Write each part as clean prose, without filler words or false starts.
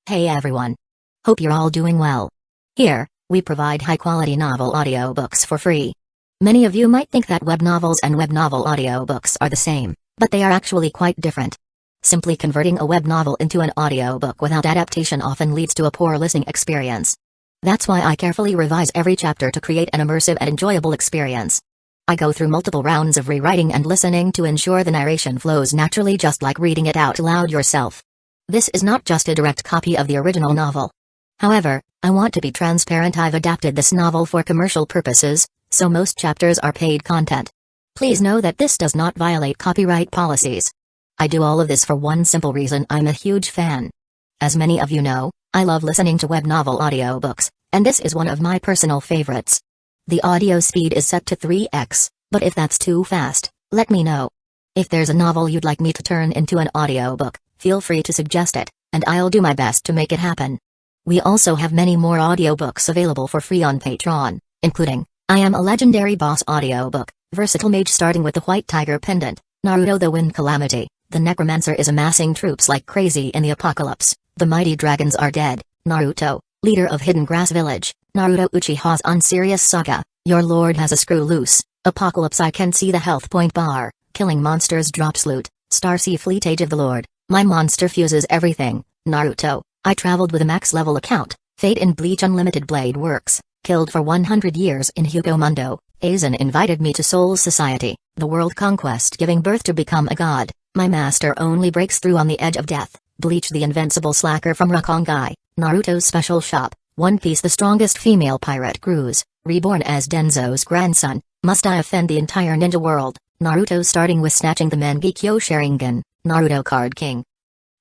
Hey everyone. Hope you're all doing well. Here, we provide high-quality novel audiobooks for free. Many of you might think that web novels and web novel audiobooks are the same, but they are actually quite different. Simply converting a web novel into an audiobook without adaptation often leads to a poor listening experience. That's why I carefully revise every chapter to create an immersive and enjoyable experience. I go through multiple rounds of rewriting and listening to ensure the narration flows naturally, just like reading it out loud yourself. This is not just a direct copy of the original novel. However, I want to be transparent. I've adapted this novel for commercial purposes, so most chapters are paid content. Please know that this does not violate copyright policies. I do all of this for one simple reason: I'm a huge fan. As many of you know, I love listening to web novel audiobooks, and this is one of my personal favorites. The audio speed is set to 3x, but if that's too fast, let me know. If there's a novel you'd like me to turn into an audiobook, feel free to suggest it, and I'll do my best to make it happen. We also have many more audiobooks available for free on Patreon, including I Am a Legendary Boss audiobook, Versatile Mage starting with the White Tiger Pendant, Naruto the Wind Calamity, the Necromancer is amassing troops like crazy in the apocalypse, the mighty dragons are dead, Naruto, leader of Hidden Grass Village, Naruto Uchiha's Unserious Saga, your lord has a screw loose, Apocalypse I can see the health point bar, killing monsters drops loot, Starsea Fleet Age of the Lord, my monster fuses everything, Naruto, I traveled with a max level account, Fate in Bleach Unlimited Blade Works, killed for 100 years in Hueco Mundo, Aizen invited me to Soul Society, the world Conquest giving birth to become a god, my master only breaks through on the edge of death, Bleach the Invincible Slacker from Rukongai, Naruto's Special Shop, One Piece the strongest female pirate cruise, Reborn as Danzō's grandson, must I offend the entire ninja world, Naruto starting with snatching the Mangekyo Sharingan, Naruto Card King.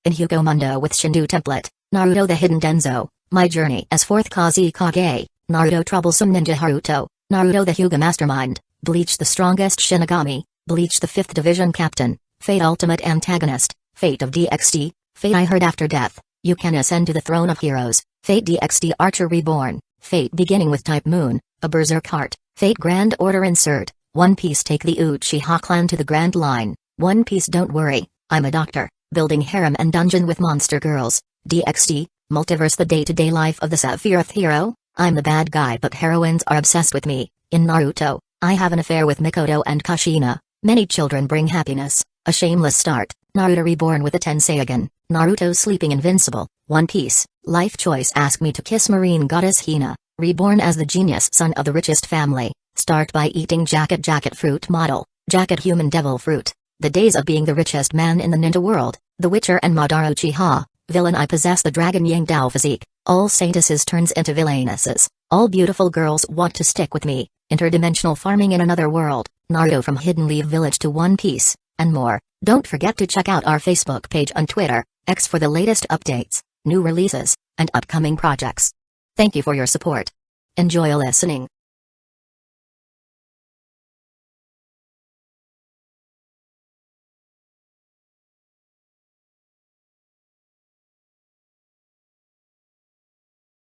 In Hueco Mundo with Shindu Template, Naruto the Hidden Danzō, my journey as 4th Kusagakure, Naruto Troublesome Ninja Haruto, Naruto the Hyuga Mastermind, Bleach the strongest Shinigami, Bleach the 5th Division Captain, Fate Ultimate Antagonist, Fate of DXD, Fate I Heard After Death, you can ascend to the throne of heroes, Fate DXD Archer Reborn, Fate beginning with Type Moon, a Berserk Heart, Fate Grand Order Insert, One Piece take the Uchiha clan to the Grand Line, One Piece don't worry, I'm a doctor, building harem and dungeon with monster girls, DXD, Multiverse the day-to-day life of the Sephiroth hero, I'm the bad guy but heroines are obsessed with me, in Naruto, I have an affair with Mikoto and Kushina, many children bring happiness, a shameless start, Naruto Reborn with a Tenseigan, Naruto sleeping Invincible, One Piece, life choice ask me to kiss marine goddess Hina, reborn as the genius son of the richest family, start by eating jacket fruit model, jacket human devil fruit, the days of being the richest man in the ninja world, the Witcher and Madara Uchiha, villain I possess the dragon Yang Dao physique, all saintesses turns into villainesses, all beautiful girls want to stick with me, interdimensional farming in another world, Naruto from Hidden Leaf Village to One Piece, and more. Don't forget to check out our Facebook page on Twitter, X for the latest updates, new releases, and upcoming projects. Thank you for your support. Enjoy listening.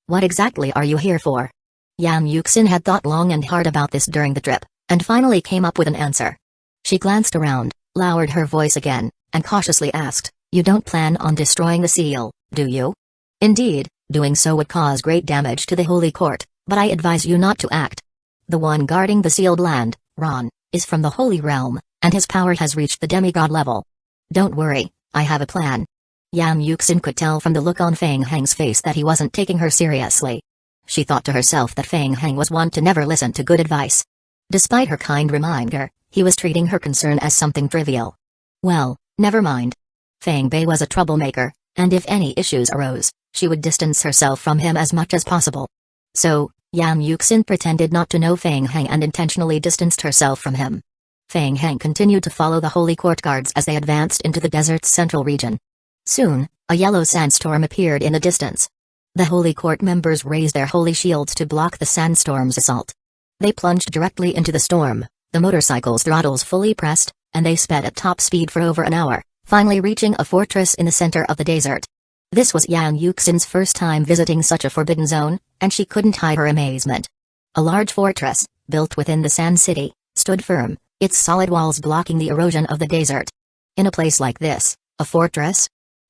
What exactly are you here for? Yan Yuxin had thought long and hard about this during the trip, and finally came up with an answer. She glanced around, lowered her voice again, and cautiously asked, you don't plan on destroying the seal, do you? Indeed, doing so would cause great damage to the Holy Court, but I advise you not to act. The one guarding the sealed land, Ron, is from the Holy Realm, and his power has reached the demigod level. Don't worry, I have a plan. Yan Yuxin could tell from the look on Feng Heng's face that he wasn't taking her seriously. She thought to herself that Feng Heng was one to never listen to good advice. Despite her kind reminder, he was treating her concern as something trivial. Well, never mind. Feng Bei was a troublemaker, and if any issues arose, she would distance herself from him as much as possible. So, Yan Yuxin pretended not to know Feng Heng and intentionally distanced herself from him. Feng Heng continued to follow the Holy Court guards as they advanced into the desert's central region. Soon, a yellow sandstorm appeared in the distance. The Holy Court members raised their holy shields to block the sandstorm's assault. They plunged directly into the storm, the motorcycles' throttles fully pressed, and they sped at top speed for over an hour, finally reaching a fortress in the center of the desert. This was Yan Yuxin's first time visiting such a forbidden zone, and she couldn't hide her amazement. A large fortress, built within the Sand City, stood firm, its solid walls blocking the erosion of the desert. In a place like this, a fortress?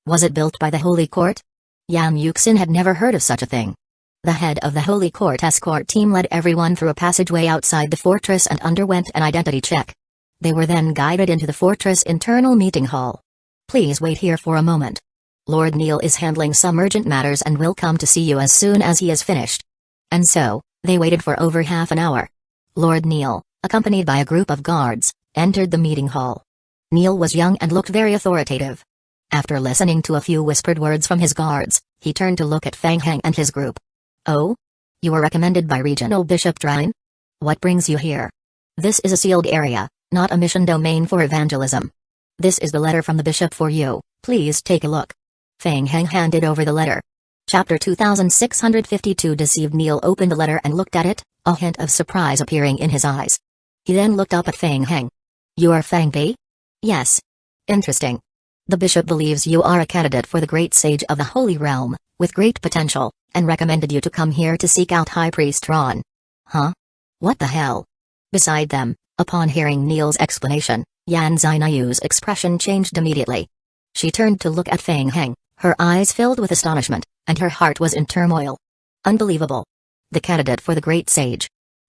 Was it built by the Holy Court? Yan Yuxin had never heard of such a thing. The head of the Holy Court escort team led everyone through a passageway outside the fortress and underwent an identity check. They were then guided into the fortress internal meeting hall. Please wait here for a moment. Lord Neil is handling some urgent matters and will come to see you as soon as he is finished. And so, they waited for over half an hour. Lord Neil, accompanied by a group of guards, entered the meeting hall. Neil was young and looked very authoritative. After listening to a few whispered words from his guards, he turned to look at Fang Heng and his group. Oh? You were recommended by Regional Bishop Drine? What brings you here? This is a sealed area, not a mission domain for evangelism. This is the letter from the bishop for you, please take a look. Fang Heng handed over the letter. Chapter 2652. Deceived. Neil opened the letter and looked at it, a hint of surprise appearing in his eyes. He then looked up at Fang Heng. You are Fang Bei? Yes. Interesting. The bishop believes you are a candidate for the great sage of the Holy Realm, with great potential, and recommended you to come here to seek out High Priest Ron. Huh? What the hell? Beside them, upon hearing Neil's explanation, Yan Xinayu's expression changed immediately. She turned to look at Fang Heng, her eyes filled with astonishment, and her heart was in turmoil. Unbelievable. The candidate for the great sage.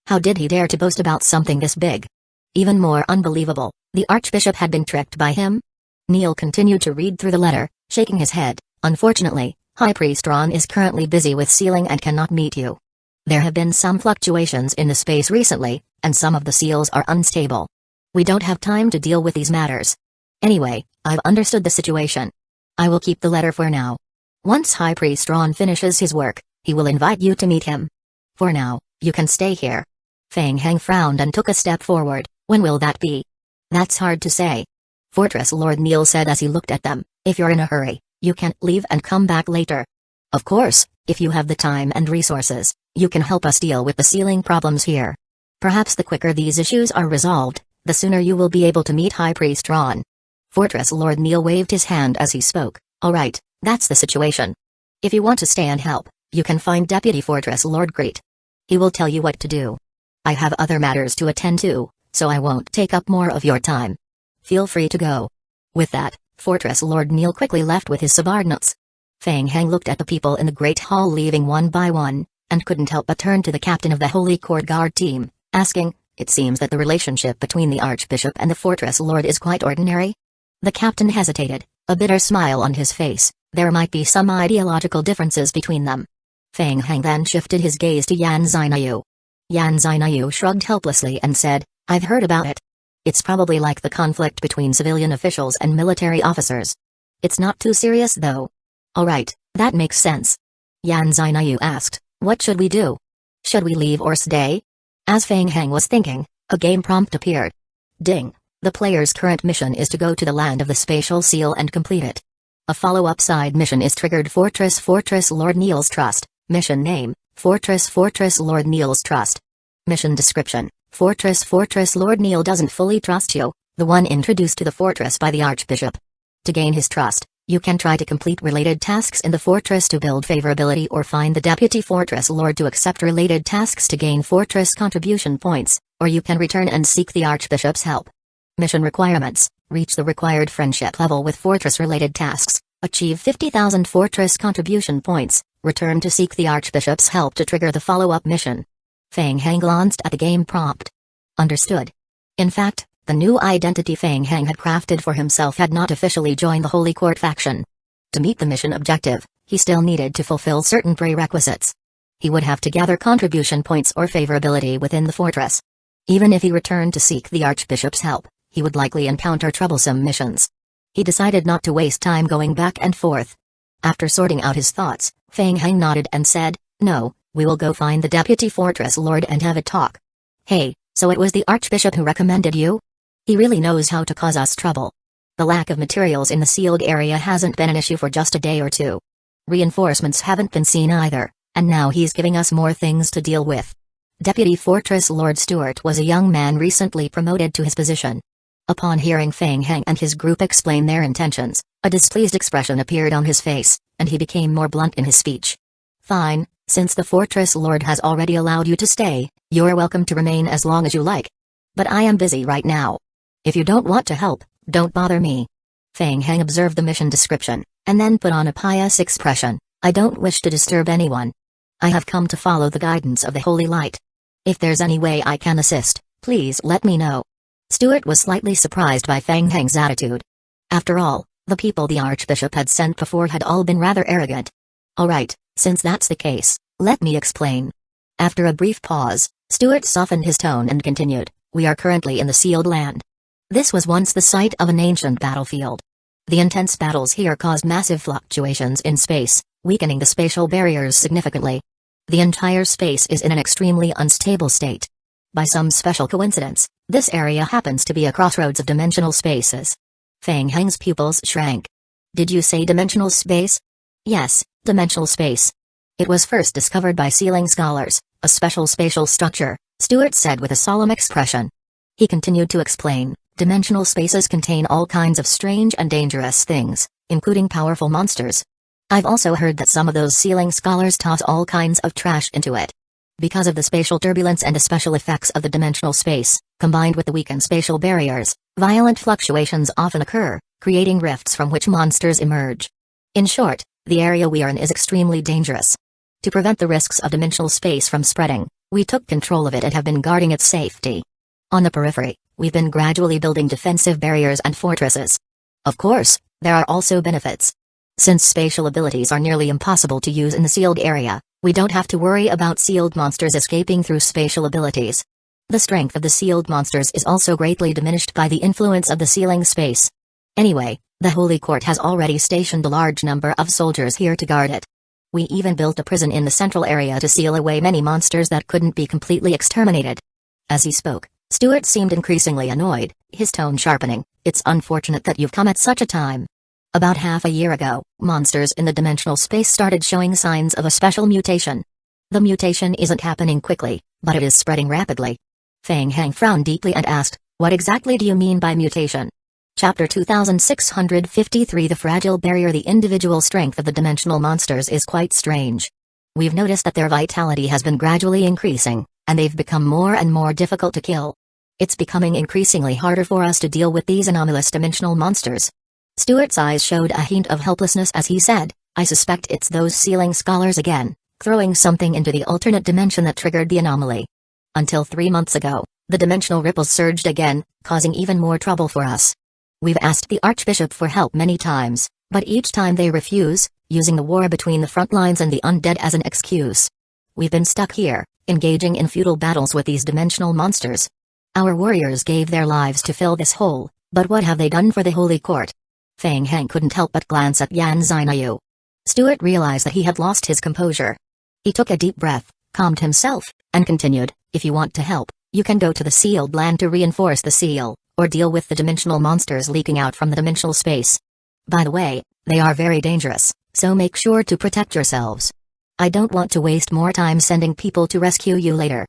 How did he dare to boast about something this big? Even more unbelievable, the archbishop had been tricked by him? Neil continued to read through the letter, shaking his head. Unfortunately, High Priest Ron is currently busy with sealing and cannot meet you. There have been some fluctuations in the space recently, and some of the seals are unstable. We don't have time to deal with these matters. Anyway, I've understood the situation. I will keep the letter for now. Once High Priest Ron finishes his work, he will invite you to meet him. For now, you can stay here. Fang Heng frowned and took a step forward. When will that be? That's hard to say. Fortress Lord Neil said as he looked at them, if you're in a hurry, you can't leave and come back later. Of course, if you have the time and resources, you can help us deal with the sealing problems here. Perhaps the quicker these issues are resolved, the sooner you will be able to meet High Priest Ron. Fortress Lord Neil waved his hand as he spoke. Alright, that's the situation. If you want to stay and help, you can find Deputy Fortress Lord Great. He will tell you what to do. I have other matters to attend to, so I won't take up more of your time. Feel free to go. With that, Fortress Lord Neil quickly left with his subordinates. Fang Heng looked at the people in the Great Hall leaving one by one, and couldn't help but turn to the captain of the Holy Court Guard team, asking, it seems that the relationship between the Archbishop and the Fortress Lord is quite ordinary? The captain hesitated, a bitter smile on his face. There might be some ideological differences between them. Fang Heng then shifted his gaze to Yan Xinayu. Yan Xinayu shrugged helplessly and said, I've heard about it. It's probably like the conflict between civilian officials and military officers. It's not too serious though. Alright, that makes sense. Yan Xinayu asked, what should we do? Should we leave or stay? As Fang Heng was thinking, a game prompt appeared. Ding. The player's current mission is to go to the land of the spatial seal and complete it. A follow-up side mission is triggered. Fortress Lord Neil's Trust. Mission name, Fortress Lord Neil's Trust. Mission description, Fortress Lord Neil doesn't fully trust you, the one introduced to the fortress by the Archbishop. To gain his trust, you can try to complete related tasks in the fortress to build favorability or find the Deputy Fortress Lord to accept related tasks to gain fortress contribution points, or you can return and seek the Archbishop's help. Mission requirements, reach the required friendship level with fortress-related tasks, achieve 50,000 fortress contribution points, return to seek the Archbishop's help to trigger the follow-up mission. Fang Heng glanced at the game prompt. Understood. In fact, the new identity Fang Heng had crafted for himself had not officially joined the Holy Court faction. To meet the mission objective, he still needed to fulfill certain prerequisites. He would have to gather contribution points or favorability within the fortress. Even if he returned to seek the Archbishop's help, he would likely encounter troublesome missions. He decided not to waste time going back and forth. After sorting out his thoughts, Fang Heng nodded and said, no, we will go find the Deputy Fortress Lord and have a talk. Hey, so it was the Archbishop who recommended you? He really knows how to cause us trouble. The lack of materials in the sealed area hasn't been an issue for just a day or two. Reinforcements haven't been seen either, and now he's giving us more things to deal with. Deputy Fortress Lord Stewart was a young man recently promoted to his position. Upon hearing Fang Heng and his group explain their intentions, a displeased expression appeared on his face, and he became more blunt in his speech. Fine, since the Fortress Lord has already allowed you to stay, you're welcome to remain as long as you like. But I am busy right now. If you don't want to help, don't bother me. Fang Heng observed the mission description, and then put on a pious expression. I don't wish to disturb anyone. I have come to follow the guidance of the Holy Light. If there's any way I can assist, please let me know. Stuart was slightly surprised by Feng Heng's attitude. After all, the people the Archbishop had sent before had all been rather arrogant. Alright, since that's the case, let me explain. After a brief pause, Stuart softened his tone and continued, we are currently in the Sealed Land. This was once the site of an ancient battlefield. The intense battles here caused massive fluctuations in space, weakening the spatial barriers significantly. The entire space is in an extremely unstable state. By some special coincidence, this area happens to be a crossroads of dimensional spaces. Feng Heng's pupils shrank. Did you say dimensional space? Yes, dimensional space. It was first discovered by sealing scholars, a special spatial structure, Stuart said with a solemn expression. He continued to explain, dimensional spaces contain all kinds of strange and dangerous things, including powerful monsters. I've also heard that some of those sealing scholars toss all kinds of trash into it. Because of the spatial turbulence and the special effects of the dimensional space, combined with the weakened spatial barriers, violent fluctuations often occur, creating rifts from which monsters emerge. In short, the area we are in is extremely dangerous. To prevent the risks of dimensional space from spreading, we took control of it and have been guarding its safety. On the periphery, we've been gradually building defensive barriers and fortresses. Of course, there are also benefits. Since spatial abilities are nearly impossible to use in the sealed area, we don't have to worry about sealed monsters escaping through spatial abilities. The strength of the sealed monsters is also greatly diminished by the influence of the sealing space. Anyway, the Holy Court has already stationed a large number of soldiers here to guard it. We even built a prison in the central area to seal away many monsters that couldn't be completely exterminated. As he spoke, Stuart seemed increasingly annoyed, his tone sharpening. It's unfortunate that you've come at such a time. About half a year ago, monsters in the dimensional space started showing signs of a special mutation. The mutation isn't happening quickly, but it is spreading rapidly. Feng Heng frowned deeply and asked, what exactly do you mean by mutation? Chapter 2653 The Fragile Barrier. The individual strength of the dimensional monsters is quite strange. We've noticed that their vitality has been gradually increasing, and they've become more and more difficult to kill. It's becoming increasingly harder for us to deal with these anomalous dimensional monsters. Stuart's eyes showed a hint of helplessness as he said, I suspect it's those sealing scholars again, throwing something into the alternate dimension that triggered the anomaly. Until 3 months ago, the dimensional ripples surged again, causing even more trouble for us. We've asked the Archbishop for help many times, but each time they refuse, using the war between the front lines and the undead as an excuse. We've been stuck here, engaging in futile battles with these dimensional monsters. Our warriors gave their lives to fill this hole, but what have they done for the Holy Court? Feng Heng couldn't help but glance at Yan Xinayu. Stuart realized that he had lost his composure. He took a deep breath, calmed himself, and continued, if you want to help, you can go to the sealed land to reinforce the seal, or deal with the dimensional monsters leaking out from the dimensional space. By the way, they are very dangerous, so make sure to protect yourselves. I don't want to waste more time sending people to rescue you later.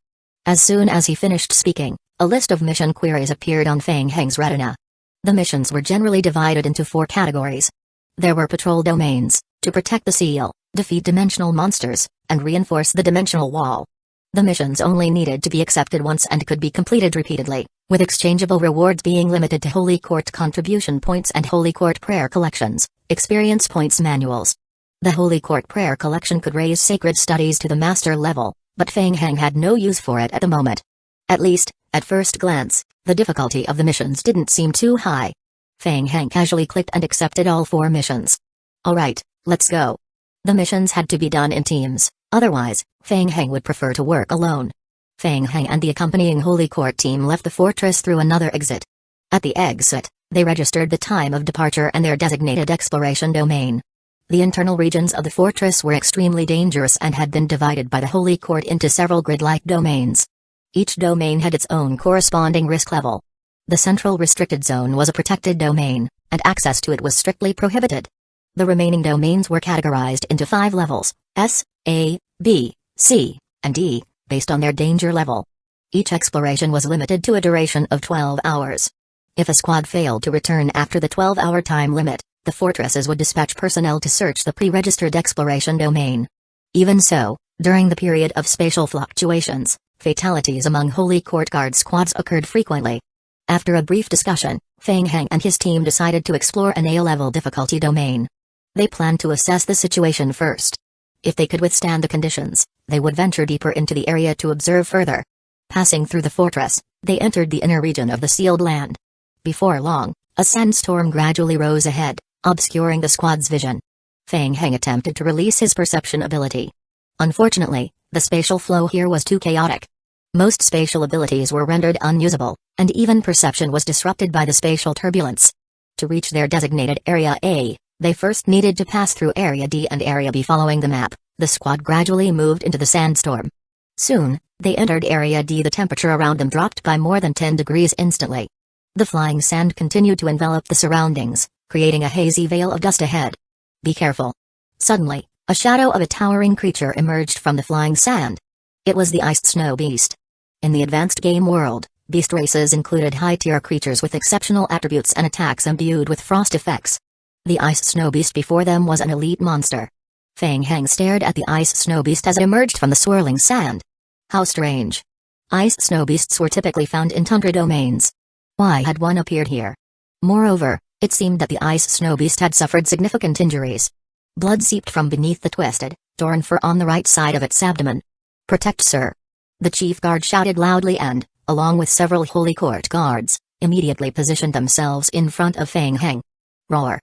As soon as he finished speaking, a list of mission queries appeared on Feng Heng's retina. The missions were generally divided into 4 categories. There were patrol domains, to protect the seal, defeat dimensional monsters, and reinforce the dimensional wall. The missions only needed to be accepted once and could be completed repeatedly, with exchangeable rewards being limited to Holy Court contribution points and Holy Court prayer collections, experience points manuals. The Holy Court prayer collection could raise sacred studies to the master level, but Feng Heng had no use for it at the moment. At least, at first glance, the difficulty of the missions didn't seem too high. Feng Heng casually clicked and accepted all 4 missions. Alright, let's go. The missions had to be done in teams, otherwise, Feng Heng would prefer to work alone. Feng Heng and the accompanying Holy Court team left the fortress through another exit. At the exit, they registered the time of departure and their designated exploration domain. The internal regions of the fortress were extremely dangerous and had been divided by the Holy Court into several grid-like domains. Each domain had its own corresponding risk level. The central restricted zone was a protected domain, and access to it was strictly prohibited. The remaining domains were categorized into 5 levels, S, A, B, C, and D, based on their danger level. Each exploration was limited to a duration of 12 hours. If a squad failed to return after the 12-hour time limit, the fortresses would dispatch personnel to search the pre-registered exploration domain. Even so, during the period of spatial fluctuations, fatalities among Holy Court Guard squads occurred frequently. After a brief discussion, Feng Heng and his team decided to explore an A-level difficulty domain. They planned to assess the situation first, If they could withstand the conditions, they would venture deeper into the area to observe further. Passing through the fortress, they entered the inner region of the sealed land. Before long, a sandstorm gradually rose ahead, obscuring the squad's vision. Feng Heng attempted to release his perception ability. Unfortunately, the spatial flow here was too chaotic. Most spatial abilities were rendered unusable, and even perception was disrupted by the spatial turbulence. To reach their designated Area A, they first needed to pass through Area D and Area B. Following the map, the squad gradually moved into the sandstorm. Soon, they entered Area D. The temperature around them dropped by more than 10 degrees instantly. The flying sand continued to envelop the surroundings, creating a hazy veil of dust ahead. Be careful. Suddenly, a shadow of a towering creature emerged from the flying sand. It was the iced snow beast. In the advanced game world, beast races included high-tier creatures with exceptional attributes and attacks imbued with frost effects. The ice snow beast before them was an elite monster. Feng Heng stared at the ice snow beast as it emerged from the swirling sand. How strange. Ice snow beasts were typically found in tundra domains. Why had one appeared here? Moreover, it seemed that the ice snow beast had suffered significant injuries. Blood seeped from beneath the twisted, torn fur on the right side of its abdomen. Protect, sir. The chief guard shouted loudly and, along with several holy court guards, immediately positioned themselves in front of Feng Heng. Roar.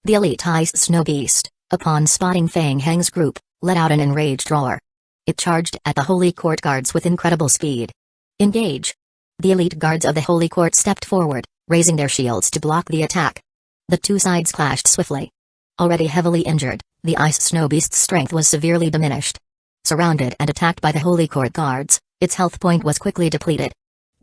The elite ice snow beast, upon spotting Feng Heng's group, let out an enraged roar. It charged at the holy court guards with incredible speed. Engage. The elite guards of the holy court stepped forward, raising their shields to block the attack. The two sides clashed swiftly. Already heavily injured, the ice snow beast's strength was severely diminished. Surrounded and attacked by the holy court guards, its health point was quickly depleted.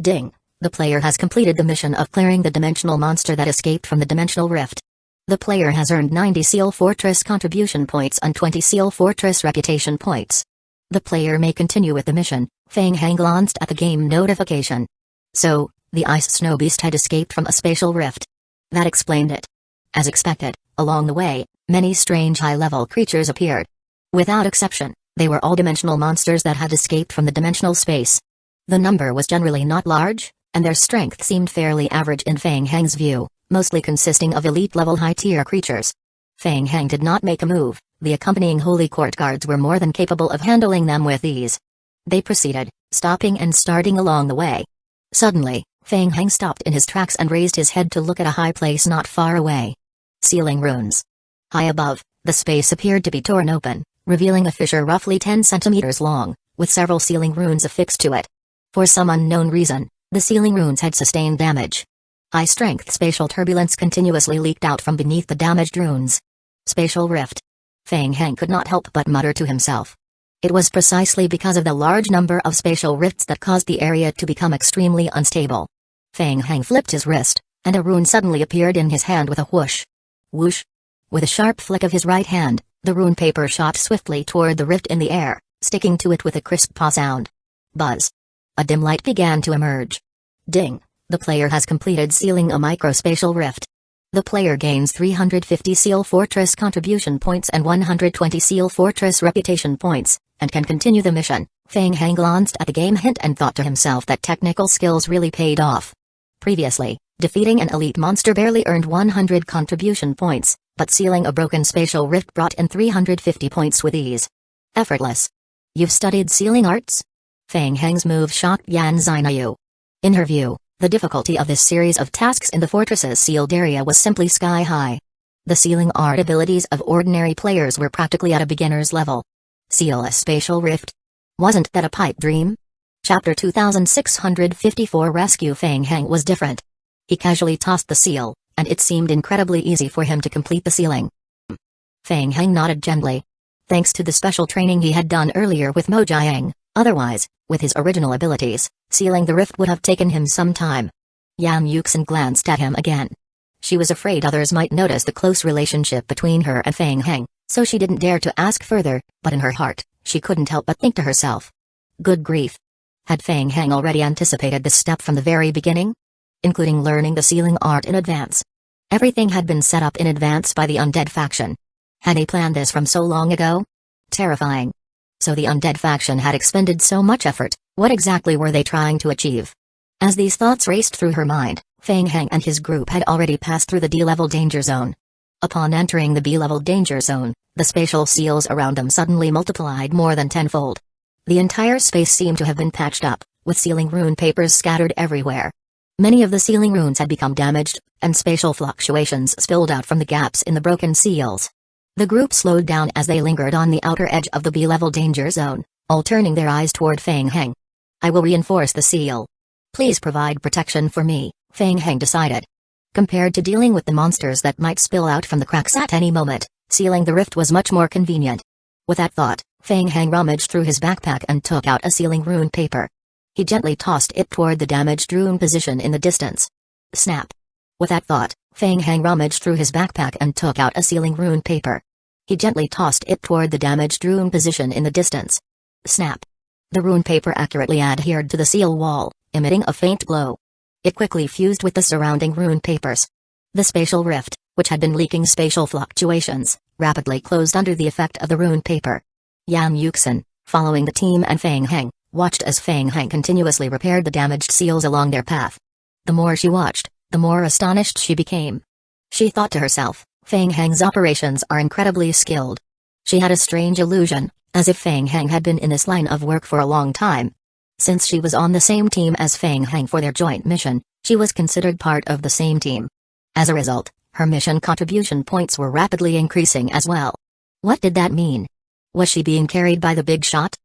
Ding! The player has completed the mission of clearing the dimensional monster that escaped from the dimensional rift. The player has earned 90 Seal Fortress contribution points and 20 Seal Fortress reputation points. The player may continue with the mission. Feng Heng glanced at the game notification. So, the ice snow beast had escaped from a spatial rift. That explained it. As expected, along the way, many strange high-level creatures appeared. Without exception, they were all dimensional monsters that had escaped from the dimensional space. The number was generally not large, and their strength seemed fairly average in Feng Heng's view, mostly consisting of elite-level high-tier creatures. Feng Heng did not make a move. The accompanying holy court guards were more than capable of handling them with ease. They proceeded, stopping and starting along the way. Suddenly, Feng Heng stopped in his tracks and raised his head to look at a high place not far away. Sealing runes. High above, the space appeared to be torn open, revealing a fissure roughly 10 centimeters long, with several sealing runes affixed to it. For some unknown reason, the sealing runes had sustained damage. High-strength spatial turbulence continuously leaked out from beneath the damaged runes. Spatial rift. Feng Heng could not help but mutter to himself. It was precisely because of the large number of spatial rifts that caused the area to become extremely unstable. Feng Heng flipped his wrist, and a rune suddenly appeared in his hand with a whoosh. Whoosh. With a sharp flick of his right hand, the rune paper shot swiftly toward the rift in the air, sticking to it with a crisp paw sound. Buzz. A dim light began to emerge. Ding. The player has completed sealing a microspatial rift. The player gains 350 Seal Fortress contribution points and 120 Seal Fortress reputation points, and can continue the mission. Feng Heng glanced at the game hint and thought to himself that technical skills really paid off. Previously, defeating an elite monster barely earned 100 contribution points, but sealing a broken spatial rift brought in 350 points with ease. Effortless. You've studied sealing arts? Feng Heng's move shocked Yan Xinayu. In her view, the difficulty of this series of tasks in the fortress's sealed area was simply sky-high. The sealing art abilities of ordinary players were practically at a beginner's level. Seal a spatial rift? Wasn't that a pipe dream? Chapter 2654 Rescue. Feng Heng was different. He casually tossed the seal, and it seemed incredibly easy for him to complete the sealing. Feng Heng nodded gently. Thanks to the special training he had done earlier with Mojang, otherwise, with his original abilities, sealing the rift would have taken him some time. Yam Yuxin glanced at him again. She was afraid others might notice the close relationship between her and Feng Heng, so she didn't dare to ask further, but in her heart, she couldn't help but think to herself. Good grief. Had Feng Heng already anticipated this step from the very beginning? Including learning the sealing art in advance. Everything had been set up in advance by the undead faction. Had he planned this from so long ago? Terrifying. So the undead faction had expended so much effort. What exactly were they trying to achieve? As these thoughts raced through her mind, Feng Heng and his group had already passed through the D-level danger zone. Upon entering the B-level danger zone, the spatial seals around them suddenly multiplied more than tenfold. The entire space seemed to have been patched up, with sealing rune papers scattered everywhere. Many of the sealing runes had become damaged, and spatial fluctuations spilled out from the gaps in the broken seals. The group slowed down as they lingered on the outer edge of the B-level danger zone, all turning their eyes toward Feng Heng. "I will reinforce the seal. Please provide protection for me," Feng Heng decided. Compared to dealing with the monsters that might spill out from the cracks at any moment, sealing the rift was much more convenient. With that thought, Feng Heng rummaged through his backpack and took out a sealing rune paper. He gently tossed it toward the damaged rune position in the distance. Snap. With that thought, Feng Heng rummaged through his backpack and took out a sealing rune paper. He gently tossed it toward the damaged rune position in the distance. Snap. The rune paper accurately adhered to the seal wall, emitting a faint glow. It quickly fused with the surrounding rune papers. The spatial rift, which had been leaking spatial fluctuations, rapidly closed under the effect of the rune paper. Yang Yuxin, following the team and Feng Heng, watched as Feng Heng continuously repaired the damaged seals along their path. The more she watched, the more astonished she became. She thought to herself, Feng Heng's operations are incredibly skilled. She had a strange illusion, as if Feng Heng had been in this line of work for a long time. Since she was on the same team as Feng Heng for their joint mission, she was considered part of the same team. As a result, her mission contribution points were rapidly increasing as well. What did that mean? Was she being carried by the big shot?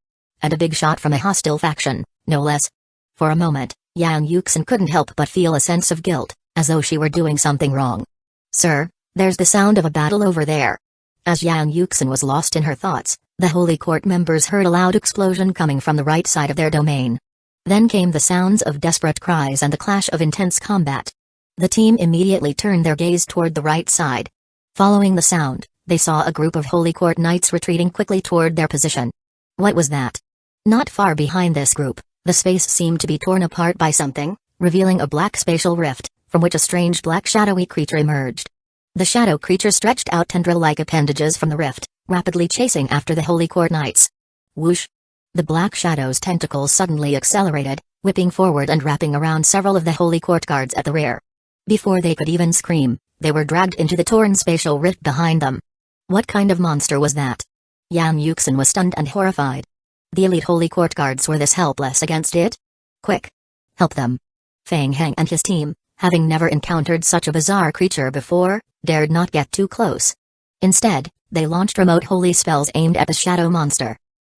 And a big shot from a hostile faction, no less. For a moment, Yang Yuxin couldn't help but feel a sense of guilt, as though she were doing something wrong. "Sir, there's the sound of a battle over there." As Yang Yuxin was lost in her thoughts, the Holy Court members heard a loud explosion coming from the right side of their domain. Then came the sounds of desperate cries and the clash of intense combat. The team immediately turned their gaze toward the right side. Following the sound, they saw a group of Holy Court knights retreating quickly toward their position. What was that? Not far behind this group, the space seemed to be torn apart by something, revealing a black spatial rift, from which a strange black shadowy creature emerged. The shadow creature stretched out tendril-like appendages from the rift, rapidly chasing after the Holy Court knights. Whoosh! The black shadow's tentacles suddenly accelerated, whipping forward and wrapping around several of the Holy Court guards at the rear. Before they could even scream, they were dragged into the torn spatial rift behind them. What kind of monster was that? Yang Yuxin was stunned and horrified. The elite Holy Court guards were this helpless against it? Quick! Help them! Feng Heng and his team, having never encountered such a bizarre creature before, dared not get too close. Instead, they launched remote holy spells aimed at the shadow monster.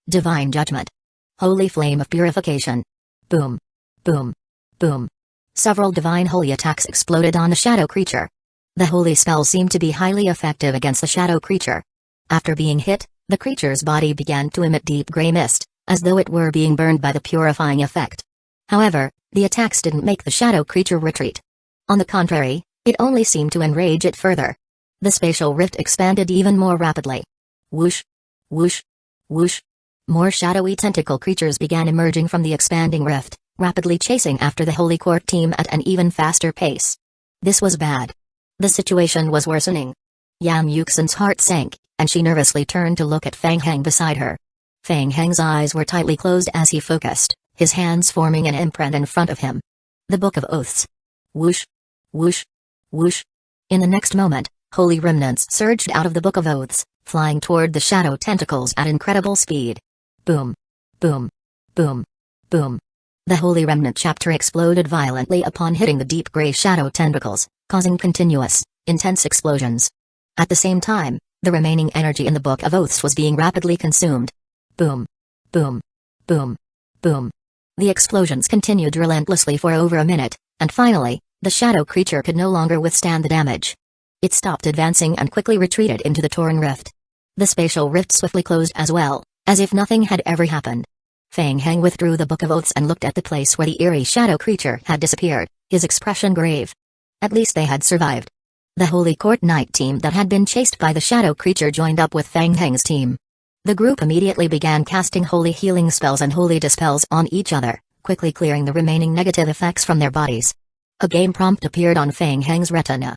Divine Judgment. Holy Flame of Purification. Boom. Boom. Boom. Several divine holy attacks exploded on the shadow creature. The holy spell seemed to be highly effective against the shadow creature. After being hit, the creature's body began to emit deep gray mist, as though it were being burned by the purifying effect. However, the attacks didn't make the shadow creature retreat. On the contrary, it only seemed to enrage it further. The spatial rift expanded even more rapidly. Whoosh! Whoosh! Whoosh! More shadowy tentacle creatures began emerging from the expanding rift, rapidly chasing after the Holy Court team at an even faster pace. This was bad. The situation was worsening. Yang Yuxin's heart sank, and she nervously turned to look at Feng Heng beside her. Feng Heng's eyes were tightly closed as he focused, his hands forming an imprint in front of him. The Book of Oaths. Whoosh! Whoosh! Whoosh! In the next moment, holy remnants surged out of the Book of Oaths, flying toward the shadow tentacles at incredible speed. Boom! Boom! Boom! Boom! The holy remnant chapter exploded violently upon hitting the deep gray shadow tentacles, causing continuous, intense explosions. At the same time, the remaining energy in the Book of Oaths was being rapidly consumed. Boom! Boom! Boom! Boom! The explosions continued relentlessly for over a minute, and finally, the shadow creature could no longer withstand the damage. It stopped advancing and quickly retreated into the torn rift. The spatial rift swiftly closed as well, as if nothing had ever happened. Feng Heng withdrew the Book of Oaths and looked at the place where the eerie shadow creature had disappeared, his expression grave. At least they had survived. The Holy Court Knight team that had been chased by the shadow creature joined up with Feng Heng's team. The group immediately began casting holy healing spells and holy dispels on each other, quickly clearing the remaining negative effects from their bodies. A game prompt appeared on Feng Heng's retina.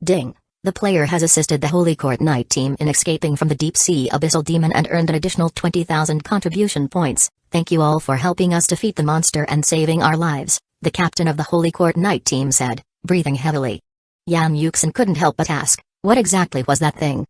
Ding! The player has assisted the Holy Court Knight team in escaping from the deep-sea abyssal demon and earned an additional 20,000 contribution points. Thank you all for helping us defeat the monster and saving our lives, the captain of the Holy Court Knight team said, breathing heavily. Yang Yuxin couldn't help but ask, What exactly was that thing?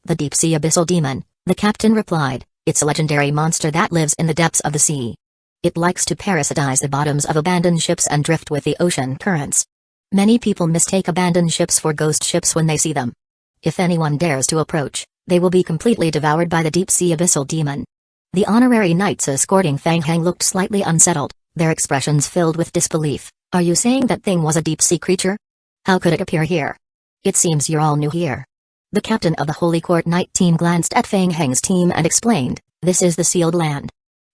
The deep-sea abyssal demon, the captain replied. It's a legendary monster that lives in the depths of the sea. It likes to parasitize the bottoms of abandoned ships and drift with the ocean currents. Many people mistake abandoned ships for ghost ships when they see them. If anyone dares to approach, they will be completely devoured by the deep-sea abyssal demon. The honorary knights escorting Fang Heng looked slightly unsettled, their expressions filled with disbelief. Are you saying that thing was a deep-sea creature? How could it appear here? It seems you're all new here. The captain of the Holy Court Knight team glanced at Fang Heng's team and explained, this is the sealed land.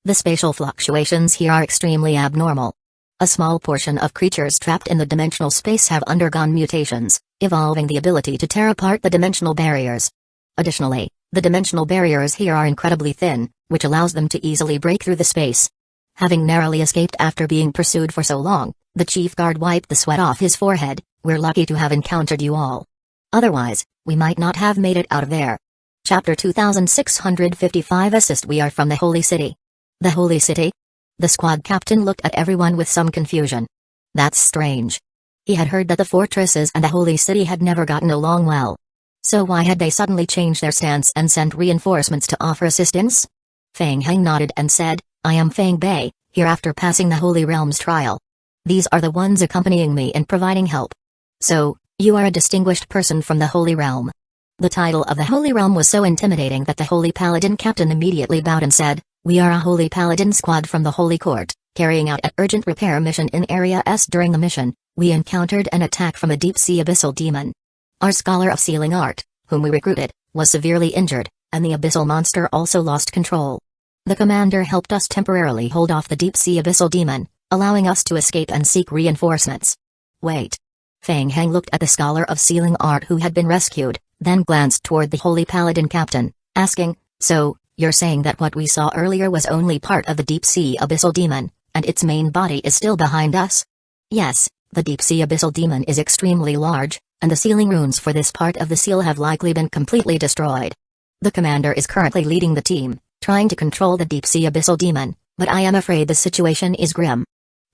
The spatial fluctuations here are extremely abnormal. A small portion of creatures trapped in the dimensional space have undergone mutations, evolving the ability to tear apart the dimensional barriers. Additionally, the dimensional barriers here are incredibly thin, which allows them to easily break through the space. Having narrowly escaped after being pursued for so long, the chief guard wiped the sweat off his forehead. We're lucky to have encountered you all. Otherwise, we might not have made it out of there. Chapter 2655 Assist. We are from the Holy City. The Holy City? The squad captain looked at everyone with some confusion. That's strange. He had heard that the fortresses and the Holy City had never gotten along well. So why had they suddenly changed their stance and sent reinforcements to offer assistance? Fang Heng nodded and said, I am Fang Bei, here after passing the Holy Realm's trial. These are the ones accompanying me in providing help. So, you are a distinguished person from the Holy Realm. The title of the Holy Realm was so intimidating that the Holy Paladin captain immediately bowed and said, We are a Holy Paladin squad from the Holy Court, carrying out an urgent repair mission in Area S. During the mission, we encountered an attack from a deep-sea abyssal demon. Our scholar of sealing art, whom we recruited, was severely injured, and the abyssal monster also lost control. The commander helped us temporarily hold off the deep-sea abyssal demon, allowing us to escape and seek reinforcements. Wait. Fang Heng looked at the scholar of sealing art who had been rescued, then glanced toward the Holy Paladin captain, asking, So, you're saying that what we saw earlier was only part of the deep-sea abyssal demon, and its main body is still behind us? Yes, the deep-sea abyssal demon is extremely large, and the sealing runes for this part of the seal have likely been completely destroyed. The commander is currently leading the team, trying to control the deep-sea abyssal demon, but I am afraid the situation is grim.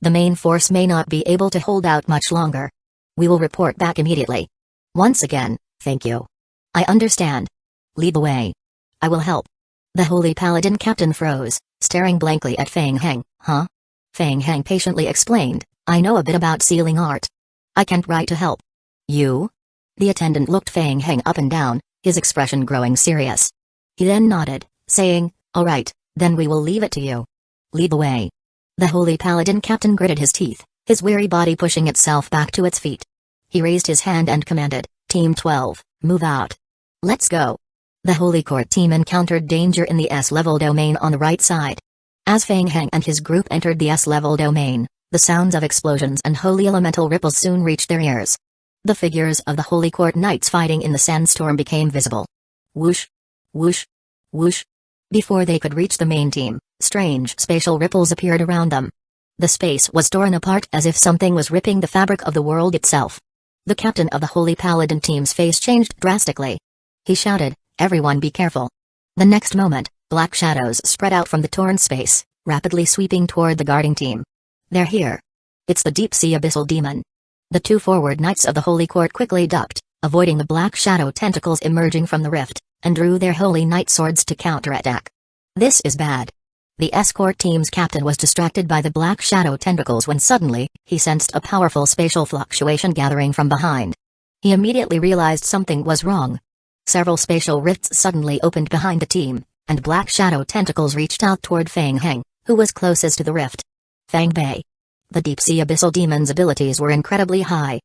The main force may not be able to hold out much longer. We will report back immediately. Once again, thank you. I understand. Lead the way. I will help. The Holy Paladin captain froze, staring blankly at Fang Heng. Huh? Fang Heng patiently explained, I know a bit about sealing art. I can't write to help. You? The attendant looked Fang Heng up and down, his expression growing serious. He then nodded, saying, All right, then we will leave it to you. Lead the way. The Holy Paladin captain gritted his teeth, his weary body pushing itself back to its feet. He raised his hand and commanded, Team 12, move out. Let's go. The Holy Court team encountered danger in the S-level domain on the right side. As Fang Heng and his group entered the S-level domain, the sounds of explosions and holy elemental ripples soon reached their ears. The figures of the Holy Court Knights fighting in the sandstorm became visible. Whoosh! Whoosh! Whoosh! Before they could reach the main team, strange spatial ripples appeared around them. The space was torn apart as if something was ripping the fabric of the world itself. The captain of the Holy Paladin team's face changed drastically. He shouted, Everyone be careful. The next moment, black shadows spread out from the torn space, rapidly sweeping toward the guarding team. They're here. It's the deep-sea abyssal demon. The two forward knights of the Holy Court quickly ducked, avoiding the black shadow tentacles emerging from the rift, and drew their holy knight swords to counterattack. This is bad. The escort team's captain was distracted by the black shadow tentacles when suddenly, he sensed a powerful spatial fluctuation gathering from behind. He immediately realized something was wrong. Several spatial rifts suddenly opened behind the team, and black shadow tentacles reached out toward Fang Heng, who was closest to the rift. Fang Bei. The deep-sea abyssal demon's abilities were incredibly high.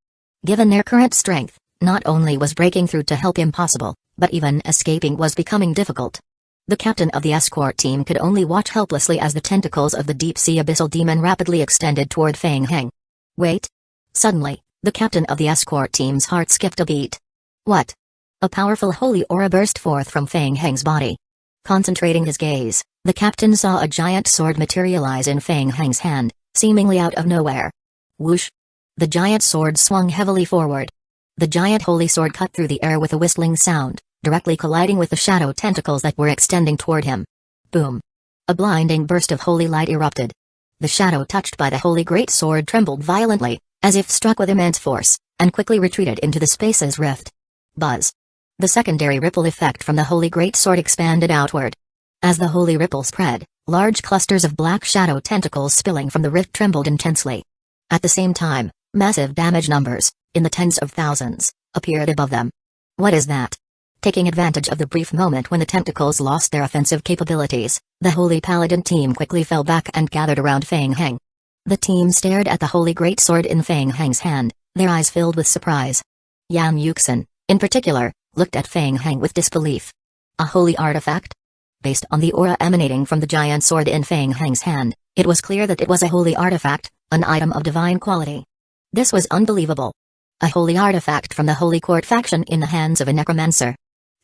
Given their current strength, not only was breaking through to help impossible, but even escaping was becoming difficult. The captain of the escort team could only watch helplessly as the tentacles of the deep-sea abyssal demon rapidly extended toward Fang Heng. Wait! Suddenly, the captain of the escort team's heart skipped a beat. What? A powerful holy aura burst forth from Fang Heng's body. Concentrating his gaze, the captain saw a giant sword materialize in Fang Heng's hand, seemingly out of nowhere. Whoosh! The giant sword swung heavily forward. The giant holy sword cut through the air with a whistling sound, directly colliding with the shadow tentacles that were extending toward him. Boom! A blinding burst of holy light erupted. The shadow touched by the holy great sword trembled violently, as if struck with immense force, and quickly retreated into the space's rift. Buzz! The secondary ripple effect from the Holy Great Sword expanded outward. As the holy ripple spread, large clusters of black shadow tentacles spilling from the rift trembled intensely. At the same time, massive damage numbers, in the tens of thousands, appeared above them. What is that? Taking advantage of the brief moment when the tentacles lost their offensive capabilities, the Holy Paladin team quickly fell back and gathered around Feng Heng. The team stared at the Holy Great Sword in Feng Heng's hand, their eyes filled with surprise. Yan Yuxin, in particular, looked at Feng Heng with disbelief. A holy artifact? Based on the aura emanating from the giant sword in Feng Heng's hand, it was clear that it was a holy artifact, an item of divine quality. This was unbelievable. A holy artifact from the Holy Court faction in the hands of a necromancer.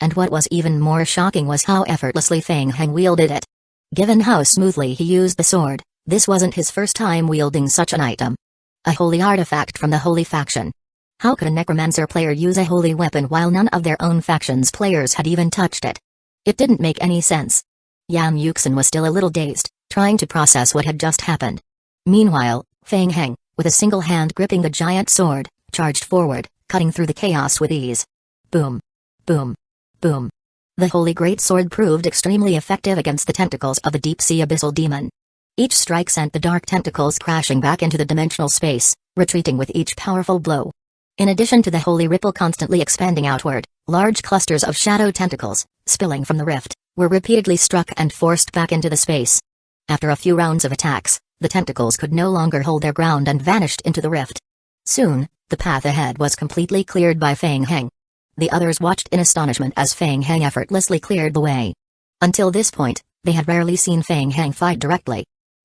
And what was even more shocking was how effortlessly Feng Heng wielded it. Given how smoothly he used the sword, this wasn't his first time wielding such an item. A holy artifact from the holy faction. How could a necromancer player use a holy weapon while none of their own faction's players had even touched it? It didn't make any sense. Yan Yuxin was still a little dazed, trying to process what had just happened. Meanwhile, Feng Heng, with a single hand gripping the giant sword, charged forward, cutting through the chaos with ease. Boom. Boom. Boom. The Holy Great Sword proved extremely effective against the tentacles of the deep-sea abyssal demon. Each strike sent the dark tentacles crashing back into the dimensional space, retreating with each powerful blow. In addition to the holy ripple constantly expanding outward, large clusters of shadow tentacles, spilling from the rift, were repeatedly struck and forced back into the space. After a few rounds of attacks, the tentacles could no longer hold their ground and vanished into the rift. Soon, the path ahead was completely cleared by Feng Heng. The others watched in astonishment as Feng Heng effortlessly cleared the way. Until this point, they had rarely seen Feng Heng fight directly.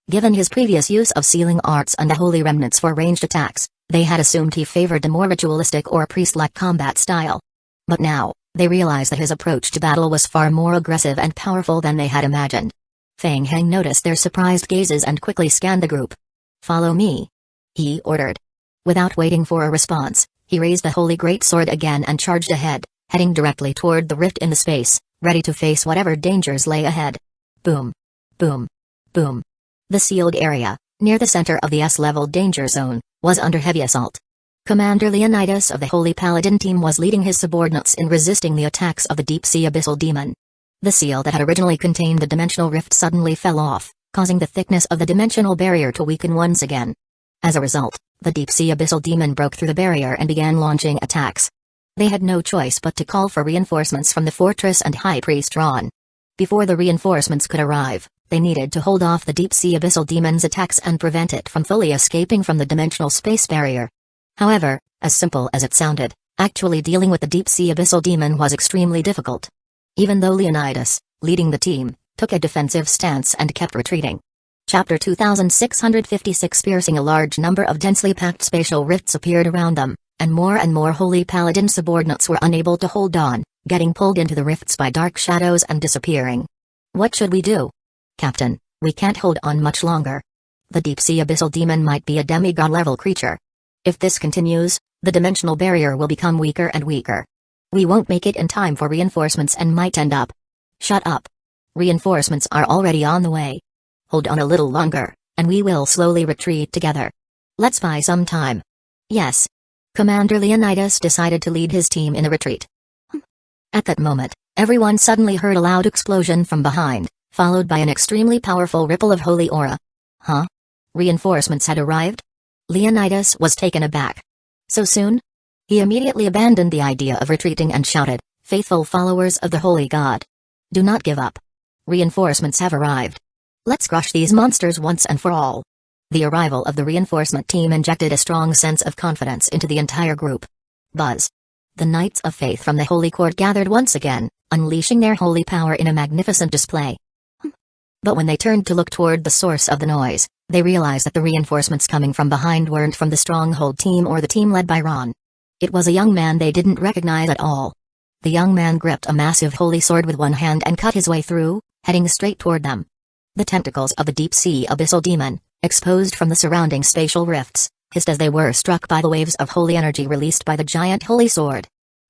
Given his previous use of sealing arts and the holy remnants for ranged attacks, they had assumed he favored a more ritualistic or priest-like combat style. But now, they realized that his approach to battle was far more aggressive and powerful than they had imagined. Feng Heng noticed their surprised gazes and quickly scanned the group. "Follow me," he ordered. Without waiting for a response, he raised the Holy Great Sword again and charged ahead, heading directly toward the rift in the space, ready to face whatever dangers lay ahead. Boom. Boom. Boom. The sealed area, near the center of the S-level danger zone, was under heavy assault. Commander Leonidas of the Holy Paladin team was leading his subordinates in resisting the attacks of the deep-sea abyssal demon. The seal that had originally contained the dimensional rift suddenly fell off, causing the thickness of the dimensional barrier to weaken once again. As a result, the deep-sea abyssal demon broke through the barrier and began launching attacks. They had no choice but to call for reinforcements from the fortress and High Priest Ron. Before the reinforcements could arrive, they needed to hold off the deep-sea abyssal demon's attacks and prevent it from fully escaping from the dimensional space barrier. However, as simple as it sounded, actually dealing with the deep-sea abyssal demon was extremely difficult. Even though Leonidas, leading the team, took a defensive stance and kept retreating. Chapter 2656. Piercing a large number of densely packed spatial rifts appeared around them, and more Holy Paladin subordinates were unable to hold on, getting pulled into the rifts by dark shadows and disappearing. "What should we do? Captain, we can't hold on much longer. The deep-sea abyssal demon might be a demigod-level creature. If this continues, the dimensional barrier will become weaker and weaker. We won't make it in time for reinforcements and might end up." "Shut up. Reinforcements are already on the way. Hold on a little longer, and we will slowly retreat together. Let's buy some time." "Yes." Commander Leonidas decided to lead his team in a retreat. At that moment, everyone suddenly heard a loud explosion from behind, followed by an extremely powerful ripple of holy aura. Huh? Reinforcements had arrived? Leonidas was taken aback. So soon? He immediately abandoned the idea of retreating and shouted, "Faithful followers of the holy god, do not give up. Reinforcements have arrived. Let's crush these monsters once and for all." The arrival of the reinforcement team injected a strong sense of confidence into the entire group. Buzz. The Knights of Faith from the Holy Court gathered once again, unleashing their holy power in a magnificent display. But when they turned to look toward the source of the noise, they realized that the reinforcements coming from behind weren't from the Stronghold team or the team led by Ron. It was a young man they didn't recognize at all. The young man gripped a massive holy sword with one hand and cut his way through, heading straight toward them. The tentacles of the deep-sea abyssal demon, exposed from the surrounding spatial rifts, hissed as they were struck by the waves of holy energy released by the giant holy sword.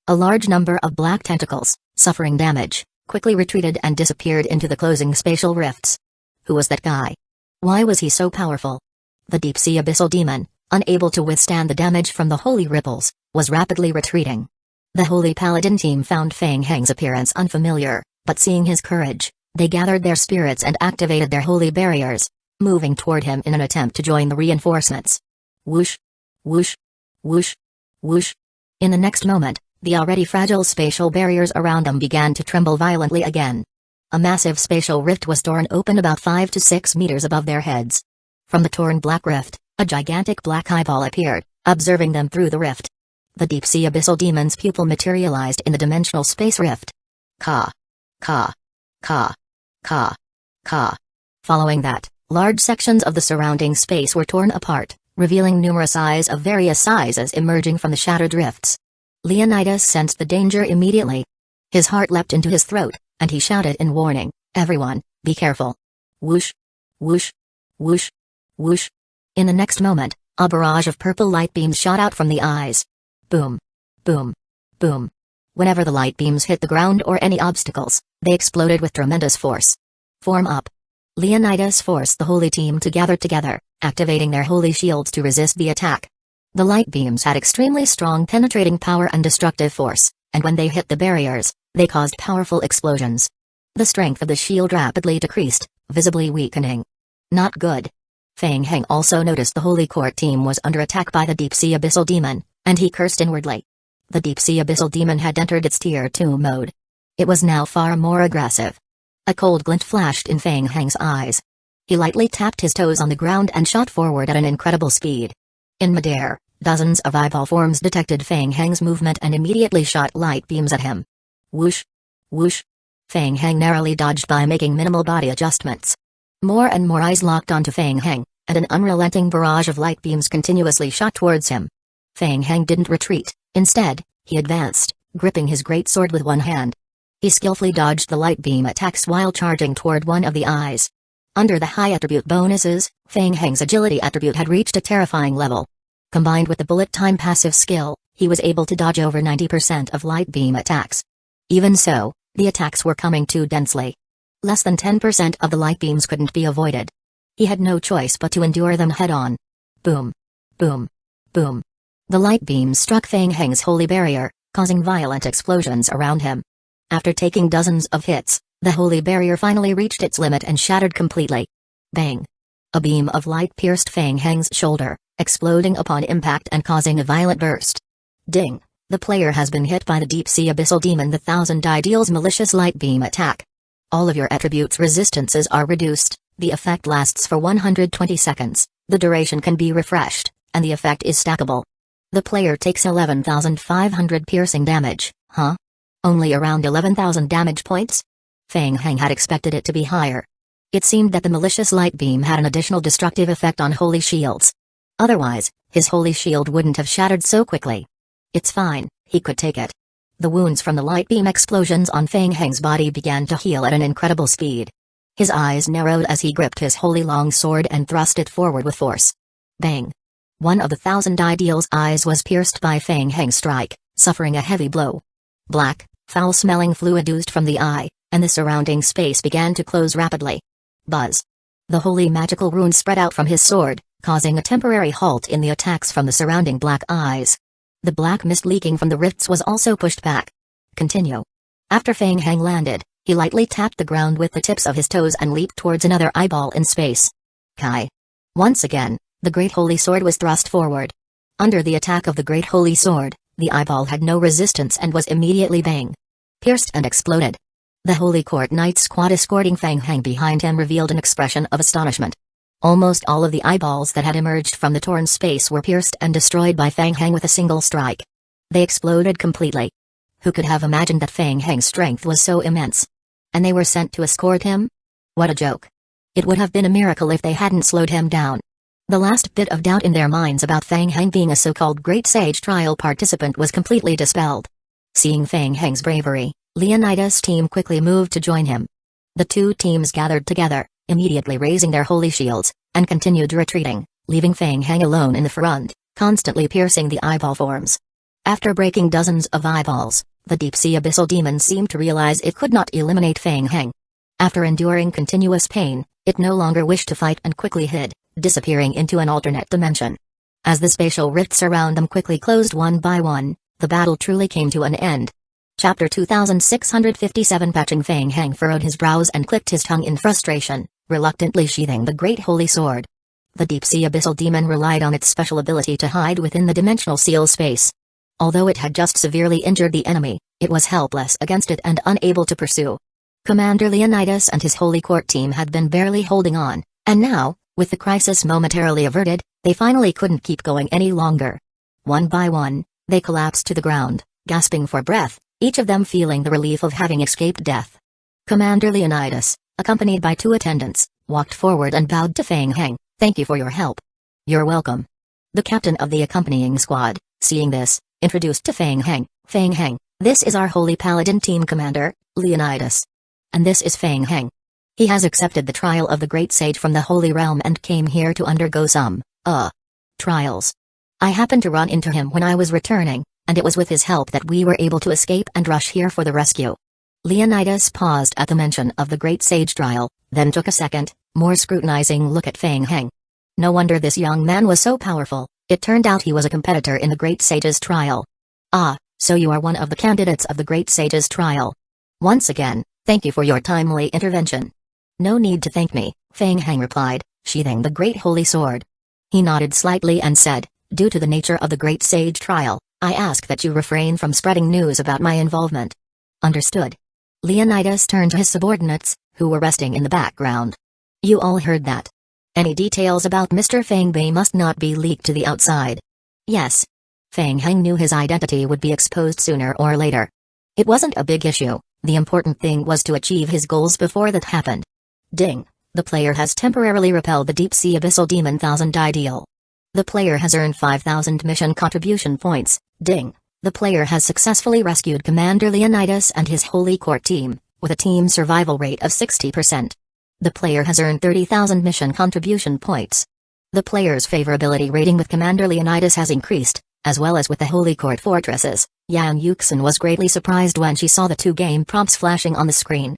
A large number of black tentacles, suffering damage, quickly retreated and disappeared into the closing spatial rifts. Who was that guy? Why was he so powerful? The deep-sea abyssal demon, unable to withstand the damage from the holy ripples, was rapidly retreating. The Holy Paladin team found Feng Heng's appearance unfamiliar, but seeing his courage, they gathered their spirits and activated their holy barriers, moving toward him in an attempt to join the reinforcements. Whoosh! Whoosh! Whoosh! Whoosh! In the next moment, the already fragile spatial barriers around them began to tremble violently again. A massive spatial rift was torn open about 5 to 6 meters above their heads. From the torn black rift, a gigantic black eyeball appeared, observing them through the rift. The deep-sea abyssal demon's pupil materialized in the dimensional space rift. Ka. Ka. Ka. Ka. Ka. Following that, large sections of the surrounding space were torn apart, revealing numerous eyes of various sizes emerging from the shattered rifts. Leonidas sensed the danger immediately. His heart leapt into his throat, and he shouted in warning, "Everyone, be careful." Whoosh! Whoosh! Whoosh! Whoosh! In the next moment, a barrage of purple light beams shot out from the eyes. Boom! Boom! Boom! Whenever the light beams hit the ground or any obstacles, they exploded with tremendous force. Form up! Leonidas forced the holy team to gather together, activating their holy shields to resist the attack. The light beams had extremely strong penetrating power and destructive force, and when they hit the barriers, they caused powerful explosions. The strength of the shield rapidly decreased, visibly weakening. Not good. Feng Heng also noticed the Holy Court team was under attack by the deep-sea abyssal demon, and he cursed inwardly. The deep-sea abyssal demon had entered its Tier 2 mode. It was now far more aggressive. A cold glint flashed in Feng Heng's eyes. He lightly tapped his toes on the ground and shot forward at an incredible speed. In midair, dozens of eyeball forms detected Feng Heng's movement and immediately shot light beams at him. Whoosh! Whoosh! Feng Heng narrowly dodged by making minimal body adjustments. More and more eyes locked onto Feng Heng, and an unrelenting barrage of light beams continuously shot towards him. Feng Heng didn't retreat, instead, he advanced, gripping his great sword with one hand. He skillfully dodged the light beam attacks while charging toward one of the eyes. Under the high attribute bonuses, Feng Heng's agility attribute had reached a terrifying level. Combined with the bullet time passive skill, he was able to dodge over 90% of light beam attacks. Even so, the attacks were coming too densely. Less than 10% of the light beams couldn't be avoided. He had no choice but to endure them head-on. Boom. Boom. Boom. The light beams struck Feng Heng's holy barrier, causing violent explosions around him. After taking dozens of hits, the holy barrier finally reached its limit and shattered completely. Bang! A beam of light pierced Feng Heng's shoulder, exploding upon impact and causing a violent burst. Ding! The player has been hit by the deep-sea abyssal demon the Thousand Ideals malicious light beam attack. All of your attributes' resistances are reduced, the effect lasts for 120 seconds, the duration can be refreshed, and the effect is stackable. The player takes 11,500 piercing damage, huh? Only around 11,000 damage points? Feng Heng had expected it to be higher. It seemed that the malicious light beam had an additional destructive effect on holy shields. Otherwise, his holy shield wouldn't have shattered so quickly. It's fine, he could take it. The wounds from the light beam explosions on Feng Heng's body began to heal at an incredible speed. His eyes narrowed as he gripped his holy long sword and thrust it forward with force. Bang! One of the Thousand Ideals' eyes was pierced by Feng Heng's strike, suffering a heavy blow. Black, foul-smelling fluid oozed from the eye, and the surrounding space began to close rapidly. Buzz! The holy magical rune spread out from his sword, causing a temporary halt in the attacks from the surrounding black eyes. The black mist leaking from the rifts was also pushed back. Continue. After Feng Heng landed, he lightly tapped the ground with the tips of his toes and leaped towards another eyeball in space. Kai. Once again, the Great Holy Sword was thrust forward. Under the attack of the Great Holy Sword, the eyeball had no resistance and was immediately pierced and exploded. The Holy Court Knight squad escorting Feng Heng behind him revealed an expression of astonishment. Almost all of the eyeballs that had emerged from the torn space were pierced and destroyed by Feng Heng with a single strike. They exploded completely. Who could have imagined that Feng Heng's strength was so immense? And they were sent to escort him? What a joke. It would have been a miracle if they hadn't slowed him down. The last bit of doubt in their minds about Feng Heng being a so-called Great Sage trial participant was completely dispelled. Seeing Feng Heng's bravery, Leonidas' team quickly moved to join him. The two teams gathered together, immediately raising their holy shields, and continued retreating, leaving Feng Heng alone in the front, constantly piercing the eyeball forms. After breaking dozens of eyeballs, the deep-sea abyssal demon seemed to realize it could not eliminate Feng Heng. After enduring continuous pain, it no longer wished to fight and quickly hid, disappearing into an alternate dimension. As the spatial rifts around them quickly closed one by one, the battle truly came to an end. Chapter 2657. Patching Fang Heng furrowed his brows and clicked his tongue in frustration, reluctantly sheathing the great holy sword. The deep-sea abyssal demon relied on its special ability to hide within the dimensional seal space. Although it had just severely injured the enemy, it was helpless against it and unable to pursue. Commander Leonidas and his Holy Court team had been barely holding on, and now, with the crisis momentarily averted, they finally couldn't keep going any longer. One by one, they collapsed to the ground, gasping for breath, each of them feeling the relief of having escaped death. Commander Leonidas, accompanied by 2 attendants, walked forward and bowed to Fang Heng. "Thank you for your help." "You're welcome." The captain of the accompanying squad, seeing this, introduced to Fang Heng. "Fang Heng, this is our Holy Paladin team commander, Leonidas. And this is Fang Heng. He has accepted the trial of the Great Sage from the Holy Realm and came here to undergo some, trials. I happened to run into him when I was returning, and it was with his help that we were able to escape and rush here for the rescue." Leonidas paused at the mention of the Great Sage trial, then took a second, more scrutinizing look at Fang Heng. No wonder this young man was so powerful. It turned out he was a competitor in the Great Sage's trial. "Ah, so you are one of the candidates of the Great Sage's trial. Once again, thank you for your timely intervention." "No need to thank me," Fang Heng replied, sheathing the great holy sword. He nodded slightly and said, "Due to the nature of the Great Sage trial, I ask that you refrain from spreading news about my involvement." "Understood." Leonidas turned to his subordinates, who were resting in the background. "You all heard that. Any details about Mr. Fang Bei must not be leaked to the outside." "Yes." Fang Heng knew his identity would be exposed sooner or later. It wasn't a big issue, the important thing was to achieve his goals before that happened. Ding. The player has temporarily repelled the deep-sea abyssal demon 1000 ideal. The player has earned 5000 mission contribution points. Ding. The player has successfully rescued Commander Leonidas and his Holy Court team, with a team survival rate of 60%. The player has earned 30,000 mission contribution points. The player's favorability rating with Commander Leonidas has increased, as well as with the Holy Court fortresses. Yang Yuxin was greatly surprised when she saw the 2 game prompts flashing on the screen.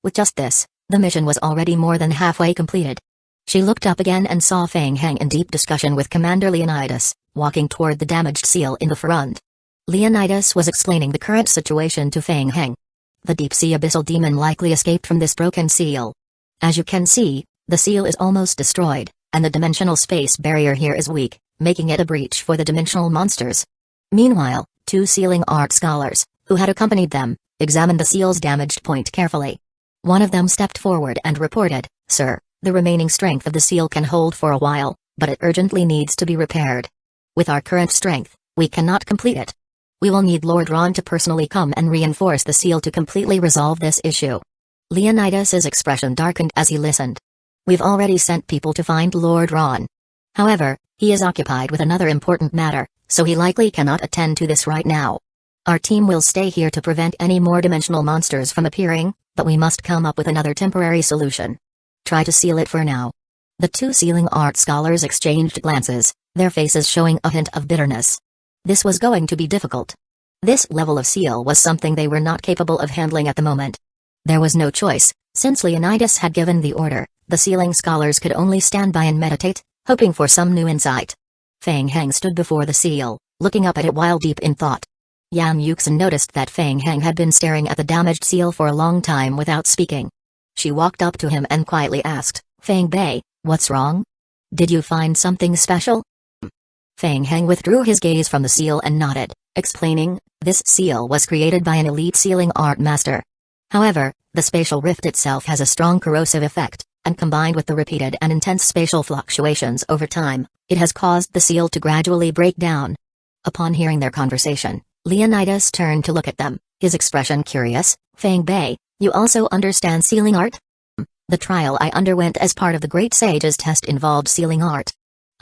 With just this, the mission was already more than halfway completed. She looked up again and saw Fang Heng in deep discussion with Commander Leonidas, walking toward the damaged seal in the front. Leonidas was explaining the current situation to Fang Heng. The deep-sea abyssal demon likely escaped from this broken seal. As you can see, the seal is almost destroyed, and the dimensional space barrier here is weak, making it a breach for the dimensional monsters. Meanwhile, 2 sealing art scholars, who had accompanied them, examined the seal's damaged point carefully. One of them stepped forward and reported, "Sir, the remaining strength of the seal can hold for a while, but it urgently needs to be repaired. With our current strength, we cannot complete it. We will need Lord Ron to personally come and reinforce the seal to completely resolve this issue." Leonidas's expression darkened as he listened. "We've already sent people to find Lord Ron. However, he is occupied with another important matter, so he likely cannot attend to this right now. Our team will stay here to prevent any more dimensional monsters from appearing, but we must come up with another temporary solution. Try to seal it for now." The 2 sealing art scholars exchanged glances, their faces showing a hint of bitterness. This was going to be difficult. This level of seal was something they were not capable of handling at the moment. There was no choice, since Leonidas had given the order. The sealing scholars could only stand by and meditate, hoping for some new insight. Fang Heng stood before the seal, looking up at it while deep in thought. Yang Yuxin noticed that Fang Heng had been staring at the damaged seal for a long time without speaking. She walked up to him and quietly asked, "Fang Bei, what's wrong? Did you find something special?" Fang Heng withdrew his gaze from the seal and nodded, explaining, "This seal was created by an elite sealing art master. However, the spatial rift itself has a strong corrosive effect, and combined with the repeated and intense spatial fluctuations over time, it has caused the seal to gradually break down." Upon hearing their conversation, Leonidas turned to look at them, his expression curious. "Fang Bei, you also understand sealing art?" "The trial I underwent as part of the Great Sage's test involved sealing art.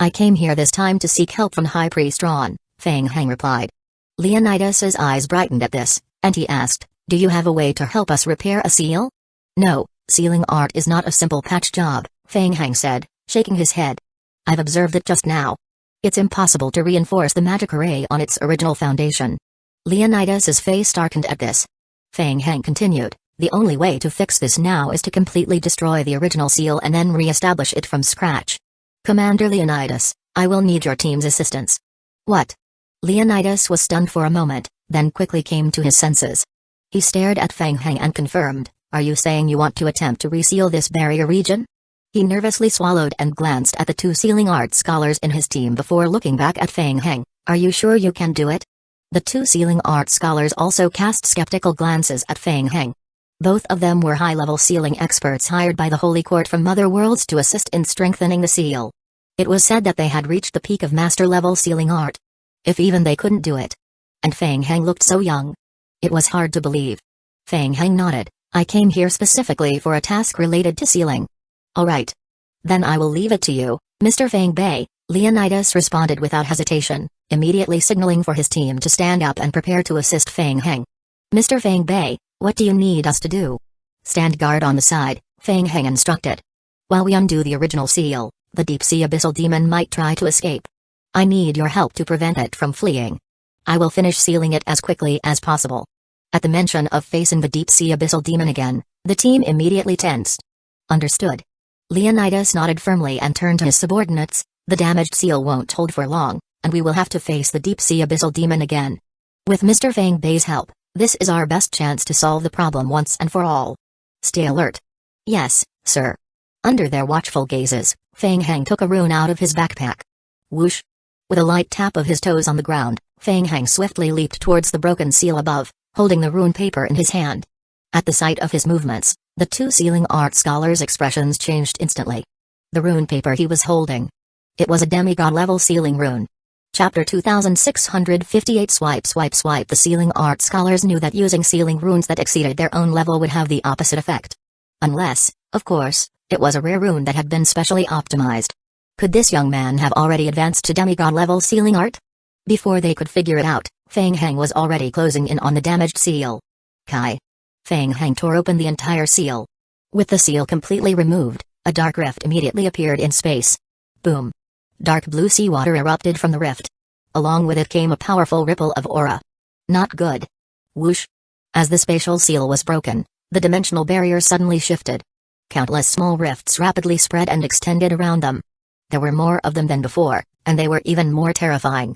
I came here this time to seek help from High Priest Ron," Fang Heng replied. Leonidas's eyes brightened at this, and he asked, "Do you have a way to help us repair a seal?" "No, sealing art is not a simple patch job," Fang Heng said, shaking his head. "I've observed it just now. It's impossible to reinforce the magic array on its original foundation." Leonidas's face darkened at this. Fang Heng continued, "The only way to fix this now is to completely destroy the original seal and then re-establish it from scratch. Commander Leonidas, I will need your team's assistance." "What?" Leonidas was stunned for a moment, then quickly came to his senses. He stared at Feng Heng and confirmed, "Are you saying you want to attempt to reseal this barrier region?" He nervously swallowed and glanced at the two sealing art scholars in his team before looking back at Feng Heng. "Are you sure you can do it?" The two sealing art scholars also cast skeptical glances at Feng Heng. Both of them were high-level sealing experts hired by the Holy Court from Mother Worlds to assist in strengthening the seal. It was said that they had reached the peak of master-level sealing art. If even they couldn't do it. And Feng Heng looked so young. It was hard to believe. Feng Heng nodded. "I came here specifically for a task related to sealing." "All right. Then I will leave it to you, Mr. Feng Bei," Leonidas responded without hesitation, immediately signaling for his team to stand up and prepare to assist Feng Heng. "Mr. Feng Bei, what do you need us to do?" "Stand guard on the side," Feng Heng instructed. "While we undo the original seal, the deep-sea abyssal demon might try to escape. I need your help to prevent it from fleeing. I will finish sealing it as quickly as possible." At the mention of facing the deep-sea abyssal demon again, the team immediately tensed. "Understood." Leonidas nodded firmly and turned to his subordinates. "The damaged seal won't hold for long, and we will have to face the deep-sea abyssal demon again. With Mr. Feng Bei's help, this is our best chance to solve the problem once and for all. Stay alert." "Yes, sir." Under their watchful gazes, Feng Heng took a rune out of his backpack. Whoosh! With a light tap of his toes on the ground, Feng Heng swiftly leaped towards the broken seal above, holding the rune paper in his hand. At the sight of his movements, the two sealing art scholars' expressions changed instantly. The rune paper he was holding. It was a demigod-level sealing rune. Chapter 2658. Swipe swipe swipe. The sealing art scholars knew that using sealing runes that exceeded their own level would have the opposite effect. Unless, of course, it was a rare rune that had been specially optimized. Could this young man have already advanced to demigod-level sealing art? Before they could figure it out, Feng Heng was already closing in on the damaged seal. Kai! Feng Heng tore open the entire seal. With the seal completely removed, a dark rift immediately appeared in space. Boom! Dark blue seawater erupted from the rift. Along with it came a powerful ripple of aura. Not good. Whoosh! As the spatial seal was broken, the dimensional barrier suddenly shifted. Countless small rifts rapidly spread and extended around them. There were more of them than before, and they were even more terrifying.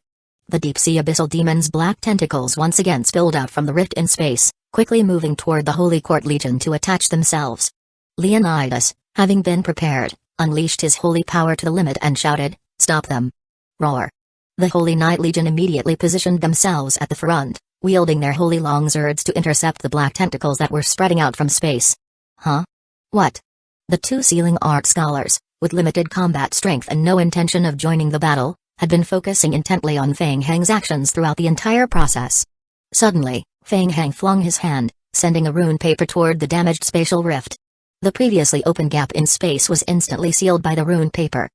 The deep-sea abyssal demon's black tentacles once again spilled out from the rift in space, quickly moving toward the Holy Court Legion to attach themselves. Leonidas, having been prepared, unleashed his holy power to the limit and shouted, "Stop them!" Roar! The Holy Knight Legion immediately positioned themselves at the front, wielding their holy long swords to intercept the black tentacles that were spreading out from space. Huh? What? The two sealing art scholars, with limited combat strength and no intention of joining the battle, had been focusing intently on Feng Heng's actions throughout the entire process. Suddenly, Feng Heng flung his hand, sending a rune paper toward the damaged spatial rift. The previously open gap in space was instantly sealed by the rune paper.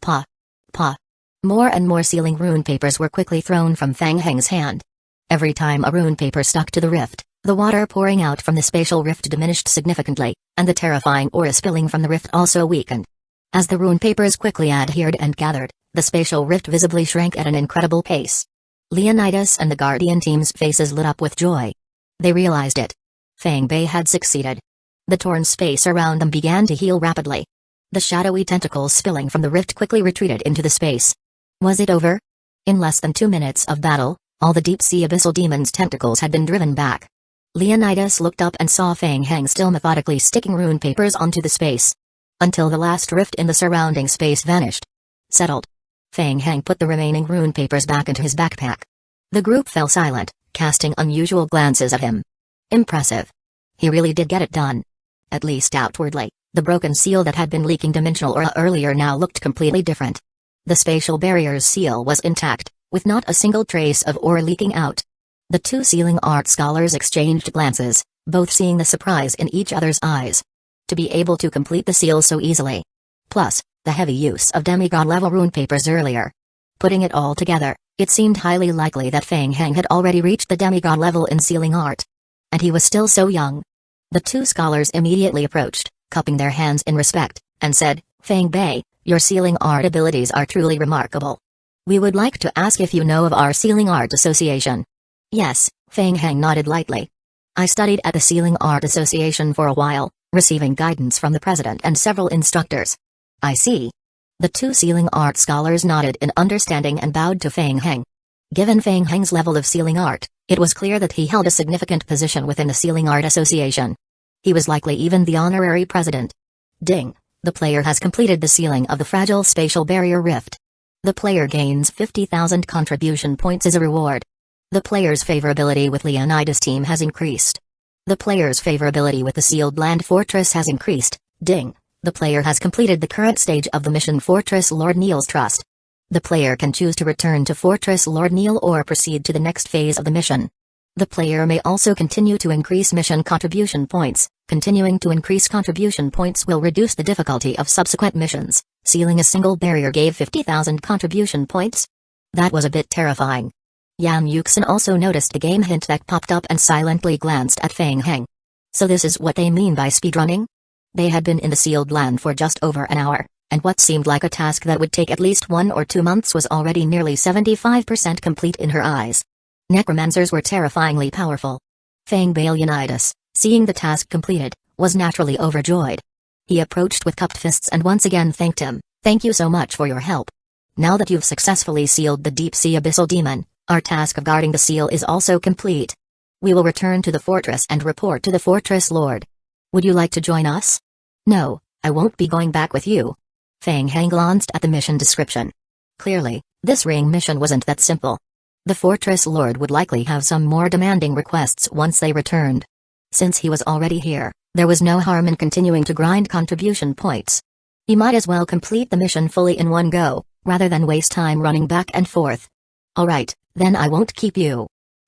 Pa! Pa! More and more sealing rune papers were quickly thrown from Feng Heng's hand. Every time a rune paper stuck to the rift, the water pouring out from the spatial rift diminished significantly, and the terrifying aura spilling from the rift also weakened. As the rune papers quickly adhered and gathered, the spatial rift visibly shrank at an incredible pace. Leonidas and the Guardian team's faces lit up with joy. They realized it. Feng Bei had succeeded. The torn space around them began to heal rapidly. The shadowy tentacles spilling from the rift quickly retreated into the space. Was it over? In less than 2 minutes of battle, all the deep-sea abyssal demon's tentacles had been driven back. Leonidas looked up and saw Feng Heng still methodically sticking rune papers onto the space. Until the last rift in the surrounding space vanished. Settled. Feng Heng put the remaining rune papers back into his backpack. The group fell silent, casting unusual glances at him. Impressive. He really did get it done. At least outwardly, the broken seal that had been leaking dimensional aura earlier now looked completely different. The spatial barrier's seal was intact, with not a single trace of aura leaking out. The two sealing art scholars exchanged glances, both seeing the surprise in each other's eyes. To be able to complete the seal so easily. Plus, the heavy use of demigod-level rune papers earlier. Putting it all together, it seemed highly likely that Feng Heng had already reached the demigod level in sealing art. And he was still so young. The two scholars immediately approached, cupping their hands in respect, and said, "Feng Bei, your sealing art abilities are truly remarkable. We would like to ask if you know of our Sealing Art Association." "Yes," Feng Heng nodded lightly. "I studied at the Sealing Art Association for a while, receiving guidance from the president and several instructors." "I see." The two sealing art scholars nodded in understanding and bowed to Feng Heng. Given Feng Heng's level of sealing art, it was clear that he held a significant position within the Sealing Art Association. He was likely even the honorary president. Ding. The player has completed the sealing of the fragile spatial barrier rift. The player gains 50,000 contribution points as a reward. The player's favorability with Leonidas' team has increased. The player's favorability with the sealed land fortress has increased. Ding. The player has completed the current stage of the mission Fortress Lord Neil's Trust. The player can choose to return to Fortress Lord Neil or proceed to the next phase of the mission. The player may also continue to increase mission contribution points. Continuing to increase contribution points will reduce the difficulty of subsequent missions. Sealing a single barrier gave 50,000 contribution points. That was a bit terrifying. Yan Yuxin also noticed a game hint that popped up and silently glanced at Feng Heng. So this is what they mean by speedrunning? They had been in the sealed land for just over an hour, and what seemed like a task that would take at least 1 or 2 months was already nearly 75% complete in her eyes. Necromancers were terrifyingly powerful. Feng Leonidas, seeing the task completed, was naturally overjoyed. He approached with cupped fists and once again thanked him. Thank you so much for your help. Now that you've successfully sealed the deep sea abyssal demon, our task of guarding the seal is also complete. We will return to the fortress and report to the fortress lord. Would you like to join us? No, I won't be going back with you. Feng Heng glanced at the mission description. Clearly, this ring mission wasn't that simple. The fortress lord would likely have some more demanding requests once they returned. Since he was already here, there was no harm in continuing to grind contribution points. He might as well complete the mission fully in one go, rather than waste time running back and forth. Alright, then I won't keep you.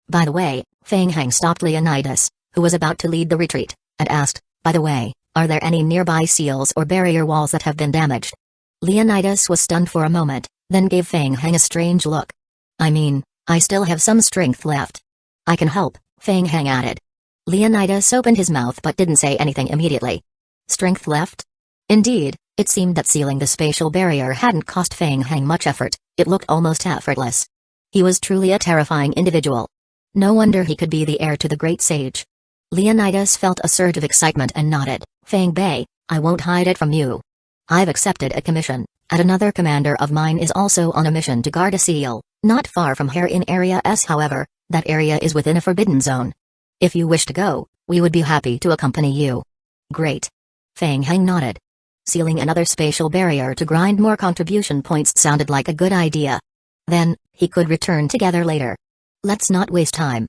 By the way, Feng Heng stopped Leonidas, who was about to lead the retreat, and asked, by the way, are there any nearby seals or barrier walls that have been damaged? Leonidas was stunned for a moment, then gave Feng Heng a strange look. I mean, I still have some strength left. I can help, Feng Heng added. Leonidas opened his mouth but didn't say anything immediately. Strength left? Indeed, it seemed that sealing the spatial barrier hadn't cost Feng Heng much effort, it looked almost effortless. He was truly a terrifying individual. No wonder he could be the heir to the great sage. Leonidas felt a surge of excitement and nodded. Feng Bei, I won't hide it from you. I've accepted a commission, and another commander of mine is also on a mission to guard a seal, not far from here in Area S. However, that area is within a forbidden zone. If you wish to go, we would be happy to accompany you. Great. Feng Heng nodded. Sealing another spatial barrier to grind more contribution points sounded like a good idea. Then, he could return together later. Let's not waste time.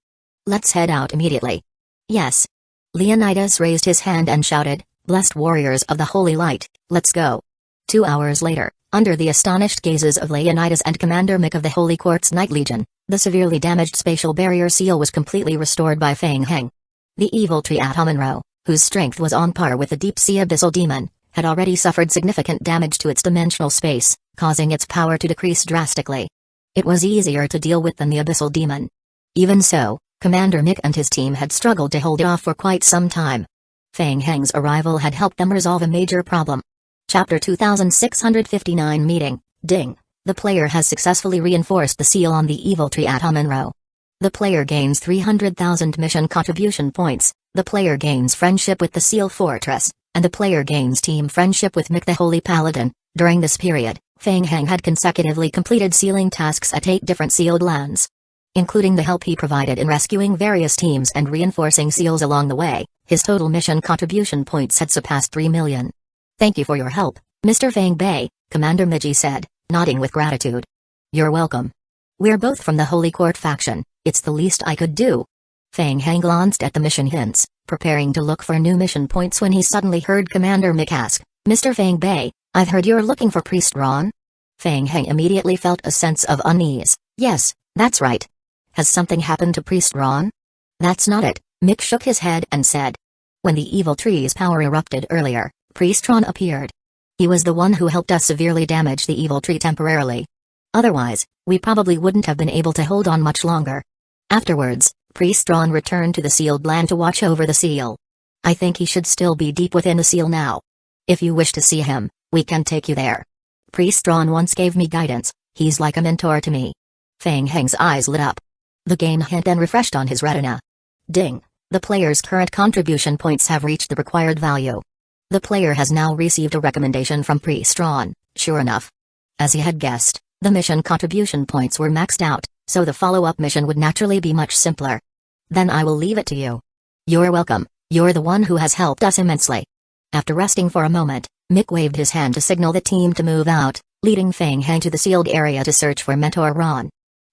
Let's head out immediately. Yes. Leonidas raised his hand and shouted, Blessed warriors of the Holy Light, let's go. 2 hours later, under the astonished gazes of Leonidas and Commander Mick of the Holy Quartz Knight Legion, the severely damaged spatial barrier seal was completely restored by Feng Heng. The evil tree at Monroe, whose strength was on par with the deep-sea abyssal demon, had already suffered significant damage to its dimensional space, causing its power to decrease drastically. It was easier to deal with than the abyssal demon. Even so, Commander Mick and his team had struggled to hold it off for quite some time. Feng Heng's arrival had helped them resolve a major problem. Chapter 2659 Meeting, Ding. The player has successfully reinforced the seal on the evil tree at Monroe. The player gains 300,000 mission contribution points, the player gains friendship with the seal fortress, and the player gains team friendship with Mick the Holy Paladin. During this period, Feng Heng had consecutively completed sealing tasks at 8 different sealed lands. Including the help he provided in rescuing various teams and reinforcing seals along the way, his total mission contribution points had surpassed 3 million. Thank you for your help, Mr. Feng Bei, Commander Mage said, nodding with gratitude. You're welcome. We're both from the Holy Court faction, it's the least I could do. Feng Heng glanced at the mission hints, preparing to look for new mission points when he suddenly heard Commander Mick ask, Mr. Feng Bei, I've heard you're looking for Priest Ron? Feng Heng immediately felt a sense of unease. Yes, that's right. Has something happened to Priest Ron? That's not it, Mick shook his head and said. When the evil tree's power erupted earlier, Priest Ron appeared. He was the one who helped us severely damage the evil tree temporarily. Otherwise, we probably wouldn't have been able to hold on much longer. Afterwards, Priest Ron returned to the sealed land to watch over the seal. I think he should still be deep within the seal now. If you wish to see him, we can take you there. Priest Ron once gave me guidance, he's like a mentor to me. Feng Heng's eyes lit up. The game hint then refreshed on his retina. Ding. The player's current contribution points have reached the required value. The player has now received a recommendation from Priest Ron, sure enough. As he had guessed, the mission contribution points were maxed out, so the follow-up mission would naturally be much simpler. Then I will leave it to you. You're welcome, you're the one who has helped us immensely. After resting for a moment, Mick waved his hand to signal the team to move out, leading Feng Heng to the sealed area to search for Mentor Ron.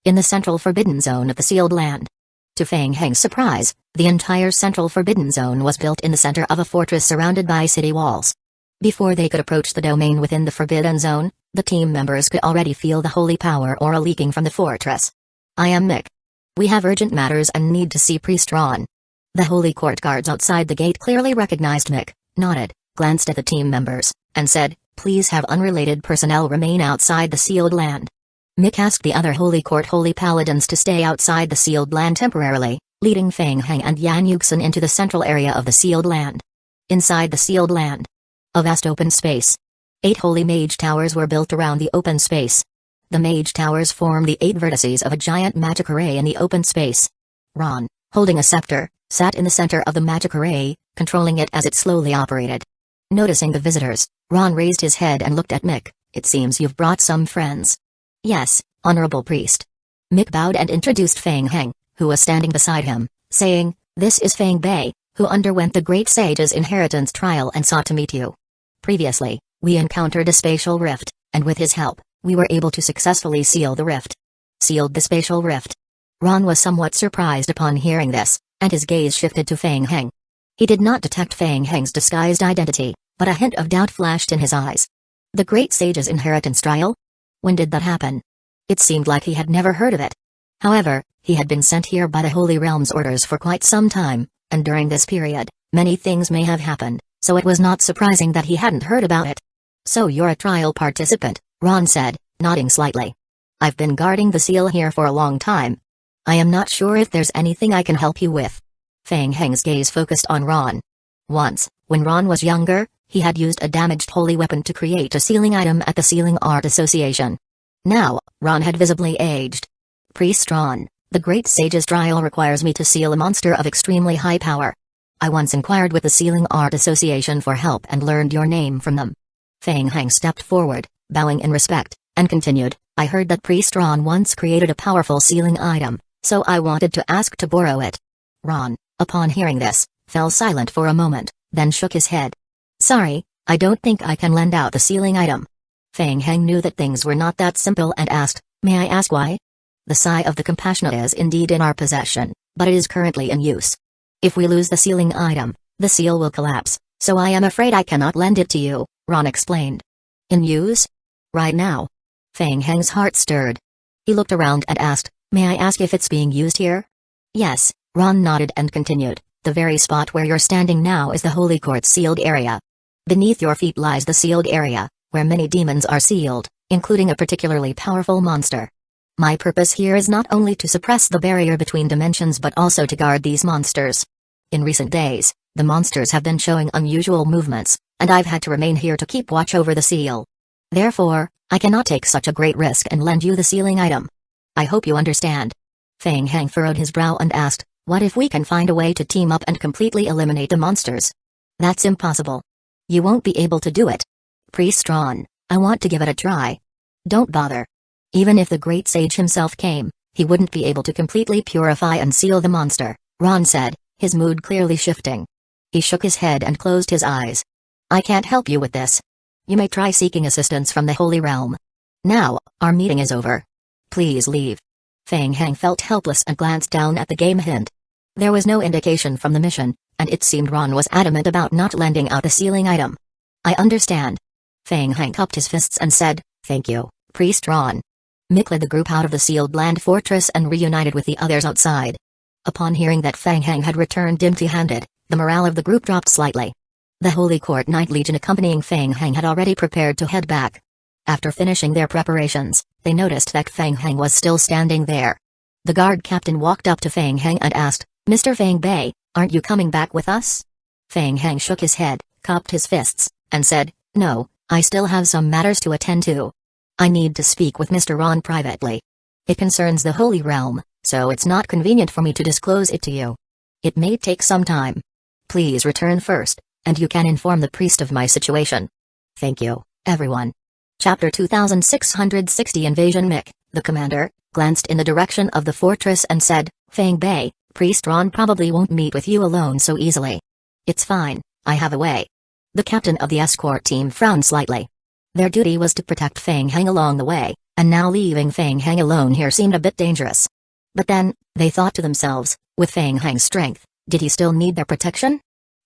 In the central forbidden zone of the sealed land. To Feng Heng's surprise, the entire central forbidden zone was built in the center of a fortress surrounded by city walls. Before they could approach the domain within the forbidden zone, the team members could already feel the holy power aura leaking from the fortress. I am Mick. We have urgent matters and need to see Priest Ron. The holy court guards outside the gate clearly recognized Mick, nodded, glanced at the team members, and said, please have unrelated personnel remain outside the sealed land. Mick asked the other holy court holy paladins to stay outside the sealed land temporarily, leading Feng Heng and Yan Yuxin into the central area of the sealed land. Inside the sealed land, a vast open space. 8 holy mage towers were built around the open space. The mage towers form the 8 vertices of a giant magic array in the open space. Ron, holding a scepter, sat in the center of the magic array, controlling it as it slowly operated. Noticing the visitors, Ron raised his head and looked at Mick. It seems you've brought some friends. Yes, honorable priest. Mick bowed and introduced Feng Heng, who was standing beside him, saying, this is Feng Bei, who underwent the Great Sage's inheritance trial and sought to meet you. Previously, we encountered a spatial rift, and with his help, we were able to successfully seal the rift. Sealed the spatial rift. Ron was somewhat surprised upon hearing this, and his gaze shifted to Feng Heng. He did not detect Feng Heng's disguised identity, but a hint of doubt flashed in his eyes. The Great Sage's inheritance trial? When did that happen? It seemed like he had never heard of it. However, he had been sent here by the Holy Realm's orders for quite some time, and during this period, many things may have happened, so it was not surprising that he hadn't heard about it. So you're a trial participant, Ron said, nodding slightly. I've been guarding the seal here for a long time. I am not sure if there's anything I can help you with. Feng Heng's gaze focused on Ron. Once, when Ron was younger, he had used a damaged holy weapon to create a sealing item at the Sealing Art Association. Now, Ron had visibly aged. Priest Ron, the Great Sage's trial requires me to seal a monster of extremely high power. I once inquired with the Sealing Art Association for help and learned your name from them. Feng Heng stepped forward, bowing in respect, and continued, I heard that Priest Ron once created a powerful sealing item, so I wanted to ask to borrow it. Ron, upon hearing this, fell silent for a moment, then shook his head. Sorry, I don't think I can lend out the sealing item. Feng Heng knew that things were not that simple and asked, may I ask why? The Sigh of the Compassionate is indeed in our possession, but it is currently in use. If we lose the sealing item, the seal will collapse, so I am afraid I cannot lend it to you, Ron explained. In use? Right now? Feng Heng's heart stirred. He looked around and asked, may I ask if it's being used here? Yes, Ron nodded and continued, the very spot where you're standing now is the Holy Court's sealed area. Beneath your feet lies the sealed area, where many demons are sealed, including a particularly powerful monster. My purpose here is not only to suppress the barrier between dimensions but also to guard these monsters. In recent days, the monsters have been showing unusual movements, and I've had to remain here to keep watch over the seal. Therefore, I cannot take such a great risk and lend you the sealing item. I hope you understand. Feng Heng furrowed his brow and asked, what if we can find a way to team up and completely eliminate the monsters? That's impossible. You won't be able to do it. Priest Ron, I want to give it a try. Don't bother. Even if the Great Sage himself came, he wouldn't be able to completely purify and seal the monster, Ron said, his mood clearly shifting. He shook his head and closed his eyes. I can't help you with this. You may try seeking assistance from the Holy Realm. Now, our meeting is over. Please leave. Feng Heng felt helpless and glanced down at the game hint. There was no indication from the mission, and it seemed Ron was adamant about not lending out the sealing item. I understand. Feng Heng cupped his fists and said, thank you, Priest Ron. Mick led the group out of the sealed land fortress and reunited with the others outside. Upon hearing that Feng Heng had returned empty-handed, the morale of the group dropped slightly. The Holy Court Knight Legion accompanying Feng Heng had already prepared to head back. After finishing their preparations, they noticed that Feng Heng was still standing there. The guard captain walked up to Feng Heng and asked, Mr. Feng Bei, aren't you coming back with us? Feng Heng shook his head, cupped his fists, and said, no, I still have some matters to attend to. I need to speak with Mr. Ron privately. It concerns the Holy Realm, so it's not convenient for me to disclose it to you. It may take some time. Please return first, and you can inform the priest of my situation. Thank you, everyone. Chapter 2660 Invasion Mick, the commander, glanced in the direction of the fortress and said, "Fang Bei, Priest Ron probably won't meet with you alone so easily. It's fine, I have a way." The captain of the escort team frowned slightly. Their duty was to protect Fang Heng along the way, and now leaving Fang Heng alone here seemed a bit dangerous. But then, they thought to themselves, with Fang Heng's strength, did he still need their protection?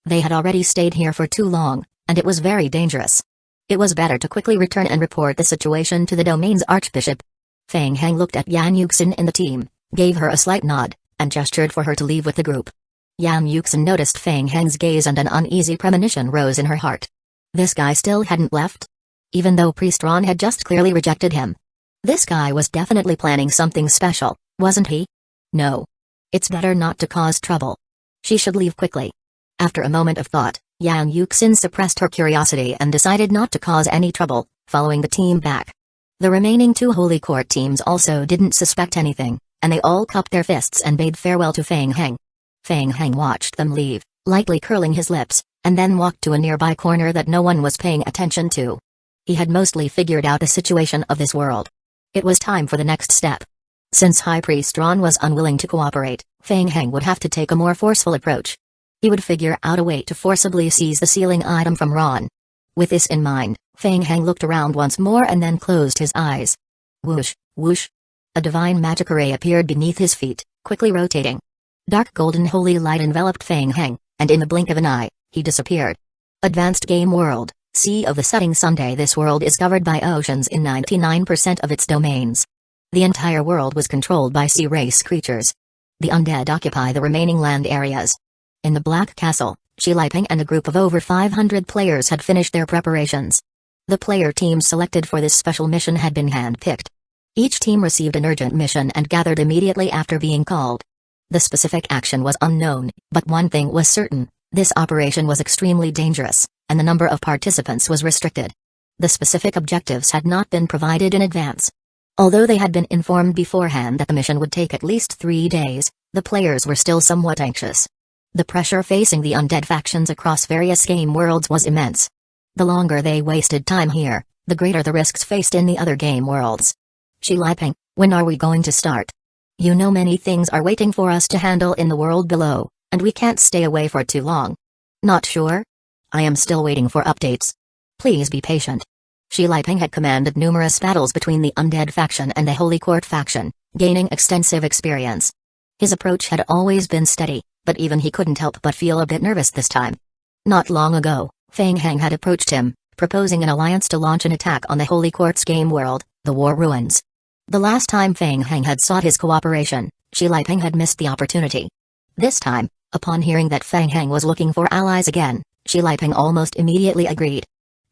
They had already stayed here for too long, and it was very dangerous. It was better to quickly return and report the situation to the domain's archbishop. Fang Heng looked at Yan Yuxin in the team, gave her a slight nod, and gestured for her to leave with the group. Yan Yuxin noticed Fang Heng's gaze and an uneasy premonition rose in her heart. This guy still hadn't left? Even though Priest Ron had just clearly rejected him. This guy was definitely planning something special, wasn't he? No. It's better not to cause trouble. She should leave quickly. After a moment of thought, Yang Yuxin suppressed her curiosity and decided not to cause any trouble, following the team back. The remaining 2 Holy Court teams also didn't suspect anything, and they all cupped their fists and bade farewell to Fang Heng. Fang Heng watched them leave, lightly curling his lips, and then walked to a nearby corner that no one was paying attention to. He had mostly figured out the situation of this world. It was time for the next step. Since High Priest Ron was unwilling to cooperate, Fang Heng would have to take a more forceful approach. He would figure out a way to forcibly seize the sealing item from Ron. With this in mind, Fang Heng looked around once more and then closed his eyes. Whoosh, whoosh. A divine magic array appeared beneath his feet, quickly rotating. Dark golden holy light enveloped Fang Heng, and in the blink of an eye, he disappeared. Advanced Game World, Sea of the Setting Sunday. This world is covered by oceans in 99% of its domains. The entire world was controlled by sea race creatures. The undead occupy the remaining land areas. In the Black Castle, Shi Liping and a group of over 500 players had finished their preparations. The player teams selected for this special mission had been hand-picked. Each team received an urgent mission and gathered immediately after being called. The specific action was unknown, but one thing was certain, this operation was extremely dangerous, and the number of participants was restricted. The specific objectives had not been provided in advance. Although they had been informed beforehand that the mission would take at least 3 days, the players were still somewhat anxious. The pressure facing the undead factions across various game worlds was immense. The longer they wasted time here, the greater the risks faced in the other game worlds. Shi Liping, when are we going to start? You know many things are waiting for us to handle in the world below, and we can't stay away for too long. Not sure? I am still waiting for updates. Please be patient. Shi Liping had commanded numerous battles between the undead faction and the Holy Court faction, gaining extensive experience. His approach had always been steady, but even he couldn't help but feel a bit nervous this time. Not long ago, Fang Heng had approached him, proposing an alliance to launch an attack on the Holy Court's game world, the War Ruins. The last time Fang Heng had sought his cooperation, Shi Liping had missed the opportunity. This time, upon hearing that Fang Heng was looking for allies again, Shi Liping almost immediately agreed.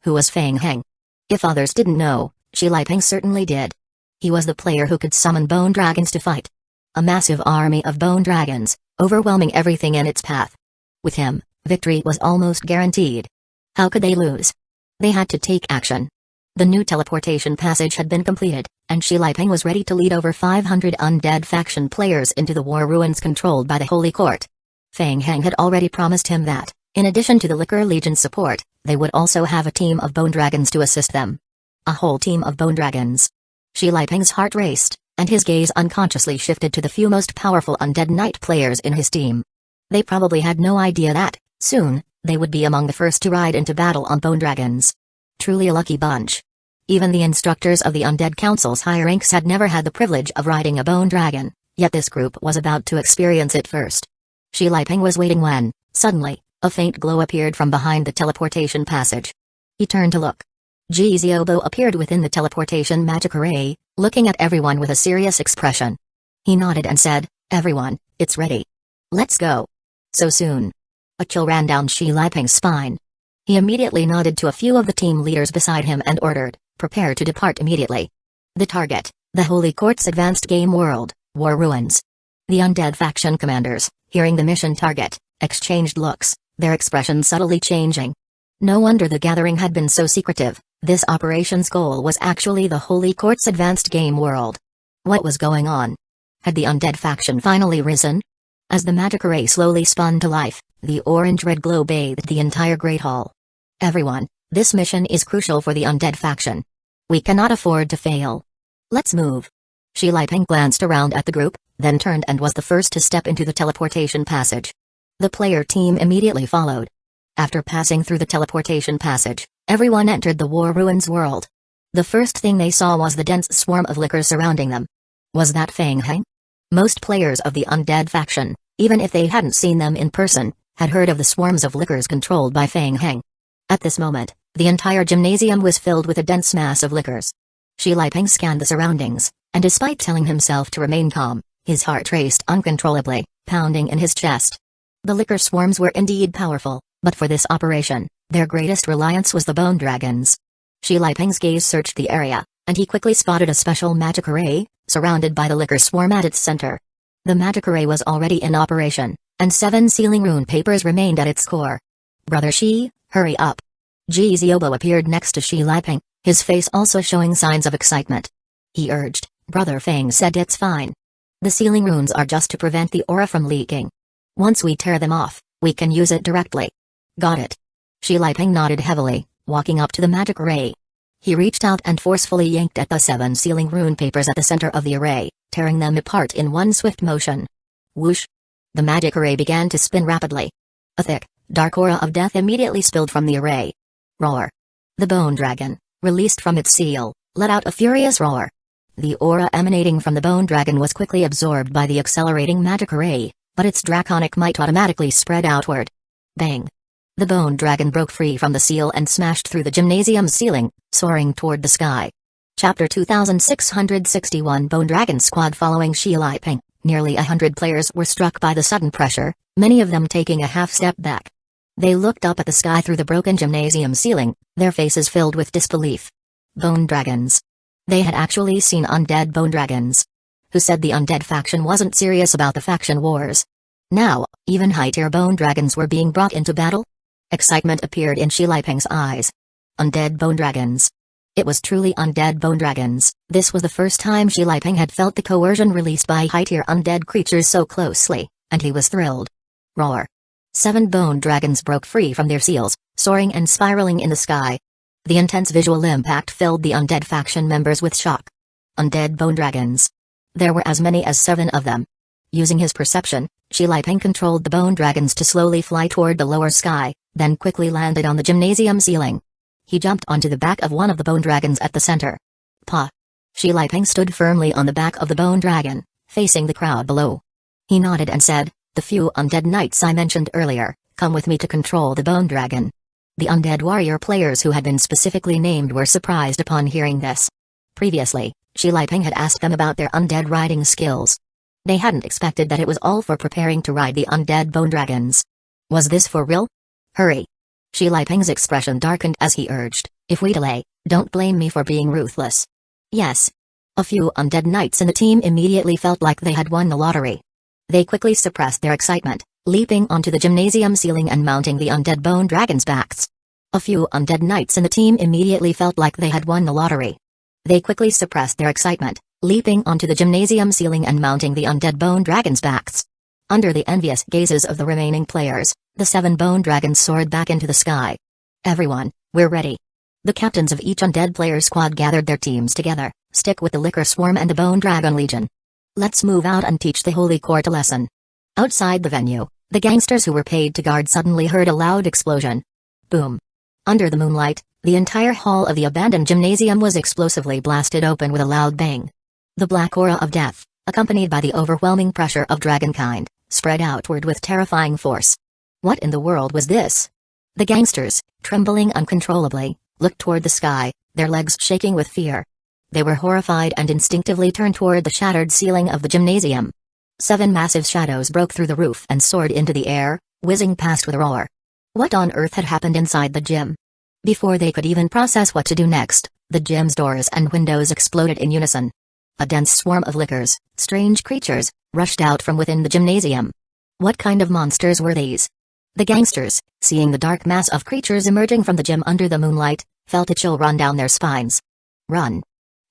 Who was Fang Heng? If others didn't know, Shi Liping certainly did. He was the player who could summon bone dragons to fight. A massive army of bone dragons, overwhelming everything in its path. With him, victory was almost guaranteed. How could they lose? They had to take action. The new teleportation passage had been completed, and Shi Liping was ready to lead over 500 undead faction players into the war ruins controlled by the Holy Court. Fang Heng had already promised him that, in addition to the Liquor Legion support, they would also have a team of bone dragons to assist them. A whole team of bone dragons. Shi Liping's heart raced, and his gaze unconsciously shifted to the few most powerful undead knight players in his team. They probably had no idea that, soon, they would be among the first to ride into battle on bone dragons. Truly a lucky bunch. Even the instructors of the Undead Council's higher ranks had never had the privilege of riding a bone dragon, yet this group was about to experience it first. Shi Liping was waiting when, suddenly, a faint glow appeared from behind the teleportation passage. He turned to look. Ji Ziobo appeared within the teleportation magic array, looking at everyone with a serious expression. He nodded and said, "Everyone, it's ready. Let's go." So soon. A chill ran down Shi Liping's spine. He immediately nodded to a few of the team leaders beside him and ordered, "Prepare to depart immediately." The target, the Holy Court's advanced game world, War Ruins. The undead faction commanders, hearing the mission target, exchanged looks, their expressions subtly changing. No wonder the gathering had been so secretive. This operation's goal was actually the Holy Court's advanced game world. What was going on? Had the undead faction finally risen? As the magic array slowly spun to life, the orange-red glow bathed the entire Great Hall. Everyone, this mission is crucial for the undead faction. We cannot afford to fail. Let's move. Shi Liping glanced around at the group, then turned and was the first to step into the teleportation passage. The player team immediately followed. After passing through the teleportation passage, everyone entered the War Ruins world. The first thing they saw was the dense swarm of lickers surrounding them. Was that Fang Heng? Most players of the undead faction, even if they hadn't seen them in person, had heard of the swarms of lickers controlled by Fang Heng. At this moment, the entire gymnasium was filled with a dense mass of lickers. Shi Liping scanned the surroundings, and despite telling himself to remain calm, his heart raced uncontrollably, pounding in his chest. The licker swarms were indeed powerful, but for this operation, their greatest reliance was the bone dragons. Shi Liping's gaze searched the area, and he quickly spotted a special magic array, surrounded by the licker swarm at its center. The magic array was already in operation, and 7 sealing rune papers remained at its core. "Brother Shi, hurry up." Ji Ziobo appeared next to Shi Liping, his face also showing signs of excitement. He urged. Brother Fang said it's fine. The sealing runes are just to prevent the aura from leaking. Once we tear them off, we can use it directly. Got it. Shi Liping nodded heavily, walking up to the magic array. He reached out and forcefully yanked at the 7 sealing rune papers at the center of the array, tearing them apart in one swift motion. Whoosh! The magic array began to spin rapidly. A thick, dark aura of death immediately spilled from the array. Roar! The bone dragon, released from its seal, let out a furious roar. The aura emanating from the bone dragon was quickly absorbed by the accelerating magic array, but its draconic might automatically spread outward. Bang! The bone dragon broke free from the seal and smashed through the gymnasium's ceiling, soaring toward the sky. Chapter 2661 Bone Dragon Squad. Following Shi Liping, nearly 100 players were struck by the sudden pressure, many of them taking a half step back. They looked up at the sky through the broken gymnasium ceiling, their faces filled with disbelief. Bone dragons. They had actually seen undead bone dragons. Who said the undead faction wasn't serious about the faction wars? Now, even high-tier bone dragons were being brought into battle? Excitement appeared in Shi Liping's eyes. Undead bone dragons. It was truly undead bone dragons. This was the first time Shi Liping had felt the coercion released by high-tier undead creatures so closely, and he was thrilled. Roar! 7 bone dragons broke free from their seals, soaring and spiraling in the sky. The intense visual impact filled the undead faction members with shock. Undead bone dragons. There were as many as 7 of them. Using his perception, Shi Liping controlled the bone dragons to slowly fly toward the lower sky, then quickly landed on the gymnasium ceiling. He jumped onto the back of one of the bone dragons at the center. Pa! Shi Liping stood firmly on the back of the bone dragon, facing the crowd below. He nodded and said, "The few undead knights I mentioned earlier, come with me to control the bone dragon." The undead warrior players who had been specifically named were surprised upon hearing this. Previously, Shi Liping had asked them about their undead riding skills. They hadn't expected that it was all for preparing to ride the undead bone dragons. Was this for real? Hurry! Shi Liping's expression darkened as he urged, "If we delay, don't blame me for being ruthless." Yes. A few undead knights in the team immediately felt like they had won the lottery. They quickly suppressed their excitement, leaping onto the gymnasium ceiling and mounting the undead bone dragons' backs. A few undead knights in the team immediately felt like they had won the lottery. They quickly suppressed their excitement, leaping onto the gymnasium ceiling and mounting the undead bone dragons' backs. Under the envious gazes of the remaining players, the 7 bone dragons soared back into the sky. "Everyone, we're ready." The captains of each undead player squad gathered their teams together. "Stick with the licker swarm and the bone dragon legion. Let's move out and teach the holy court a lesson." Outside the venue, the gangsters who were paid to guard suddenly heard a loud explosion. Boom! Under the moonlight, the entire hall of the abandoned gymnasium was explosively blasted open with a loud bang. The black aura of death, accompanied by the overwhelming pressure of dragonkind, spread outward with terrifying force. What in the world was this? The gangsters, trembling uncontrollably, looked toward the sky, their legs shaking with fear. They were horrified and instinctively turned toward the shattered ceiling of the gymnasium. 7 massive shadows broke through the roof and soared into the air, whizzing past with a roar. What on earth had happened inside the gym? Before they could even process what to do next, the gym's doors and windows exploded in unison. A dense swarm of lickers, strange creatures, rushed out from within the gymnasium. What kind of monsters were these? The gangsters, seeing the dark mass of creatures emerging from the gym under the moonlight, felt a chill run down their spines. Run!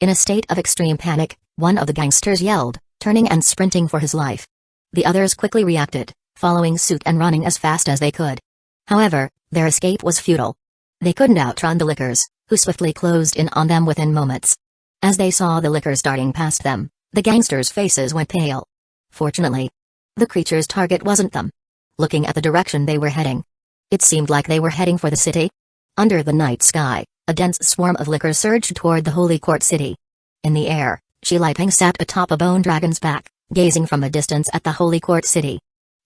In a state of extreme panic, one of the gangsters yelled, turning and sprinting for his life. The others quickly reacted, following suit and running as fast as they could. However, their escape was futile. They couldn't outrun the lickers, who swiftly closed in on them within moments. As they saw the lickers darting past them, The gangsters' faces went pale. Fortunately, the creature's target wasn't them. Looking at the direction they were heading, it seemed like they were heading for the city. Under the night sky, a dense swarm of lickers surged toward the Holy Court city. In the air, Shi Liping sat atop a bone dragon's back, gazing from a distance at the Holy Court city.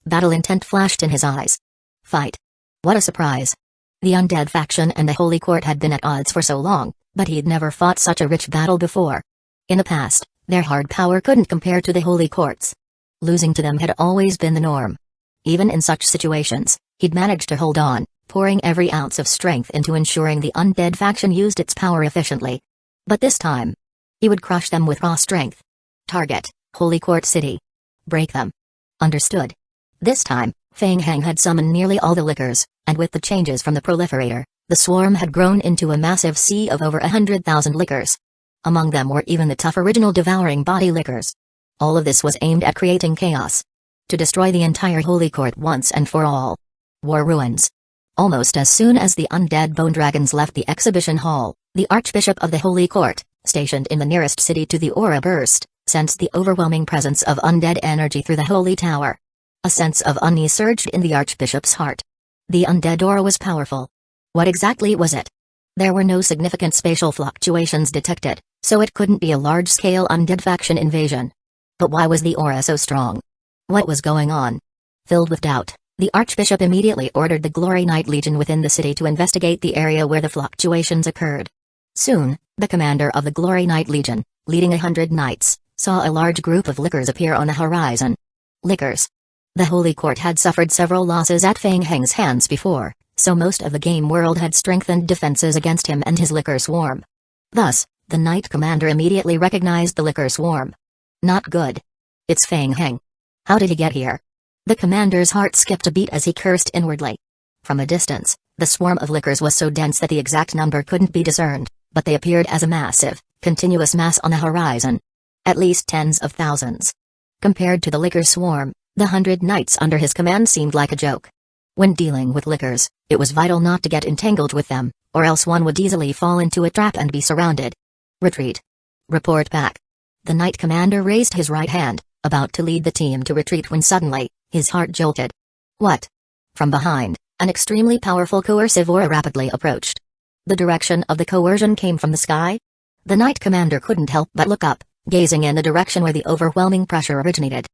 Battle intent flashed in his eyes. Fight. What a surprise. The undead faction and the Holy Court had been at odds for so long, but he'd never fought such a rich battle before. In the past, their hard power couldn't compare to the Holy Court's. Losing to them had always been the norm. Even in such situations, he'd managed to hold on, pouring every ounce of strength into ensuring the undead faction used its power efficiently. But this time, he would crush them with raw strength. Target, Holy Court City. Break them. Understood. This time, Fang Heng had summoned nearly all the lickers, and with the changes from the proliferator, the swarm had grown into a massive sea of over 100,000 lickers. Among them were even the tough original devouring body lickers. All of this was aimed at creating chaos. To destroy the entire Holy Court once and for all. War ruins. Almost as soon as the undead bone dragons left the exhibition hall, the Archbishop of the Holy Court, stationed in the nearest city to the aura burst, sensed the overwhelming presence of undead energy through the holy tower. A sense of unease surged in the Archbishop's heart. The undead aura was powerful. What exactly was it? There were no significant spatial fluctuations detected, so it couldn't be a large-scale undead faction invasion. But why was the aura so strong? What was going on? Filled with doubt, the Archbishop immediately ordered the Glory Knight Legion within the city to investigate the area where the fluctuations occurred. Soon, the commander of the Glory Knight Legion, leading 100 knights, saw a large group of lickers appear on the horizon. Lickers. The Holy Court had suffered several losses at Fang Heng's hands before, so most of the game world had strengthened defenses against him and his licker swarm. Thus, the Knight Commander immediately recognized the licker swarm. Not good. It's Fang Heng. How did he get here? The commander's heart skipped a beat as he cursed inwardly. From a distance, the swarm of lickers was so dense that the exact number couldn't be discerned, but they appeared as a massive, continuous mass on the horizon. At least tens of thousands. Compared to the licker swarm, the 100 knights under his command seemed like a joke. When dealing with lickers, it was vital not to get entangled with them, or else one would easily fall into a trap and be surrounded. Retreat. Report back. The Knight Commander raised his right hand, about to lead the team to retreat when suddenly, his heart jolted. What? From behind, an extremely powerful coercive aura rapidly approached. The direction of the coercion came from the sky? The Knight Commander couldn't help but look up, gazing in the direction where the overwhelming pressure originated.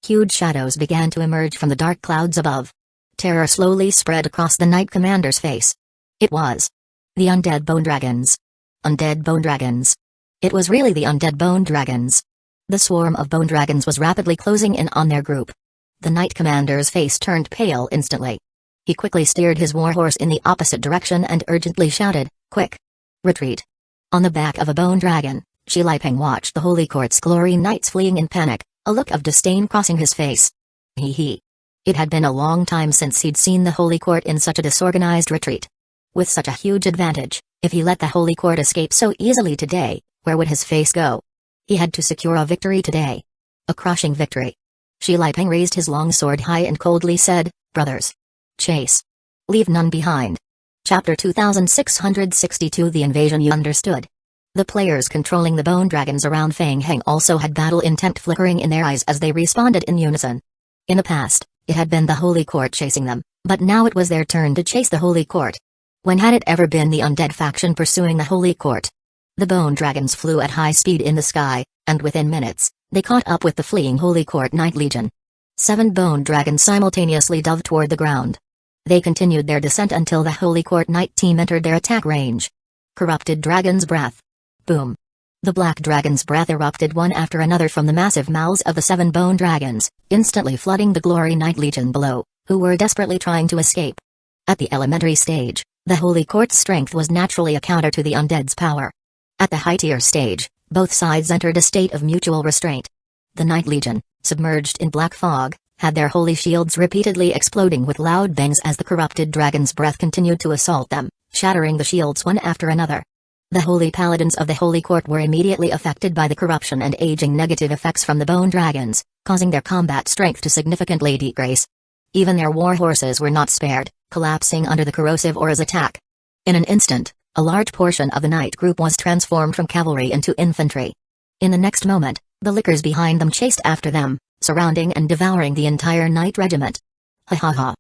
Huge shadows began to emerge from the dark clouds above. Terror slowly spread across the Knight Commander's face. It was the undead bone dragons. Undead bone dragons. It was really the undead bone dragons. The swarm of bone dragons was rapidly closing in on their group. The Knight Commander's face turned pale instantly. He quickly steered his warhorse in the opposite direction and urgently shouted, "Quick! Retreat!" On the back of a bone dragon, Shi Liping watched the Holy Court's glory knights fleeing in panic, a look of disdain crossing his face. He. It had been a long time since he'd seen the Holy Court in such a disorganized retreat. With such a huge advantage, if he let the Holy Court escape so easily today, where would his face go? He had to secure a victory today. A crushing victory. Shi Liping raised his long sword high and coldly said, "Brothers. Chase. Leave none behind." Chapter 2662 The Invasion. You understood. The players controlling the bone dragons around Fang Heng also had battle intent flickering in their eyes as they responded in unison. In the past, it had been the Holy Court chasing them, but now it was their turn to chase the Holy Court. When had it ever been the undead faction pursuing the Holy Court? The bone dragons flew at high speed in the sky, and within minutes, they caught up with the fleeing Holy Court Knight Legion. 7 bone dragons simultaneously dove toward the ground. They continued their descent until the Holy Court Knight team entered their attack range. Corrupted Dragon's Breath. Boom. The black dragon's breath erupted one after another from the massive mouths of the 7 bone dragons, instantly flooding the Glory Knight Legion below, who were desperately trying to escape. At the elementary stage, the Holy Court's strength was naturally a counter to the undead's power. At the high-tier stage, both sides entered a state of mutual restraint. The Knight Legion, submerged in black fog, had their holy shields repeatedly exploding with loud bangs as the corrupted dragon's breath continued to assault them, shattering the shields one after another. The holy paladins of the Holy Court were immediately affected by the corruption and aging negative effects from the bone dragons, causing their combat strength to significantly decrease. Even their war horses were not spared, collapsing under the corrosive aura's attack. In an instant, a large portion of the knight group was transformed from cavalry into infantry. In the next moment, The lickers behind them chased after them, surrounding and devouring the entire Knight regiment. Ha ha ha.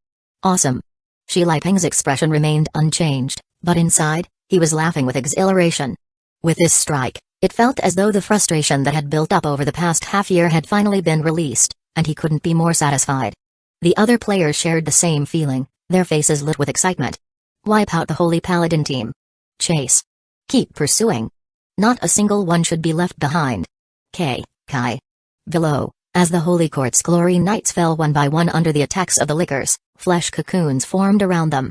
Awesome. Shi Liping's expression remained unchanged, but inside, he was laughing with exhilaration. With this strike, it felt as though the frustration that had built up over the past half-year had finally been released, and he couldn't be more satisfied. The other players shared the same feeling, their faces lit with excitement. Wipe out the Holy Paladin team. Chase. Keep pursuing. Not a single one should be left behind. Kai. Below, as the Holy Court's glory knights fell one by one under the attacks of the lickers, flesh cocoons formed around them.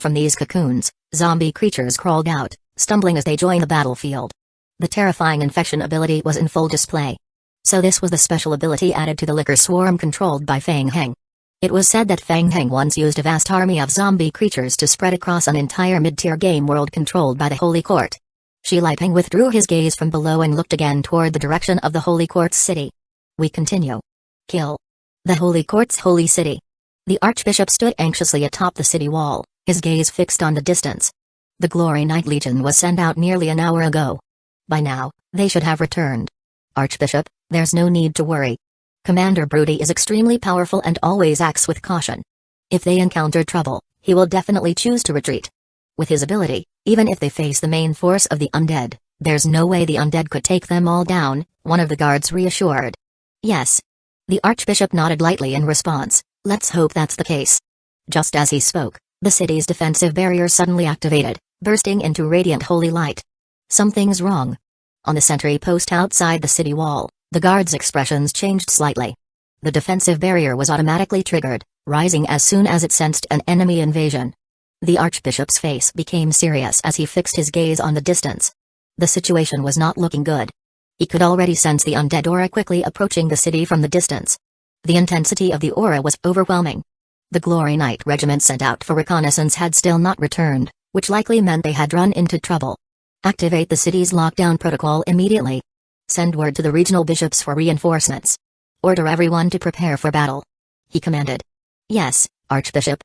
From these cocoons, zombie creatures crawled out, stumbling as they joined the battlefield. The terrifying infection ability was in full display. So this was the special ability added to the licker swarm controlled by Fang Heng. It was said that Fang Heng once used a vast army of zombie creatures to spread across an entire mid-tier game world controlled by the Holy Court. Shi Liping withdrew his gaze from below and looked again toward the direction of the Holy Court's city. We continue. Kill. The Holy Court's holy city. The Archbishop stood anxiously atop the city wall, his gaze fixed on the distance. The Glory Knight Legion was sent out nearly an hour ago. By now, they should have returned. Archbishop, there's no need to worry. Commander Broody is extremely powerful and always acts with caution. If they encounter trouble, he will definitely choose to retreat. With his ability, even if they face the main force of the undead, there's no way the undead could take them all down, one of the guards reassured. Yes. The Archbishop nodded lightly in response, let's hope that's the case. Just as he spoke, the city's defensive barrier suddenly activated, bursting into radiant holy light. Something's wrong. On the sentry post outside the city wall, the guards' expressions changed slightly. The defensive barrier was automatically triggered, rising as soon as it sensed an enemy invasion. The Archbishop's face became serious as he fixed his gaze on the distance. The situation was not looking good. He could already sense the undead aura quickly approaching the city from the distance. The intensity of the aura was overwhelming. The Glory Knight regiment sent out for reconnaissance had still not returned, which likely meant they had run into trouble. Activate the city's lockdown protocol immediately. Send word to the regional bishops for reinforcements. Order everyone to prepare for battle. He commanded. Yes, Archbishop.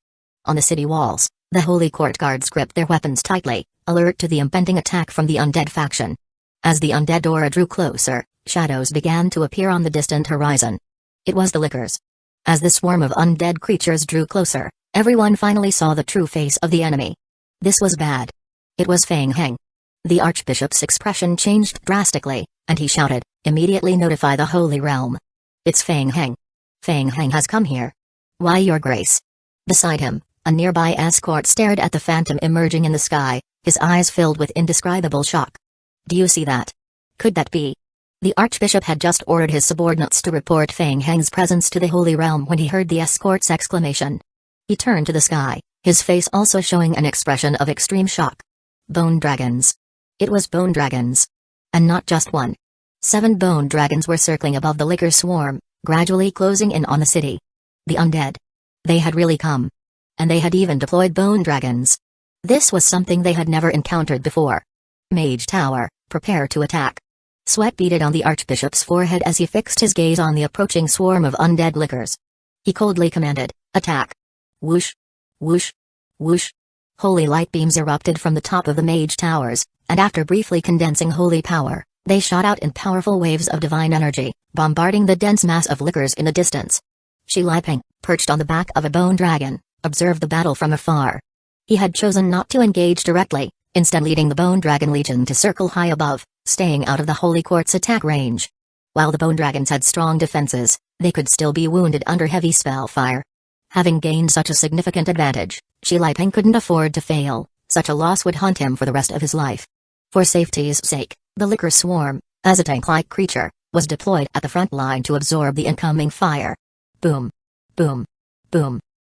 On the city walls, the Holy Court guards gripped their weapons tightly, alert to the impending attack from the undead faction. As the undead aura drew closer, shadows began to appear on the distant horizon. It was the lickers. As the swarm of undead creatures drew closer, everyone finally saw the true face of the enemy. This was bad. It was Fang Heng. The Archbishop's expression changed drastically, and he shouted, immediately notify the Holy Realm. It's Fang Heng. Fang Heng has come here. Why, Your Grace? Beside him, a nearby escort stared at the phantom emerging in the sky, his eyes filled with indescribable shock. Do you see that? Could that be? The Archbishop had just ordered his subordinates to report Fang Heng's presence to the Holy Realm when he heard the escort's exclamation. He turned to the sky, his face also showing an expression of extreme shock. Bone dragons. It was bone dragons. And not just one. 7 bone dragons were circling above the licker swarm, gradually closing in on the city. The undead. They had really come. And they had even deployed bone dragons. This was something they had never encountered before. Mage Tower, prepare to attack. Sweat beaded on the Archbishop's forehead as he fixed his gaze on the approaching swarm of undead lickers. He coldly commanded, attack. Whoosh. Whoosh. Whoosh. Holy light beams erupted from the top of the Mage Towers, and after briefly condensing holy power, they shot out in powerful waves of divine energy, bombarding the dense mass of lickers in the distance. Shi Liping, perched on the back of a bone dragon, observed the battle from afar. He had chosen not to engage directly, instead leading the Bone Dragon Legion to circle high above, staying out of the Holy Court's attack range. While the Bone Dragons had strong defenses, they could still be wounded under heavy spell fire. Having gained such a significant advantage, Shi Liping couldn't afford to fail. Such a loss would haunt him for the rest of his life. For safety's sake, the licker swarm, as a tank-like creature, was deployed at the front line to absorb the incoming fire. Boom. Boom. Boom.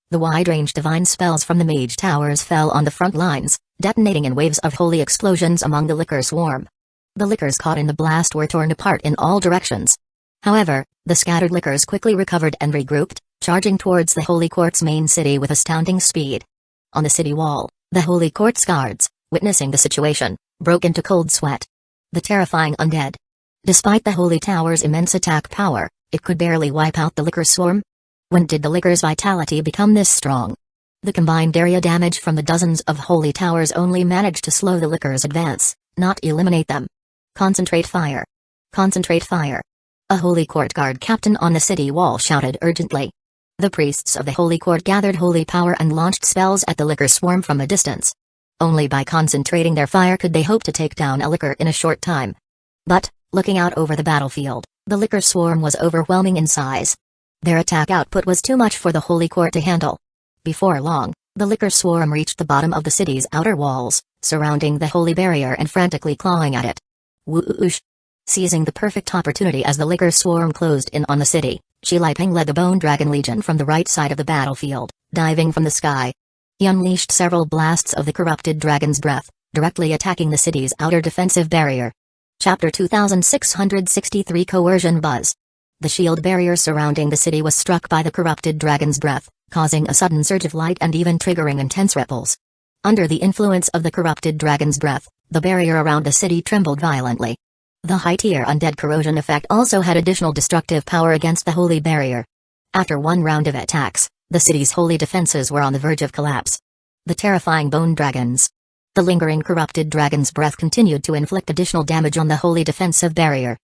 The wide-range divine spells from the Mage Towers fell on the front lines, detonating in waves of holy explosions among the licker swarm. The lickers caught in the blast were torn apart in all directions. However, the scattered lickers quickly recovered and regrouped, charging towards the Holy Court's main city with astounding speed. On the city wall, the Holy Court's guards, witnessing the situation, broke into cold sweat. The terrifying undead. Despite the Holy Tower's immense attack power, it could barely wipe out the licker swarm. When did the licker's vitality become this strong? The combined area damage from the dozens of Holy Towers only managed to slow the licker's advance, not eliminate them. Concentrate fire. Concentrate fire. A Holy Court guard captain on the city wall shouted urgently. The priests of the Holy Court gathered holy power and launched spells at the liquor swarm from a distance. Only by concentrating their fire could they hope to take down a liquor in a short time. But, looking out over the battlefield, the liquor swarm was overwhelming in size. Their attack output was too much for the Holy Court to handle. Before long, the liquor swarm reached the bottom of the city's outer walls, surrounding the holy barrier and frantically clawing at it. Whoosh! Seizing the perfect opportunity as the liquor swarm closed in on the city, Shi Liping led the Bone Dragon Legion from the right side of the battlefield, diving from the sky. He unleashed several blasts of the corrupted dragon's breath, directly attacking the city's outer defensive barrier. Chapter 2663 Coercion Buzz. The shield barrier surrounding the city was struck by the corrupted dragon's breath, causing a sudden surge of light and even triggering intense ripples. Under the influence of the corrupted dragon's breath, the barrier around the city trembled violently. The high-tier undead corrosion effect also had additional destructive power against the holy barrier. After one round of attacks, the city's holy defenses were on the verge of collapse. The terrifying bone dragons. The lingering corrupted dragon's breath continued to inflict additional damage on the holy defensive barrier.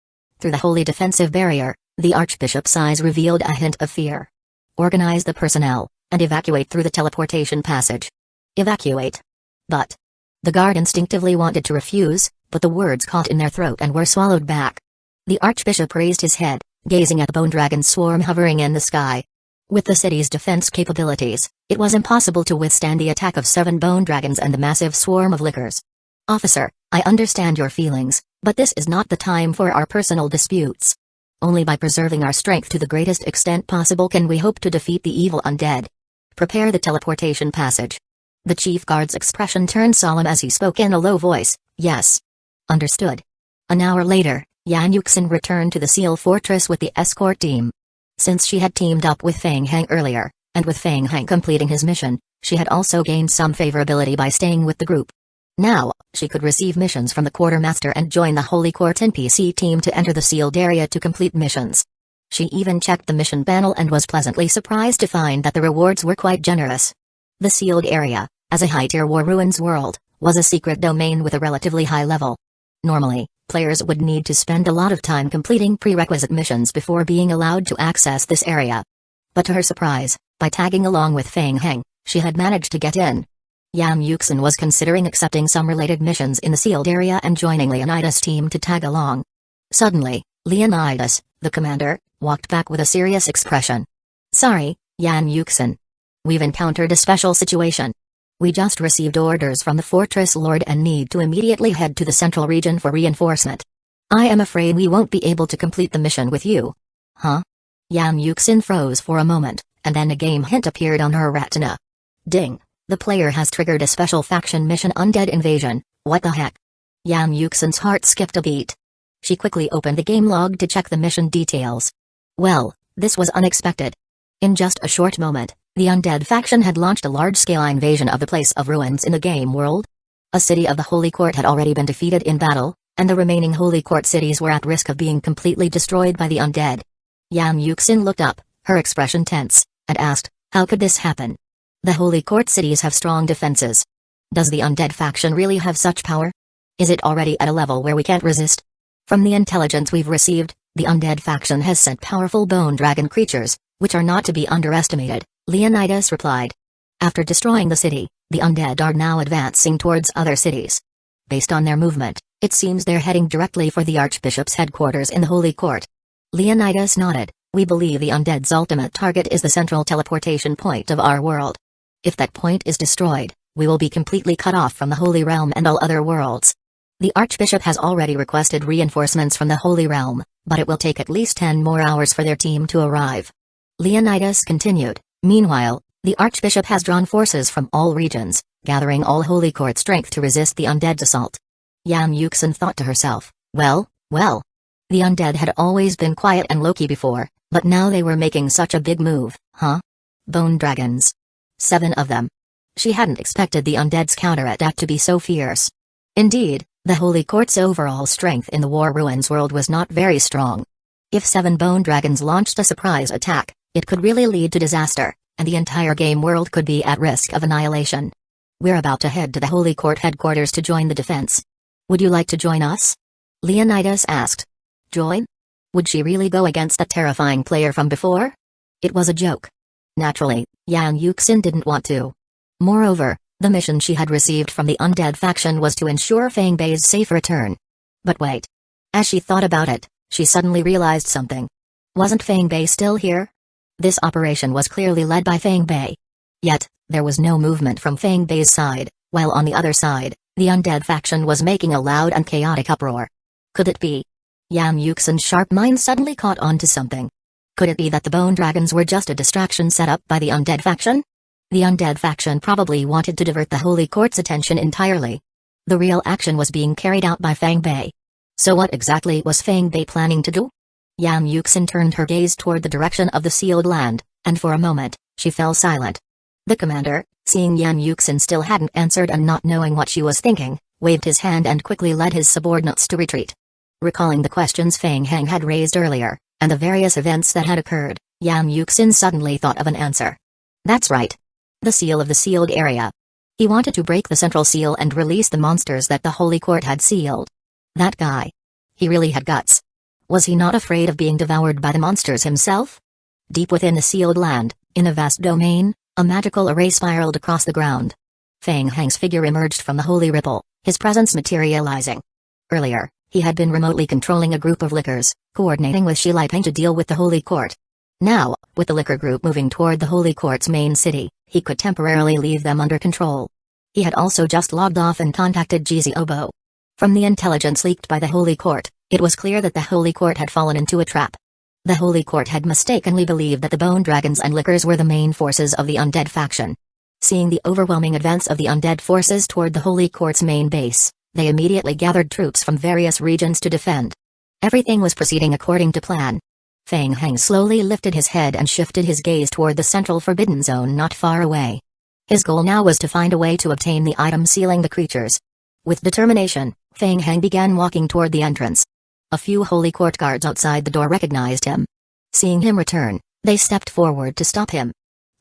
Through the holy defensive barrier, the archbishop's eyes revealed a hint of fear. Organize the personnel, and evacuate through the teleportation passage. Evacuate. But the guard instinctively wanted to refuse, but the words caught in their throat and were swallowed back. The archbishop raised his head, gazing at the bone dragon swarm hovering in the sky. With the city's defense capabilities, it was impossible to withstand the attack of 7 bone dragons and the massive swarm of lickers. Officer, I understand your feelings, but this is not the time for our personal disputes. Only by preserving our strength to the greatest extent possible can we hope to defeat the evil undead. Prepare the teleportation passage. The chief guard's expression turned solemn as he spoke in a low voice. Yes. Understood. An hour later, Yan Yuxin returned to the Seal Fortress with the escort team. Since she had teamed up with Fang Heng earlier, and with Fang Heng completing his mission, she had also gained some favorability by staying with the group. Now, she could receive missions from the quartermaster and join the Holy Court NPC team to enter the sealed area to complete missions. She even checked the mission panel and was pleasantly surprised to find that the rewards were quite generous. The sealed area, as a high-tier War Ruins world, was a secret domain with a relatively high level. Normally, players would need to spend a lot of time completing prerequisite missions before being allowed to access this area. But to her surprise, by tagging along with Fang Heng, she had managed to get in. Yan Yuxin was considering accepting some related missions in the sealed area and joining Leonidas' team to tag along. Suddenly, Leonidas, the commander, walked back with a serious expression. Sorry, Yan Yuxin. We've encountered a special situation. We just received orders from the Fortress Lord and need to immediately head to the central region for reinforcement. I am afraid we won't be able to complete the mission with you. Huh? Yan Yuxin froze for a moment, and then a game hint appeared on her retina. Ding, the player has triggered a special faction mission Undead Invasion. What the heck? Yan Yuxin's heart skipped a beat. She quickly opened the game log to check the mission details. Well, this was unexpected. In just a short moment, the undead faction had launched a large-scale invasion of the Place of Ruins in the game world. A city of the Holy Court had already been defeated in battle, and the remaining Holy Court cities were at risk of being completely destroyed by the undead. Yan Yuxin looked up, her expression tense, and asked, how could this happen? The Holy Court cities have strong defenses. Does the undead faction really have such power? Is it already at a level where we can't resist? From the intelligence we've received, the undead faction has sent powerful bone dragon creatures, which are not to be underestimated, Leonidas replied. After destroying the city, the undead are now advancing towards other cities. Based on their movement, it seems they're heading directly for the Archbishop's headquarters in the Holy Court. Leonidas nodded. We believe the undead's ultimate target is the central teleportation point of our world. If that point is destroyed, we will be completely cut off from the Holy Realm and all other worlds. The Archbishop has already requested reinforcements from the Holy Realm, but it will take at least 10 more hours for their team to arrive. Leonidas continued. Meanwhile, the Archbishop has drawn forces from all regions, gathering all Holy Court strength to resist the undead's assault. Yan Yuxin thought to herself, well. The undead had always been quiet and low-key before, but now they were making such a big move, huh? Bone dragons. 7 of them. She hadn't expected the undead's counterattack to be so fierce. Indeed, the Holy Court's overall strength in the War Ruins world was not very strong. If 7 bone dragons launched a surprise attack, it could really lead to disaster, and the entire game world could be at risk of annihilation. We're about to head to the Holy Court headquarters to join the defense. Would you like to join us? Leonidas asked. Join? Would she really go against that terrifying player from before? It was a joke. Naturally, Yang Yuxin didn't want to. Moreover, the mission she had received from the undead faction was to ensure Fang Bei's safe return. But wait. As she thought about it, she suddenly realized something. Wasn't Fang Bei still here? This operation was clearly led by Fang Bei. Yet, there was no movement from Fang Bei's side, while on the other side, the undead faction was making a loud and chaotic uproar. Could it be? Yang Yuxin's sharp mind suddenly caught on to something. Could it be that the bone dragons were just a distraction set up by the undead faction? The undead faction probably wanted to divert the Holy Court's attention entirely. The real action was being carried out by Fang Bei. So what exactly was Fang Bei planning to do? Yang Yuxin turned her gaze toward the direction of the sealed land, and for a moment, she fell silent. The commander, seeing Yang Yuxin still hadn't answered and not knowing what she was thinking, waved his hand and quickly led his subordinates to retreat. Recalling the questions Fang Heng had raised earlier, and the various events that had occurred, Yang Yuxin suddenly thought of an answer. That's right. The seal of the sealed area. He wanted to break the central seal and release the monsters that the Holy Court had sealed. That guy. He really had guts. Was he not afraid of being devoured by the monsters himself? Deep within the sealed land, in a vast domain, a magical array spiraled across the ground. Fang Heng's figure emerged from the holy ripple, his presence materializing. Earlier, he had been remotely controlling a group of lickers, coordinating with Shi Liping to deal with the Holy Court. Now, with the licker group moving toward the Holy Court's main city, he could temporarily leave them under control. He had also just logged off and contacted Jizi Obo. From the intelligence leaked by the Holy Court, it was clear that the Holy Court had fallen into a trap. The Holy Court had mistakenly believed that the bone dragons and lickers were the main forces of the undead faction. Seeing the overwhelming advance of the undead forces toward the Holy Court's main base, they immediately gathered troops from various regions to defend. Everything was proceeding according to plan. Fang Heng slowly lifted his head and shifted his gaze toward the central forbidden zone not far away. His goal now was to find a way to obtain the item sealing the creatures. With determination, Fang Heng began walking toward the entrance. A few Holy Court guards outside the door recognized him. Seeing him return, they stepped forward to stop him.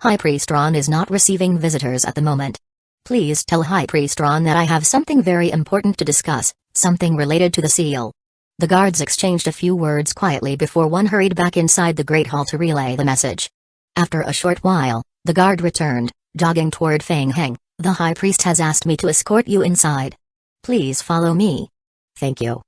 High Priest Ron is not receiving visitors at the moment. Please tell High Priest Ron that I have something very important to discuss, something related to the seal. The guards exchanged a few words quietly before one hurried back inside the Great Hall to relay the message. After a short while, the guard returned, jogging toward Fang Heng. The High Priest has asked me to escort you inside. Please follow me. Thank you.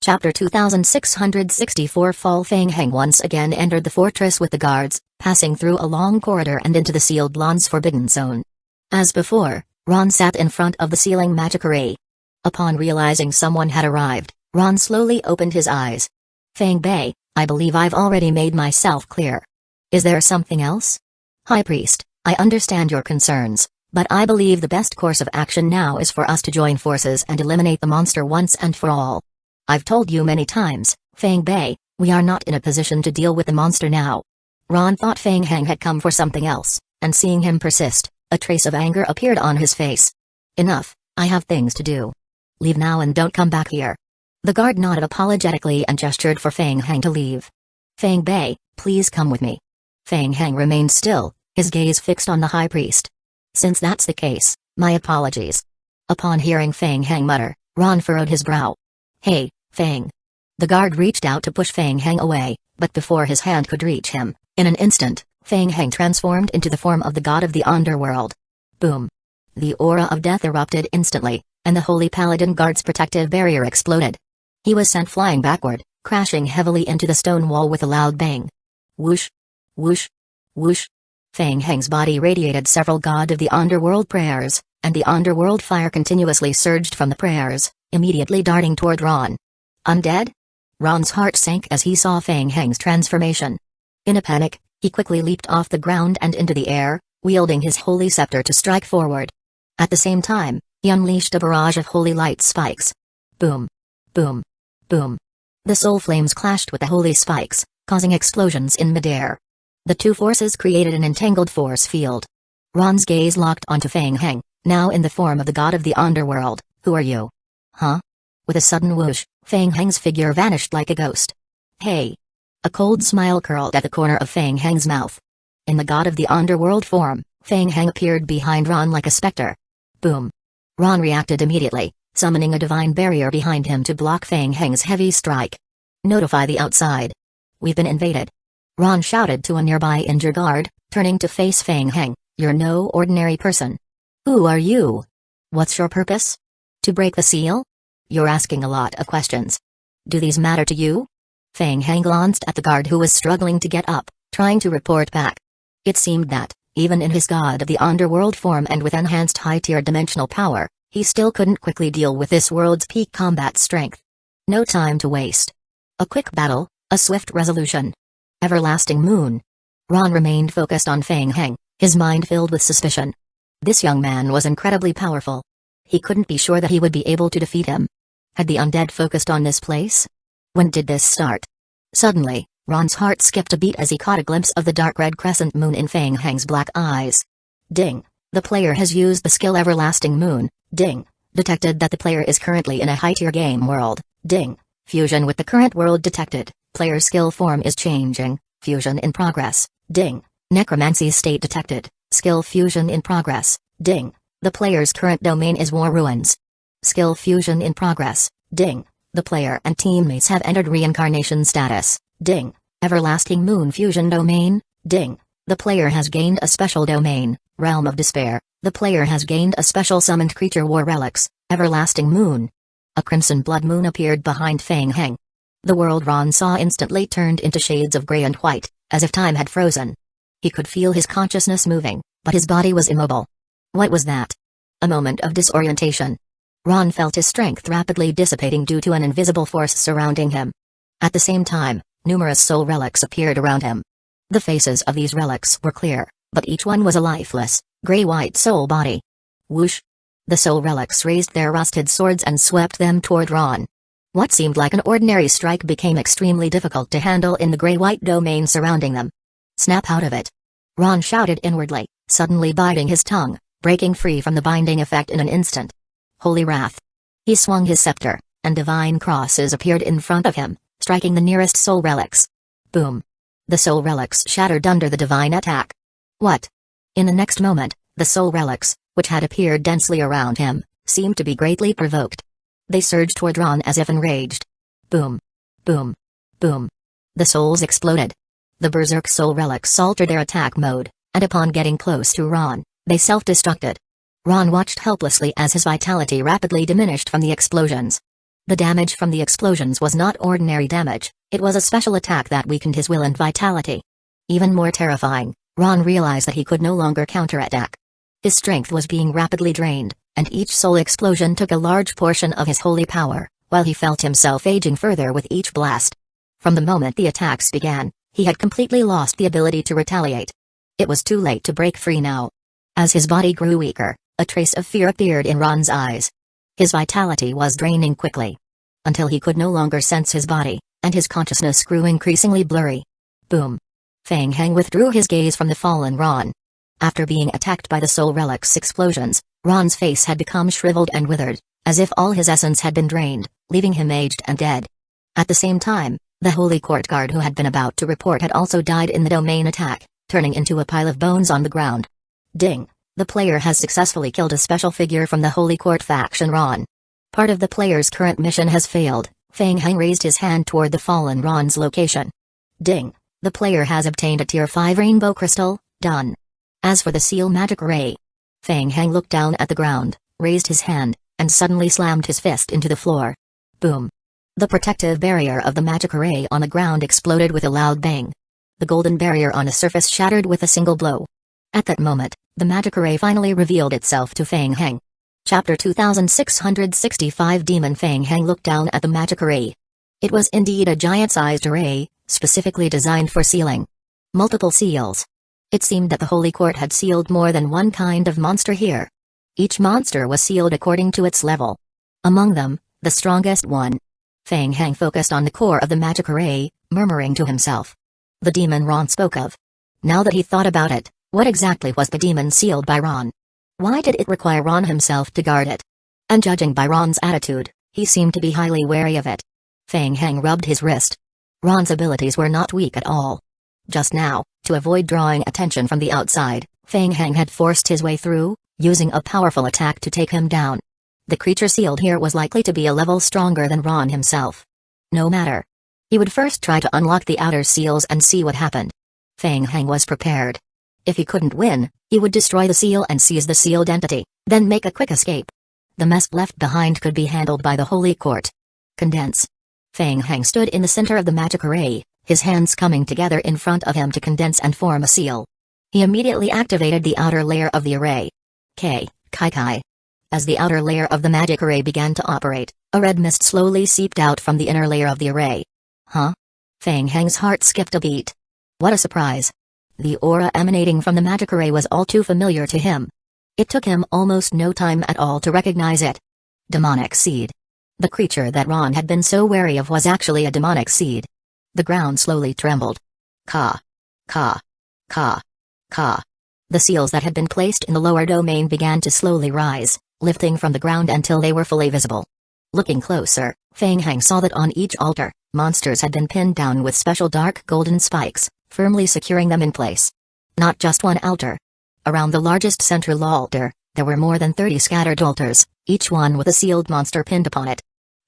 Chapter 2664 Fall. Fang Heng once again entered the fortress with the guards, passing through a long corridor and into the sealed land's forbidden zone. As before, Ron sat in front of the sealing magic array. Upon realizing someone had arrived, Ron slowly opened his eyes. Fang Bei, I believe I've already made myself clear. Is there something else? High Priest, I understand your concerns, but I believe the best course of action now is for us to join forces and eliminate the monster once and for all. I've told you many times, Fang Bei, we are not in a position to deal with the monster now. Ron thought Fang Heng had come for something else, and seeing him persist, a trace of anger appeared on his face. Enough, I have things to do. Leave now and don't come back here. The guard nodded apologetically and gestured for Fang Heng to leave. Fang Bei, please come with me. Fang Heng remained still, his gaze fixed on the High Priest. Since that's the case, my apologies. Upon hearing Fang Heng mutter, Ron furrowed his brow. Hey, Fang. The guard reached out to push Fang Heng away, but before his hand could reach him, in an instant, Fang Heng transformed into the form of the god of the underworld. Boom. The aura of death erupted instantly, and the Holy Paladin Guard's protective barrier exploded. He was sent flying backward, crashing heavily into the stone wall with a loud bang. Whoosh. Whoosh. Whoosh. Fang Heng's body radiated several god of the underworld prayers, and the underworld fire continuously surged from the prayers, immediately darting toward Ron. Undead? Ron's heart sank as he saw Fang Heng's transformation. In a panic, he quickly leaped off the ground and into the air, wielding his holy scepter to strike forward. At the same time, he unleashed a barrage of holy light spikes. Boom. Boom. Boom. The soul flames clashed with the holy spikes, causing explosions in midair. The two forces created an entangled force field. Ron's gaze locked onto Fang Heng, now in the form of the god of the underworld. Who are you? Huh? With a sudden whoosh, Fang Heng's figure vanished like a ghost. Hey! A cold smile curled at the corner of Fang Heng's mouth. In the god of the underworld form, Fang Heng appeared behind Ron like a specter. Boom. Ron reacted immediately, summoning a divine barrier behind him to block Fang Heng's heavy strike. Notify the outside. We've been invaded. Ron shouted to a nearby injured guard, turning to face Fang Heng. You're no ordinary person. Who are you? What's your purpose? To break the seal? You're asking a lot of questions. Do these matter to you? Fang Heng glanced at the guard who was struggling to get up, trying to report back. It seemed that, even in his god of the underworld form and with enhanced high-tier dimensional power, he still couldn't quickly deal with this world's peak combat strength. No time to waste. A quick battle, a swift resolution. Everlasting Moon. Ron remained focused on Fang Heng, his mind filled with suspicion. This young man was incredibly powerful. He couldn't be sure that he would be able to defeat him. Had the undead focused on this place? When did this start? Suddenly, Ron's heart skipped a beat as he caught a glimpse of the dark red crescent moon in Fang Heng's black eyes. Ding. The player has used the skill Everlasting Moon. Ding. Detected that the player is currently in a high-tier game world. Ding. Fusion with the current world detected. Player's skill form is changing. Fusion in progress. Ding. Necromancy state detected. Skill fusion in progress. Ding. The player's current domain is War Ruins. Skill fusion in progress. Ding. The player and teammates have entered reincarnation status. Ding. Everlasting Moon fusion domain. Ding. The player has gained a special domain, Realm of Despair. The player has gained a special summoned creature War Relics, Everlasting Moon. A crimson blood moon appeared behind Fang Heng. The world Ron saw instantly turned into shades of gray and white, as if time had frozen. He could feel his consciousness moving, but his body was immobile. What was that? A moment of disorientation. Ron felt his strength rapidly dissipating due to an invisible force surrounding him. At the same time, numerous soul relics appeared around him. The faces of these relics were clear, but each one was a lifeless, gray-white soul body. Whoosh! The soul relics raised their rusted swords and swept them toward Ron. What seemed like an ordinary strike became extremely difficult to handle in the gray-white domain surrounding them. Snap out of it! Ron shouted inwardly, suddenly biting his tongue, breaking free from the binding effect in an instant. Holy wrath! He swung his scepter, and divine crosses appeared in front of him, striking the nearest soul relics. Boom! The soul relics shattered under the divine attack. What? In the next moment, the soul relics, which had appeared densely around him, seemed to be greatly provoked. They surged toward Ron as if enraged. Boom! Boom! Boom! The souls exploded. The berserk soul relics altered their attack mode, and upon getting close to Ron, they self-destructed. Ron watched helplessly as his vitality rapidly diminished from the explosions. The damage from the explosions was not ordinary damage, it was a special attack that weakened his will and vitality. Even more terrifying, Ron realized that he could no longer counterattack. His strength was being rapidly drained, and each soul explosion took a large portion of his holy power, while he felt himself aging further with each blast. From the moment the attacks began, he had completely lost the ability to retaliate. It was too late to break free now. As his body grew weaker, a trace of fear appeared in Ron's eyes. His vitality was draining quickly, until he could no longer sense his body, and his consciousness grew increasingly blurry. Boom! Fang Heng withdrew his gaze from the fallen Ron. After being attacked by the soul relic's explosions, Ron's face had become shriveled and withered, as if all his essence had been drained, leaving him aged and dead. At the same time, the holy court guard who had been about to report had also died in the domain attack, turning into a pile of bones on the ground. Ding! The player has successfully killed a special figure from the Holy Court faction Ron. Part of the player's current mission has failed. Fang Heng raised his hand toward the fallen Ron's location. Ding! The player has obtained a Tier 5 Rainbow Crystal. Done. As for the Seal Magic Ray, Fang Heng looked down at the ground, raised his hand, and suddenly slammed his fist into the floor. Boom! The protective barrier of the magic array on the ground exploded with a loud bang. The golden barrier on the surface shattered with a single blow. At that moment, the magic array finally revealed itself to Fang Heng. Chapter 2665 Demon Fang Heng looked down at the magic array. It was indeed a giant-sized array, specifically designed for sealing. Multiple seals. It seemed that the Holy Court had sealed more than one kind of monster here. Each monster was sealed according to its level. Among them, the strongest one. Fang Heng focused on the core of the magic array, murmuring to himself. The demon Ron spoke of. Now that he thought about it, what exactly was the demon sealed by Ron? Why did it require Ron himself to guard it? And judging by Ron's attitude, he seemed to be highly wary of it. Fang Heng rubbed his wrist. Ron's abilities were not weak at all. Just now, to avoid drawing attention from the outside, Fang Heng had forced his way through, using a powerful attack to take him down. The creature sealed here was likely to be a level stronger than Ron himself. No matter. He would first try to unlock the outer seals and see what happened. Feng Heng was prepared. If he couldn't win, he would destroy the seal and seize the sealed entity, then make a quick escape. The mess left behind could be handled by the Holy Court. Condense. Feng Heng stood in the center of the magic array, his hands coming together in front of him to condense and form a seal. He immediately activated the outer layer of the array. Kai. As the outer layer of the magic array began to operate, a red mist slowly seeped out from the inner layer of the array. Huh? Feng Heng's heart skipped a beat. What a surprise. The aura emanating from the magic array was all too familiar to him. It took him almost no time at all to recognize it. Demonic seed. The creature that Ron had been so wary of was actually a demonic seed. The ground slowly trembled. Ka. The seals that had been placed in the lower domain began to slowly rise, lifting from the ground until they were fully visible. Looking closer, Feng Heng saw that on each altar, monsters had been pinned down with special dark golden spikes, firmly securing them in place. Not just one altar. Around the largest central altar, there were more than 30 scattered altars, each one with a sealed monster pinned upon it.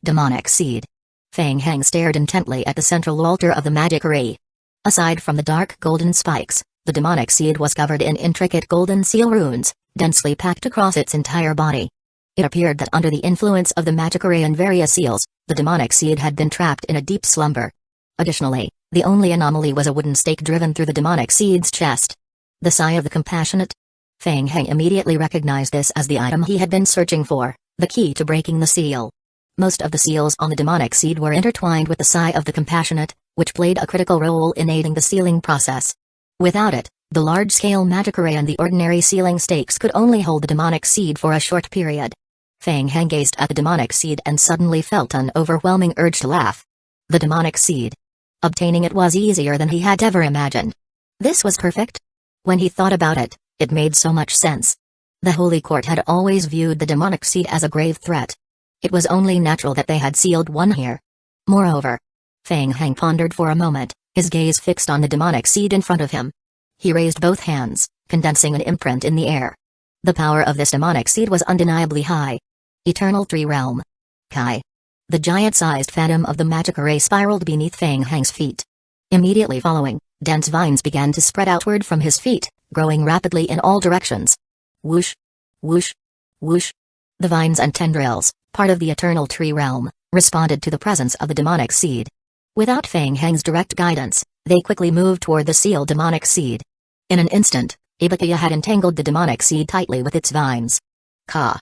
Demonic seed. Feng Heng stared intently at the central altar of the magic array. Aside from the dark golden spikes, the demonic seed was covered in intricate golden seal runes, densely packed across its entire body. It appeared that under the influence of the magic array and various seals, the demonic seed had been trapped in a deep slumber. Additionally, the only anomaly was a wooden stake driven through the demonic seed's chest. The sigh of the compassionate? Feng Heng immediately recognized this as the item he had been searching for, the key to breaking the seal. Most of the seals on the demonic seed were intertwined with the sigh of the compassionate, which played a critical role in aiding the sealing process. Without it, the large-scale magic array and the ordinary sealing stakes could only hold the demonic seed for a short period. Feng Heng gazed at the demonic seed and suddenly felt an overwhelming urge to laugh. The demonic seed. Obtaining it was easier than he had ever imagined. This was perfect. When he thought about it, it made so much sense. The Holy Court had always viewed the demonic seed as a grave threat. It was only natural that they had sealed one here. Moreover, Feng Heng pondered for a moment, his gaze fixed on the demonic seed in front of him. He raised both hands, condensing an imprint in the air. The power of this demonic seed was undeniably high. Eternal Tree Realm. Kai. The giant-sized phantom of the magic array spiraled beneath Feng Heng's feet. Immediately following, dense vines began to spread outward from his feet, growing rapidly in all directions. Whoosh! Whoosh! Whoosh! The vines and tendrils, part of the Eternal Tree Realm, responded to the presence of the demonic seed. Without Feng Heng's direct guidance, they quickly moved toward the sealed demonic seed. In an instant, Ibukaya had entangled the demonic seed tightly with its vines. Ka.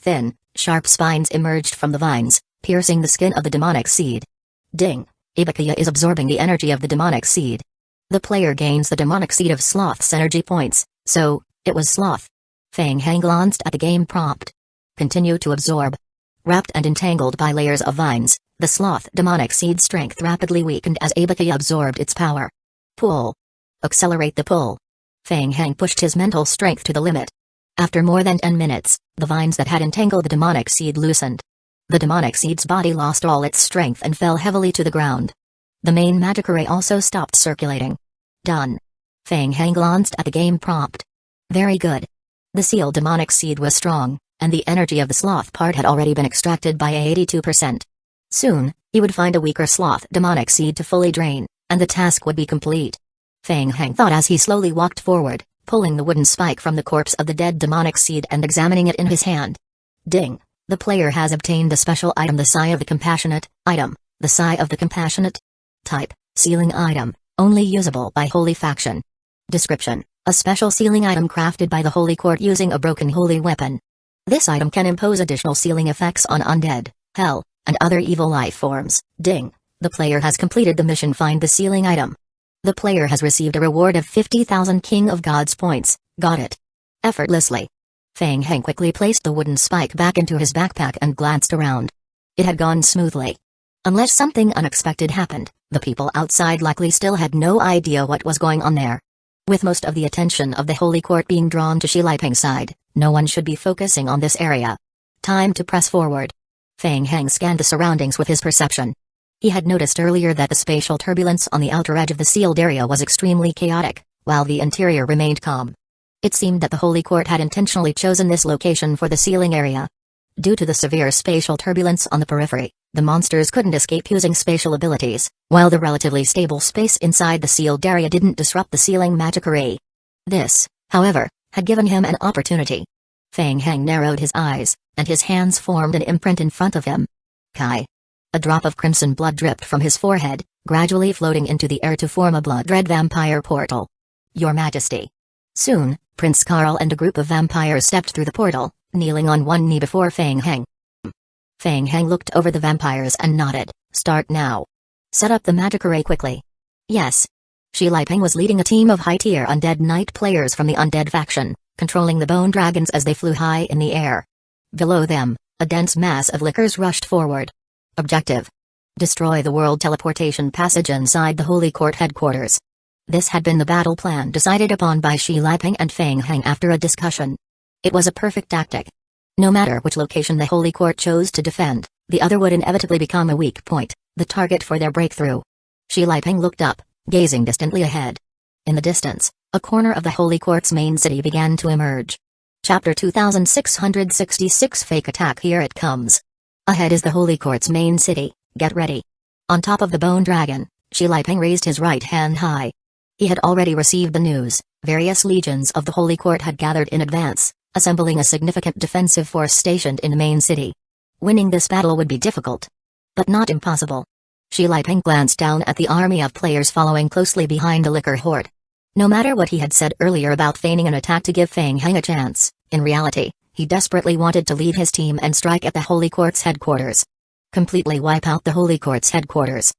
Thin, sharp spines emerged from the vines, piercing the skin of the demonic seed. Ding! Ibukaya is absorbing the energy of the demonic seed. The player gains the demonic seed of Sloth's energy points, so, it was Sloth. Feng Heng glanced at the game prompt. Continue to absorb. Wrapped and entangled by layers of vines, the Sloth demonic seed strength rapidly weakened as Ibukaya absorbed its power. Pull. Accelerate the pull. Feng Heng pushed his mental strength to the limit. After more than 10 minutes, the vines that had entangled the demonic seed loosened. The demonic seed's body lost all its strength and fell heavily to the ground. The main magic array also stopped circulating. Done. Feng Heng glanced at the game prompt. Very good. The sealed demonic seed was strong, and the energy of the sloth part had already been extracted by 82%. Soon, he would find a weaker sloth demonic seed to fully drain, and the task would be complete. Feng Heng thought as he slowly walked forward, pulling the wooden spike from the corpse of the dead demonic seed and examining it in his hand. Ding! The player has obtained the special item, the Sigh of the Compassionate. Item: the Sigh of the Compassionate. Type: sealing item, only usable by Holy Faction. Description: a special sealing item crafted by the Holy Court using a broken holy weapon. This item can impose additional sealing effects on undead, hell, and other evil life forms. Ding! The player has completed the mission. Find the sealing item. The player has received a reward of 50,000 King of Gods points. Got it. Effortlessly. Feng Heng quickly placed the wooden spike back into his backpack and glanced around. It had gone smoothly. Unless something unexpected happened, the people outside likely still had no idea what was going on there. With most of the attention of the Holy Court being drawn to Shiliping's side, no one should be focusing on this area. Time to press forward. Feng Heng scanned the surroundings with his perception. He had noticed earlier that the spatial turbulence on the outer edge of the sealed area was extremely chaotic, while the interior remained calm. It seemed that the Holy Court had intentionally chosen this location for the sealing area. Due to the severe spatial turbulence on the periphery, the monsters couldn't escape using spatial abilities, while the relatively stable space inside the sealed area didn't disrupt the sealing magic array. This, however, had given him an opportunity. Feng Heng narrowed his eyes, and his hands formed an imprint in front of him. Kai. A drop of crimson blood dripped from his forehead, gradually floating into the air to form a blood-red vampire portal. Your Majesty. Soon, Prince Karl and a group of vampires stepped through the portal, kneeling on one knee before Feng Heng. Feng Heng looked over the vampires and nodded. Start now. Set up the magic array quickly. Yes. Shi Liping was leading a team of high-tier undead knight players from the undead faction, controlling the bone dragons as they flew high in the air. Below them, a dense mass of lickers rushed forward. Objective: destroy the world teleportation passage inside the Holy Court headquarters. This had been the battle plan decided upon by Shi Liping and Feng Heng after a discussion. It was a perfect tactic. No matter which location the Holy Court chose to defend, the other would inevitably become a weak point, the target for their breakthrough. Shi Liping looked up, gazing distantly ahead. In the distance, a corner of the Holy Court's main city began to emerge. Chapter 2666 Fake Attack. Here it comes. Ahead is the Holy Court's main city, get ready. On top of the bone dragon, Shi Liping raised his right hand high. He had already received the news. Various legions of the Holy Court had gathered in advance, assembling a significant defensive force stationed in the main city. Winning this battle would be difficult, but not impossible. Shi Liping glanced down at the army of players following closely behind the liquor horde. No matter what he had said earlier about feigning an attack to give Feng Heng a chance, in reality, he desperately wanted to lead his team and strike at the Holy Court's headquarters. Completely wipe out the Holy Court's headquarters.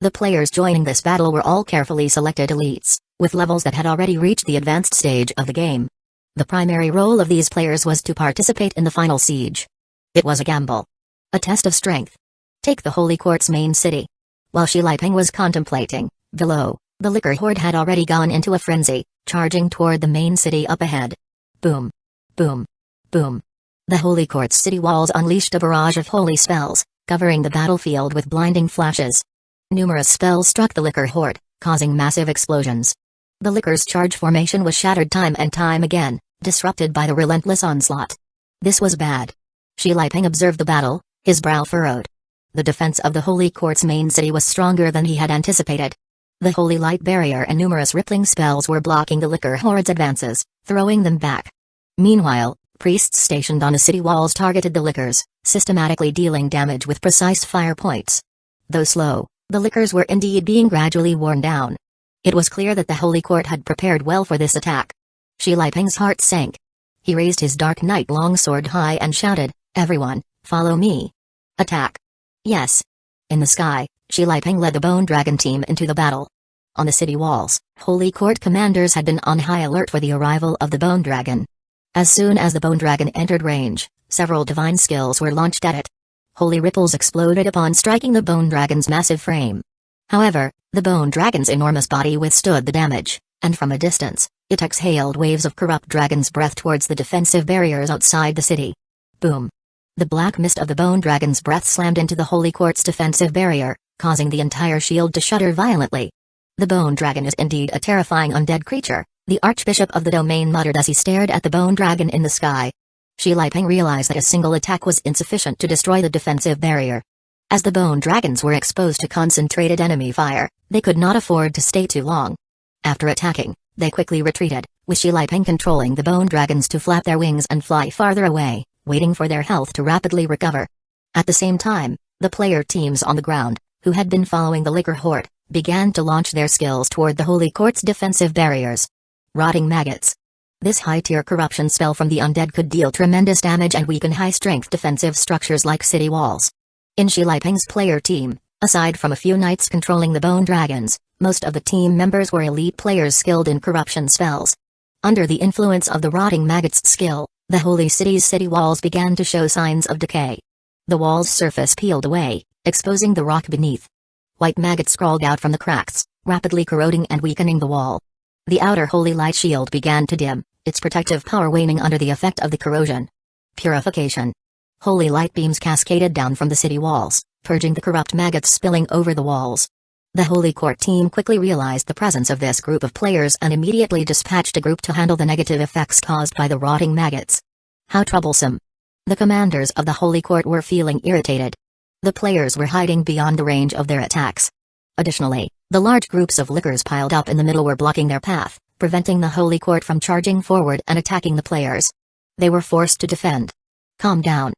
The players joining this battle were all carefully selected elites, with levels that had already reached the advanced stage of the game. The primary role of these players was to participate in the final siege. It was a gamble. A test of strength. Take the Holy Court's main city. While Shi Liping was contemplating, below, the liquor horde had already gone into a frenzy, charging toward the main city up ahead. Boom. Boom. Boom. The Holy Court's city walls unleashed a barrage of holy spells, covering the battlefield with blinding flashes. Numerous spells struck the liquor horde, causing massive explosions. The liquor's charge formation was shattered time and time again, disrupted by the relentless onslaught. This was bad. Shi Liping observed the battle, his brow furrowed. The defense of the Holy Court's main city was stronger than he had anticipated. The Holy Light Barrier and numerous rippling spells were blocking the liquor horde's advances, throwing them back. Meanwhile, priests stationed on the city walls targeted the liquors, systematically dealing damage with precise fire points. Though slow, the liquors were indeed being gradually worn down. It was clear that the Holy Court had prepared well for this attack. Shi Liping's heart sank. He raised his Dark Knight longsword high and shouted, "Everyone, follow me. Attack." Yes. In the sky, Shi Liping led the Bone Dragon team into the battle. On the city walls, Holy Court commanders had been on high alert for the arrival of the Bone Dragon. As soon as the Bone Dragon entered range, several divine skills were launched at it. Holy ripples exploded upon striking the Bone Dragon's massive frame. However, the Bone Dragon's enormous body withstood the damage, and from a distance, it exhaled waves of corrupt dragon's breath towards the defensive barriers outside the city. Boom. The black mist of the Bone Dragon's breath slammed into the Holy Court's defensive barrier, causing the entire shield to shudder violently. The Bone Dragon is indeed a terrifying undead creature, the Archbishop of the domain muttered as he stared at the Bone Dragon in the sky. Shi Liping realized that a single attack was insufficient to destroy the defensive barrier. As the Bone Dragons were exposed to concentrated enemy fire, they could not afford to stay too long. After attacking, they quickly retreated, with Shi Liping controlling the Bone Dragons to flap their wings and fly farther away, waiting for their health to rapidly recover. At the same time, the player teams on the ground, who had been following the liquor horde, began to launch their skills toward the Holy Court's defensive barriers. Rotting Maggots. This high-tier corruption spell from the undead could deal tremendous damage and weaken high-strength defensive structures like city walls. In Shi Liping's player team, aside from a few knights controlling the Bone Dragons, most of the team members were elite players skilled in corruption spells. Under the influence of the Rotting Maggot's skill, the Holy City's city walls began to show signs of decay. The wall's surface peeled away, exposing the rock beneath. White maggots crawled out from the cracks, rapidly corroding and weakening the wall. The outer Holy Light Shield began to dim, its protective power waning under the effect of the corrosion. Purification. Holy light beams cascaded down from the city walls, purging the corrupt maggots spilling over the walls. The Holy Court team quickly realized the presence of this group of players and immediately dispatched a group to handle the negative effects caused by the rotting maggots. How troublesome. The commanders of the Holy Court were feeling irritated. The players were hiding beyond the range of their attacks. Additionally, the large groups of lickers piled up in the middle were blocking their path, preventing the Holy Court from charging forward and attacking the players. They were forced to defend. Calm down.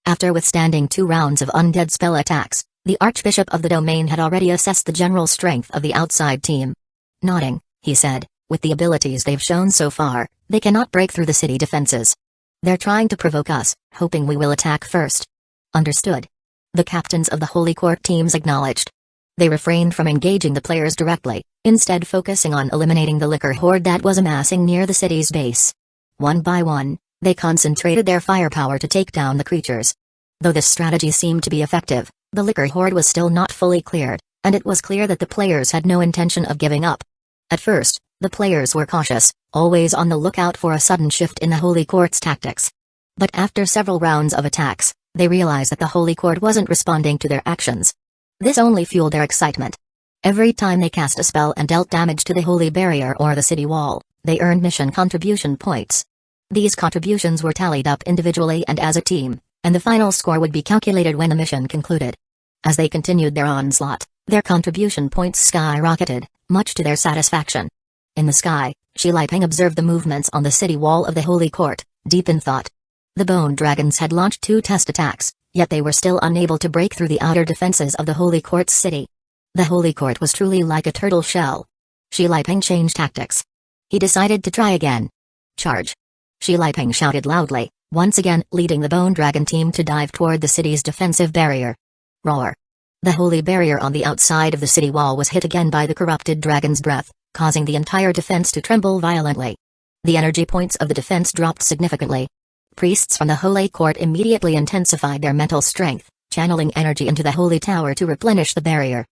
After withstanding 2 rounds of undead spell attacks, the Archbishop of the domain had already assessed the general strength of the outside team. Nodding, he said, with the abilities they've shown so far, they cannot break through the city defenses. They're trying to provoke us, hoping we will attack first. Understood. The captains of the Holy Court teams acknowledged. They refrained from engaging the players directly, instead focusing on eliminating the liquor horde that was amassing near the city's base. One by one, they concentrated their firepower to take down the creatures. Though this strategy seemed to be effective, the liquor horde was still not fully cleared, and it was clear that the players had no intention of giving up. At first, the players were cautious, always on the lookout for a sudden shift in the Holy Court's tactics. But after several rounds of attacks, they realized that the Holy Court wasn't responding to their actions. This only fueled their excitement. Every time they cast a spell and dealt damage to the Holy Barrier or the city wall, they earned mission contribution points. These contributions were tallied up individually and as a team, and the final score would be calculated when the mission concluded. As they continued their onslaught, their contribution points skyrocketed, much to their satisfaction. In the sky, Shi Liping observed the movements on the city wall of the Holy Court, deep in thought. The bone dragons had launched 2 test attacks, yet they were still unable to break through the outer defenses of the Holy Court's city. The Holy Court was truly like a turtle shell. Shi Liping changed tactics. He decided to try again. Charge! Shi Liping shouted loudly, once again leading the bone dragon team to dive toward the city's defensive barrier. Roar! The holy barrier on the outside of the city wall was hit again by the corrupted dragon's breath, causing the entire defense to tremble violently. The energy points of the defense dropped significantly. Priests from the Holy Court immediately intensified their mental strength, channeling energy into the holy tower to replenish the barrier.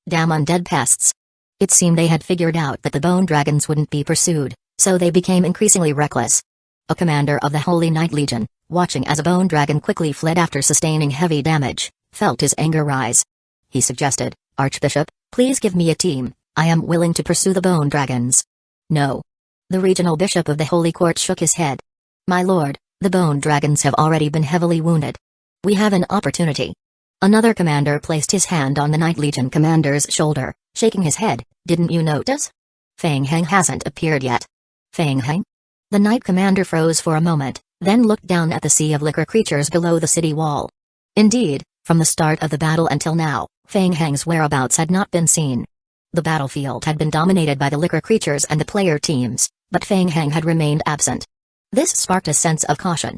Damn undead pests! It seemed they had figured out that the bone dragons wouldn't be pursued, so they became increasingly reckless. A commander of the Holy Knight Legion, watching as a bone dragon quickly fled after sustaining heavy damage, felt his anger rise. He suggested, "Archbishop, please give me a team, I am willing to pursue the bone dragons." No. The regional bishop of the Holy Court shook his head. "My lord, the bone dragons have already been heavily wounded. We have an opportunity." Another commander placed his hand on the Knight Legion commander's shoulder, shaking his head. "Didn't you notice? Feng Heng hasn't appeared yet." Feng Heng? The Knight commander froze for a moment, then looked down at the sea of liquor creatures below the city wall. Indeed, from the start of the battle until now, Feng Heng's whereabouts had not been seen. The battlefield had been dominated by the liquor creatures and the player teams, but Feng Heng had remained absent. This sparked a sense of caution.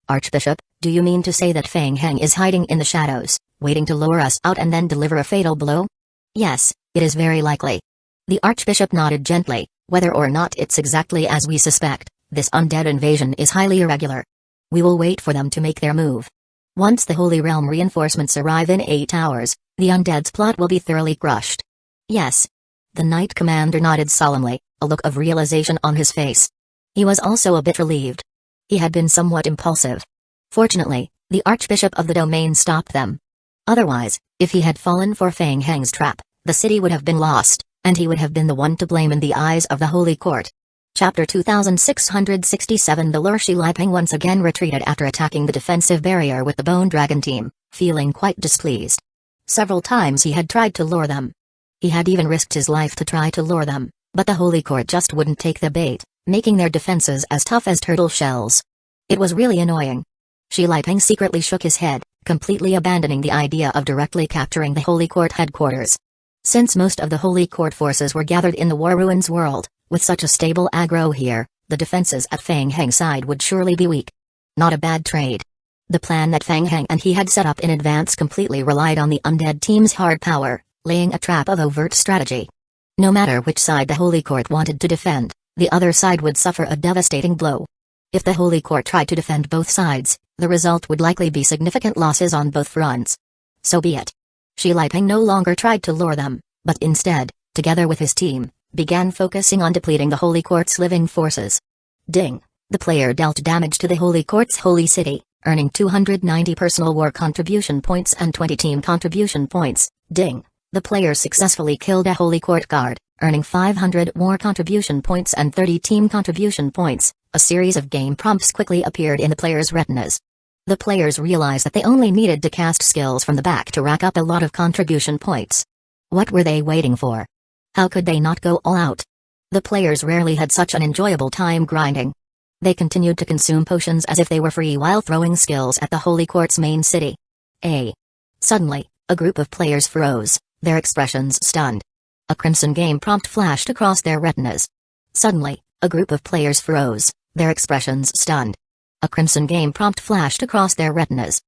"Archbishop, do you mean to say that Feng Heng is hiding in the shadows, waiting to lure us out and then deliver a fatal blow?" "Yes, it is very likely." The Archbishop nodded gently. "Whether or not it's exactly as we suspect, this undead invasion is highly irregular. We will wait for them to make their move. Once the Holy Realm reinforcements arrive in 8 hours, the undead's plot will be thoroughly crushed." "Yes." The Knight Commander nodded solemnly, a look of realization on his face. He was also a bit relieved. He had been somewhat impulsive. Fortunately, the Archbishop of the domain stopped them. Otherwise, if he had fallen for Feng Heng's trap, the city would have been lost, and he would have been the one to blame in the eyes of the Holy Court. Chapter 2667. The Lure Shi Liping once again retreated after attacking the defensive barrier with the Bone Dragon team, feeling quite displeased. Several times he had tried to lure them. He had even risked his life to try to lure them, but the Holy Court just wouldn't take the bait, making their defenses as tough as turtle shells. It was really annoying. Shi Liping secretly shook his head, completely abandoning the idea of directly capturing the Holy Court headquarters. Since most of the Holy Court forces were gathered in the War Ruins world, with such a stable aggro here, the defenses at Feng Heng's side would surely be weak. Not a bad trade. The plan that Feng Heng and he had set up in advance completely relied on the undead team's hard power, laying a trap of overt strategy. No matter which side the Holy Court wanted to defend, the other side would suffer a devastating blow. If the Holy Court tried to defend both sides, the result would likely be significant losses on both fronts. So be it. Shi Liping no longer tried to lure them, but instead, together with his team, began focusing on depleting the Holy Court's living forces. Ding! The player dealt damage to the Holy Court's holy city, earning 290 personal war contribution points and 20 team contribution points. Ding! The player successfully killed a Holy Court guard, earning 500 war contribution points and 30 team contribution points. A series of game prompts quickly appeared in the player's retinas. The players realized that they only needed to cast skills from the back to rack up a lot of contribution points. What were they waiting for? How could they not go all out? The players rarely had such an enjoyable time grinding. They continued to consume potions as if they were free while throwing skills at the Holy Court's main city. Suddenly, a group of players froze, their expressions stunned. A crimson game prompt flashed across their retinas. Suddenly, a group of players froze, their expressions stunned. A crimson game prompt flashed across their retinas.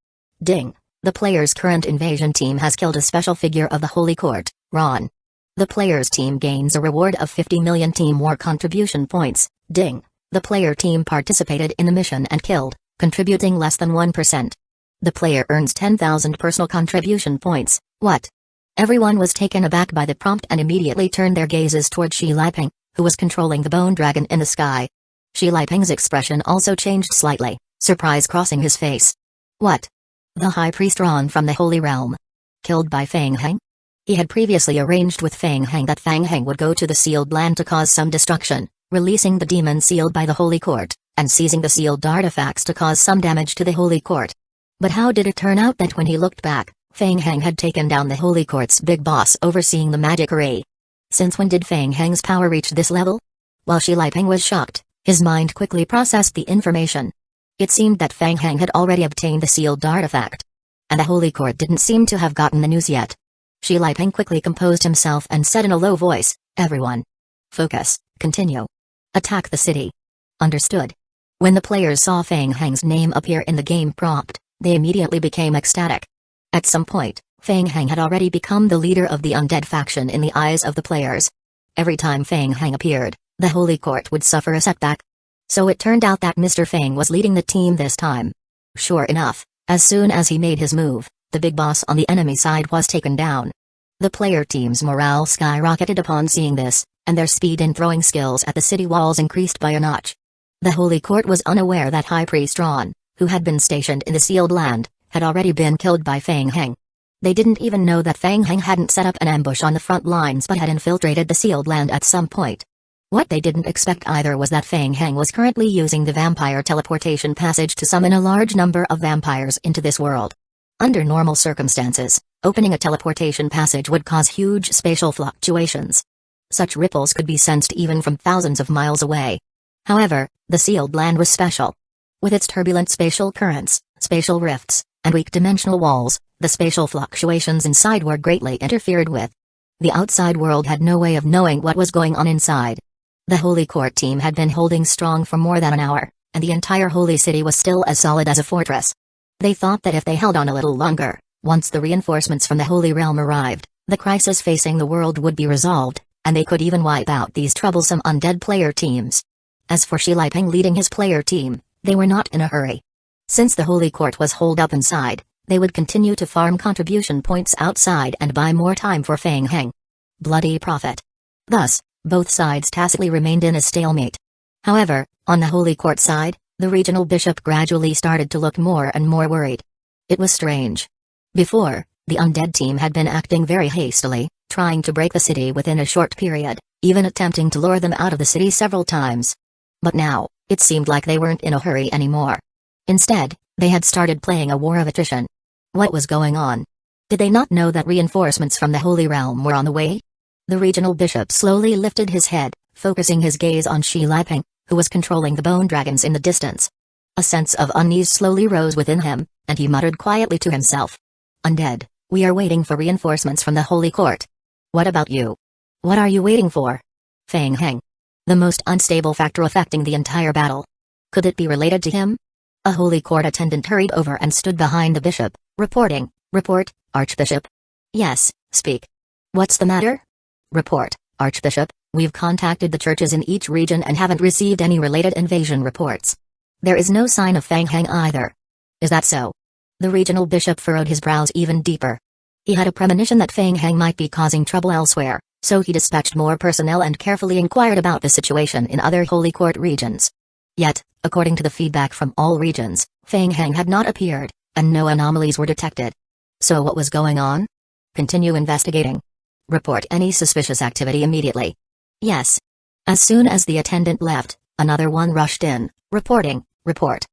Ding! The player's current invasion team has killed a special figure of the Holy Court, Ron. The player's team gains a reward of 50 million team war contribution points. Ding! The player team participated in the mission and killed, contributing less than 1%. The player earns 10,000 personal contribution points. What? Everyone was taken aback by the prompt and immediately turned their gazes toward Shi Liping, who was controlling the bone dragon in the sky. Shi Liping's expression also changed slightly, surprise crossing his face. What? The High Priest Ron from the Holy Realm. Killed by Fang Heng? He had previously arranged with Fang Heng that Fang Heng would go to the sealed land to cause some destruction, releasing the demon sealed by the Holy Court, and seizing the sealed artifacts to cause some damage to the Holy Court. But how did it turn out that when he looked back, Fang Heng had taken down the Holy Court's big boss overseeing the magic array? Since when did Fang Heng's power reach this level? While Shi Liping was shocked, his mind quickly processed the information. It seemed that Fang Heng had already obtained the sealed artifact. And the Holy Court didn't seem to have gotten the news yet. Shi Liping quickly composed himself and said in a low voice, "Everyone. Focus, continue. Attack the city." Understood. When the players saw Fang Heng's name appear in the game prompt, they immediately became ecstatic. At some point, Fang Heng had already become the leader of the undead faction in the eyes of the players. Every time Fang Heng appeared, the Holy Court would suffer a setback. So it turned out that Mr. Fang was leading the team this time. Sure enough, as soon as he made his move, the big boss on the enemy side was taken down. The player team's morale skyrocketed upon seeing this, and their speed in throwing skills at the city walls increased by a notch. The Holy Court was unaware that High Priest Ron, who had been stationed in the sealed land, had already been killed by Fang Heng. They didn't even know that Fang Heng hadn't set up an ambush on the front lines but had infiltrated the sealed land at some point. What they didn't expect either was that Fang Heng was currently using the vampire teleportation passage to summon a large number of vampires into this world. Under normal circumstances, opening a teleportation passage would cause huge spatial fluctuations. Such ripples could be sensed even from thousands of miles away. However, the sealed land was special. With its turbulent spatial currents, spatial rifts, and weak dimensional walls, the spatial fluctuations inside were greatly interfered with. The outside world had no way of knowing what was going on inside. The Holy Court team had been holding strong for more than an hour, and the entire Holy City was still as solid as a fortress. They thought that if they held on a little longer, once the reinforcements from the Holy Realm arrived, the crisis facing the world would be resolved, and they could even wipe out these troublesome undead player teams. As for Shi Liping leading his player team, they were not in a hurry. Since the Holy Court was holed up inside, they would continue to farm contribution points outside and buy more time for Fang Heng. Bloody profit. Thus, both sides tacitly remained in a stalemate. However, on the Holy Court side, the regional bishop gradually started to look more and more worried. It was strange. Before, the undead team had been acting very hastily, trying to break the city within a short period, even attempting to lure them out of the city several times. But now, it seemed like they weren't in a hurry anymore. Instead, they had started playing a war of attrition. What was going on? Did they not know that reinforcements from the Holy Realm were on the way? The regional bishop slowly lifted his head, focusing his gaze on Shi Liping, who was controlling the bone dragons in the distance. A sense of unease slowly rose within him, and he muttered quietly to himself. "Undead, we are waiting for reinforcements from the Holy Court. What about you? What are you waiting for?" Fang Heng. The most unstable factor affecting the entire battle. Could it be related to him? A Holy Court attendant hurried over and stood behind the bishop, reporting. "Report, Archbishop." "Yes, speak. What's the matter?" "Report, Archbishop, we've contacted the churches in each region and haven't received any related invasion reports. There is no sign of Fang Heng either." "Is that so?" The regional bishop furrowed his brows even deeper. He had a premonition that Fang Heng might be causing trouble elsewhere, so he dispatched more personnel and carefully inquired about the situation in other Holy Court regions. Yet, according to the feedback from all regions, Fang Heng had not appeared, and no anomalies were detected. So what was going on? "Continue investigating. Report any suspicious activity immediately." "Yes." As soon as the attendant left, another one rushed in, reporting. "Report."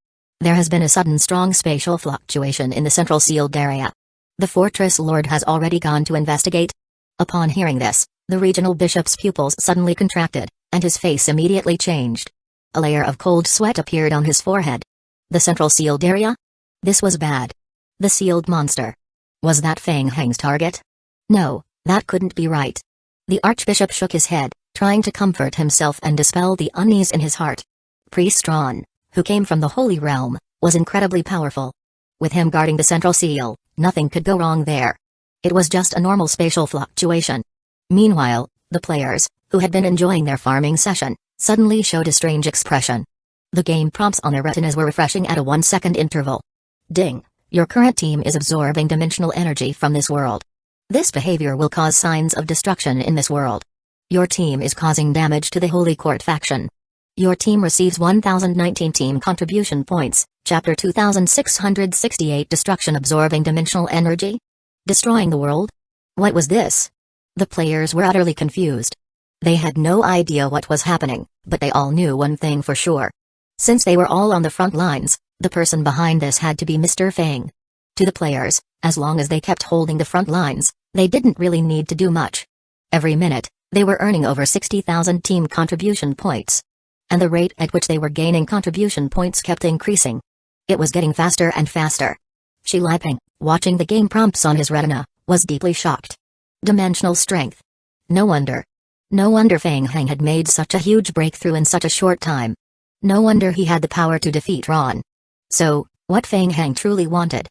There has been a sudden strong spatial fluctuation in the central sealed area. The fortress lord has already gone to investigate. Upon hearing this, the regional bishop's pupils suddenly contracted, and his face immediately changed. A layer of cold sweat appeared on his forehead. The central sealed area? This was bad. The sealed monster. Was that Fang Heng's target? No, that couldn't be right. The archbishop shook his head, trying to comfort himself and dispel the unease in his heart. Priest Ron, who came from the Holy Realm, was incredibly powerful. With him guarding the central seal, nothing could go wrong there. It was just a normal spatial fluctuation. Meanwhile, the players, who had been enjoying their farming session, suddenly showed a strange expression. The game prompts on their retinas were refreshing at a 1-second interval. Ding! Your current team is absorbing dimensional energy from this world. This behavior will cause signs of destruction in this world. Your team is causing damage to the Holy Court faction. Your team receives 1019 team contribution points, Chapter 2668 Destruction Absorbing Dimensional Energy? Destroying the world? What was this? The players were utterly confused. They had no idea what was happening, but they all knew one thing for sure. Since they were all on the front lines, the person behind this had to be Mr. Fang. To the players, as long as they kept holding the front lines, they didn't really need to do much. Every minute, they were earning over 60,000 team contribution points. And the rate at which they were gaining contribution points kept increasing. It was getting faster and faster. Shi Liping, watching the game prompts on his retina, was deeply shocked. Dimensional strength. No wonder. No wonder Fang Heng had made such a huge breakthrough in such a short time. No wonder he had the power to defeat Ron. So, what Fang Heng truly wanted?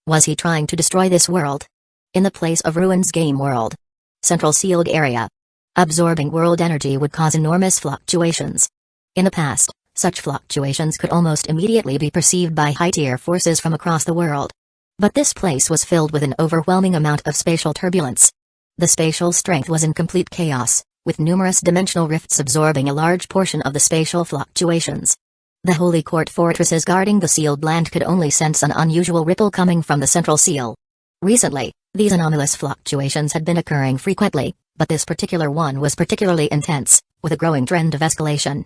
Was he trying to destroy this world? In the place of Ruin's game world. Central sealed area. Absorbing world energy would cause enormous fluctuations. In the past, such fluctuations could almost immediately be perceived by high-tier forces from across the world. But this place was filled with an overwhelming amount of spatial turbulence. The spatial strength was in complete chaos, with numerous dimensional rifts absorbing a large portion of the spatial fluctuations. The Holy Court fortresses guarding the sealed land could only sense an unusual ripple coming from the central seal. Recently, these anomalous fluctuations had been occurring frequently, but this particular one was particularly intense, with a growing trend of escalation.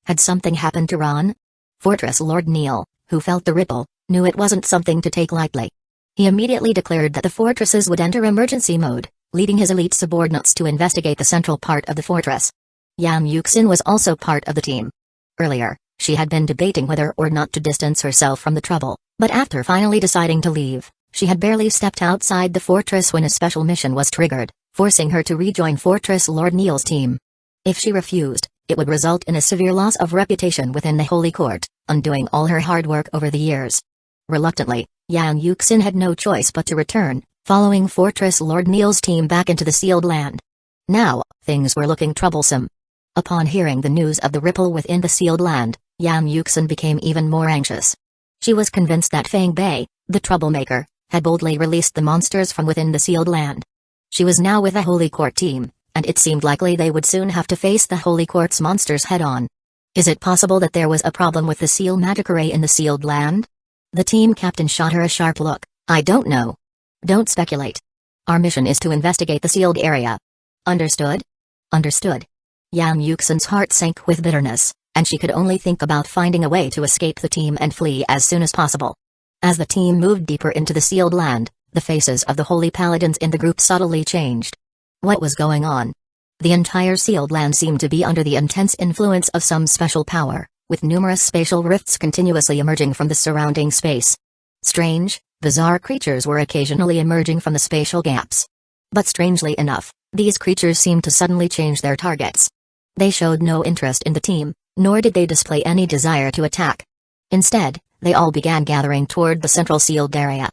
Had something happened to Ron? Fortress Lord Neil, who felt the ripple, knew it wasn't something to take lightly. He immediately declared that the fortresses would enter emergency mode, leading his elite subordinates to investigate the central part of the fortress. Yang Yuxin was also part of the team. Earlier, she had been debating whether or not to distance herself from the trouble, but after finally deciding to leave, she had barely stepped outside the fortress when a special mission was triggered, forcing her to rejoin Fortress Lord Neil's team. If she refused, it would result in a severe loss of reputation within the Holy Court, undoing all her hard work over the years. Reluctantly, Yang Yuxin had no choice but to return, following Fortress Lord Neil's team back into the sealed land. Now, things were looking troublesome. Upon hearing the news of the ripple within the sealed land, Yang Yuxin became even more anxious. She was convinced that Fang Bei, the troublemaker, had boldly released the monsters from within the sealed land. She was now with the Holy Court team, and it seemed likely they would soon have to face the Holy Court's monsters head-on. Is it possible that there was a problem with the seal magic array in the sealed land? The team captain shot her a sharp look. I don't know. Don't speculate. Our mission is to investigate the sealed area. Understood? Understood. Yang Yuxin's heart sank with bitterness, and she could only think about finding a way to escape the team and flee as soon as possible. As the team moved deeper into the sealed land, the faces of the holy paladins in the group subtly changed. What was going on? The entire sealed land seemed to be under the intense influence of some special power, with numerous spatial rifts continuously emerging from the surrounding space. Strange, bizarre creatures were occasionally emerging from the spatial gaps. But strangely enough, these creatures seemed to suddenly change their targets. They showed no interest in the team, nor did they display any desire to attack. Instead, they all began gathering toward the central sealed area.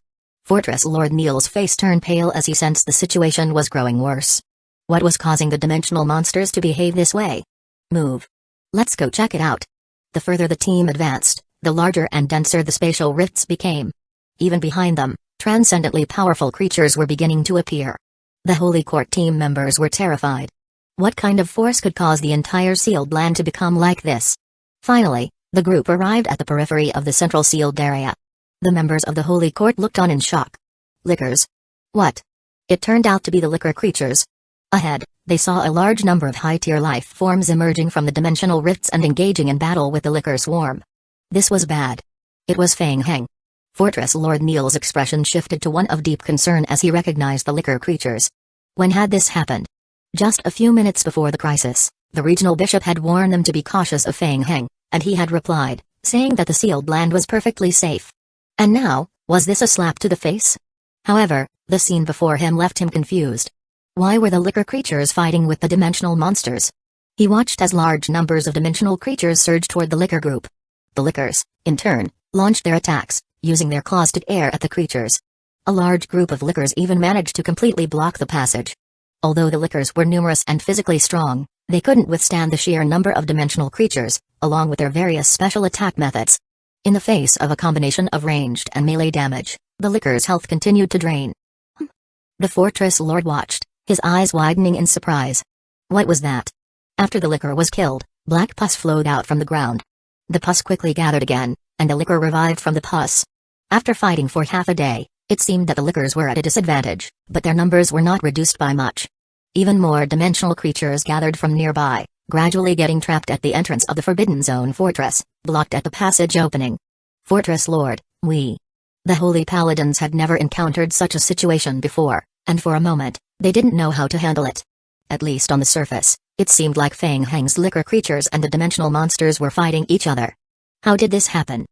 Fortress Lord Neil's face turned pale as he sensed the situation was growing worse. What was causing the dimensional monsters to behave this way? Move. Let's go check it out. The further the team advanced, the larger and denser the spatial rifts became. Even behind them, transcendently powerful creatures were beginning to appear. The Holy Court team members were terrified. What kind of force could cause the entire sealed land to become like this? Finally, the group arrived at the periphery of the central sealed area. The members of the Holy Court looked on in shock. Lickers? What? It turned out to be the liquor creatures. Ahead, they saw a large number of high-tier life forms emerging from the dimensional rifts and engaging in battle with the liquor swarm. This was bad. It was Fang Heng. Fortress Lord Neil's expression shifted to one of deep concern as he recognized the liquor creatures. When had this happened? Just a few minutes before the crisis, the regional bishop had warned them to be cautious of Fang Heng, and he had replied, saying that the sealed land was perfectly safe. And now, was this a slap to the face? However, the scene before him left him confused. Why were the liquor creatures fighting with the dimensional monsters? He watched as large numbers of dimensional creatures surged toward the liquor group. The liquors, in turn, launched their attacks, using their claws to tear at the creatures. A large group of liquors even managed to completely block the passage. Although the liquors were numerous and physically strong, they couldn't withstand the sheer number of dimensional creatures, along with their various special attack methods. In the face of a combination of ranged and melee damage, the liquor's health continued to drain. The fortress lord watched, his eyes widening in surprise. What was that? After the liquor was killed, black pus flowed out from the ground. The pus quickly gathered again, and the liquor revived from the pus. After fighting for half a day, it seemed that the liquors were at a disadvantage, but their numbers were not reduced by much. Even more dimensional creatures gathered from nearby, gradually getting trapped at the entrance of the Forbidden Zone fortress, blocked at the passage opening. Fortress Lord, The Holy Paladins had never encountered such a situation before, and for a moment, they didn't know how to handle it. At least on the surface, it seemed like Fang Heng's liquor creatures and the dimensional monsters were fighting each other. How did this happen?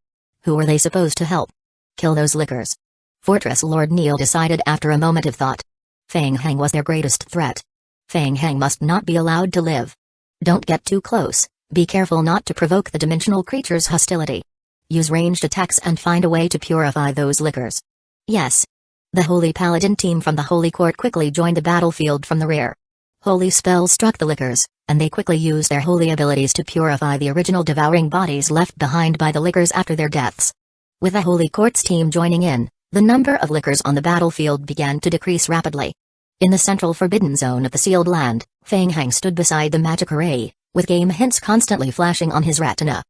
Who were they supposed to help? Kill those liquors. Fortress Lord Neil decided after a moment of thought. Fang Heng was their greatest threat. Fang Heng must not be allowed to live. Don't get too close, be careful not to provoke the dimensional creature's hostility. Use ranged attacks and find a way to purify those liquors. Yes. The Holy Paladin team from the Holy Court quickly joined the battlefield from the rear. Holy spells struck the liquors, and they quickly used their holy abilities to purify the original devouring bodies left behind by the liquors after their deaths. With the Holy Court's team joining in, the number of liquors on the battlefield began to decrease rapidly. In the central forbidden zone of the sealed land, Fang Heng stood beside the magic array, with game hints constantly flashing on his retina.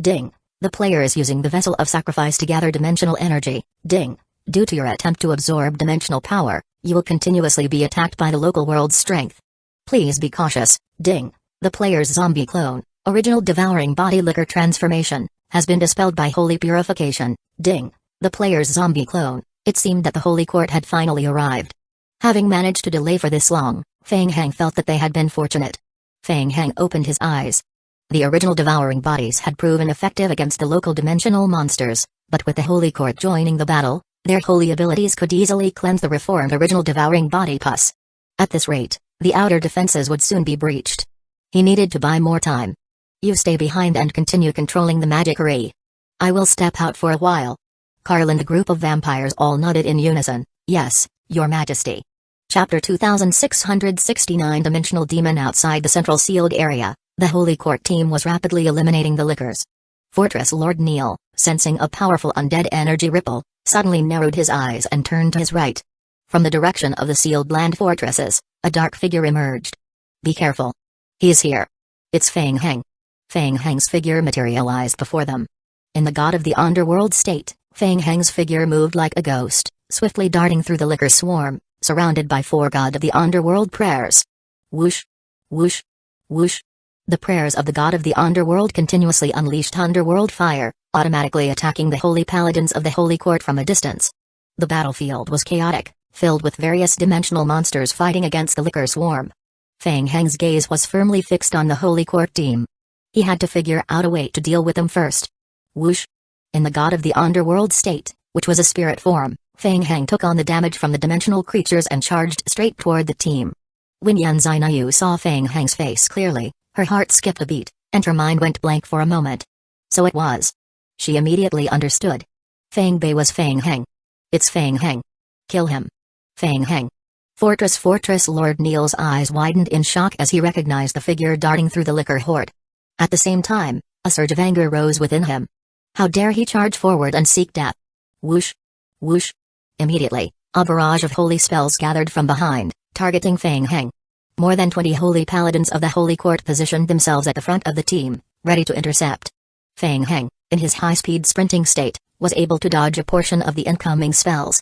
Ding. The player is using the vessel of sacrifice to gather dimensional energy. Ding. Due to your attempt to absorb dimensional power, you will continuously be attacked by the local world's strength. Please be cautious. Ding. The player's zombie clone, original devouring body liquor transformation, has been dispelled by holy purification. Ding. The player's zombie clone. It seemed that the Holy Court had finally arrived. Having managed to delay for this long, Fang Heng felt that they had been fortunate. Fang Heng opened his eyes. The original devouring bodies had proven effective against the local dimensional monsters, but with the Holy Court joining the battle, their holy abilities could easily cleanse the reformed original devouring body pus. At this rate, the outer defenses would soon be breached. He needed to buy more time. You stay behind and continue controlling the magic array. I will step out for a while. Carl and the group of vampires all nodded in unison. Yes, Your Majesty. Chapter 2669 Dimensional Demon. Outside the central sealed area, the Holy Court team was rapidly eliminating the liquors. Fortress Lord Neil, sensing a powerful undead energy ripple, suddenly narrowed his eyes and turned to his right. From the direction of the sealed land fortresses, a dark figure emerged. Be careful. He's here. It's Fang Heng. Fang Heng's figure materialized before them. In the god of the underworld state, Fang Heng's figure moved like a ghost, swiftly darting through the liquor swarm, surrounded by 4 god of the underworld prayers. Whoosh! Whoosh! Whoosh! The prayers of the god of the underworld continuously unleashed underworld fire, automatically attacking the holy paladins of the Holy Court from a distance. The battlefield was chaotic, filled with various dimensional monsters fighting against the liquor swarm. Fang Heng's gaze was firmly fixed on the Holy Court team. He had to figure out a way to deal with them first. Whoosh! In the god of the underworld state, which was a spirit form, Fang Heng took on the damage from the dimensional creatures and charged straight toward the team. When Yan Zainayu saw Fang Heng's face clearly, her heart skipped a beat, and her mind went blank for a moment. So it was. She immediately understood. Fang Bei was Fang Heng. It's Fang Heng. Kill him. Fang Heng. Fortress Lord Neil's eyes widened in shock as he recognized the figure darting through the liquor horde. At the same time, a surge of anger rose within him. How dare he charge forward and seek death? Whoosh! Whoosh! Immediately, a barrage of holy spells gathered from behind, targeting Fang Heng. More than 20 holy paladins of the Holy Court positioned themselves at the front of the team, ready to intercept. Fang Heng, in his high-speed sprinting state, was able to dodge a portion of the incoming spells.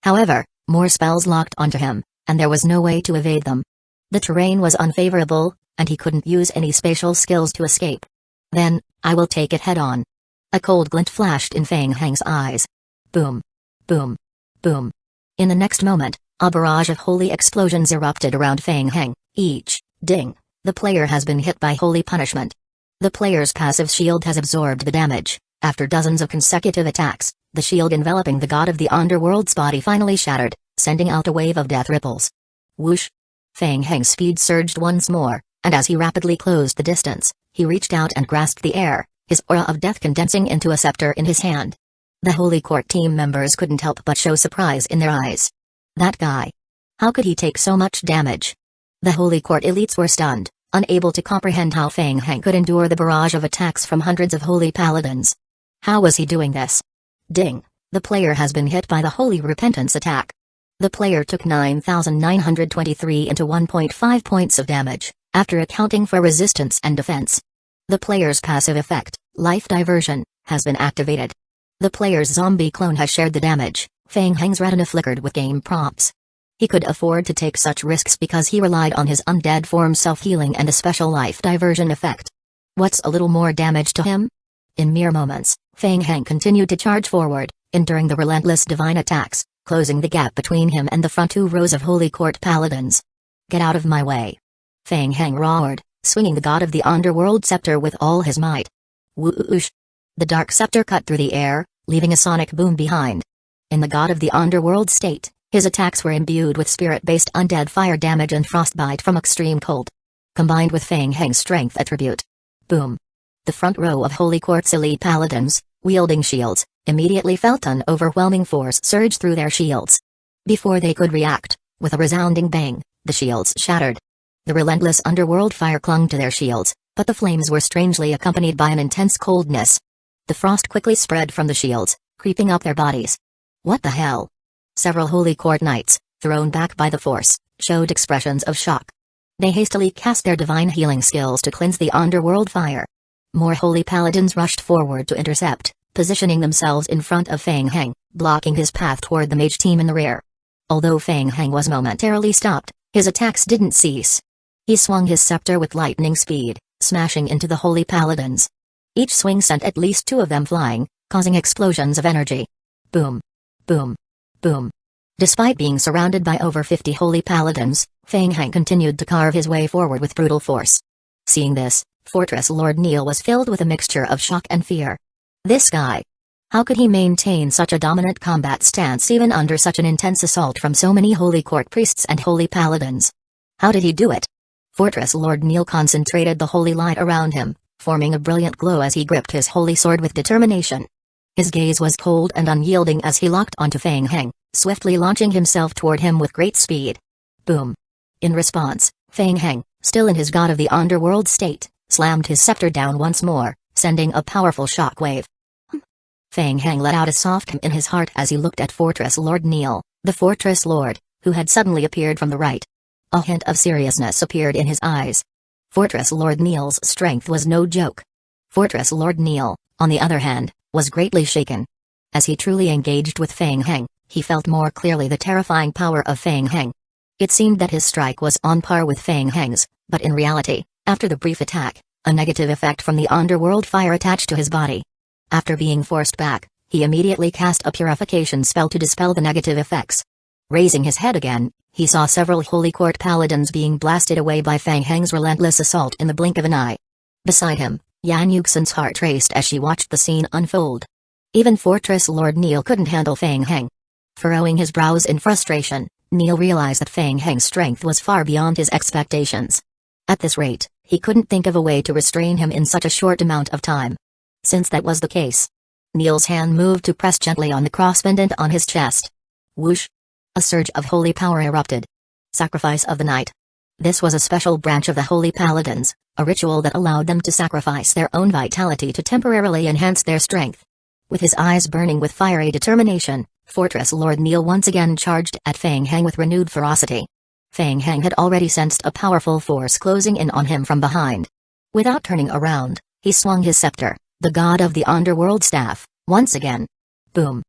However, more spells locked onto him, and there was no way to evade them. The terrain was unfavorable, and he couldn't use any spatial skills to escape. Then, I will take it head-on. A cold glint flashed in Feng Heng's eyes. Boom. Boom. Boom. In the next moment, a barrage of holy explosions erupted around Feng Heng, each, ding, the player has been hit by holy punishment. The player's passive shield has absorbed the damage. After dozens of consecutive attacks, the shield enveloping the god of the underworld's body finally shattered, sending out a wave of death ripples. Whoosh! Feng Heng's speed surged once more, and as he rapidly closed the distance, he reached out and grasped the air, his aura of death condensing into a scepter in his hand. The Holy Court team members couldn't help but show surprise in their eyes. That guy. How could he take so much damage? The Holy Court elites were stunned, unable to comprehend how Feng Heng could endure the barrage of attacks from hundreds of holy paladins. How was he doing this? Ding! The player has been hit by the Holy Repentance attack. The player took 9,923 into 1.5 points of damage, after accounting for resistance and defense. The player's passive effect, Life Diversion, has been activated. The player's zombie clone has shared the damage. Feng Heng's retina flickered with game prompts. He could afford to take such risks because he relied on his undead form self-healing and a special Life Diversion effect. What's a little more damage to him? In mere moments, Feng Heng continued to charge forward, enduring the relentless divine attacks, closing the gap between him and the front two rows of Holy Court paladins. Get out of my way! Feng Heng roared, swinging the god of the underworld scepter with all his might. Whoosh! The dark scepter cut through the air, leaving a sonic boom behind. In the god of the underworld state, his attacks were imbued with spirit-based undead fire damage and frostbite from extreme cold. Combined with Feng Heng's strength attribute. Boom! The front row of Holy Court's elite paladins, wielding shields, immediately felt an overwhelming force surge through their shields. Before they could react, with a resounding bang, the shields shattered. The relentless underworld fire clung to their shields, but the flames were strangely accompanied by an intense coldness. The frost quickly spread from the shields, creeping up their bodies. What the hell? Several Holy Court knights, thrown back by the force, showed expressions of shock. They hastily cast their divine healing skills to cleanse the underworld fire. More holy paladins rushed forward to intercept, positioning themselves in front of Feng Heng, blocking his path toward the mage team in the rear. Although Feng Heng was momentarily stopped, his attacks didn't cease. He swung his scepter with lightning speed, smashing into the holy paladins. Each swing sent at least two of them flying, causing explosions of energy. Boom. Boom. Boom. Despite being surrounded by over 50 holy paladins, Feng Heng continued to carve his way forward with brutal force. Seeing this, Fortress Lord Neil was filled with a mixture of shock and fear. This guy. How could he maintain such a dominant combat stance even under such an intense assault from so many Holy Court priests and holy paladins? How did he do it? Fortress Lord Neil concentrated the holy light around him, forming a brilliant glow as he gripped his holy sword with determination. His gaze was cold and unyielding as he locked onto Feng Heng, swiftly launching himself toward him with great speed. Boom. In response, Feng Heng, still in his god of the underworld state, slammed his scepter down once more, sending a powerful shockwave. Feng Heng let out a soft hum in his heart as he looked at Fortress Lord Neil, the Fortress Lord, who had suddenly appeared from the right. A hint of seriousness appeared in his eyes. Fortress Lord Neil's strength was no joke. Fortress Lord Neil, on the other hand, was greatly shaken. As he truly engaged with Feng Heng, he felt more clearly the terrifying power of Feng Heng. It seemed that his strike was on par with Feng Heng's, but in reality, after the brief attack, a negative effect from the underworld fire attached to his body. After being forced back, he immediately cast a purification spell to dispel the negative effects. Raising his head again, he saw several Holy Court paladins being blasted away by Feng Heng's relentless assault in the blink of an eye. Beside him, Yan Yuxin's heart raced as she watched the scene unfold. Even Fortress Lord Neil couldn't handle Feng Heng. Furrowing his brows in frustration, Neil realized that Feng Heng's strength was far beyond his expectations. At this rate, he couldn't think of a way to restrain him in such a short amount of time. Since that was the case, Neil's hand moved to press gently on the cross pendant on his chest. Whoosh! A surge of holy power erupted. Sacrifice of the night. This was a special branch of the Holy Paladins, a ritual that allowed them to sacrifice their own vitality to temporarily enhance their strength. With his eyes burning with fiery determination, Fortress Lord Neil once again charged at Feng Heng with renewed ferocity. Feng Heng had already sensed a powerful force closing in on him from behind. Without turning around, he swung his scepter, the god of the underworld staff, once again. Boom.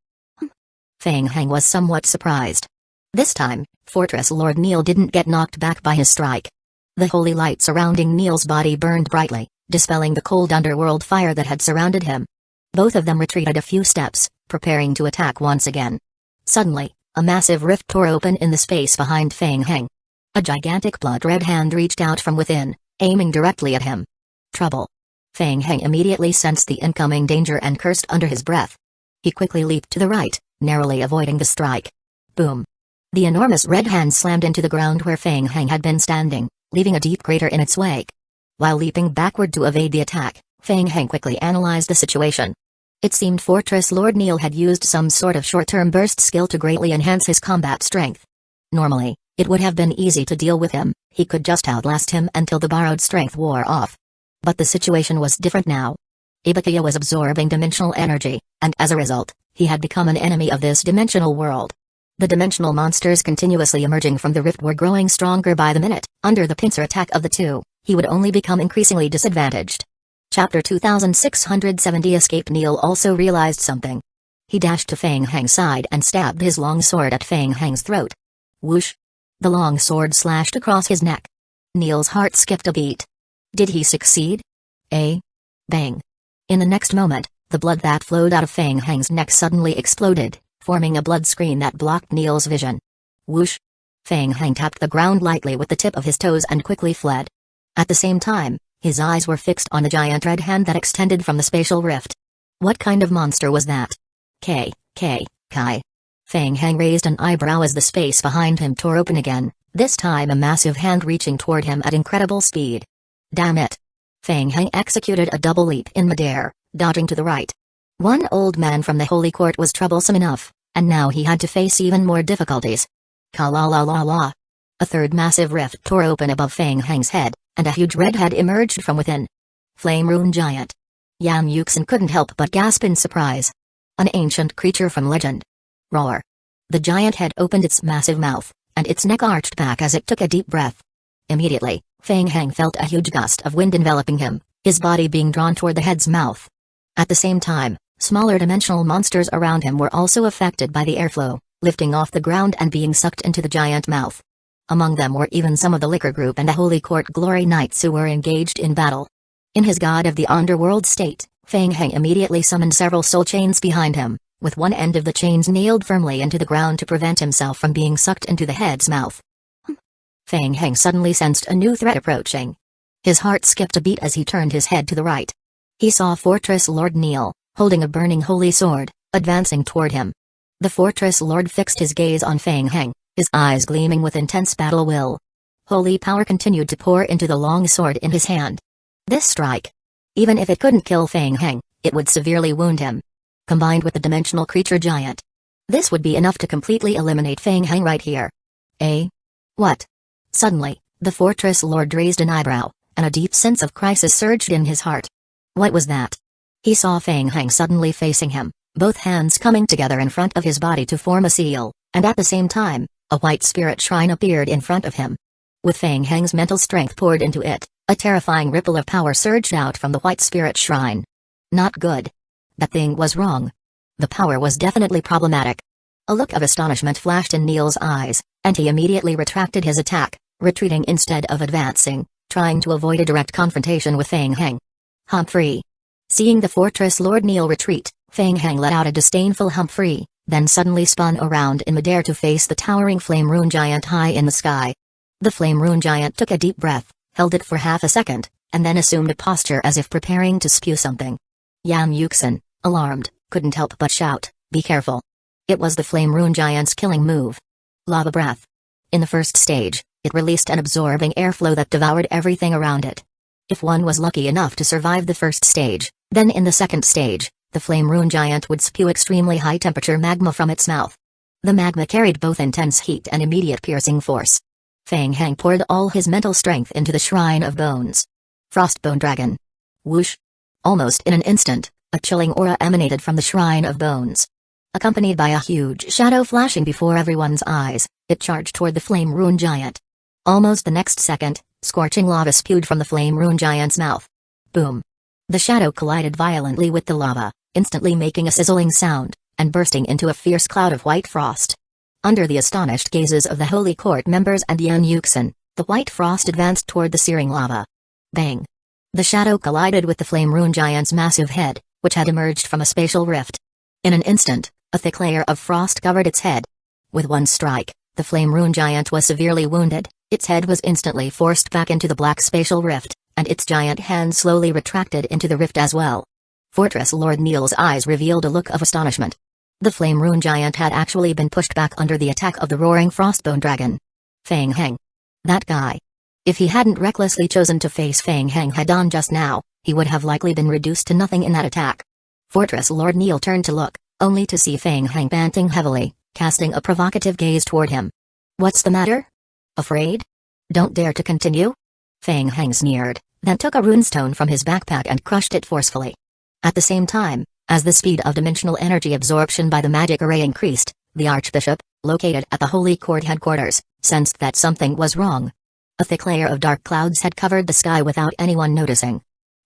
Feng Heng was somewhat surprised. This time, Fortress Lord Neil didn't get knocked back by his strike. The holy light surrounding Neil's body burned brightly, dispelling the cold underworld fire that had surrounded him. Both of them retreated a few steps, preparing to attack once again. Suddenly, a massive rift tore open in the space behind Feng Heng. A gigantic blood-red hand reached out from within, aiming directly at him. Trouble. Feng Heng immediately sensed the incoming danger and cursed under his breath. He quickly leaped to the right, narrowly avoiding the strike. Boom. The enormous red hand slammed into the ground where Feng Heng had been standing, leaving a deep crater in its wake. While leaping backward to evade the attack, Feng Heng quickly analyzed the situation. It seemed Fortress Lord Neil had used some sort of short-term burst skill to greatly enhance his combat strength. Normally, it would have been easy to deal with him, he could just outlast him until the borrowed strength wore off. But the situation was different now. Ibukiya was absorbing dimensional energy, and as a result, he had become an enemy of this dimensional world. The dimensional monsters continuously emerging from the rift were growing stronger by the minute. Under the pincer attack of the two, he would only become increasingly disadvantaged. Chapter 2670 Escape. Neil also realized something. He dashed to Feng Heng's side and stabbed his long sword at Feng Heng's throat. Whoosh! The long sword slashed across his neck. Neil's heart skipped a beat. Did he succeed? Bang! In the next moment, the blood that flowed out of Feng Heng's neck suddenly exploded, forming a blood screen that blocked Neil's vision. Whoosh! Feng Heng tapped the ground lightly with the tip of his toes and quickly fled. At the same time, his eyes were fixed on the giant red hand that extended from the spatial rift. What kind of monster was that? Kai. Feng Heng raised an eyebrow as the space behind him tore open again, this time a massive hand reaching toward him at incredible speed. Damn it! Feng Heng executed a double leap in midair, dodging to the right. One old man from the Holy Court was troublesome enough, and now he had to face even more difficulties. Ka-la-la-la-la. A third massive rift tore open above Feng Heng's head, and a huge red head emerged from within. Flame Rune Giant. Yan Yuxin couldn't help but gasp in surprise. An ancient creature from legend. Roar. The giant head opened its massive mouth, and its neck arched back as it took a deep breath. Immediately, Feng Heng felt a huge gust of wind enveloping him, his body being drawn toward the head's mouth. At the same time, smaller dimensional monsters around him were also affected by the airflow, lifting off the ground and being sucked into the giant mouth. Among them were even some of the Liquor Group and the Holy Court Glory Knights who were engaged in battle. In his god of the underworld state, Feng Heng immediately summoned several soul chains behind him, with one end of the chains nailed firmly into the ground to prevent himself from being sucked into the head's mouth. Feng Heng suddenly sensed a new threat approaching. His heart skipped a beat as he turned his head to the right. He saw Fortress Lord Neil, holding a burning holy sword, advancing toward him. The Fortress Lord fixed his gaze on Feng Heng, his eyes gleaming with intense battle will. Holy power continued to pour into the long sword in his hand. This strike, even if it couldn't kill Feng Heng, it would severely wound him. Combined with the dimensional creature giant, this would be enough to completely eliminate Feng Heng right here. What? Suddenly, the Fortress Lord raised an eyebrow, and a deep sense of crisis surged in his heart. What was that? He saw Feng Heng suddenly facing him, both hands coming together in front of his body to form a seal, and at the same time, a white spirit shrine appeared in front of him. With Feng Heng's mental strength poured into it, a terrifying ripple of power surged out from the white spirit shrine. Not good. That thing was wrong. The power was definitely problematic. A look of astonishment flashed in Neil's eyes, and he immediately retracted his attack, retreating instead of advancing, trying to avoid a direct confrontation with Feng Heng. Humphrey. Seeing the Fortress Lord Neil retreat, Feng Heng let out a disdainful Humphrey, then suddenly spun around in midair to face the towering Flame Rune Giant high in the sky. The Flame Rune Giant took a deep breath, held it for half a second, and then assumed a posture as if preparing to spew something. Yan Yuxin, alarmed, couldn't help but shout, "Be careful." It was the Flame Rune Giant's killing move. Lava Breath. In the first stage, it released an absorbing airflow that devoured everything around it. If one was lucky enough to survive the first stage, then in the second stage, the Flame Rune Giant would spew extremely high-temperature magma from its mouth. The magma carried both intense heat and immediate piercing force. Feng Heng poured all his mental strength into the Shrine of Bones. Frostbone Dragon. Whoosh! Almost in an instant, a chilling aura emanated from the Shrine of Bones. Accompanied by a huge shadow flashing before everyone's eyes, it charged toward the Flame Rune Giant. Almost the next second, scorching lava spewed from the Flame Rune Giant's mouth. Boom! The shadow collided violently with the lava, instantly making a sizzling sound, and bursting into a fierce cloud of white frost. Under the astonished gazes of the Holy Court members and Yan Yuxin, the white frost advanced toward the searing lava. Bang! The shadow collided with the Flame Rune Giant's massive head, which had emerged from a spatial rift. In an instant, a thick layer of frost covered its head. With one strike, the flame rune giant was severely wounded, its head was instantly forced back into the black spatial rift, and its giant hand slowly retracted into the rift as well. Fortress Lord Neil's eyes revealed a look of astonishment. The flame rune giant had actually been pushed back under the attack of the roaring frostbone dragon. Fang Heng. That guy. If he hadn't recklessly chosen to face Fang Heng head-on just now, he would have likely been reduced to nothing in that attack. Fortress Lord Neil turned to look, only to see Fang Heng panting heavily, casting a provocative gaze toward him. What's the matter? Afraid? Don't dare to continue? Fang Heng sneered, then took a runestone from his backpack and crushed it forcefully. At the same time, as the speed of dimensional energy absorption by the magic array increased, the Archbishop, located at the Holy Court headquarters, sensed that something was wrong. A thick layer of dark clouds had covered the sky without anyone noticing.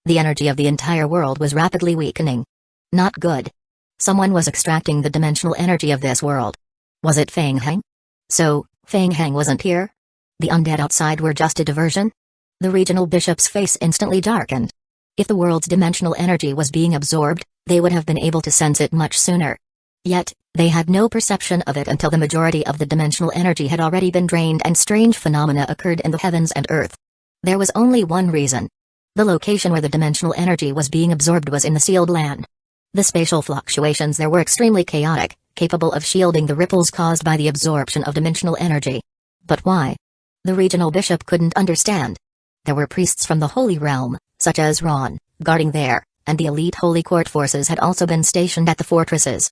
The energy of the entire world was rapidly weakening. Not good. Someone was extracting the dimensional energy of this world. Was it Fang Heng? So, Fang Heng wasn't here? The undead outside were just a diversion? The regional bishop's face instantly darkened. If the world's dimensional energy was being absorbed, they would have been able to sense it much sooner. Yet, they had no perception of it until the majority of the dimensional energy had already been drained and strange phenomena occurred in the heavens and earth. There was only one reason. The location where the dimensional energy was being absorbed was in the sealed land. The spatial fluctuations there were extremely chaotic, capable of shielding the ripples caused by the absorption of dimensional energy. But why? The regional bishop couldn't understand. There were priests from the Holy Realm, such as Ron, guarding there, and the elite Holy Court forces had also been stationed at the fortresses.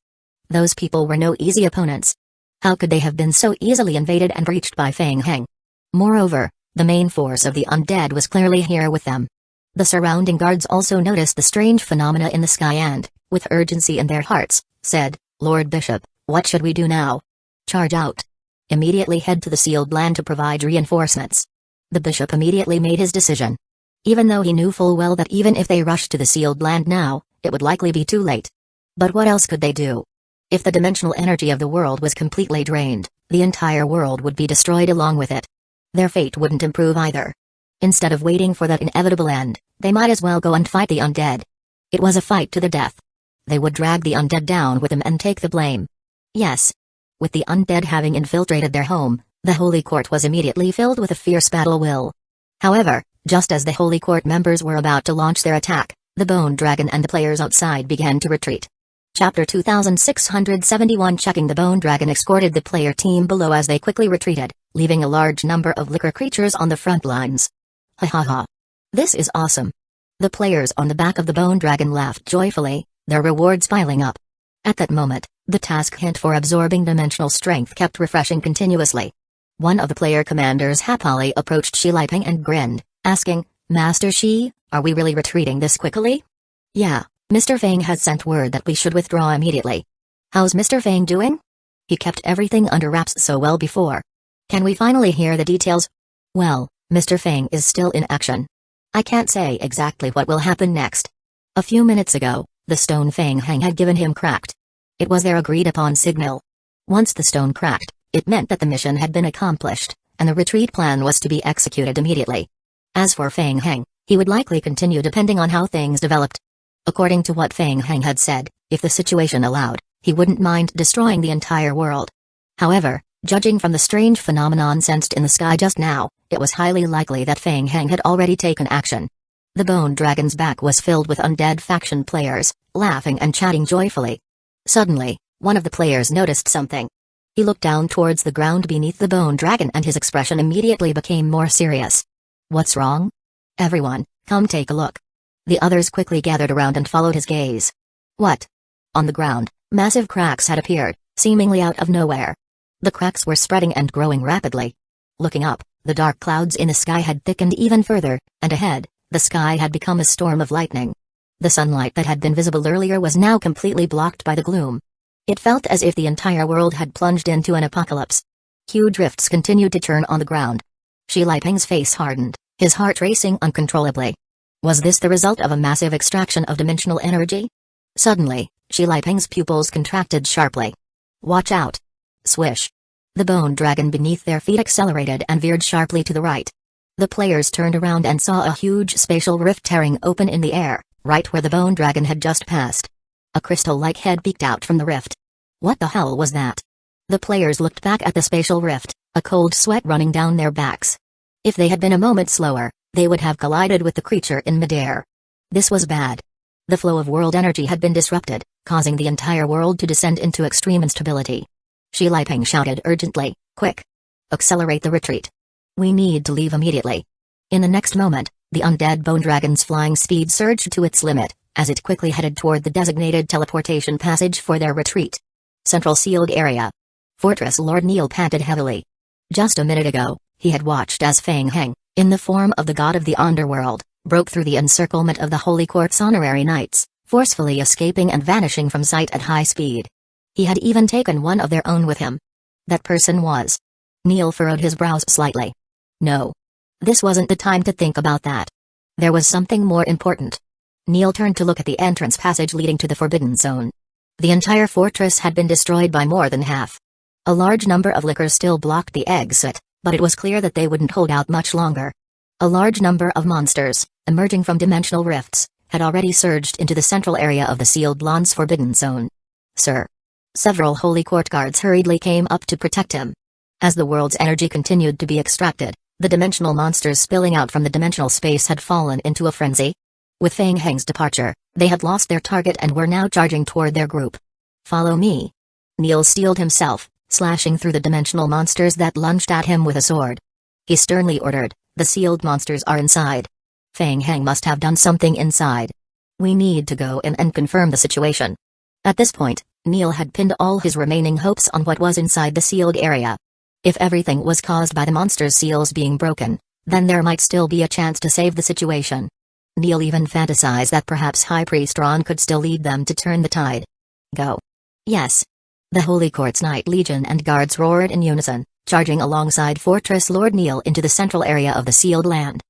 Those people were no easy opponents. How could they have been so easily invaded and breached by Fang Heng? Moreover, the main force of the undead was clearly here with them. The surrounding guards also noticed the strange phenomena in the sky and, with urgency in their hearts, said, "Lord Bishop, what should we do now?" "Charge out. Immediately head to the sealed land to provide reinforcements." The bishop immediately made his decision. Even though he knew full well that even if they rushed to the sealed land now, it would likely be too late. But what else could they do? If the dimensional energy of the world was completely drained, the entire world would be destroyed along with it. Their fate wouldn't improve either. Instead of waiting for that inevitable end, they might as well go and fight the undead. It was a fight to the death. They would drag the undead down with them and take the blame. Yes. With the undead having infiltrated their home, the Holy Court was immediately filled with a fierce battle will. However, just as the Holy Court members were about to launch their attack, the Bone Dragon and the players outside began to retreat. Chapter 2671. Checking the Bone Dragon escorted the player team below as they quickly retreated, leaving a large number of liquor creatures on the front lines. Ha ha ha. This is awesome. The players on the back of the Bone Dragon laughed joyfully, their rewards piling up. At that moment, the task hint for absorbing dimensional strength kept refreshing continuously. One of the player commanders happily approached Shi Liping and grinned, asking, "Master Shi, are we really retreating this quickly?" "Yeah, Mr. Fang has sent word that we should withdraw immediately." "How's Mr. Fang doing?" "He kept everything under wraps so well before." "Can we finally hear the details?" "Well, Mr. Fang is still in action. I can't say exactly what will happen next. A few minutes ago, the stone Fang Heng had given him cracked. It was their agreed-upon signal. Once the stone cracked, it meant that the mission had been accomplished, and the retreat plan was to be executed immediately. As for Fang Heng, he would likely continue depending on how things developed. According to what Fang Heng had said, if the situation allowed, he wouldn't mind destroying the entire world. However, judging from the strange phenomenon sensed in the sky just now, it was highly likely that Fang Heng had already taken action. The Bone Dragon's back was filled with undead faction players, laughing and chatting joyfully. Suddenly, one of the players noticed something. He looked down towards the ground beneath the Bone Dragon and his expression immediately became more serious. "What's wrong? Everyone, come take a look." The others quickly gathered around and followed his gaze. What? On the ground, massive cracks had appeared, seemingly out of nowhere. The cracks were spreading and growing rapidly. Looking up, the dark clouds in the sky had thickened even further, and ahead, the sky had become a storm of lightning. The sunlight that had been visible earlier was now completely blocked by the gloom. It felt as if the entire world had plunged into an apocalypse. Huge rifts continued to churn on the ground. Shi Liping's face hardened, his heart racing uncontrollably. Was this the result of a massive extraction of dimensional energy? Suddenly, Shi Liping's pupils contracted sharply. "Watch out!" Swish. The Bone Dragon beneath their feet accelerated and veered sharply to the right. The players turned around and saw a huge spatial rift tearing open in the air, right where the bone dragon had just passed. A crystal-like head peeked out from the rift. What the hell was that? The players looked back at the spatial rift, a cold sweat running down their backs. If they had been a moment slower, they would have collided with the creature in midair. This was bad. The flow of world energy had been disrupted, causing the entire world to descend into extreme instability. Shi Liping shouted urgently, "Quick! Accelerate the retreat. We need to leave immediately." In the next moment, the undead bone dragon's flying speed surged to its limit, as it quickly headed toward the designated teleportation passage for their retreat. Central sealed area. Fortress Lord Neil panted heavily. Just a minute ago, he had watched as Feng Heng, in the form of the god of the underworld, broke through the encirclement of the Holy Court's honorary knights, forcefully escaping and vanishing from sight at high speed. He had even taken one of their own with him. That person was. Neil furrowed his brows slightly. No. This wasn't the time to think about that. There was something more important. Neil turned to look at the entrance passage leading to the Forbidden Zone. The entire fortress had been destroyed by more than half. A large number of lickers still blocked the exit, but it was clear that they wouldn't hold out much longer. A large number of monsters, emerging from dimensional rifts, had already surged into the central area of the sealed land's Forbidden Zone. "Sir." Several Holy Court guards hurriedly came up to protect him. As the world's energy continued to be extracted, the dimensional monsters spilling out from the dimensional space had fallen into a frenzy. With Feng Heng's departure, they had lost their target and were now charging toward their group. "Follow me." Neil steeled himself, slashing through the dimensional monsters that lunged at him with a sword. He sternly ordered, "The sealed monsters are inside. Feng Heng must have done something inside. We need to go in and confirm the situation." At this point, Neil had pinned all his remaining hopes on what was inside the sealed area. If everything was caused by the monster's seals being broken, then there might still be a chance to save the situation. Neil even fantasized that perhaps High Priest Ron could still lead them to turn the tide. "Go." "Yes." The Holy Court's Knight Legion and guards roared in unison, charging alongside Fortress Lord Neil into the central area of the sealed land.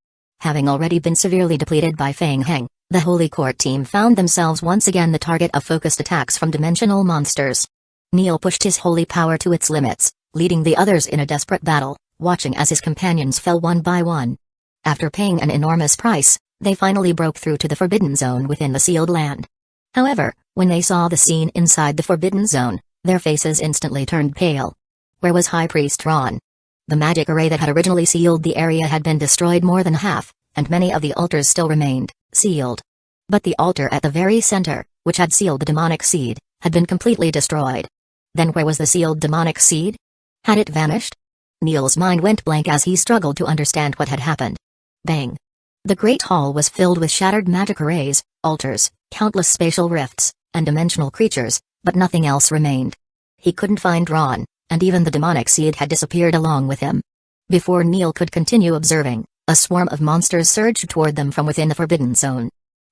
Having already been severely depleted by Feng Heng, the Holy Court team found themselves once again the target of focused attacks from dimensional monsters. Neil pushed his holy power to its limits, leading the others in a desperate battle, watching as his companions fell one by one. After paying an enormous price, they finally broke through to the Forbidden Zone within the sealed land. However, when they saw the scene inside the Forbidden Zone, their faces instantly turned pale. Where was High Priest Ron? The magic array that had originally sealed the area had been destroyed more than half, and many of the altars still remained, sealed. But the altar at the very center, which had sealed the demonic seed, had been completely destroyed. Then where was the sealed demonic seed? Had it vanished? Neil's mind went blank as he struggled to understand what had happened. Bang! The great hall was filled with shattered magic arrays, altars, countless spatial rifts, and dimensional creatures, but nothing else remained. He couldn't find Ron, and even the demonic seed had disappeared along with him. Before Neil could continue observing, a swarm of monsters surged toward them from within the Forbidden Zone.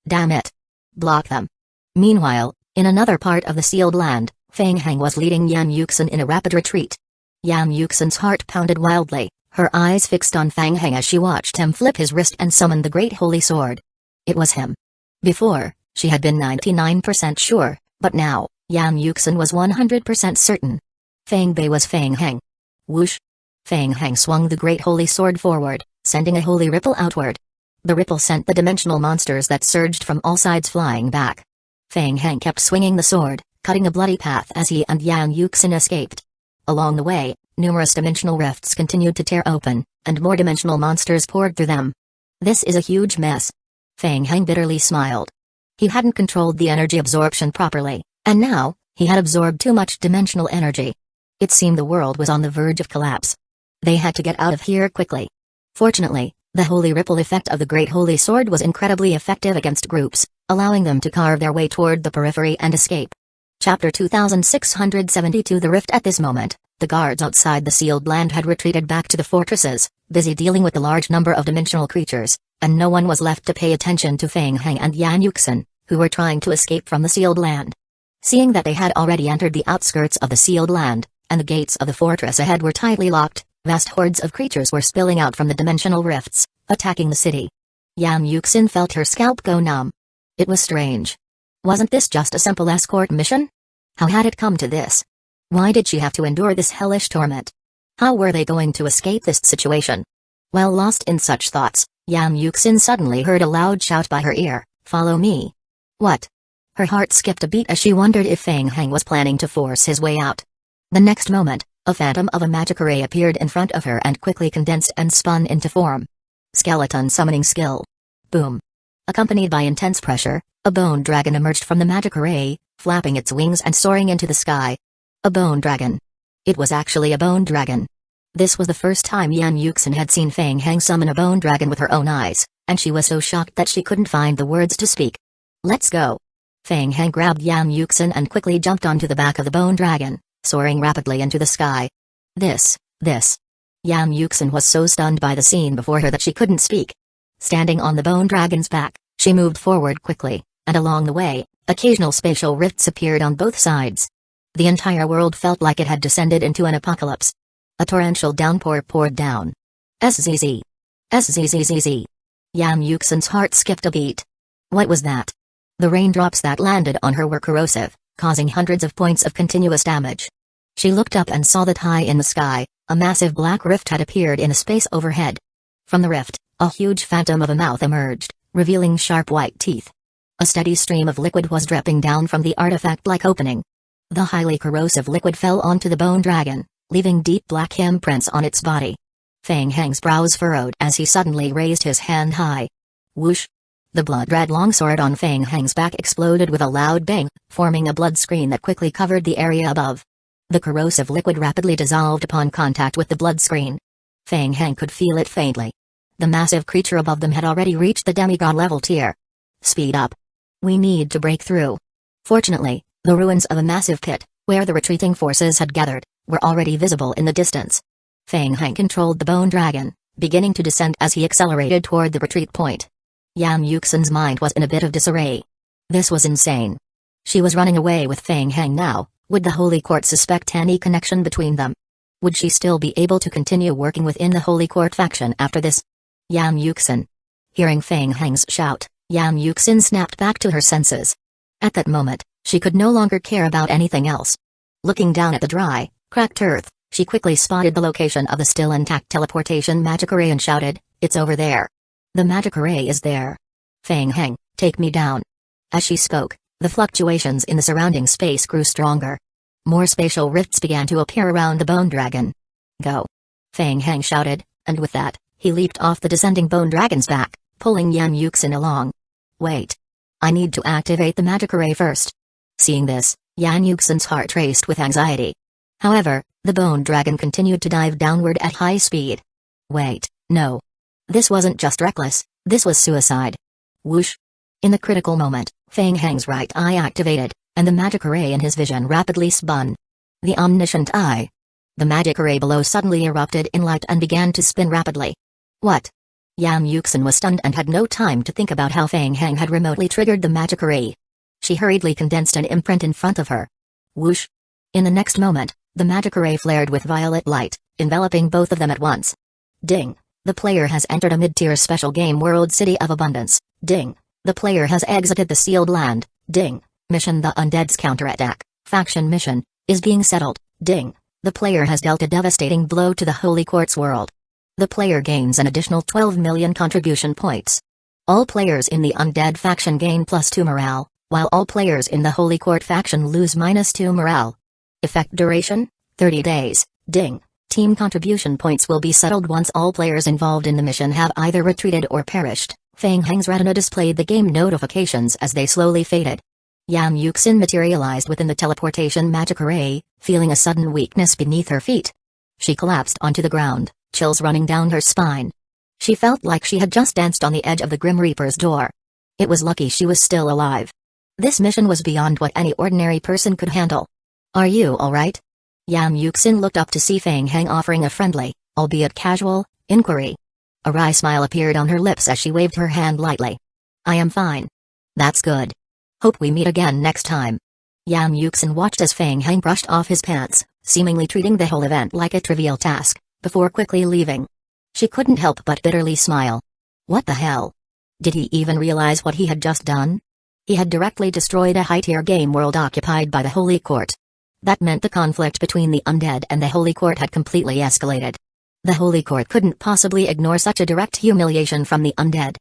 Damn it! Block them! Meanwhile, in another part of the sealed land, Feng Heng was leading Yan Yuxin in a rapid retreat. Yan Yuxin's heart pounded wildly, her eyes fixed on Feng Heng as she watched him flip his wrist and summon the Great Holy Sword. It was him. Before, she had been 99% sure, but now, Yan Yuxin was 100% certain. Feng Bei was Feng Heng. Whoosh! Feng Heng swung the Great Holy Sword forward, sending a holy ripple outward. The ripple sent the dimensional monsters that surged from all sides flying back. Feng Heng kept swinging the sword, cutting a bloody path as he and Yan Yuxin escaped. Along the way, numerous dimensional rifts continued to tear open, and more dimensional monsters poured through them. This is a huge mess. Feng Heng bitterly smiled. He hadn't controlled the energy absorption properly, and now, he had absorbed too much dimensional energy. It seemed the world was on the verge of collapse. They had to get out of here quickly. Fortunately, the holy ripple effect of the Great Holy Sword was incredibly effective against groups, allowing them to carve their way toward the periphery and escape. Chapter 2672 The Rift. At this moment, the guards outside the sealed land had retreated back to the fortresses, busy dealing with the large number of dimensional creatures, and no one was left to pay attention to Feng Heng and Yan Yuxin, who were trying to escape from the sealed land. Seeing that they had already entered the outskirts of the sealed land, and the gates of the fortress ahead were tightly locked, vast hordes of creatures were spilling out from the dimensional rifts, attacking the city. Yan Yuxin felt her scalp go numb. It was strange. Wasn't this just a simple escort mission? How had it come to this? Why did she have to endure this hellish torment? How were they going to escape this situation? While lost in such thoughts, Yan Yuxin suddenly heard a loud shout by her ear, Follow me. What? Her heart skipped a beat as she wondered if Feng Heng was planning to force his way out. The next moment, a phantom of a magic array appeared in front of her and quickly condensed and spun into form. Skeleton summoning skill. Boom. Accompanied by intense pressure, a bone dragon emerged from the magic array, flapping its wings and soaring into the sky. A bone dragon. It was actually a bone dragon. This was the first time Yan Yuxin had seen Feng Heng summon a bone dragon with her own eyes, and she was so shocked that she couldn't find the words to speak. Let's go. Feng Heng grabbed Yan Yuxin and quickly jumped onto the back of the bone dragon, soaring rapidly into the sky. This. Yan Yuxin was so stunned by the scene before her that she couldn't speak. Standing on the bone dragon's back, she moved forward quickly, and along the way, occasional spatial rifts appeared on both sides. The entire world felt like it had descended into an apocalypse. A torrential downpour poured down. SZZ. SZZZZ. Yan Yuxin's heart skipped a beat. What was that? The raindrops that landed on her were corrosive, causing hundreds of points of continuous damage. She looked up and saw that high in the sky, a massive black rift had appeared in the space overhead. From the rift, a huge phantom of a mouth emerged, revealing sharp white teeth. A steady stream of liquid was dripping down from the artifact-like opening. The highly corrosive liquid fell onto the bone dragon, leaving deep black imprints on its body. Feng Heng's brows furrowed as he suddenly raised his hand high. Whoosh! The blood-red longsword on Feng Heng's back exploded with a loud bang, forming a blood screen that quickly covered the area above. The corrosive liquid rapidly dissolved upon contact with the blood screen. Feng Heng could feel it faintly. The massive creature above them had already reached the demigod level tier. Speed up. We need to break through. Fortunately, the ruins of a massive pit, where the retreating forces had gathered, were already visible in the distance. Feng Heng controlled the bone dragon, beginning to descend as he accelerated toward the retreat point. Yan Yuxin's mind was in a bit of disarray. This was insane. She was running away with Feng Heng now. Would the Holy Court suspect any connection between them? Would she still be able to continue working within the Holy Court faction after this? Yan Yuxin. Hearing Feng Heng's shout, Yan Yuxin snapped back to her senses. At that moment, she could no longer care about anything else. Looking down at the dry, cracked earth, she quickly spotted the location of the still intact teleportation magic array and shouted, "It's over there. The magic array is there. Feng Heng, take me down." As she spoke, the fluctuations in the surrounding space grew stronger. More spatial rifts began to appear around the bone dragon. Go! Feng Heng shouted, and with that, he leaped off the descending bone dragon's back, pulling Yan Yuxin along. Wait! I need to activate the magic array first. Seeing this, Yan Yuxin's heart raced with anxiety. However, the bone dragon continued to dive downward at high speed. Wait, no. This wasn't just reckless, this was suicide. Whoosh! In the critical moment, Feng Heng's right eye activated, and the magic array in his vision rapidly spun. The omniscient eye. The magic array below suddenly erupted in light and began to spin rapidly. What? Yan Yuxin was stunned and had no time to think about how Feng Heng had remotely triggered the magic array. She hurriedly condensed an imprint in front of her. Whoosh! In the next moment, the magic array flared with violet light, enveloping both of them at once. Ding! The player has entered a mid-tier special game world City of Abundance. Ding! The player has exited the sealed land. Ding! Mission The Undead's Counterattack, faction mission, is being settled. Ding! The player has dealt a devastating blow to the Holy Court's world. The player gains an additional 12 million contribution points. All players in the Undead faction gain +2 morale, while all players in the Holy Court faction lose -2 morale. Effect duration? 30 days. Ding! Team contribution points will be settled once all players involved in the mission have either retreated or perished. Feng Heng's retina displayed the game notifications as they slowly faded. Yan Yuxin materialized within the teleportation magic array, feeling a sudden weakness beneath her feet. She collapsed onto the ground, chills running down her spine. She felt like she had just danced on the edge of the Grim Reaper's door. It was lucky she was still alive. This mission was beyond what any ordinary person could handle. Are you alright? Yan Yuxin looked up to see Feng Heng offering a friendly, albeit casual, inquiry. A wry smile appeared on her lips as she waved her hand lightly. I am fine. That's good. Hope we meet again next time. Yan Yuxin watched as Feng Heng brushed off his pants, seemingly treating the whole event like a trivial task, before quickly leaving. She couldn't help but bitterly smile. What the hell? Did he even realize what he had just done? He had directly destroyed a high-tier game world occupied by the Holy Court. That meant the conflict between the undead and the Holy Court had completely escalated. The Holy Court couldn't possibly ignore such a direct humiliation from the undead.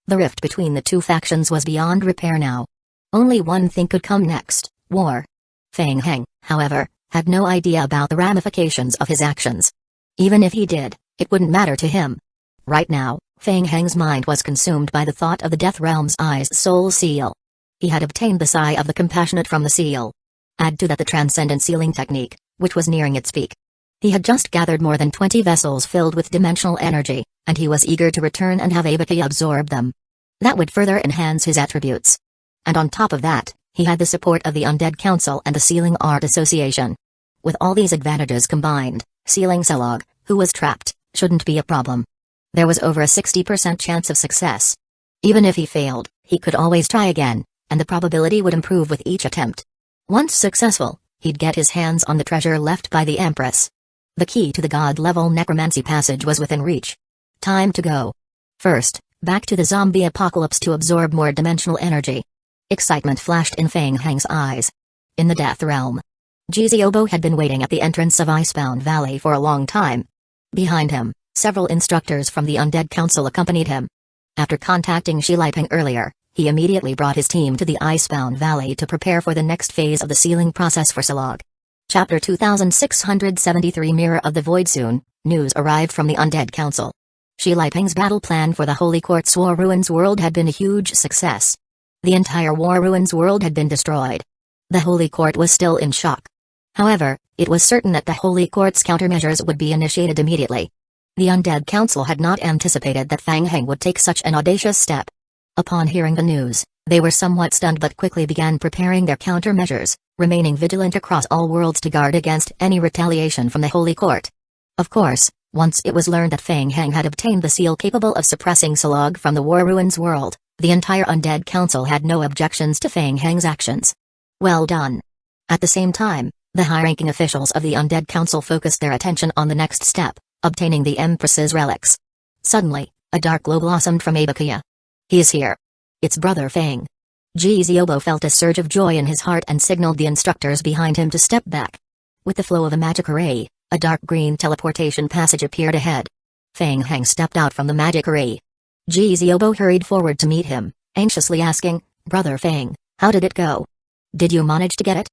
The rift between the two factions was beyond repair now. Only one thing could come next: war. Feng Heng, however, had no idea about the ramifications of his actions. Even if he did, it wouldn't matter to him. Right now, Feng Heng's mind was consumed by the thought of the Death Realm's Eye's soul seal. He had obtained the Sigh of the Compassionate from the seal. Add to that the Transcendent Sealing technique, which was nearing its peak. He had just gathered more than 20 vessels filled with dimensional energy, and he was eager to return and have AFK absorb them. That would further enhance his attributes. And on top of that, he had the support of the Undead Council and the Sealing Art Association. With all these advantages combined, sealing Selog, who was trapped, shouldn't be a problem. There was over a 60% chance of success. Even if he failed, he could always try again, and the probability would improve with each attempt. Once successful, he'd get his hands on the treasure left by the Empress. The key to the god-level necromancy passage was within reach. Time to go. First, back to the zombie apocalypse to absorb more dimensional energy. Excitement flashed in Feng Heng's eyes. In the Death Realm, Jiziobo had been waiting at the entrance of Icebound Valley for a long time. Behind him, several instructors from the Undead Council accompanied him. After contacting Shiliping earlier, he immediately brought his team to the Icebound Valley to prepare for the next phase of the sealing process for Selog. Chapter 2673 Mirror of the Void. Soon, news arrived from the Undead Council. Shiliping's battle plan for the Holy Court's War Ruins world had been a huge success. The entire War Ruins world had been destroyed. The Holy Court was still in shock. However, it was certain that the Holy Court's countermeasures would be initiated immediately. The Undead Council had not anticipated that Feng Heng would take such an audacious step. Upon hearing the news, they were somewhat stunned but quickly began preparing their countermeasures, remaining vigilant across all worlds to guard against any retaliation from the Holy Court. Of course, once it was learned that Feng Heng had obtained the seal capable of suppressing Selog from the War Ruins world, the entire Undead Council had no objections to Feng Heng's actions. Well done. At the same time, the high-ranking officials of the Undead Council focused their attention on the next step, obtaining the Empress's relics. Suddenly, a dark glow blossomed from Abakuya. He is here. It's Brother Feng. Jiziobo felt a surge of joy in his heart and signaled the instructors behind him to step back. With the flow of a magic array, a dark green teleportation passage appeared ahead. Feng Heng stepped out from the magic array. Jiziobo hurried forward to meet him, anxiously asking, Brother Feng, how did it go? Did you manage to get it?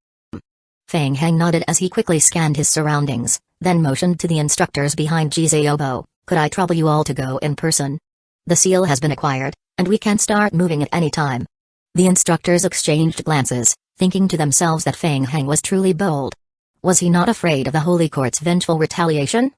Feng Heng nodded as he quickly scanned his surroundings, then motioned to the instructors behind Jiziobo, could I trouble you all to go in person? The seal has been acquired, and we can start moving at any time. The instructors exchanged glances, thinking to themselves that Feng Heng was truly bold. Was he not afraid of the Holy Court's vengeful retaliation?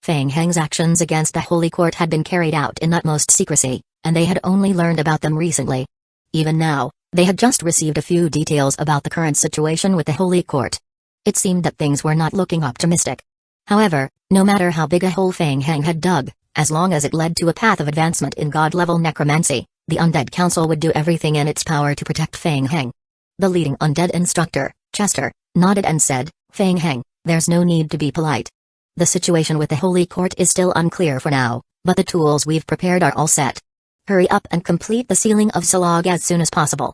Feng Heng's actions against the Holy Court had been carried out in utmost secrecy, and they had only learned about them recently. Even now, they had just received a few details about the current situation with the Holy Court. It seemed that things were not looking optimistic. However, no matter how big a hole Feng Heng had dug, as long as it led to a path of advancement in god-level necromancy, the Undead Council would do everything in its power to protect Feng Heng. The leading undead instructor, Chester, nodded and said, Feng Heng, there's no need to be polite. The situation with the Holy Court is still unclear for now, but the tools we've prepared are all set. Hurry up and complete the sealing of Selog as soon as possible.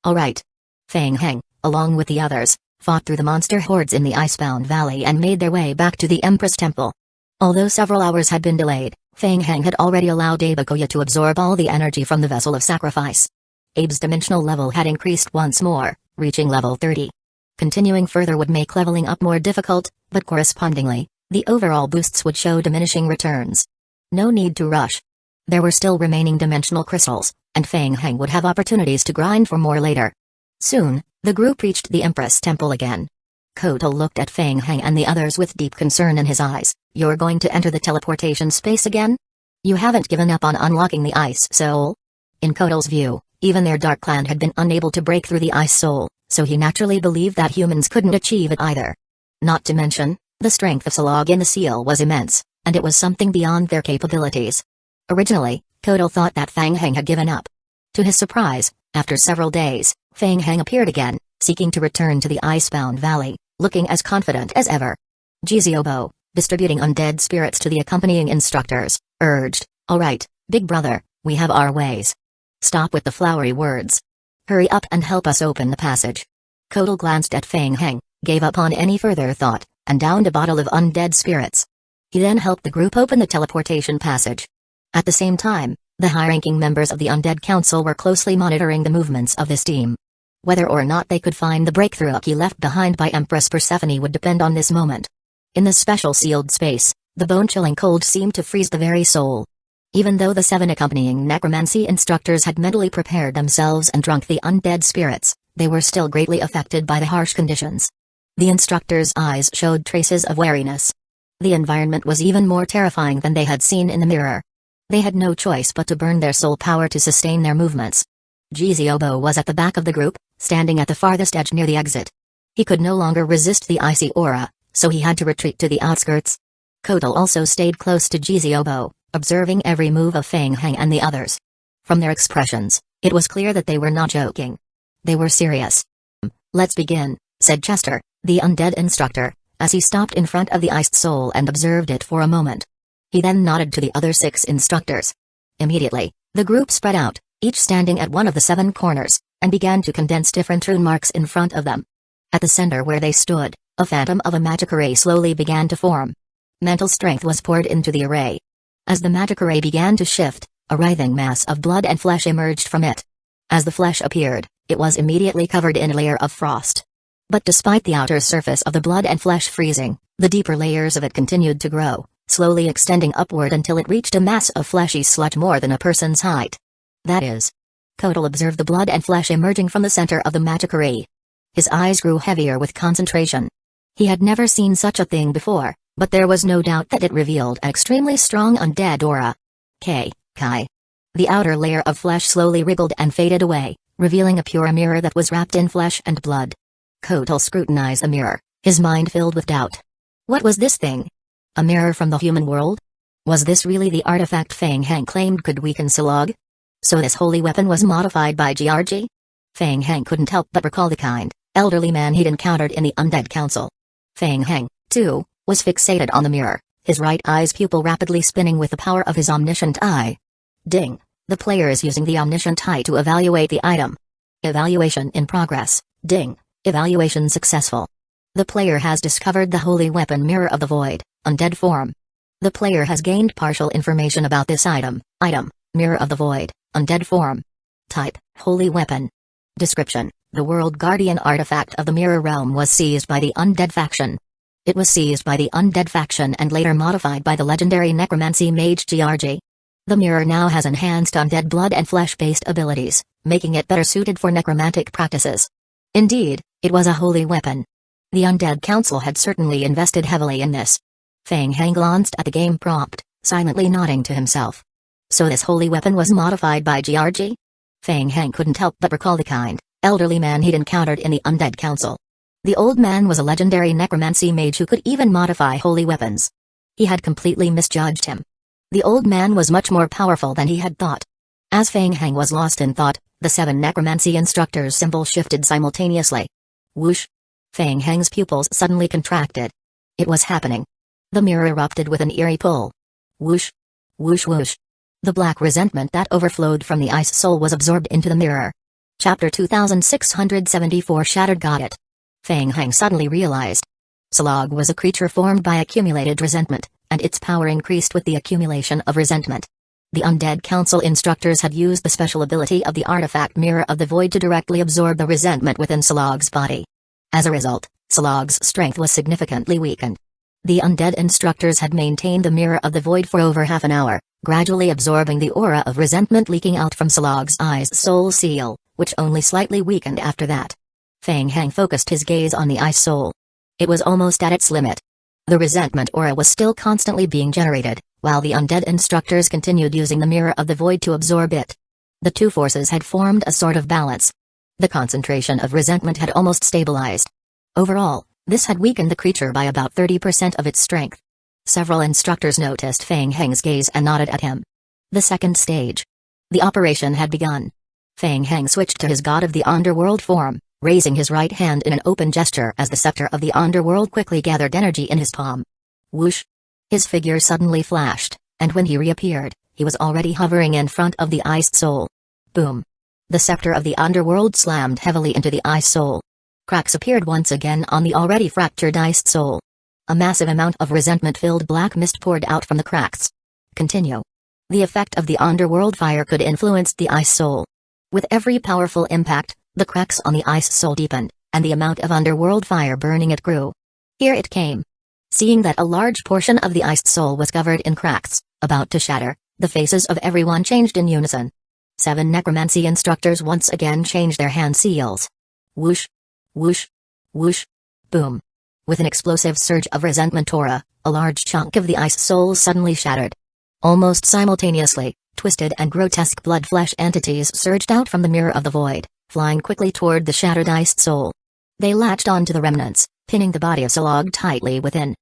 Alright. Feng Heng, along with the others, fought through the monster hordes in the Icebound Valley and made their way back to the Empress Temple. Although several hours had been delayed, Feng Heng had already allowed Abakuya to absorb all the energy from the Vessel of Sacrifice. Abe's dimensional level had increased once more, reaching level 30. Continuing further would make leveling up more difficult, but correspondingly, the overall boosts would show diminishing returns. No need to rush. There were still remaining dimensional crystals, and Feng Heng would have opportunities to grind for more later. Soon, the group reached the Empress Temple again. Kotal looked at Feng Heng and the others with deep concern in his eyes. You're going to enter the teleportation space again? You haven't given up on unlocking the Ice Soul? In Kotal's view, even their Dark Clan had been unable to break through the Ice Soul, so he naturally believed that humans couldn't achieve it either. Not to mention, the strength of Selog in the seal was immense, and it was something beyond their capabilities. Originally, Kotal thought that Feng Heng had given up. To his surprise, after several days, Feng Heng appeared again, seeking to return to the Icebound Valley, looking as confident as ever. Jiziobo, distributing undead spirits to the accompanying instructors, urged, Alright, big brother, we have our ways. Stop with the flowery words. Hurry up and help us open the passage. Kotal glanced at Feng Heng, gave up on any further thought, and downed a bottle of undead spirits. He then helped the group open the teleportation passage. At the same time, The high-ranking members of the Undead Council were closely monitoring the movements of this team. Whether or not they could find the breakthrough key left behind by Empress Persephone would depend on this moment. In the special sealed space, the bone-chilling cold seemed to freeze the very soul. Even though the 7 accompanying necromancy instructors had mentally prepared themselves and drunk the undead spirits, they were still greatly affected by the harsh conditions. The instructors' eyes showed traces of wariness. The environment was even more terrifying than they had seen in the mirror. They had no choice but to burn their soul power to sustain their movements. Jiziobo was at the back of the group, standing at the farthest edge near the exit. He could no longer resist the icy aura, so he had to retreat to the outskirts. Kotal also stayed close to Jiziobo, observing every move of Feng Heng and the others. From their expressions, it was clear that they were not joking. They were serious. "Let's begin," said Chester, the undead instructor, as he stopped in front of the iced soul and observed it for a moment. He then nodded to the other 6 instructors. Immediately, the group spread out, each standing at one of the 7 corners, and began to condense different rune marks in front of them. At the center where they stood, a phantom of a magic array slowly began to form. Mental strength was poured into the array. As the magic array began to shift, a writhing mass of blood and flesh emerged from it. As the flesh appeared, it was immediately covered in a layer of frost. But despite the outer surface of the blood and flesh freezing, the deeper layers of it continued to grow, slowly extending upward until it reached a mass of fleshy sludge more than a person's height. That is. Kotal observed the blood and flesh emerging from the center of the magic array. His eyes grew heavier with concentration. He had never seen such a thing before, but there was no doubt that it revealed an extremely strong undead aura. Kai. The outer layer of flesh slowly wriggled and faded away, revealing a pure mirror that was wrapped in flesh and blood. Kotal scrutinized the mirror, his mind filled with doubt. What was this thing? A mirror from the human world? Was this really the artifact Feng Heng claimed could weaken Sulog? So this holy weapon was modified by GRG? Feng Heng couldn't help but recall the kind, elderly man he'd encountered in the Undead Council. Feng Heng, too, was fixated on the mirror, his right eye's pupil rapidly spinning with the power of his omniscient eye. Ding! The player is using the omniscient eye to evaluate the item. Evaluation in progress. Ding! Evaluation successful. The player has discovered the holy weapon Mirror of the Void, undead form. The player has gained partial information about this item, Mirror of the Void, undead form. Type, holy weapon. Description, the World Guardian artifact of the Mirror Realm was seized by the Undead faction. It was seized by the Undead faction and later modified by the legendary necromancy mage GRG. The mirror now has enhanced undead blood and flesh-based abilities, making it better suited for necromantic practices. Indeed, it was a holy weapon. The Undead Council had certainly invested heavily in this. Feng Heng glanced at the game prompt, silently nodding to himself. So this holy weapon was modified by GRG? Feng Heng couldn't help but recall the kind, elderly man he'd encountered in the Undead Council. The old man was a legendary necromancy mage who could even modify holy weapons. He had completely misjudged him. The old man was much more powerful than he had thought. As Feng Heng was lost in thought, the 7 necromancy instructors' symbol shifted simultaneously. Whoosh! Feng Heng's pupils suddenly contracted. It was happening. The mirror erupted with an eerie pull. Whoosh! Whoosh whoosh! The black resentment that overflowed from the ice soul was absorbed into the mirror. Chapter 2674 Shattered Got it. Feng Heng suddenly realized. Sulog was a creature formed by accumulated resentment, and its power increased with the accumulation of resentment. The Undead Council instructors had used the special ability of the artifact Mirror of the Void to directly absorb the resentment within Sulog's body. As a result, Sulog's strength was significantly weakened. The Undead instructors had maintained the Mirror of the Void for over half an hour, gradually absorbing the aura of resentment leaking out from Sulog's eyes soul seal, which only slightly weakened after that. Feng Heng focused his gaze on the ice soul. It was almost at its limit. The resentment aura was still constantly being generated, while the Undead instructors continued using the Mirror of the Void to absorb it. The two forces had formed a sort of balance. The concentration of resentment had almost stabilized. Overall, this had weakened the creature by about 30% of its strength. Several instructors noticed Feng Heng's gaze and nodded at him. The second stage. The operation had begun. Feng Heng switched to his god of the underworld form, raising his right hand in an open gesture as the scepter of the underworld quickly gathered energy in his palm. Whoosh! His figure suddenly flashed, and when he reappeared, he was already hovering in front of the iced soul. Boom! The scepter of the underworld slammed heavily into the iced soul. Cracks appeared once again on the already fractured iced soul. A massive amount of resentment-filled black mist poured out from the cracks. Continue. The effect of the underworld fire could influence the ice soul. With every powerful impact, the cracks on the ice soul deepened, and the amount of underworld fire burning it grew. Here it came. Seeing that a large portion of the ice soul was covered in cracks, about to shatter, the faces of everyone changed in unison. 7 necromancy instructors once again changed their hand seals. Whoosh, whoosh, whoosh, boom. With an explosive surge of resentment aura, a large chunk of the ice soul suddenly shattered. Almost simultaneously, twisted and grotesque blood-flesh entities surged out from the mirror of the void, flying quickly toward the shattered ice soul. They latched onto the remnants, pinning the body of Salog tightly within.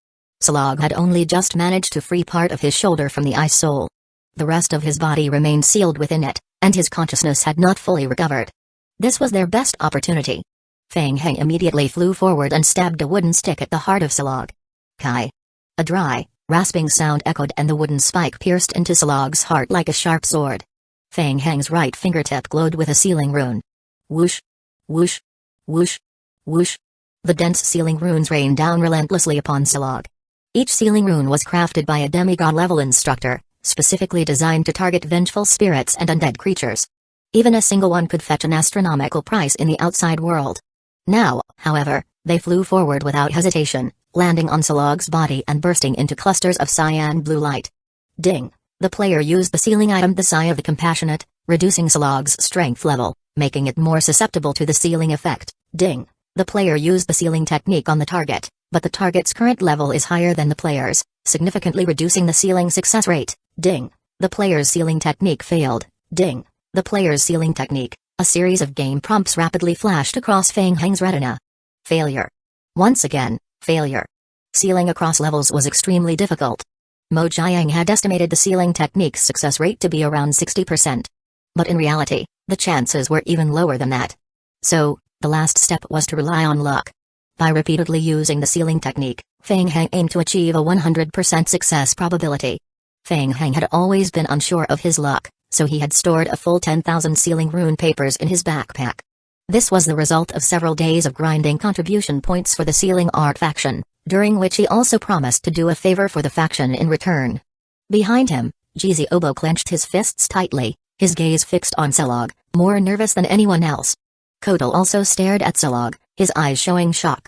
Salog had only just managed to free part of his shoulder from the ice soul. The rest of his body remained sealed within it, and his consciousness had not fully recovered. This was their best opportunity. Feng Heng immediately flew forward and stabbed a wooden stick at the heart of Salog. Kai! A dry, rasping sound echoed and the wooden spike pierced into Salog's heart like a sharp sword. Feng Heng's right fingertip glowed with a sealing rune. Whoosh! Whoosh! Whoosh! Whoosh! The dense sealing runes rained down relentlessly upon Salog. Each sealing rune was crafted by a demigod-level instructor, specifically designed to target vengeful spirits and undead creatures. Even a single one could fetch an astronomical price in the outside world. Now, however, they flew forward without hesitation, landing on Salog's body and bursting into clusters of cyan blue light. Ding! The player used the sealing item the Sigh of the Compassionate, reducing Salog's strength level, making it more susceptible to the sealing effect. Ding! The player used the sealing technique on the target, but the target's current level is higher than the player's, significantly reducing the sealing success rate. Ding! The player's sealing technique failed. Ding! The player's sealing technique. A series of game prompts rapidly flashed across Feng Heng's retina. Failure. Once again, failure. Sealing across levels was extremely difficult. Mo Jiang had estimated the sealing technique's success rate to be around 60%. But in reality, the chances were even lower than that. So, the last step was to rely on luck. By repeatedly using the sealing technique, Feng Heng aimed to achieve a 100% success probability. Feng Heng had always been unsure of his luck, so he had stored a full 10,000 sealing rune papers in his backpack. This was the result of several days of grinding contribution points for the sealing art faction, during which he also promised to do a favor for the faction in return. Behind him, Jizi Obo clenched his fists tightly, his gaze fixed on Salog, more nervous than anyone else. Kotal also stared at Salog, his eyes showing shock.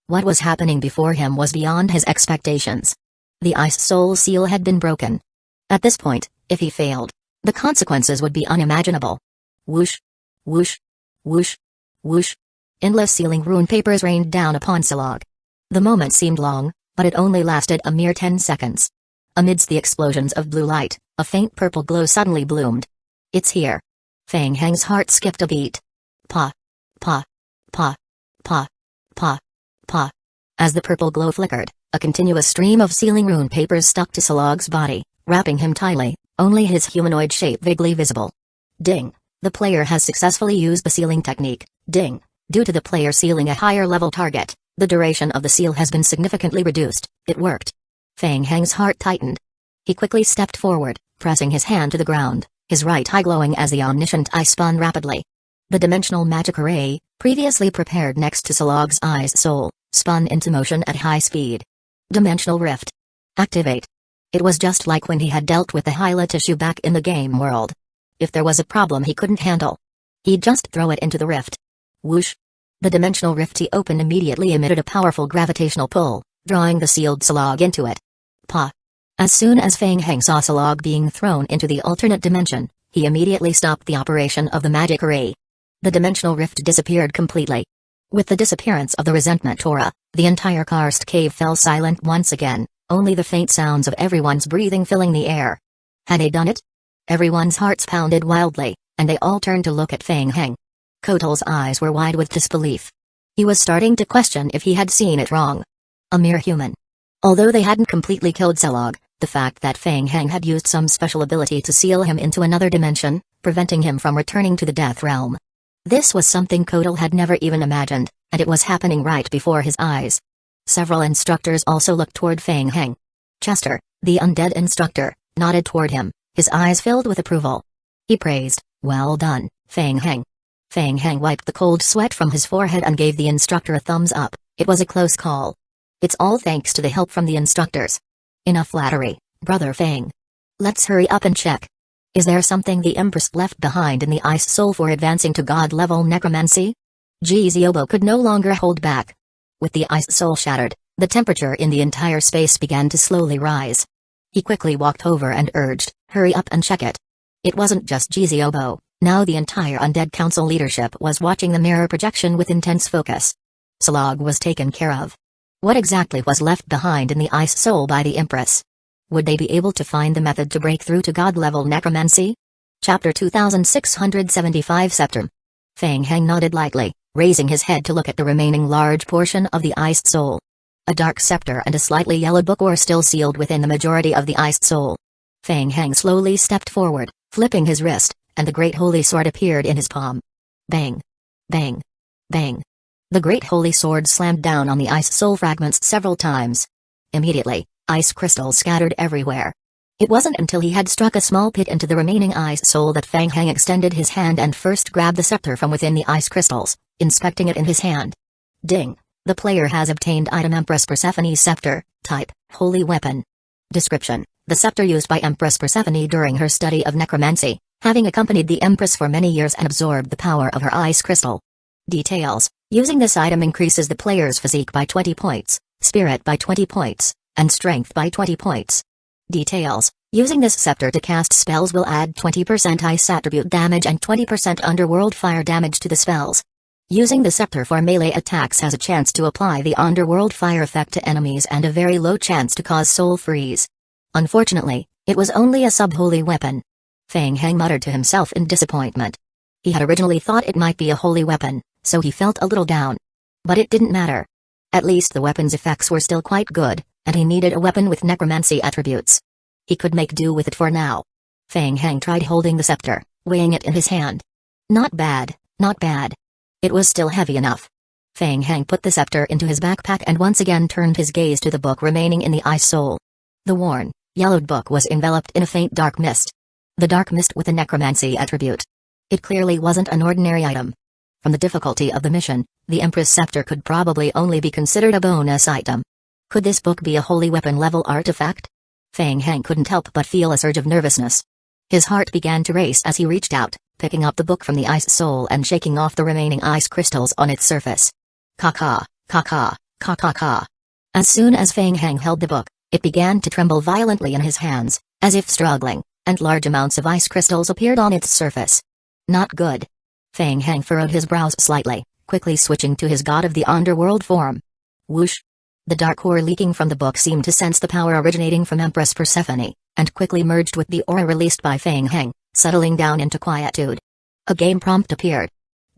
What was happening before him was beyond his expectations. The ice soul seal had been broken. At this point, if he failed, the consequences would be unimaginable. Whoosh! Whoosh! Whoosh! Whoosh! Endless sealing rune papers rained down upon Salog. The moment seemed long, but it only lasted a mere 10 seconds. Amidst the explosions of blue light, a faint purple glow suddenly bloomed. It's here. Feng Heng's heart skipped a beat. Pa! Pa! Pa! Pa! Pa! Pa! As the purple glow flickered, a continuous stream of sealing rune papers stuck to Salog's body, wrapping him tightly, only his humanoid shape vaguely visible. Ding! The player has successfully used the sealing technique. Ding! Due to the player sealing a higher level target, the duration of the seal has been significantly reduced. It worked. Feng Heng's heart tightened. He quickly stepped forward, pressing his hand to the ground, his right eye glowing as the omniscient eye spun rapidly. The dimensional magic array, previously prepared next to Salog's eye's soul, spun into motion at high speed. Dimensional rift. Activate. It was just like when he had dealt with the Hyla tissue back in the game world. If there was a problem he couldn't handle, he'd just throw it into the rift. Whoosh! The dimensional rift he opened immediately emitted a powerful gravitational pull, drawing the sealed Salog into it. Pa! As soon as Feng Heng saw Salog being thrown into the alternate dimension, he immediately stopped the operation of the magic array. The dimensional rift disappeared completely. With the disappearance of the resentment aura, the entire karst cave fell silent once again, only the faint sounds of everyone's breathing filling the air. Had they done it? Everyone's hearts pounded wildly, and they all turned to look at Feng Heng. Kotal's eyes were wide with disbelief. He was starting to question if he had seen it wrong. A mere human. Although they hadn't completely killed Salog, the fact that Feng Heng had used some special ability to seal him into another dimension, preventing him from returning to the death realm. This was something Kotal had never even imagined, and it was happening right before his eyes. Several instructors also looked toward Feng Heng. Chester, the undead instructor, nodded toward him, his eyes filled with approval. He praised, "Well done, Feng Heng." Feng Heng wiped the cold sweat from his forehead and gave the instructor a thumbs up. It was a close call. It's all thanks to the help from the instructors. Enough flattery, Brother Feng. Let's hurry up and check. Is there something the Empress left behind in the Ice Soul for advancing to God-level necromancy? Jizobo could no longer hold back. With the Ice Soul shattered, the temperature in the entire space began to slowly rise. He quickly walked over and urged, hurry up and check it. It wasn't just Jizobo, now the entire Undead Council leadership was watching the mirror projection with intense focus. Slog was taken care of. What exactly was left behind in the Ice Soul by the Empress? Would they be able to find the method to break through to God-level necromancy? Chapter 2675 Septum. Feng Heng nodded lightly, raising his head to look at the remaining large portion of the Iced Soul. A dark scepter and a slightly yellowed book were still sealed within the majority of the Iced Soul. Feng Heng slowly stepped forward, flipping his wrist, and the Great Holy Sword appeared in his palm. Bang! Bang! Bang! The Great Holy Sword slammed down on the Ice Soul fragments several times. Immediately, ice crystals scattered everywhere. It wasn't until he had struck a small pit into the remaining Ice Soul that Feng Heng extended his hand and first grabbed the scepter from within the ice crystals, inspecting it in his hand. Ding! The player has obtained item Empress Persephone's Scepter, type, Holy Weapon. Description: the scepter used by Empress Persephone during her study of necromancy, having accompanied the Empress for many years and absorbed the power of her ice crystal. Details: using this item increases the player's physique by 20 points, spirit by 20 points, and strength by 20 points. Details: using this scepter to cast spells will add 20% ice attribute damage and 20% underworld fire damage to the spells. Using the scepter for melee attacks has a chance to apply the underworld fire effect to enemies and a very low chance to cause soul freeze. Unfortunately, it was only a sub-holy weapon. Feng Heng muttered to himself in disappointment. He had originally thought it might be a holy weapon, so he felt a little down. But it didn't matter. At least the weapon's effects were still quite good, and he needed a weapon with necromancy attributes. He could make do with it for now. Feng Heng tried holding the scepter, weighing it in his hand. Not bad, not bad. It was still heavy enough. Feng Heng put the scepter into his backpack and once again turned his gaze to the book remaining in the Ice Soul. The worn, yellowed book was enveloped in a faint dark mist. The dark mist with a necromancy attribute. It clearly wasn't an ordinary item. From the difficulty of the mission, the Empress Scepter could probably only be considered a bonus item. Could this book be a holy weapon level artifact? Feng Heng couldn't help but feel a surge of nervousness. His heart began to race as he reached out, picking up the book from the Ice Soul and shaking off the remaining ice crystals on its surface. Ka-ka, ka-ka, ka-ka-ka. As soon as Feng Heng held the book, it began to tremble violently in his hands, as if struggling, and large amounts of ice crystals appeared on its surface. Not good. Feng Heng furrowed his brows slightly, quickly switching to his god of the underworld form. Whoosh! The dark ore leaking from the book seemed to sense the power originating from Empress Persephone, and quickly merged with the aura released by Feng Heng, settling down into quietude. A game prompt appeared.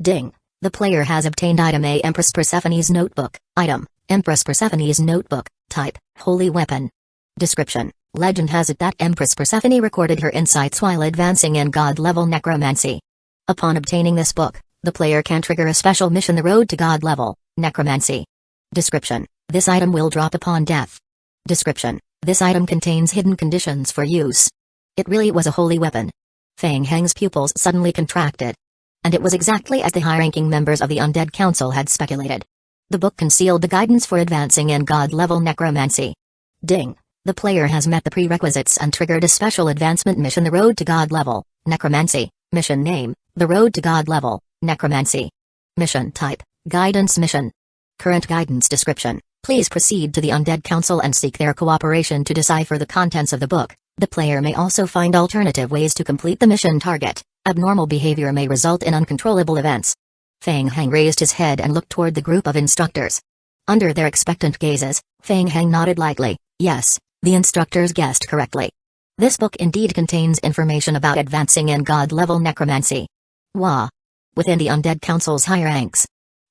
Ding! The player has obtained item A Empress Persephone's Notebook, item, Empress Persephone's Notebook, type, Holy Weapon. Description: legend has it that Empress Persephone recorded her insights while advancing in God-level necromancy. Upon obtaining this book, the player can trigger a special mission, the Road to God-level necromancy. Description: this item will drop upon death. Description: this item contains hidden conditions for use. It really was a holy weapon. Feng Heng's pupils suddenly contracted. And it was exactly as the high-ranking members of the Undead Council had speculated. The book concealed the guidance for advancing in God-level necromancy. Ding! The player has met the prerequisites and triggered a special advancement mission, the Road to God-level necromancy. Mission name: the Road to God-level necromancy. Mission type: guidance mission. Current guidance description: please proceed to the Undead Council and seek their cooperation to decipher the contents of the book. The player may also find alternative ways to complete the mission target. Abnormal behavior may result in uncontrollable events. Feng Heng raised his head and looked toward the group of instructors. Under their expectant gazes, Feng Heng nodded lightly. Yes, the instructors guessed correctly. This book indeed contains information about advancing in God-level necromancy. Wah! Within the Undead Council's higher ranks.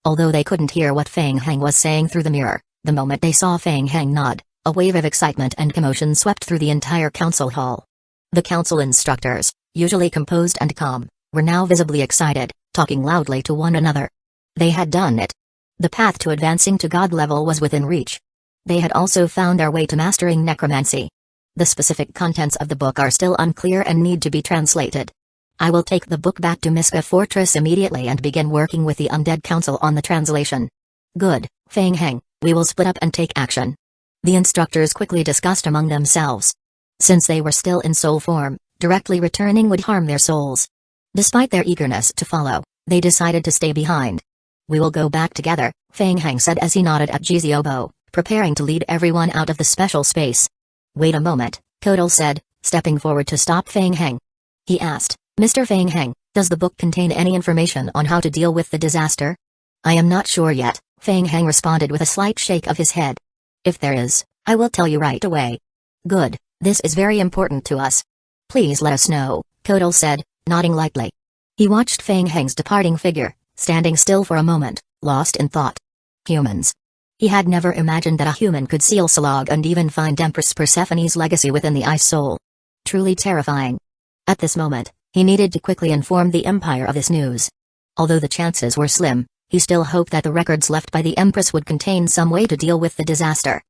Although they couldn't hear what Feng Heng was saying through the mirror, the moment they saw Feng Heng nod, a wave of excitement and commotion swept through the entire council hall. The council instructors, usually composed and calm, were now visibly excited, talking loudly to one another. They had done it. The path to advancing to God level was within reach. They had also found their way to mastering necromancy. The specific contents of the book are still unclear and need to be translated. I will take the book back to Miska Fortress immediately and begin working with the Undead Council on the translation. Good, Feng Heng, we will split up and take action. The instructors quickly discussed among themselves. Since they were still in soul form, directly returning would harm their souls. Despite their eagerness to follow, they decided to stay behind. "We will go back together," Feng Heng said as he nodded at Jiziobo, preparing to lead everyone out of the special space. "Wait a moment," Kotal said, stepping forward to stop Feng Heng. He asked, "Mr. Feng Heng, does the book contain any information on how to deal with the disaster?" "I am not sure yet," Feng Heng responded with a slight shake of his head. "If there is, I will tell you right away." "Good, this is very important to us. Please let us know," Kotal said, nodding lightly. He watched Feng Heng's departing figure, standing still for a moment, lost in thought. Humans. He had never imagined that a human could seal Salog and even find Empress Persephone's legacy within the Ice Soul. Truly terrifying. At this moment, he needed to quickly inform the Empire of this news. Although the chances were slim, he still hoped that the records left by the Empress would contain some way to deal with the disaster.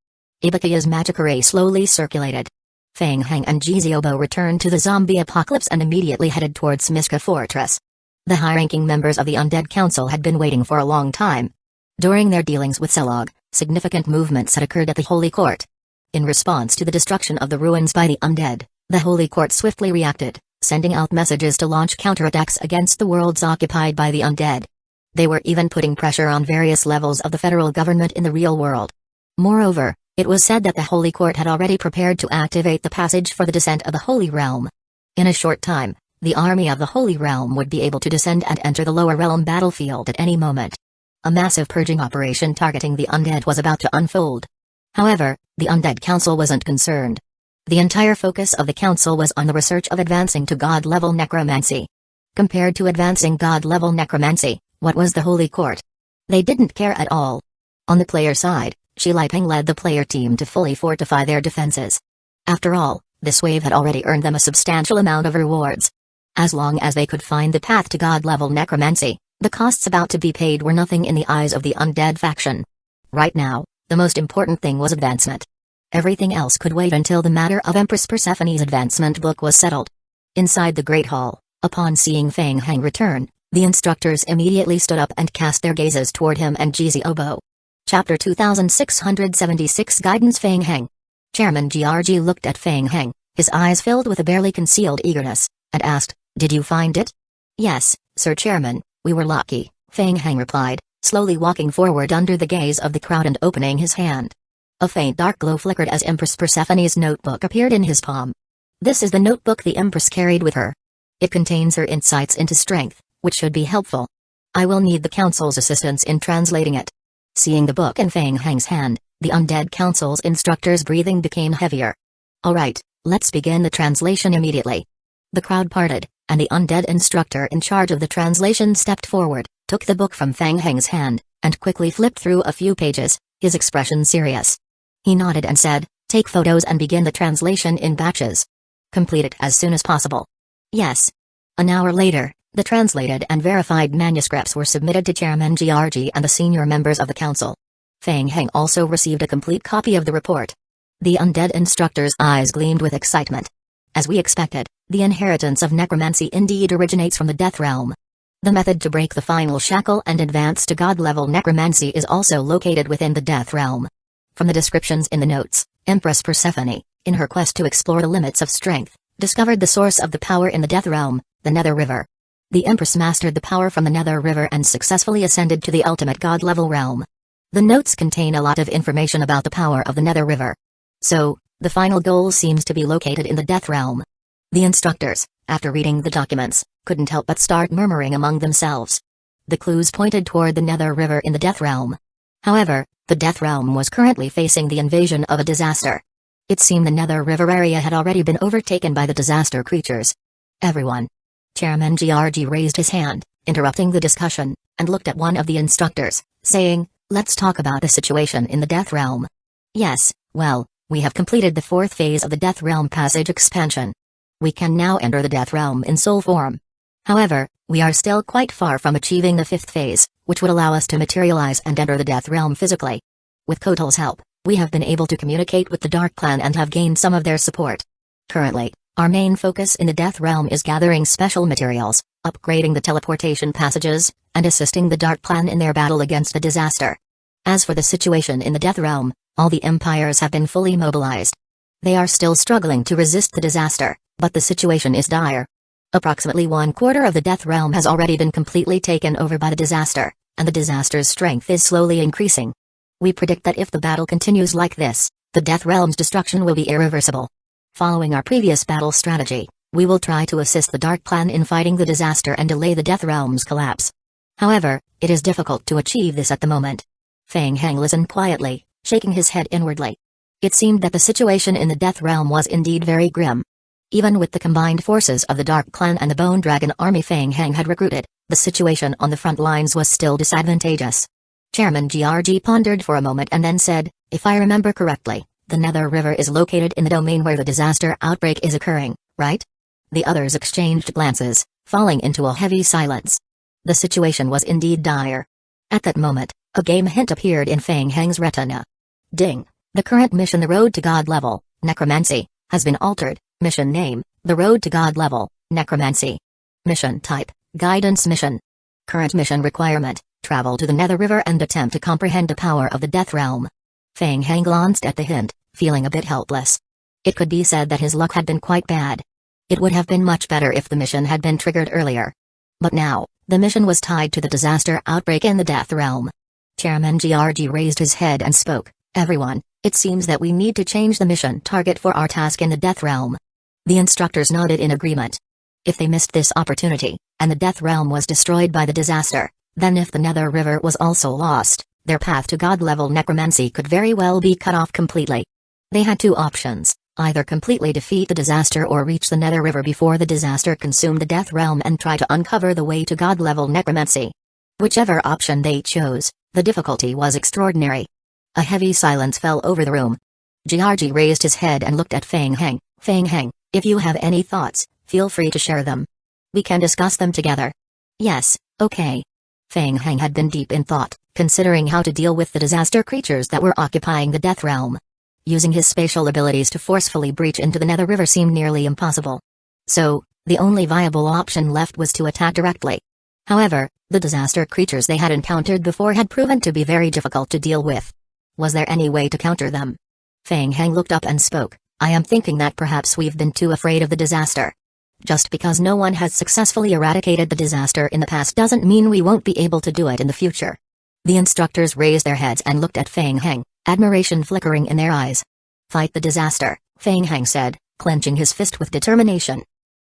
Ibukiya's magic array slowly circulated. Feng Heng and Jiziobo returned to the zombie apocalypse and immediately headed towards Miska Fortress. The high-ranking members of the Undead Council had been waiting for a long time. During their dealings with Salog, significant movements had occurred at the Holy Court. In response to the destruction of the ruins by the undead, the Holy Court swiftly reacted, sending out messages to launch counterattacks against the worlds occupied by the undead. They were even putting pressure on various levels of the federal government in the real world. Moreover, it was said that the Holy Court had already prepared to activate the passage for the descent of the Holy Realm. In a short time, the army of the Holy Realm would be able to descend and enter the lower realm battlefield at any moment. A massive purging operation targeting the undead was about to unfold. However, the Undead Council wasn't concerned. The entire focus of the council was on the research of advancing to god-level necromancy. Compared to advancing god-level necromancy, what was the Holy Court? They didn't care at all. On the player side, Shi Liping led the player team to fully fortify their defenses. After all, this wave had already earned them a substantial amount of rewards. As long as they could find the path to god-level necromancy, the costs about to be paid were nothing in the eyes of the undead faction. Right now, the most important thing was advancement. Everything else could wait until the matter of Empress Persephone's advancement book was settled. Inside the Great Hall, upon seeing Feng Heng return, the instructors immediately stood up and cast their gazes toward him and Jiziobo. Chapter 2676 Guidance Feng Heng. Chairman GRG looked at Feng Heng, his eyes filled with a barely concealed eagerness, and asked, "Did you find it?" "Yes, Sir Chairman, we were lucky," Feng Heng replied, slowly walking forward under the gaze of the crowd and opening his hand. A faint dark glow flickered as Empress Persephone's notebook appeared in his palm. This is the notebook the Empress carried with her. It contains her insights into strength, which should be helpful. I will need the Council's assistance in translating it. Seeing the book in Feng Heng's hand, the Undead Council's instructor's breathing became heavier. "Alright, let's begin the translation immediately." The crowd parted, and the undead instructor in charge of the translation stepped forward, took the book from Feng Heng's hand, and quickly flipped through a few pages, his expression serious. He nodded and said, "Take photos and begin the translation in batches. Complete it as soon as possible." "Yes." An hour later, the translated and verified manuscripts were submitted to Chairman GRG and the senior members of the council. Feng Heng also received a complete copy of the report. The undead instructor's eyes gleamed with excitement. As we expected, the inheritance of necromancy indeed originates from the Death Realm. The method to break the final shackle and advance to god-level necromancy is also located within the Death Realm. From the descriptions in the notes, Empress Persephone, in her quest to explore the limits of strength, discovered the source of the power in the Death Realm, the Nether River. The Empress mastered the power from the Nether River and successfully ascended to the ultimate god-level realm. The notes contain a lot of information about the power of the Nether River. So, the final goal seems to be located in the Death Realm. The instructors, after reading the documents, couldn't help but start murmuring among themselves. The clues pointed toward the Nether River in the Death Realm. However, the Death Realm was currently facing the invasion of a disaster. It seemed the Nether River area had already been overtaken by the disaster creatures. Everyone. Chairman GRG raised his hand, interrupting the discussion, and looked at one of the instructors, saying, "Let's talk about the situation in the Death Realm." "Yes, well, we have completed the 4th phase of the Death Realm passage expansion. We can now enter the Death Realm in soul form. However, we are still quite far from achieving the 5th phase, which would allow us to materialize and enter the Death Realm physically. With Kotal's help, we have been able to communicate with the Dark Clan and have gained some of their support. Currently, our main focus in the Death Realm is gathering special materials, upgrading the teleportation passages, and assisting the Dark Clan in their battle against the disaster. As for the situation in the Death Realm, all the empires have been fully mobilized. They are still struggling to resist the disaster, but the situation is dire. Approximately 1/4 of the Death Realm has already been completely taken over by the disaster, and the disaster's strength is slowly increasing. We predict that if the battle continues like this, the Death Realm's destruction will be irreversible. Following our previous battle strategy, we will try to assist the Dark Clan in fighting the disaster and delay the Death Realm's collapse. However, it is difficult to achieve this at the moment. Feng Heng listened quietly, shaking his head inwardly. It seemed that the situation in the Death Realm was indeed very grim. Even with the combined forces of the Dark Clan and the Bone Dragon army Feng Heng had recruited, the situation on the front lines was still disadvantageous. Chairman GRG pondered for a moment and then said, "If I remember correctly, the Nether River is located in the domain where the disaster outbreak is occurring, right?" The others exchanged glances, falling into a heavy silence. The situation was indeed dire. At that moment, a game hint appeared in Feng Heng's retina. Ding! The current mission, the Road to God level, Necromancy, has been altered. Mission name, the Road to God level, Necromancy. Mission type, Guidance mission. Current mission requirement, travel to the Nether River and attempt to comprehend the power of the Death Realm. Feng Heng glanced at the hint, feeling a bit helpless. It could be said that his luck had been quite bad. It would have been much better if the mission had been triggered earlier. But now, the mission was tied to the disaster outbreak in the Death Realm. Chairman GRG raised his head and spoke, "Everyone, it seems that we need to change the mission target for our task in the Death Realm." The instructors nodded in agreement. If they missed this opportunity, and the Death Realm was destroyed by the disaster, then if the Nether River was also lost, their path to God-level necromancy could very well be cut off completely. They had two options, either completely defeat the disaster or reach the Nether River before the disaster consumed the Death Realm and try to uncover the way to God-level necromancy. Whichever option they chose, the difficulty was extraordinary. A heavy silence fell over the room. GRG raised his head and looked at Feng Heng. "Feng Heng, if you have any thoughts, feel free to share them. We can discuss them together." "Yes, okay." Feng Heng had been deep in thought, considering how to deal with the disaster creatures that were occupying the Death Realm. Using his spatial abilities to forcefully breach into the Nether River seemed nearly impossible. So, the only viable option left was to attack directly. However, the disaster creatures they had encountered before had proven to be very difficult to deal with. Was there any way to counter them? Feng Heng looked up and spoke, "I am thinking that perhaps we've been too afraid of the disaster. Just because no one has successfully eradicated the disaster in the past doesn't mean we won't be able to do it in the future." The instructors raised their heads and looked at Feng Heng, admiration flickering in their eyes. "Fight the disaster," Feng Heng said, clenching his fist with determination.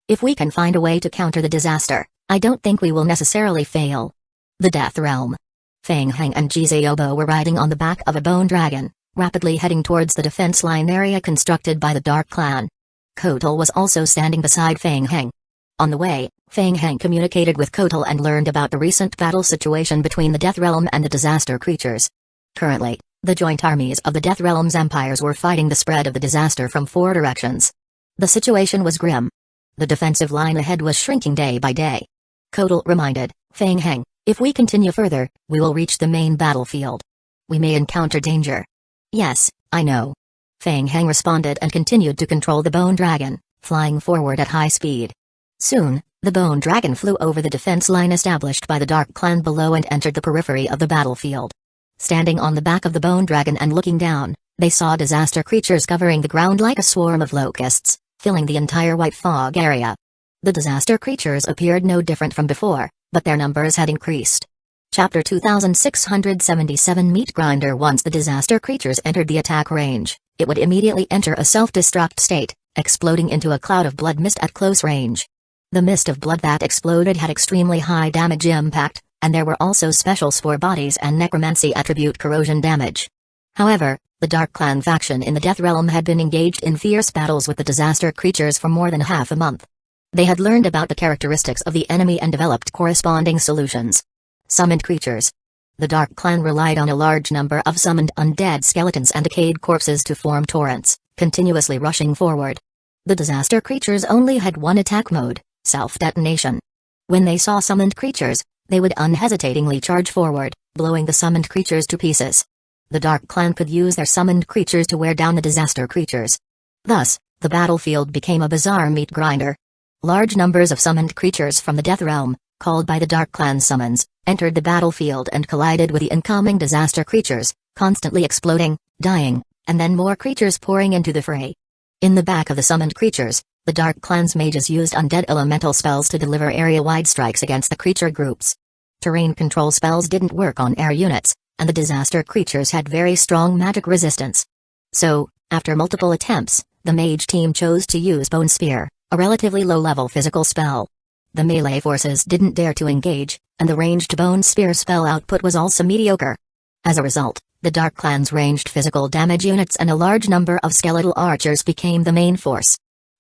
"If we can find a way to counter the disaster, I don't think we will necessarily fail." The Death Realm. Feng Heng and Jizaobo were riding on the back of a bone dragon, rapidly heading towards the defense line area constructed by the Dark Clan. Kotal was also standing beside Feng Heng. On the way, Feng Heng communicated with Kotal and learned about the recent battle situation between the Death Realm and the disaster creatures. Currently, the joint armies of the Death Realm's empires were fighting the spread of the disaster from 4 directions. The situation was grim. The defensive line ahead was shrinking day by day. Kotal reminded Feng Heng, "If we continue further, we will reach the main battlefield. We may encounter danger." "Yes, I know." Feng Heng responded and continued to control the bone dragon, flying forward at high speed. Soon, the bone dragon flew over the defense line established by the Dark Clan below and entered the periphery of the battlefield. Standing on the back of the bone dragon and looking down, they saw disaster creatures covering the ground like a swarm of locusts, filling the entire white fog area. The disaster creatures appeared no different from before, but their numbers had increased. Chapter 2677 Meat Grinder. Once the disaster creatures entered the attack range, it would immediately enter a self-destruct state, exploding into a cloud of blood mist at close range. The mist of blood that exploded had extremely high damage impact, and there were also special spore bodies and necromancy attribute corrosion damage. However, the Dark Clan faction in the Death Realm had been engaged in fierce battles with the disaster creatures for more than half a month. They had learned about the characteristics of the enemy and developed corresponding solutions. Summoned creatures. The Dark Clan relied on a large number of summoned undead skeletons and decayed corpses to form torrents, continuously rushing forward. The disaster creatures only had one attack mode, self-detonation. When they saw summoned creatures, they would unhesitatingly charge forward, blowing the summoned creatures to pieces. The Dark Clan could use their summoned creatures to wear down the disaster creatures. Thus, the battlefield became a bizarre meat grinder. Large numbers of summoned creatures from the Death Realm, called by the Dark Clan summons, entered the battlefield and collided with the incoming disaster creatures, constantly exploding, dying, and then more creatures pouring into the fray. In the back of the summoned creatures, the Dark Clan's mages used undead elemental spells to deliver area-wide strikes against the creature groups. Terrain control spells didn't work on air units, and the disaster creatures had very strong magic resistance. So, after multiple attempts, the mage team chose to use Bone Spear, a relatively low-level physical spell. The melee forces didn't dare to engage, and the ranged Bone Spear spell output was also mediocre. As a result, the Dark Clan's ranged physical damage units and a large number of skeletal archers became the main force.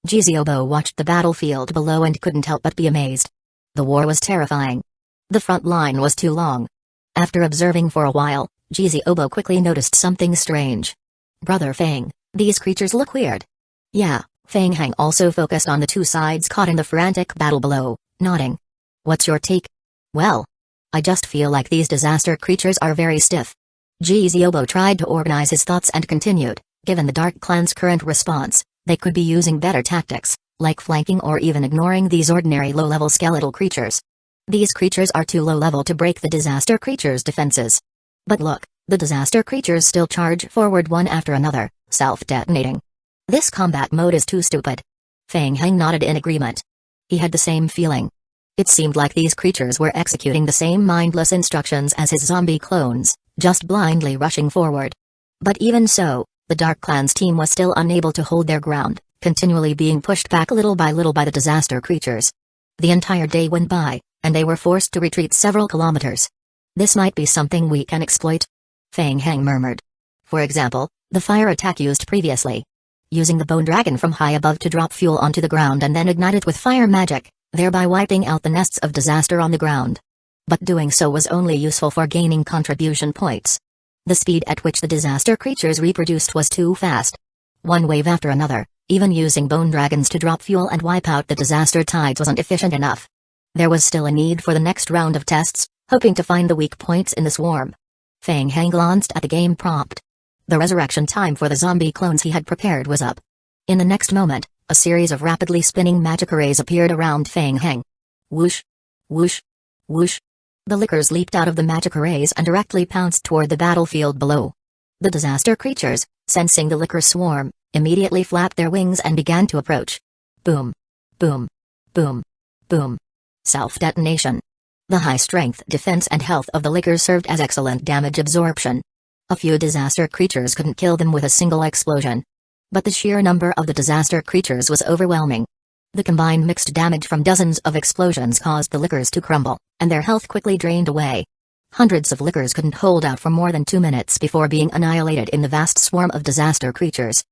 Jiziobo watched the battlefield below and couldn't help but be amazed. The war was terrifying. The front line was too long. After observing for a while, Jiziobo quickly noticed something strange. "Brother Fang, these creatures look weird." "Yeah," Fang Hang also focused on the two sides caught in the frantic battle below, nodding. "What's your take?" "Well, I just feel like these disaster creatures are very stiff." Jiziobo tried to organize his thoughts and continued, "Given the Dark Clan's current response, they could be using better tactics, like flanking or even ignoring these ordinary low-level skeletal creatures. These creatures are too low-level to break the disaster creatures' defenses. But look, the disaster creatures still charge forward one after another, self-detonating. This combat mode is too stupid." Fang Heng nodded in agreement. He had the same feeling. It seemed like these creatures were executing the same mindless instructions as his zombie clones, just blindly rushing forward. But even so, the Dark Clan's team was still unable to hold their ground, continually being pushed back little by the disaster creatures. The entire day went by, and they were forced to retreat several kilometers. "This might be something we can exploit," Fang Heng murmured. "For example, the fire attack used previously. Using the bone dragon from high above to drop fuel onto the ground and then ignite it with fire magic, thereby wiping out the nests of disaster on the ground. But doing so was only useful for gaining contribution points. The speed at which the disaster creatures reproduced was too fast. One wave after another, even using bone dragons to drop fuel and wipe out the disaster tides wasn't efficient enough. There was still a need for the next round of tests, hoping to find the weak points in the swarm." Fang Heng glanced at the game prompt. The resurrection time for the zombie clones he had prepared was up. In the next moment, a series of rapidly spinning magic arrays appeared around Fang Heng. Whoosh! Whoosh! Whoosh! The lickers leaped out of the magic arrays and directly pounced toward the battlefield below. The disaster creatures, sensing the licker swarm, immediately flapped their wings and began to approach. Boom! Boom! Boom! Boom! Self-detonation. The high-strength defense and health of the lickers served as excellent damage absorption. A few disaster creatures couldn't kill them with a single explosion. But the sheer number of the disaster creatures was overwhelming. The combined mixed damage from dozens of explosions caused the lickers to crumble, and their health quickly drained away. Hundreds of lickers couldn't hold out for more than 2 minutes before being annihilated in the vast swarm of disaster creatures.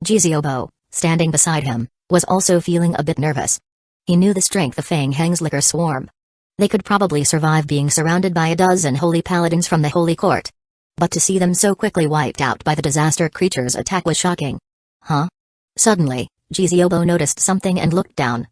Jiziobo, standing beside him, was also feeling a bit nervous. He knew the strength of Fang Heng's licker swarm. They could probably survive being surrounded by a dozen holy paladins from the Holy Court. But to see them so quickly wiped out by the disaster creature's attack was shocking. Huh? Suddenly, Jiziobo noticed something and looked down.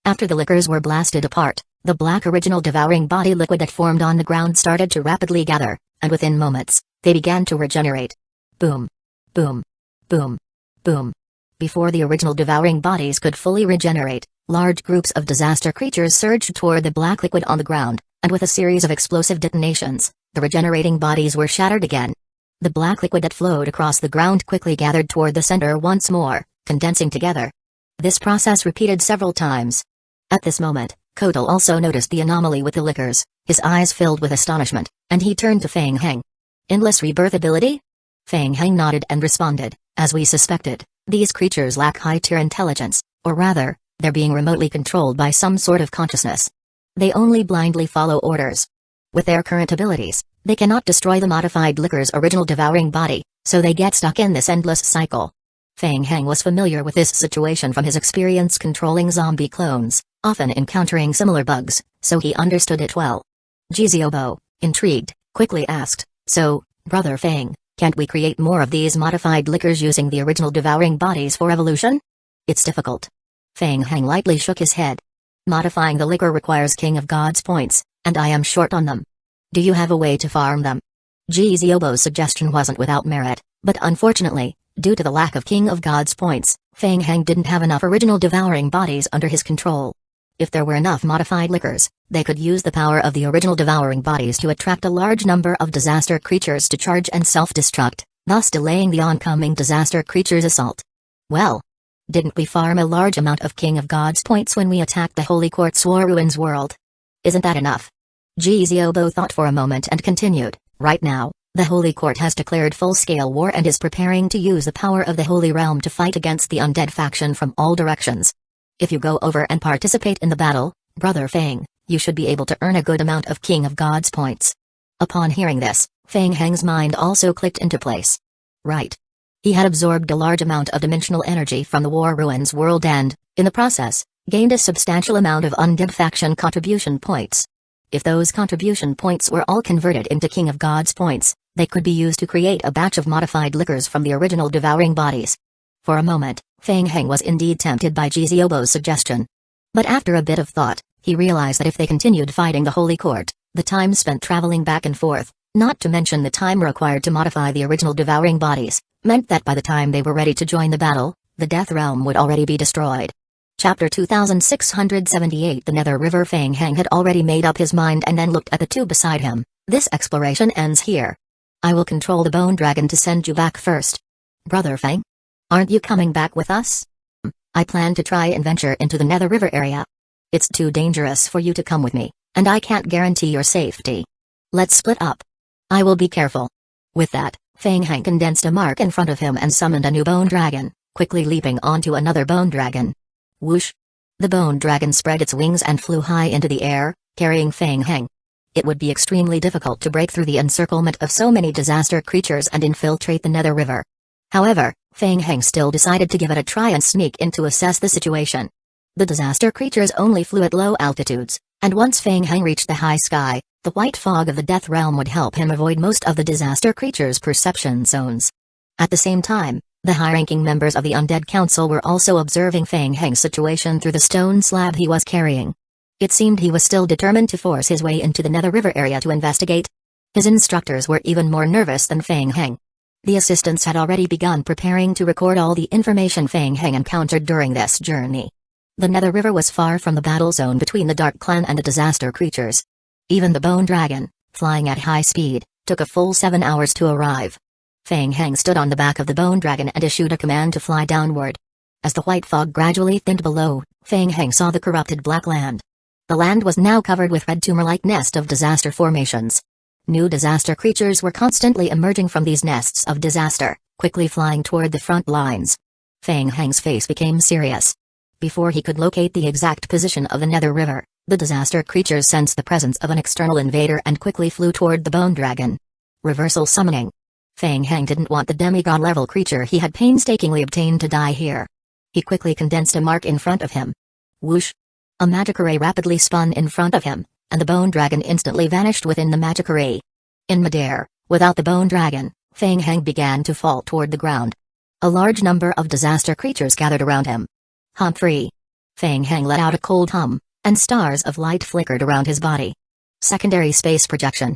After the lickers were blasted apart, the black original devouring body liquid that formed on the ground started to rapidly gather, and within moments, they began to regenerate. Boom. Boom. Boom. Boom. Before the original devouring bodies could fully regenerate, large groups of disaster creatures surged toward the black liquid on the ground, and with a series of explosive detonations, the regenerating bodies were shattered again. The black liquid that flowed across the ground quickly gathered toward the center once more, condensing together. This process repeated several times. At this moment, Kotal also noticed the anomaly with the lickers, his eyes filled with astonishment, and he turned to Fang Heng. "Endless rebirth ability?" Fang Heng nodded and responded, "As we suspected, these creatures lack high-tier intelligence, or rather, they're being remotely controlled by some sort of consciousness. They only blindly follow orders. With their current abilities, they cannot destroy the modified licker's original devouring body, so they get stuck in this endless cycle." Fang Heng was familiar with this situation from his experience controlling zombie clones, often encountering similar bugs, so he understood it well. Jiziobo, intrigued, quickly asked, "So, Brother Fang, can't we create more of these modified lickers using the original devouring bodies for evolution?" "It's difficult." Fang Heng lightly shook his head. "Modifying the licker requires King of Gods points, and I am short on them. Do you have a way to farm them?" Jiziobo's suggestion wasn't without merit, but unfortunately, due to the lack of King of Gods points, Fang Heng didn't have enough original devouring bodies under his control. If there were enough modified lickers, they could use the power of the original devouring bodies to attract a large number of disaster creatures to charge and self-destruct, thus delaying the oncoming disaster creatures' assault. Well, Didn't we farm a large amount of King of Gods points when we attacked the Holy Court's War Ruins world? Isn't that enough? Giziobo thought for a moment and continued, right now, the Holy Court has declared full-scale war and is preparing to use the power of the Holy Realm to fight against the undead faction from all directions. If you go over and participate in the battle, Brother Fang, you should be able to earn a good amount of King of Gods points. Upon hearing this, Fang Heng's mind also clicked into place. Right. He had absorbed a large amount of dimensional energy from the War Ruins world and, in the process, gained a substantial amount of undead faction contribution points. If those contribution points were all converted into King of Gods points, they could be used to create a batch of modified liquors from the original devouring bodies. For a moment, Fang Heng was indeed tempted by Giziobo's suggestion. But after a bit of thought, he realized that if they continued fighting the Holy Court, the time spent traveling back and forth, not to mention the time required to modify the original devouring bodies, meant that by the time they were ready to join the battle, the Death Realm would already be destroyed. Chapter 2678 The Nether River. Fang Heng had already made up his mind and then looked at the two beside him. This exploration ends here. I will control the bone dragon to send you back first. Brother Fang? Aren't you coming back with us? I plan to try and venture into the Nether River area. It's too dangerous for you to come with me, and I can't guarantee your safety. Let's split up. I will be careful. With that, Fang Heng condensed a mark in front of him and summoned a new bone dragon, quickly leaping onto another bone dragon. Whoosh! The bone dragon spread its wings and flew high into the air, carrying Fang Heng. It would be extremely difficult to break through the encirclement of so many disaster creatures and infiltrate the Nether River. However, Fang Heng still decided to give it a try and sneak in to assess the situation. The disaster creatures only flew at low altitudes, and once Fang Heng reached the high sky, the white fog of the Death Realm would help him avoid most of the disaster creatures' perception zones. At the same time, the high-ranking members of the Undead Council were also observing Fang Heng's situation through the stone slab he was carrying. It seemed he was still determined to force his way into the Nether River area to investigate. His instructors were even more nervous than Fang Heng. The assistants had already begun preparing to record all the information Fang Heng encountered during this journey. The Nether River was far from the battle zone between the Dark Clan and the disaster creatures. Even the Bone Dragon, flying at high speed, took a full 7 hours to arrive. Fang Heng stood on the back of the Bone Dragon and issued a command to fly downward. As the white fog gradually thinned below, Fang Heng saw the corrupted black land. The land was now covered with red tumor-like nest of disaster formations. New disaster creatures were constantly emerging from these nests of disaster, quickly flying toward the front lines. Fang Heng's face became serious. Before he could locate the exact position of the Nether River, the disaster creatures sensed the presence of an external invader and quickly flew toward the Bone Dragon. Reversal summoning. Fang Heng didn't want the demigod-level creature he had painstakingly obtained to die here. He quickly condensed a mark in front of him. Whoosh! A magic array rapidly spun in front of him, and the Bone Dragon instantly vanished within the magic array. In midair, without the Bone Dragon, Fang Heng began to fall toward the ground. A large number of disaster creatures gathered around him. Humphrey! Fang Heng let out a cold hum, and stars of light flickered around his body. Secondary space projection.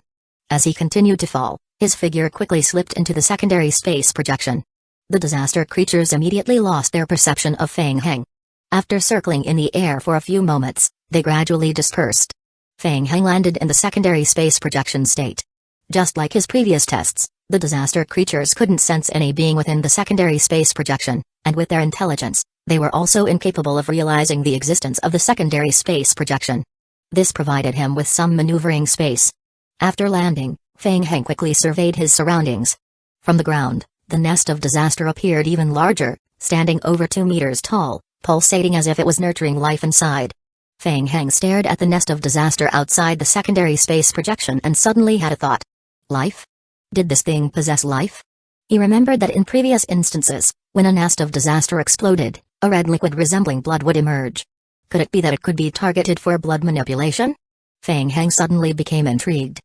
As he continued to fall, his figure quickly slipped into the secondary space projection. The disaster creatures immediately lost their perception of Fang Heng. After circling in the air for a few moments, they gradually dispersed. Fang Heng landed in the secondary space projection state. Just like his previous tests, the disaster creatures couldn't sense any being within the secondary space projection, and with their intelligence, they were also incapable of realizing the existence of the secondary space projection. This provided him with some maneuvering space. After landing, Fang Heng quickly surveyed his surroundings. From the ground, the nest of disaster appeared even larger, standing over 2 meters tall, pulsating as if it was nurturing life inside. Fang Heng stared at the nest of disaster outside the secondary space projection and suddenly had a thought. Life? Did this thing possess life? He remembered that in previous instances, when a nest of disaster exploded, a red liquid resembling blood would emerge. Could it be that it could be targeted for blood manipulation? Fang Heng suddenly became intrigued.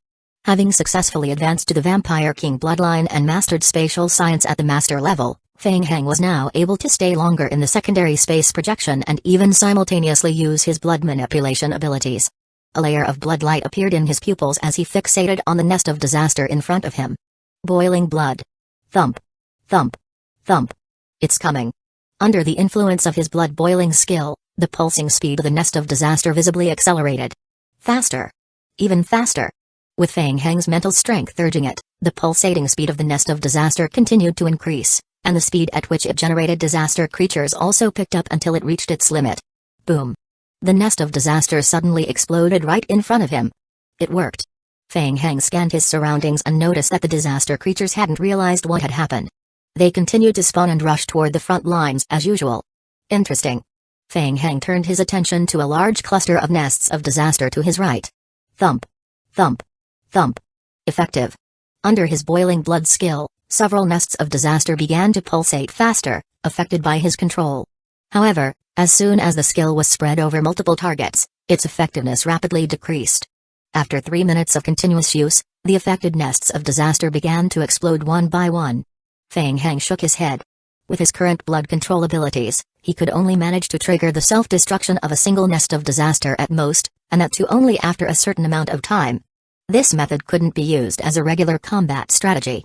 Having successfully advanced to the Vampire King bloodline and mastered spatial science at the master level, Fang Heng was now able to stay longer in the secondary space projection and even simultaneously use his blood manipulation abilities. A layer of blood light appeared in his pupils as he fixated on the nest of disaster in front of him. Boiling blood. Thump. Thump. Thump. It's coming. Under the influence of his blood-boiling skill, the pulsing speed of the nest of disaster visibly accelerated. Faster. Even faster. With Fang Heng's mental strength urging it, the pulsating speed of the nest of disaster continued to increase, and the speed at which it generated disaster creatures also picked up until it reached its limit. Boom. The nest of disaster suddenly exploded right in front of him. It worked. Feng Hang scanned his surroundings and noticed that the disaster creatures hadn't realized what had happened. They continued to spawn and rush toward the front lines as usual. Interesting. Feng Hang turned his attention to a large cluster of nests of disaster to his right. Thump. Thump. Thump. Effective. Under his boiling blood skill, several nests of disaster began to pulsate faster, affected by his control. However, as soon as the skill was spread over multiple targets, its effectiveness rapidly decreased. After 3 minutes of continuous use, the affected nests of disaster began to explode one by one. Feng Hang shook his head. With his current blood control abilities, he could only manage to trigger the self-destruction of a single nest of disaster at most, and that too only after a certain amount of time. This method couldn't be used as a regular combat strategy.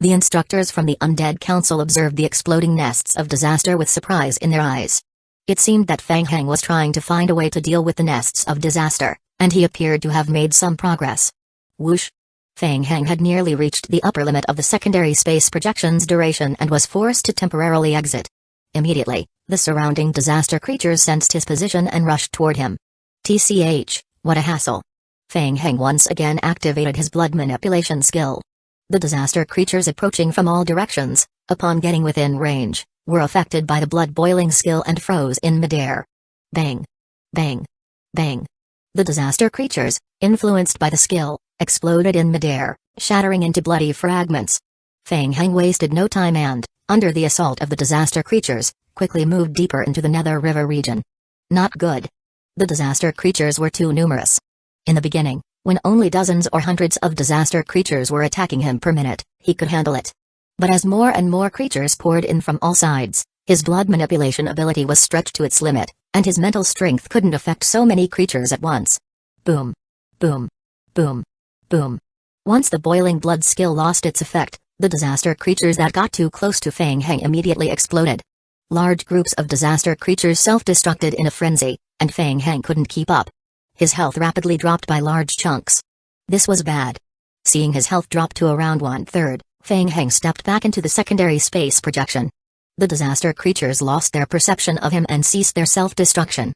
The instructors from the Undead Council observed the exploding nests of disaster with surprise in their eyes. It seemed that Feng Hang was trying to find a way to deal with the nests of disaster, and he appeared to have made some progress. Whoosh! Feng Hang had nearly reached the upper limit of the secondary space projection's duration and was forced to temporarily exit. Immediately, the surrounding disaster creatures sensed his position and rushed toward him. TCH, what a hassle. Feng Hang once again activated his blood manipulation skill. The disaster creatures approaching from all directions, upon getting within range, were affected by the blood-boiling skill and froze in midair. Bang! Bang! Bang! The disaster creatures, influenced by the skill, exploded in midair, shattering into bloody fragments. Feng Hang wasted no time and, under the assault of the disaster creatures, quickly moved deeper into the Nether River region. Not good. The disaster creatures were too numerous. In the beginning, when only dozens or hundreds of disaster creatures were attacking him per minute, he could handle it. But as more and more creatures poured in from all sides, his blood manipulation ability was stretched to its limit, and his mental strength couldn't affect so many creatures at once. Boom. Boom. Boom. Boom. Once the boiling blood skill lost its effect, the disaster creatures that got too close to Feng Hang immediately exploded. Large groups of disaster creatures self-destructed in a frenzy, and Feng Hang couldn't keep up. His health rapidly dropped by large chunks. This was bad. Seeing his health drop to around 1/3, Feng Hang stepped back into the secondary space projection. The disaster creatures lost their perception of him and ceased their self-destruction.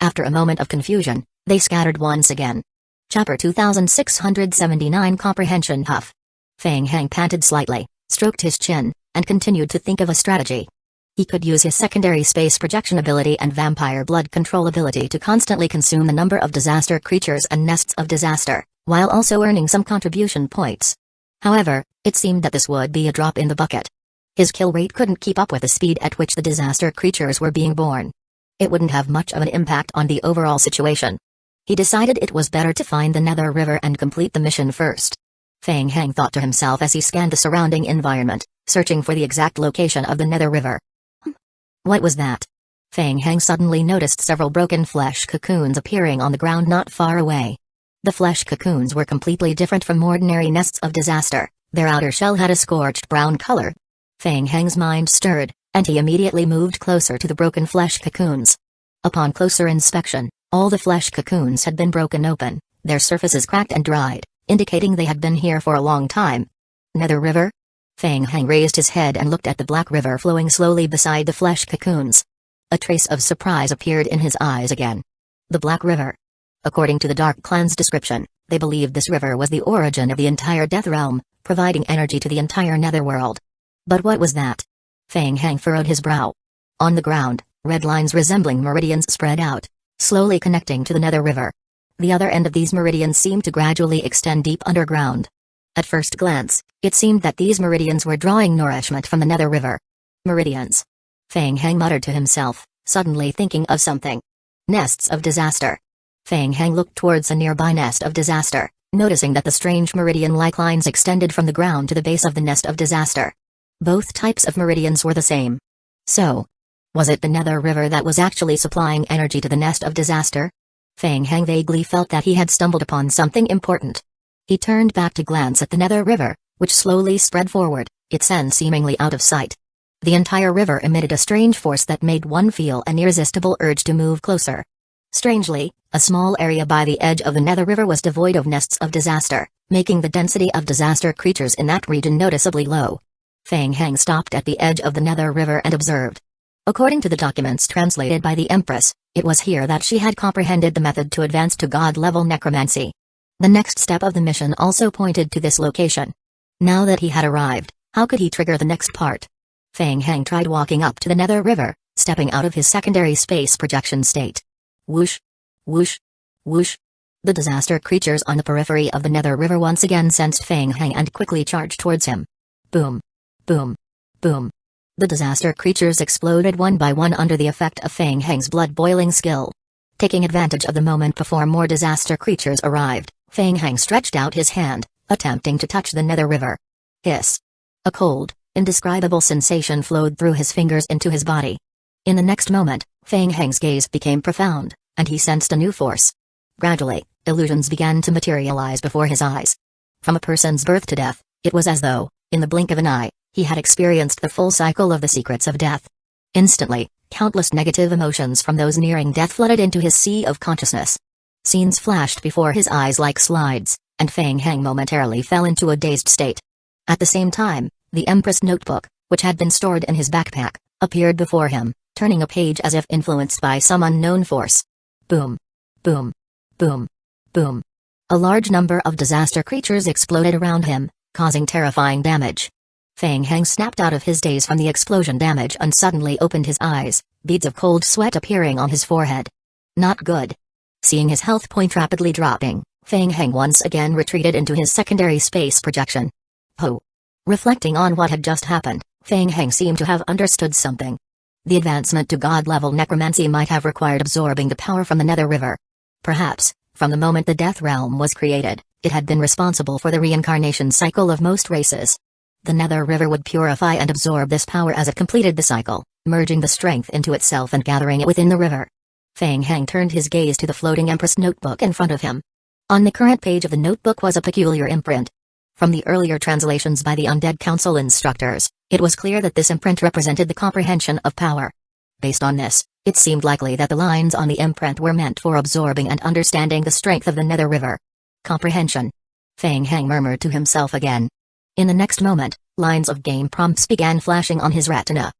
After a moment of confusion, they scattered once again. Chapter 2679 Comprehension Huff. Feng Hang panted slightly, stroked his chin, and continued to think of a strategy. He could use his secondary space projection ability and vampire blood control ability to constantly consume the number of disaster creatures and nests of disaster, while also earning some contribution points. However, it seemed that this would be a drop in the bucket. His kill rate couldn't keep up with the speed at which the disaster creatures were being born. It wouldn't have much of an impact on the overall situation. He decided it was better to find the Nether River and complete the mission first. Feng Hang thought to himself as he scanned the surrounding environment, searching for the exact location of the Nether River. What was that? Feng Hang suddenly noticed several broken flesh cocoons appearing on the ground not far away. The flesh cocoons were completely different from ordinary nests of disaster. Their outer shell had a scorched brown color. Feng Hang's mind stirred, and he immediately moved closer to the broken flesh cocoons. Upon closer inspection, all the flesh cocoons had been broken open, their surfaces cracked and dried, indicating they had been here for a long time. Nether River? Feng Hang raised his head and looked at the black river flowing slowly beside the flesh cocoons. A trace of surprise appeared in his eyes again. The Black River. According to the Dark Clan's description, they believed this river was the origin of the entire Death Realm, providing energy to the entire Netherworld. But what was that? Feng Hang furrowed his brow. On the ground, red lines resembling meridians spread out, slowly connecting to the Nether River. The other end of these meridians seemed to gradually extend deep underground. At first glance, it seemed that these meridians were drawing nourishment from the Nether River. Meridians. Feng Hang muttered to himself, suddenly thinking of something. Nests of disaster. Feng Hang looked towards a nearby nest of disaster, noticing that the strange meridian-like lines extended from the ground to the base of the nest of disaster. Both types of meridians were the same. So, was it the Nether River that was actually supplying energy to the nest of disaster? Feng Hang vaguely felt that he had stumbled upon something important. He turned back to glance at the Nether River, which slowly spread forward, its end seemingly out of sight. The entire river emitted a strange force that made one feel an irresistible urge to move closer. Strangely, a small area by the edge of the Nether River was devoid of nests of disaster, making the density of disaster creatures in that region noticeably low. Feng Heng stopped at the edge of the Nether River and observed. According to the documents translated by the Empress, it was here that she had comprehended the method to advance to God-level necromancy. The next step of the mission also pointed to this location. Now that he had arrived, how could he trigger the next part? Feng Heng tried walking up to the Nether River, stepping out of his secondary space projection state. Whoosh! Whoosh! Whoosh! The disaster creatures on the periphery of the Nether River once again sensed Feng Heng and quickly charged towards him. Boom! Boom! Boom! The disaster creatures exploded one by one under the effect of Feng Heng's blood-boiling skill. Taking advantage of the moment before more disaster creatures arrived, Feng Heng stretched out his hand, attempting to touch the Nether River. Hiss! A cold, indescribable sensation flowed through his fingers into his body. In the next moment, Feng Heng's gaze became profound, and he sensed a new force. Gradually, illusions began to materialize before his eyes. From a person's birth to death, it was as though, in the blink of an eye, he had experienced the full cycle of the secrets of death. Instantly, countless negative emotions from those nearing death flooded into his sea of consciousness. Scenes flashed before his eyes like slides, and Feng Heng momentarily fell into a dazed state. At the same time, the Empress notebook, which had been stored in his backpack, appeared before him, turning a page as if influenced by some unknown force. Boom! Boom! Boom! Boom! A large number of disaster creatures exploded around him, causing terrifying damage. Feng Heng snapped out of his daze from the explosion damage and suddenly opened his eyes, beads of cold sweat appearing on his forehead. Not good. Seeing his health point rapidly dropping, Feng Heng once again retreated into his secondary space projection. Ho! Reflecting on what had just happened, Feng Heng seemed to have understood something. The advancement to God-level necromancy might have required absorbing the power from the Nether River. Perhaps, from the moment the Death Realm was created, it had been responsible for the reincarnation cycle of most races. The Nether River would purify and absorb this power as it completed the cycle, merging the strength into itself and gathering it within the river. Feng Heng turned his gaze to the floating Empress notebook in front of him. On the current page of the notebook was a peculiar imprint. From the earlier translations by the Undead Council instructors, it was clear that this imprint represented the comprehension of power. Based on this, it seemed likely that the lines on the imprint were meant for absorbing and understanding the strength of the Nether River. Comprehension. Feng Heng murmured to himself again. In the next moment, lines of game prompts began flashing on his retina.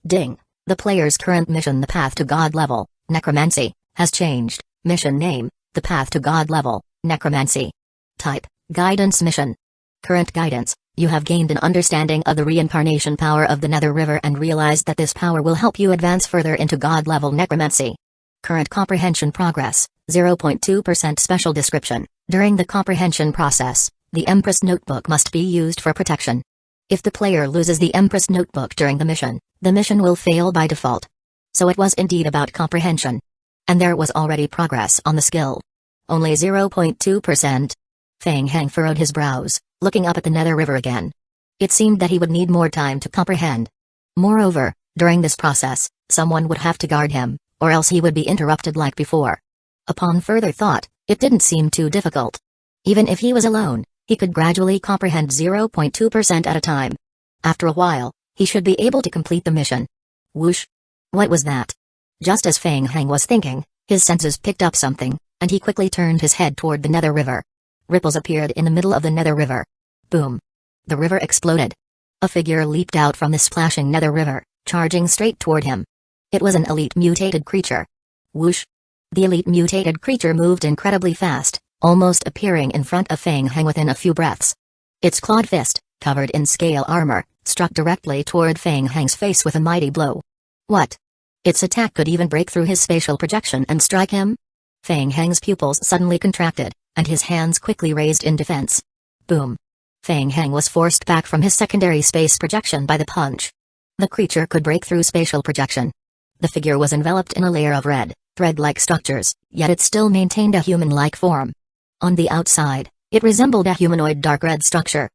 Ding! The player's current mission, the path to God level, necromancy, has changed. Mission name, the path to God level, necromancy. Type, guidance mission. Current guidance, you have gained an understanding of the reincarnation power of the Nether River and realized that this power will help you advance further into God level necromancy. Current comprehension progress, 0.2% special description. During the comprehension process, the Empress notebook must be used for protection. If the player loses the Empress notebook during the mission will fail by default. So it was indeed about comprehension. And there was already progress on the skill. Only 0.2%. Feng Heng furrowed his brows, looking up at the Nether River again. It seemed that he would need more time to comprehend. Moreover, during this process, someone would have to guard him, or else he would be interrupted like before. Upon further thought, it didn't seem too difficult. Even if he was alone, he could gradually comprehend 0.2% at a time. After a while, he should be able to complete the mission. Whoosh! What was that? Just as Feng Heng was thinking, his senses picked up something, and he quickly turned his head toward the Nether River. Ripples appeared in the middle of the Nether River. Boom! The river exploded. A figure leaped out from the splashing Nether River, charging straight toward him. It was an elite mutated creature. Whoosh! The elite mutated creature moved incredibly fast, almost appearing in front of Feng Heng within a few breaths. Its clawed fist, covered in scale armor, struck directly toward Feng Heng's face with a mighty blow. What? Its attack could even break through his spatial projection and strike him? Feng Heng's pupils suddenly contracted, and his hands quickly raised in defense. Boom! Feng Heng was forced back from his secondary space projection by the punch. The creature could break through spatial projection. The figure was enveloped in a layer of red, thread-like structures, yet it still maintained a human-like form. On the outside, it resembled a humanoid dark red structure.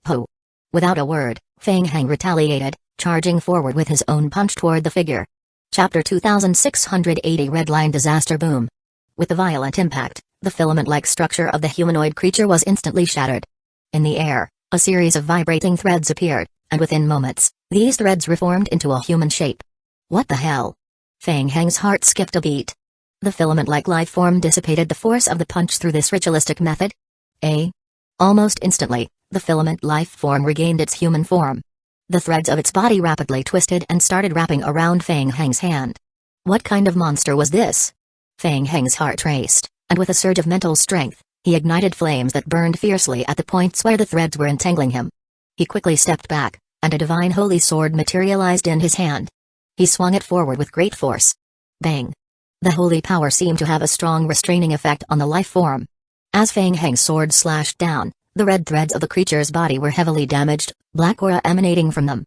Ho! Without a word, Feng Heng retaliated, charging forward with his own punch toward the figure. Chapter 2680 Redline Disaster Boom. With the violent impact, the filament-like structure of the humanoid creature was instantly shattered. In the air, a series of vibrating threads appeared, and within moments, these threads reformed into a human shape. What the hell? Feng Heng's heart skipped a beat. The filament-like life form dissipated the force of the punch through this ritualistic method? Almost instantly, the filament life form regained its human form. The threads of its body rapidly twisted and started wrapping around Fang Heng's hand. What kind of monster was this? Fang Heng's heart raced, and with a surge of mental strength, he ignited flames that burned fiercely at the points where the threads were entangling him. He quickly stepped back, and a divine holy sword materialized in his hand. He swung it forward with great force. Bang! The holy power seemed to have a strong restraining effect on the life form. As Fang Heng's sword slashed down, the red threads of the creature's body were heavily damaged, black aura emanating from them.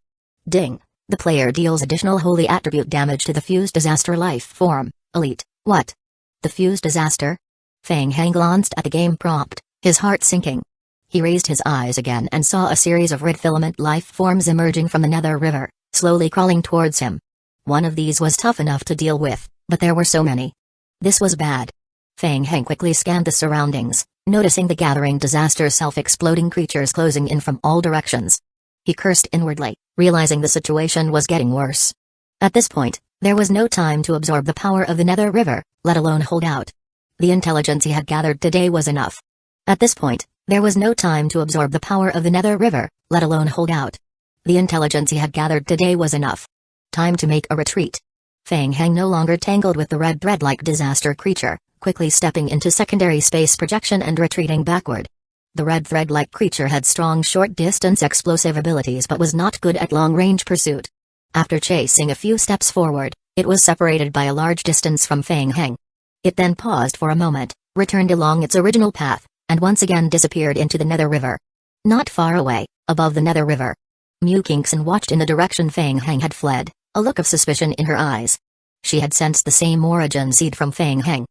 Ding! The player deals additional holy attribute damage to the fused disaster life form. Elite. What? The fused disaster? Fang Heng glanced at the game prompt, his heart sinking. He raised his eyes again and saw a series of red filament life forms emerging from the nether river, slowly crawling towards him. One of these was tough enough to deal with, but there were so many. This was bad. Fang Heng quickly scanned the surroundings, noticing the gathering disaster self-exploding creatures closing in from all directions. He cursed inwardly, realizing the situation was getting worse. At this point, there was no time to absorb the power of the nether river, let alone hold out. The intelligence he had gathered today was enough. At this point, there was no time to absorb the power of the nether river, let alone hold out. The intelligence he had gathered today was enough. Time to make a retreat. Fang Heng no longer tangled with the red thread-like disaster creature, quickly stepping into secondary space projection and retreating backward. The red thread-like creature had strong short-distance explosive abilities but was not good at long-range pursuit. After chasing a few steps forward, it was separated by a large distance from Fang Heng. It then paused for a moment, returned along its original path, and once again disappeared into the nether river. Not far away, above the nether river, Mu Kingston watched in the direction Fang Heng had fled, a look of suspicion in her eyes. She had sensed the same origin seed from Fang Heng.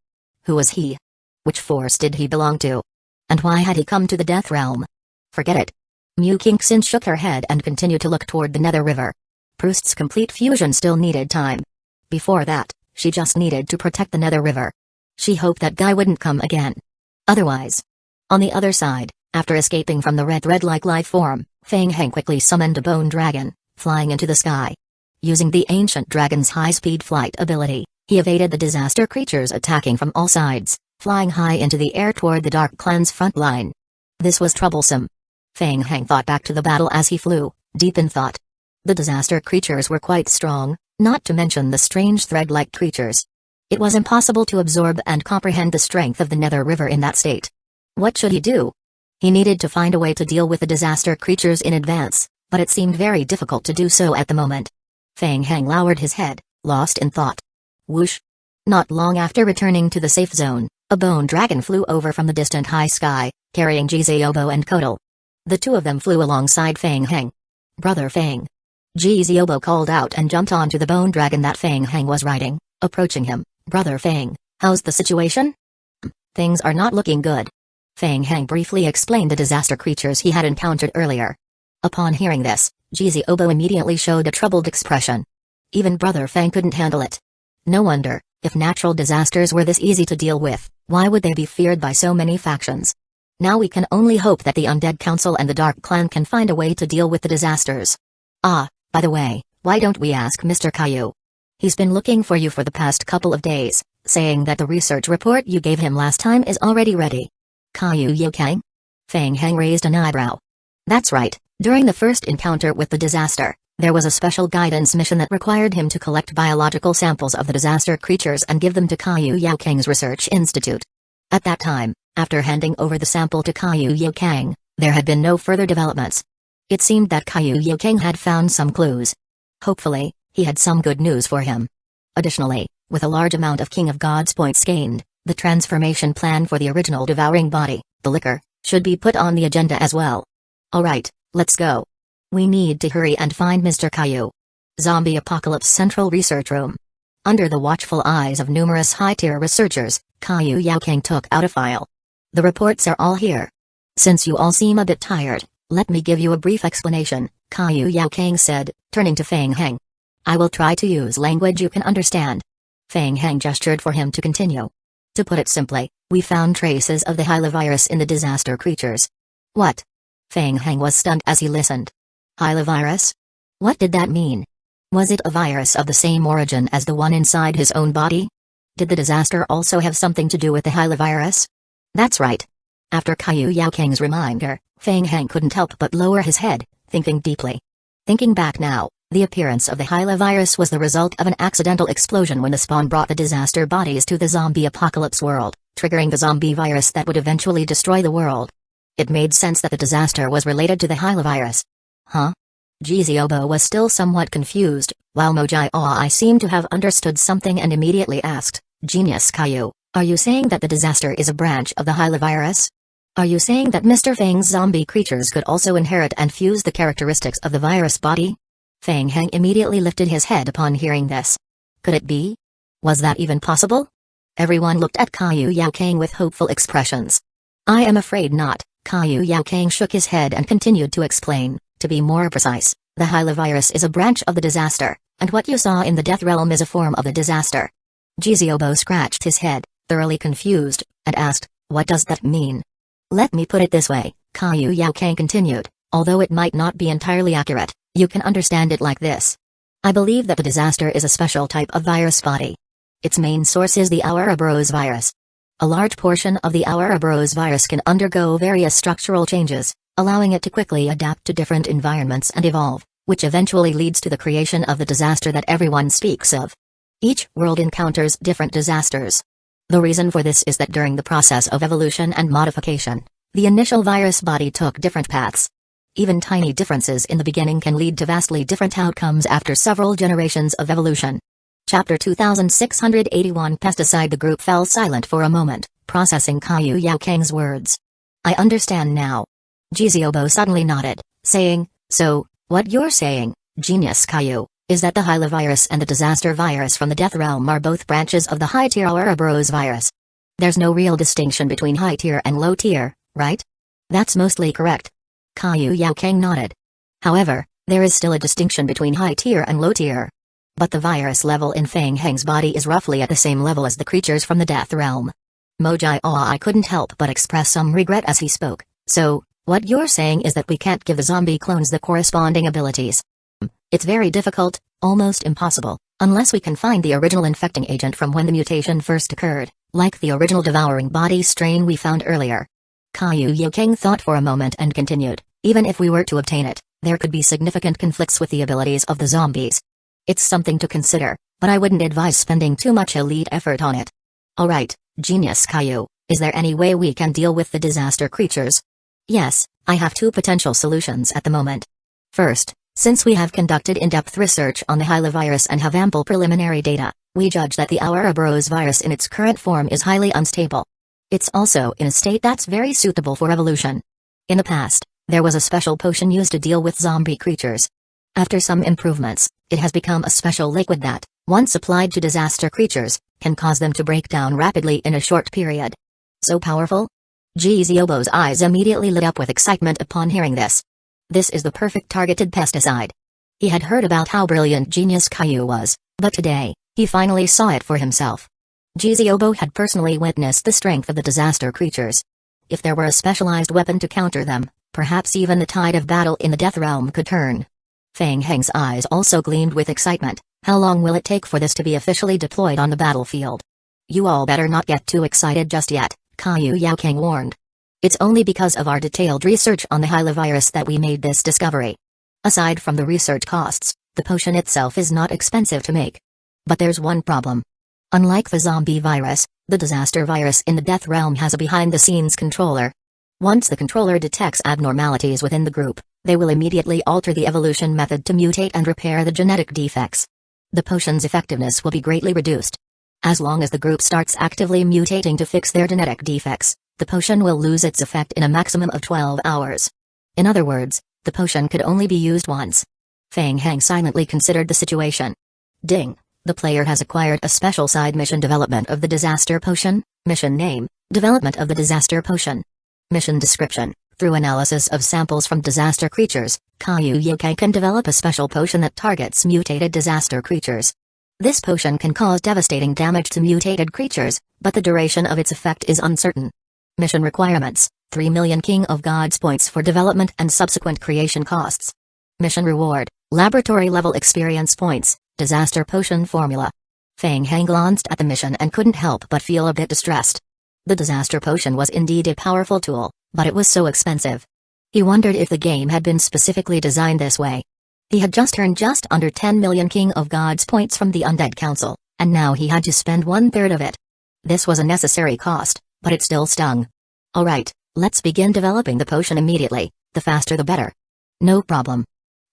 Who was he? Which force did he belong to? And why had he come to the Death Realm? Forget it. Mu Kingston shook her head and continued to look toward the nether river. Proust's complete fusion still needed time. Before that, she just needed to protect the nether river. She hoped that guy wouldn't come again. Otherwise. On the other side, after escaping from the red thread-like life form, Fang Heng quickly summoned a bone dragon, flying into the sky. Using the ancient dragon's high-speed flight ability, he evaded the disaster creatures attacking from all sides, flying high into the air toward the Dark Clan's front line. This was troublesome. Fang Heng thought back to the battle as he flew, deep in thought. The disaster creatures were quite strong, not to mention the strange thread-like creatures. It was impossible to absorb and comprehend the strength of the nether river in that state. What should he do? He needed to find a way to deal with the disaster creatures in advance, but it seemed very difficult to do so at the moment. Fang Heng lowered his head, lost in thought. Whoosh! Not long after returning to the safe zone, a bone dragon flew over from the distant high sky, carrying Jiziobo and Kotal. The two of them flew alongside Fang Heng. Brother Fang. Jiziobo called out and jumped onto the bone dragon that Fang Heng was riding, approaching him. Brother Fang, how's the situation? Things are not looking good. Fang Heng briefly explained the disaster creatures he had encountered earlier. Upon hearing this, Jiziobo immediately showed a troubled expression. Even Brother Fang couldn't handle it. No wonder, if natural disasters were this easy to deal with, why would they be feared by so many factions? Now we can only hope that the Undead Council and the Dark Clan can find a way to deal with the disasters. Ah, by the way, why don't we ask Mr. Caillou? He's been looking for you for the past couple of days, saying that the research report you gave him last time is already ready. Caillou Yokang? Fang Heng raised an eyebrow. That's right, during the first encounter with the disaster, there was a special guidance mission that required him to collect biological samples of the disaster creatures and give them to Caillou Yokang's research institute. At that time, after handing over the sample to Caillou Yokang, there had been no further developments. It seemed that Caillou Yokang had found some clues. Hopefully, he had some good news for him. Additionally, with a large amount of King of Gods points gained, the transformation plan for the original devouring body, the liquor, should be put on the agenda as well. Alright, let's go. We need to hurry and find Mr. Caillou. Zombie Apocalypse Central Research Room. Under the watchful eyes of numerous high-tier researchers, Caillou Yokang took out a file. The reports are all here. Since you all seem a bit tired, let me give you a brief explanation, Caillou Yokang said, turning to Fang Heng. I will try to use language you can understand. Fang Heng gestured for him to continue. To put it simply, we found traces of the Hylovirus in the disaster creatures. What? Fang Heng was stunned as he listened. Hylovirus? What did that mean? Was it a virus of the same origin as the one inside his own body? Did the disaster also have something to do with the Hylovirus? That's right. After Caillou Yokang's reminder, Fang Heng couldn't help but lower his head, thinking deeply. Thinking back now, the appearance of the Hyla virus was the result of an accidental explosion when the spawn brought the disaster bodies to the zombie apocalypse world, triggering the zombie virus that would eventually destroy the world. It made sense that the disaster was related to the Hyla virus. Huh? Jiziobo was still somewhat confused, while Mojai seemed to have understood something and immediately asked, Genius Caillou, are you saying that the disaster is a branch of the Hyla virus? Are you saying that Mr. Fang's zombie creatures could also inherit and fuse the characteristics of the virus body? Fang Heng immediately lifted his head upon hearing this. Could it be? Was that even possible? Everyone looked at Caillou Yao Kang with hopeful expressions. I am afraid not. Caillou Yao Kang shook his head and continued to explain. To be more precise, the Hyla virus is a branch of the disaster, and what you saw in the Death Realm is a form of the disaster. Jiziobo scratched his head, thoroughly confused, and asked, what does that mean? Let me put it this way, Caillou Yao Kang continued, although it might not be entirely accurate, you can understand it like this. I believe that the disaster is a special type of virus body. Its main source is the Ouroboros virus. A large portion of the Ouroboros virus can undergo various structural changes, allowing it to quickly adapt to different environments and evolve, which eventually leads to the creation of the disaster that everyone speaks of. Each world encounters different disasters. The reason for this is that during the process of evolution and modification, the initial virus body took different paths. Even tiny differences in the beginning can lead to vastly different outcomes after several generations of evolution. Chapter 2681 Pesticide. The group fell silent for a moment, processing Caillou Yao Kang's words. I understand now. Jiziobo suddenly nodded, saying, so, what you're saying, Genius Caillou, is that the Hyla virus and the disaster virus from the Death Realm are both branches of the high-tier Ouroboros virus. There's no real distinction between high-tier and low-tier, right? That's mostly correct. Caillou Yao Kang nodded. However, there is still a distinction between high-tier and low-tier. But the virus level in Fang Heng's body is roughly at the same level as the creatures from the Death Realm. Mojai couldn't help but express some regret as he spoke, so, what you're saying is that we can't give the zombie clones the corresponding abilities. It's very difficult, almost impossible, unless we can find the original infecting agent from when the mutation first occurred, like the original devouring body strain we found earlier. Caillou Yao Kang thought for a moment and continued, even if we were to obtain it, there could be significant conflicts with the abilities of the zombies. It's something to consider, but I wouldn't advise spending too much elite effort on it. Alright, Genius Caillou, is there any way we can deal with the disaster creatures? Yes, I have two potential solutions at the moment. First, since we have conducted in-depth research on the Hyla virus and have ample preliminary data, we judge that the Ouroboros virus in its current form is highly unstable. It's also in a state that's very suitable for evolution. In the past, there was a special potion used to deal with zombie creatures. After some improvements, it has become a special liquid that, once applied to disaster creatures, can cause them to break down rapidly in a short period. So powerful? Jiziobo's eyes immediately lit up with excitement upon hearing this. This is the perfect targeted pesticide. He had heard about how brilliant Genius Caillou was, but today, he finally saw it for himself. Jiziobo had personally witnessed the strength of the disaster creatures. If there were a specialized weapon to counter them, perhaps even the tide of battle in the Death Realm could turn. Fang Heng's eyes also gleamed with excitement. How long will it take for this to be officially deployed on the battlefield? You all better not get too excited just yet, Caillou Yao Kang warned. It's only because of our detailed research on the Hyla virus that we made this discovery. Aside from the research costs, the potion itself is not expensive to make. But there's one problem. Unlike the zombie virus, the disaster virus in the Death Realm has a behind-the-scenes controller. Once the controller detects abnormalities within the group, they will immediately alter the evolution method to mutate and repair the genetic defects. The potion's effectiveness will be greatly reduced. As long as the group starts actively mutating to fix their genetic defects, the potion will lose its effect in a maximum of 12 hours. In other words, the potion could only be used once. Fang Heng silently considered the situation. Ding! The player has acquired a special side mission: development of the disaster potion. Mission name: development of the disaster potion. Mission description: through analysis of samples from disaster creatures, Caillou Yao Kang can develop a special potion that targets mutated disaster creatures. This potion can cause devastating damage to mutated creatures, but the duration of its effect is uncertain. Mission requirements: 3 million King of Gods points for development and subsequent creation costs. Mission reward: laboratory level experience points, disaster potion formula. Fang Heng glanced at the mission and couldn't help but feel a bit distressed. The disaster potion was indeed a powerful tool, but it was so expensive. He wondered if the game had been specifically designed this way. He had just earned just under 10 million King of Gods points from the Undead Council, and now he had to spend 1/3 of it. This was a necessary cost, but it still stung. Alright, let's begin developing the potion immediately, the faster the better. No problem.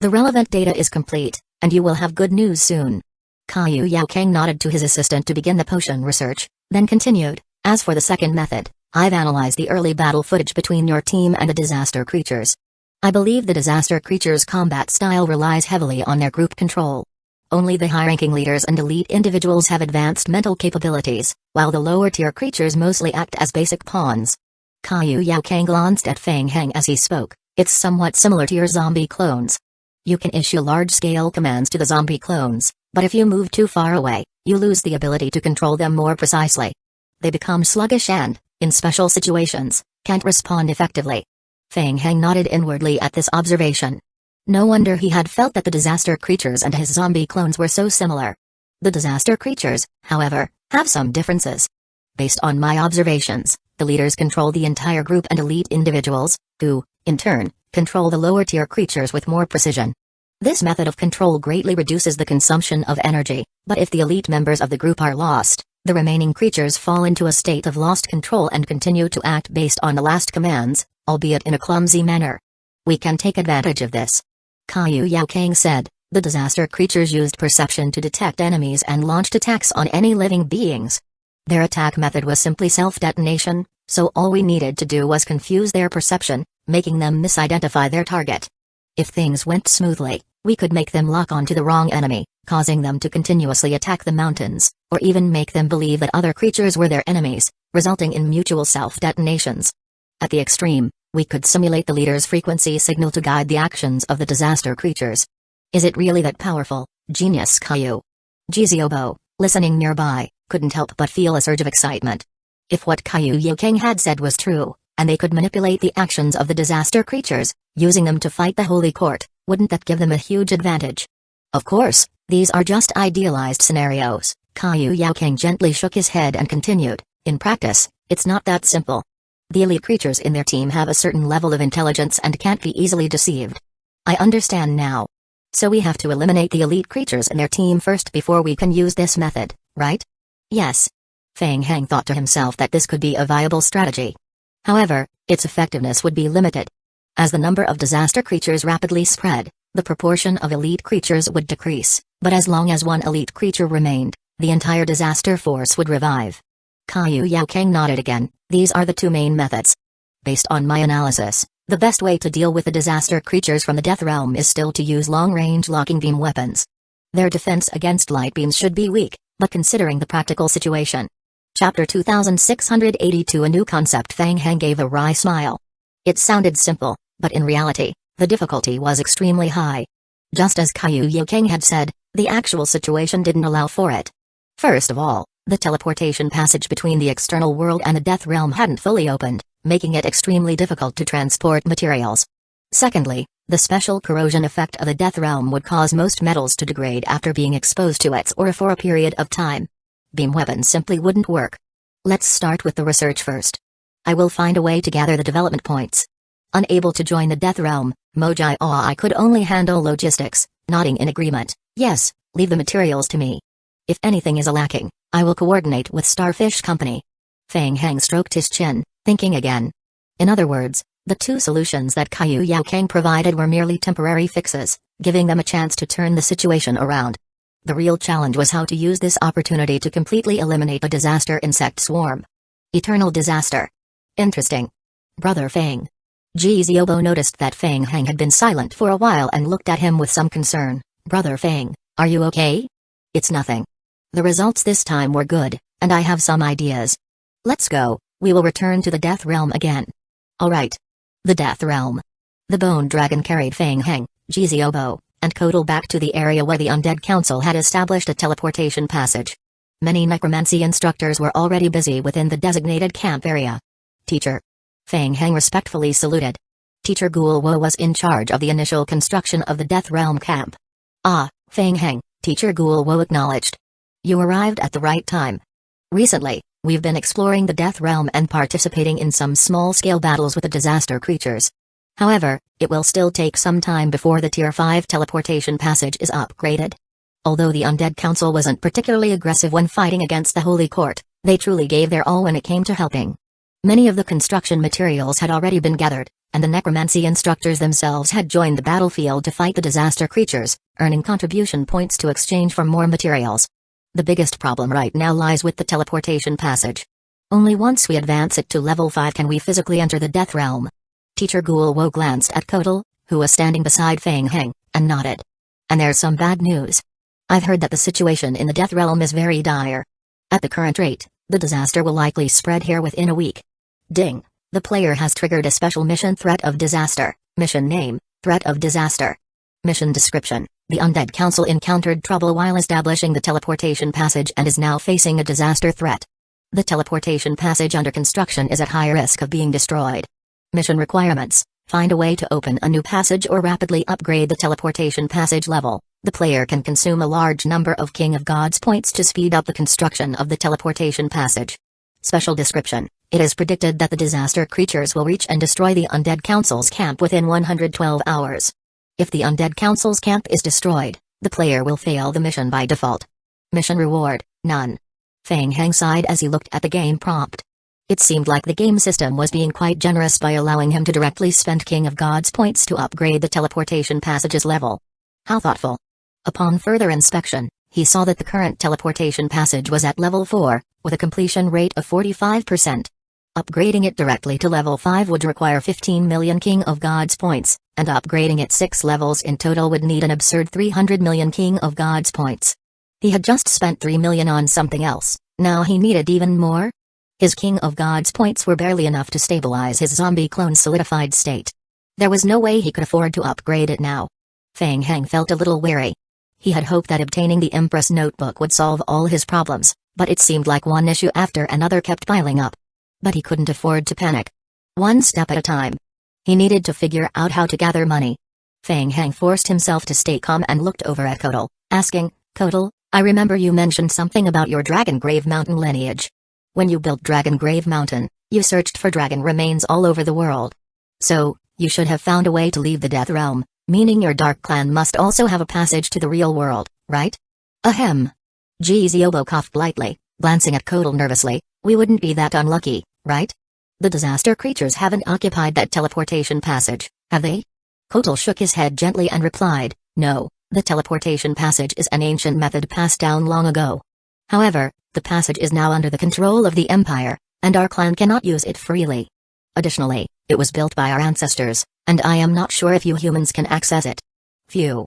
The relevant data is complete, and you will have good news soon. Caillou Yaokang nodded to his assistant to begin the potion research, then continued, as for the second method, I've analyzed the early battle footage between your team and the disaster creatures. I believe the disaster creatures' combat style relies heavily on their group control. Only the high-ranking leaders and elite individuals have advanced mental capabilities, while the lower-tier creatures mostly act as basic pawns. Caillou Yaokang glanced at Feng Heng as he spoke. It's somewhat similar to your zombie clones. You can issue large-scale commands to the zombie clones, but if you move too far away, you lose the ability to control them more precisely. They become sluggish and, in special situations, can't respond effectively. Feng Heng nodded inwardly at this observation. No wonder he had felt that the disaster creatures and his zombie clones were so similar. The disaster creatures, however, have some differences. Based on my observations, the leaders control the entire group and elite individuals, who, in turn, control the lower-tier creatures with more precision. This method of control greatly reduces the consumption of energy, but if the elite members of the group are lost, the remaining creatures fall into a state of lost control and continue to act based on the last commands, albeit in a clumsy manner. We can take advantage of this. Caillou Yaokang said, the disaster creatures used perception to detect enemies and launched attacks on any living beings. Their attack method was simply self-detonation, so all we needed to do was confuse their perception, making them misidentify their target. If things went smoothly, we could make them lock onto the wrong enemy, causing them to continuously attack the mountains, or even make them believe that other creatures were their enemies, resulting in mutual self-detonations. At the extreme, we could simulate the leader's frequency signal to guide the actions of the disaster creatures. Is it really that powerful, genius Caillou? Jiziobo, listening nearby, couldn't help but feel a surge of excitement. If what Caillou Yaokang had said was true, and they could manipulate the actions of the disaster creatures, using them to fight the Holy Court, wouldn't that give them a huge advantage? Of course, these are just idealized scenarios. Caillou Yaokang gently shook his head and continued, in practice, it's not that simple. The elite creatures in their team have a certain level of intelligence and can't be easily deceived. I understand now. So we have to eliminate the elite creatures in their team first before we can use this method, right? Yes. Feng Heng thought to himself that this could be a viable strategy. However, its effectiveness would be limited. As the number of disaster creatures rapidly spread, the proportion of elite creatures would decrease, but as long as one elite creature remained, the entire disaster force would revive. Caillou Yaokang nodded again. These are the two main methods. Based on my analysis, the best way to deal with the disaster creatures from the Death Realm is still to use long-range locking beam weapons. Their defense against light beams should be weak, but considering the practical situation. Chapter 2682 A new concept. Feng Heng gave a wry smile. It sounded simple, but in reality, the difficulty was extremely high. Just as Caillou Yaokang had said, the actual situation didn't allow for it. First of all, the teleportation passage between the external world and the Death Realm hadn't fully opened, making it extremely difficult to transport materials. Secondly, the special corrosion effect of the Death Realm would cause most metals to degrade after being exposed to its aura for a period of time. Beam weapons simply wouldn't work. Let's start with the research first. I will find a way to gather the development points. Unable to join the Death Realm, I could only handle logistics, nodding in agreement. Yes, leave the materials to me. If anything is lacking, I will coordinate with Starfish Company. Feng Heng stroked his chin, thinking again. In other words, the two solutions that Caillou Yaokang provided were merely temporary fixes, giving them a chance to turn the situation around. The real challenge was how to use this opportunity to completely eliminate a disaster insect swarm. Eternal disaster. Interesting. Brother Feng. Jiziobo noticed that Feng Heng had been silent for a while and looked at him with some concern. Brother Feng, are you okay? It's nothing. The results this time were good, and I have some ideas. Let's go, we will return to the Death Realm again. Alright. The Death Realm. The Bone Dragon carried Feng Heng, Jiziobo, and Kotal back to the area where the Undead Council had established a teleportation passage. Many necromancy instructors were already busy within the designated camp area. Teacher. Feng Heng respectfully saluted. Teacher Guowo was in charge of the initial construction of the Death Realm camp. Ah, Feng Heng, Teacher Guowo acknowledged. You arrived at the right time. Recently, we've been exploring the Death Realm and participating in some small-scale battles with the disaster creatures. However, it will still take some time before the Tier 5 teleportation passage is upgraded. Although the Undead Council wasn't particularly aggressive when fighting against the Holy Court, they truly gave their all when it came to helping. Many of the construction materials had already been gathered, and the necromancy instructors themselves had joined the battlefield to fight the disaster creatures, earning contribution points to exchange for more materials. The biggest problem right now lies with the teleportation passage. Only once we advance it to level 5 can we physically enter the Death Realm. Teacher Guo glanced at Kotal, who was standing beside Feng Heng, and nodded. And there's some bad news. I've heard that the situation in the Death Realm is very dire. At the current rate, the disaster will likely spread here within a week. Ding. The player has triggered a special mission Threat of Disaster. Mission name, Threat of Disaster. Mission description, the Undead Council encountered trouble while establishing the teleportation passage and is now facing a disaster threat. The teleportation passage under construction is at high risk of being destroyed. Mission requirements, find a way to open a new passage or rapidly upgrade the teleportation passage level. The player can consume a large number of King of Gods points to speed up the construction of the teleportation passage. Special description, it is predicted that the disaster creatures will reach and destroy the Undead Council's camp within 112 hours. If the Undead Council's camp is destroyed, the player will fail the mission by default. Mission reward, none. Feng Heng sighed as he looked at the game prompt. It seemed like the game system was being quite generous by allowing him to directly spend King of Gods points to upgrade the teleportation passage's level. How thoughtful. Upon further inspection, he saw that the current teleportation passage was at level 4, with a completion rate of 45%. Upgrading it directly to level 5 would require 15 million King of Gods points, and upgrading it 6 levels in total would need an absurd 300 million King of Gods points. He had just spent 3 million on something else, now he needed even more? His King of Gods points were barely enough to stabilize his zombie clone's solidified state. There was no way he could afford to upgrade it now. Feng Heng felt a little weary. He had hoped that obtaining the Empress notebook would solve all his problems, but it seemed like one issue after another kept piling up. But he couldn't afford to panic. One step at a time. He needed to figure out how to gather money. Feng Heng forced himself to stay calm and looked over at Kotal, asking, Kotal, I remember you mentioned something about your Dragon Grave Mountain lineage. When you built Dragon Grave Mountain, you searched for dragon remains all over the world. So, you should have found a way to leave the Death Realm, meaning your Dark Clan must also have a passage to the real world, right? Ahem. Ziobo coughed lightly, glancing at Kotal nervously. We wouldn't be that unlucky, right? The disaster creatures haven't occupied that teleportation passage, have they? Kotal shook his head gently and replied, no, the teleportation passage is an ancient method passed down long ago. However, the passage is now under the control of the Empire, and our clan cannot use it freely. Additionally, it was built by our ancestors, and I am not sure if you humans can access it. Phew.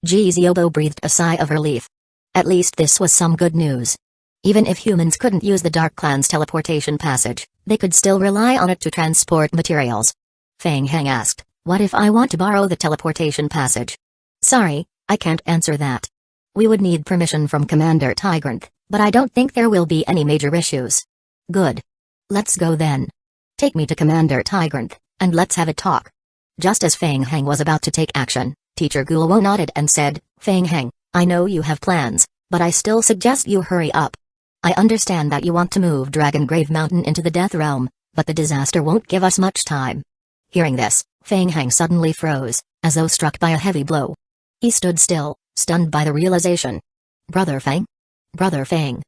Ziobo breathed a sigh of relief. At least this was some good news. Even if humans couldn't use the Dark Clan's teleportation passage, they could still rely on it to transport materials. Feng Heng asked, what if I want to borrow the teleportation passage? Sorry, I can't answer that. We would need permission from Commander Tigranth, but I don't think there will be any major issues. Good. Let's go then. Take me to Commander Tigranth, and let's have a talk. Just as Feng Heng was about to take action, Teacher Guo nodded and said, Feng Heng, I know you have plans, but I still suggest you hurry up. I understand that you want to move Dragon Grave Mountain into the Death Realm, but the disaster won't give us much time. Hearing this, Feng Heng suddenly froze, as though struck by a heavy blow. He stood still, stunned by the realization. Brother Feng? Brother Feng.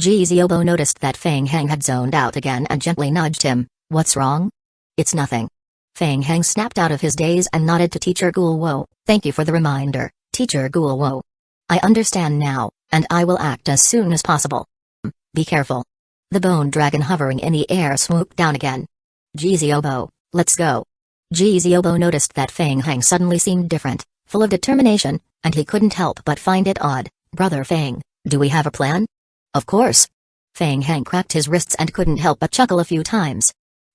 Ziobo noticed that Feng Heng had zoned out again and gently nudged him. What's wrong? It's nothing. Feng Heng snapped out of his daze and nodded to Teacher Guo. Thank you for the reminder, Teacher Guo. I understand now, and I will act as soon as possible. Be careful. The bone dragon hovering in the air swooped down again. Ziobo, let's go. Ziobo noticed that Feng Heng suddenly seemed different, full of determination, and he couldn't help but find it odd. Brother Feng, do we have a plan? Of course. Feng Heng cracked his wrists and couldn't help but chuckle a few times.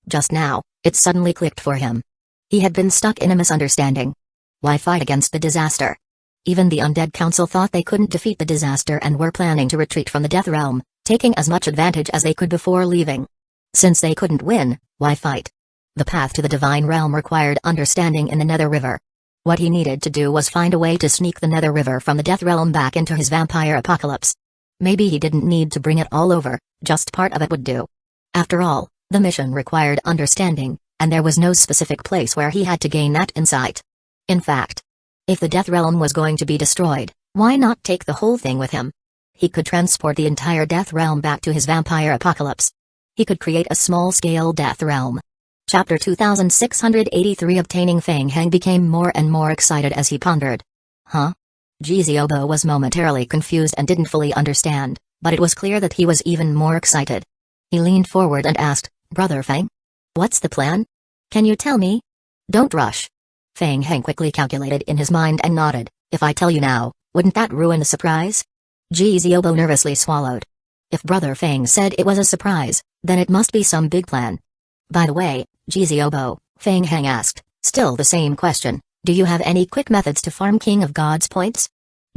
Just now, it suddenly clicked for him. He had been stuck in a misunderstanding. Why fight against the disaster? Even the Undead Council thought they couldn't defeat the disaster and were planning to retreat from the Death Realm, taking as much advantage as they could before leaving. Since they couldn't win, why fight? The path to the Divine Realm required understanding in the Nether River. What he needed to do was find a way to sneak the Nether River from the Death Realm back into his vampire apocalypse. Maybe he didn't need to bring it all over, just part of it would do. After all, the mission required understanding, and there was no specific place where he had to gain that insight. In fact, if the Death Realm was going to be destroyed, why not take the whole thing with him? He could transport the entire Death Realm back to his vampire apocalypse. He could create a small-scale Death Realm. Chapter 2683. Obtaining Feng Heng became more and more excited as he pondered. Huh? Jiziobo was momentarily confused and didn't fully understand, but it was clear that he was even more excited. He leaned forward and asked, Brother Feng? What's the plan? Can you tell me? Don't rush. Feng Heng quickly calculated in his mind and nodded. If I tell you now, wouldn't that ruin the surprise? Jiziobo nervously swallowed. If Brother Feng said it was a surprise, then it must be some big plan. By the way, Jiziobo, Feng Heng asked, still the same question, do you have any quick methods to farm King of Gods points?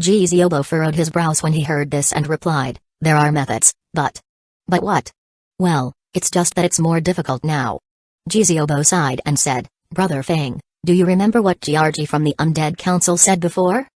Jiziobo furrowed his brows when he heard this and replied, there are methods, but... But what? Well, it's just that it's more difficult now. Jiziobo sighed and said, Brother Feng, do you remember what Giargi from the Undead Council said before?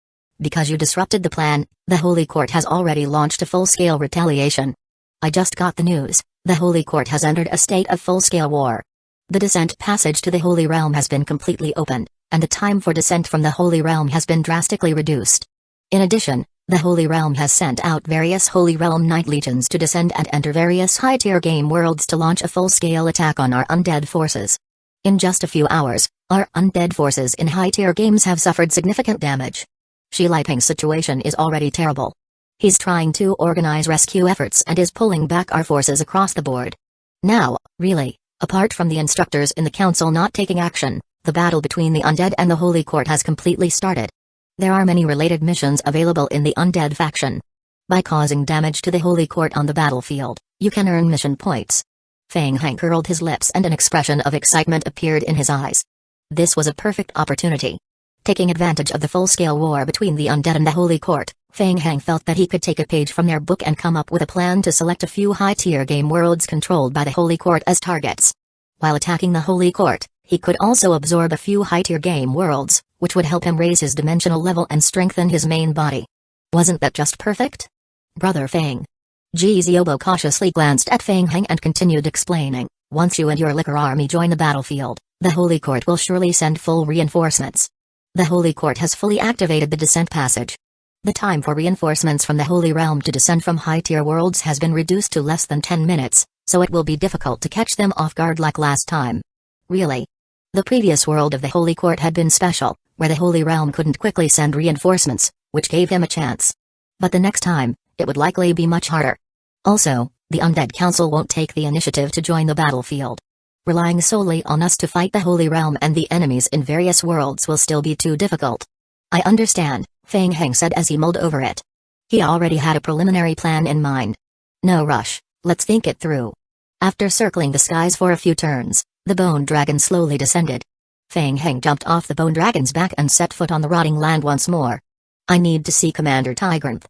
Because you disrupted the plan, the Holy Court has already launched a full-scale retaliation. I just got the news, the Holy Court has entered a state of full-scale war. The descent passage to the Holy Realm has been completely opened, and the time for descent from the Holy Realm has been drastically reduced. In addition, the Holy Realm has sent out various Holy Realm Knight Legions to descend and enter various high-tier game worlds to launch a full-scale attack on our undead forces. In just a few hours, our undead forces in high-tier games have suffered significant damage. Shi Liping's situation is already terrible. He's trying to organize rescue efforts and is pulling back our forces across the board. Now, really, apart from the instructors in the council not taking action, the battle between the undead and the Holy Court has completely started. There are many related missions available in the undead faction. By causing damage to the Holy Court on the battlefield, you can earn mission points. Feng Heng curled his lips and an expression of excitement appeared in his eyes. This was a perfect opportunity. Taking advantage of the full-scale war between the undead and the Holy Court, Feng Heng felt that he could take a page from their book and come up with a plan to select a few high-tier game worlds controlled by the Holy Court as targets. While attacking the Holy Court, he could also absorb a few high-tier game worlds, which would help him raise his dimensional level and strengthen his main body. Wasn't that just perfect? Brother Feng. Jiziobo cautiously glanced at Feng Heng and continued explaining, once you and your liquor army join the battlefield, the Holy Court will surely send full reinforcements. The Holy Court has fully activated the descent passage. The time for reinforcements from the Holy Realm to descend from high-tier worlds has been reduced to less than 10 minutes, so it will be difficult to catch them off guard like last time. Really? The previous world of the Holy Court had been special, where the Holy Realm couldn't quickly send reinforcements, which gave him a chance. But the next time, it would likely be much harder. Also, the Undead Council won't take the initiative to join the battlefield. Relying solely on us to fight the Holy Realm and the enemies in various worlds will still be too difficult. I understand, Feng Heng said as he mulled over it. He already had a preliminary plan in mind. No rush, let's think it through. After circling the skies for a few turns, the bone dragon slowly descended. Feng Heng jumped off the bone dragon's back and set foot on the rotting land once more. I need to see Commander Tigranth.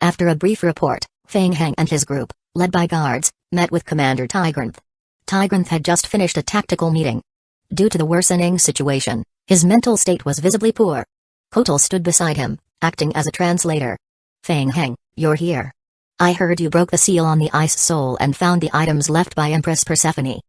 After a brief report, Feng Heng and his group, led by guards, met with Commander Tigranth. Tigranth had just finished a tactical meeting. Due to the worsening situation, his mental state was visibly poor. Kotal stood beside him, acting as a translator. Feng Heng, you're here. I heard you broke the seal on the Ice Soul and found the items left by Empress Persephone.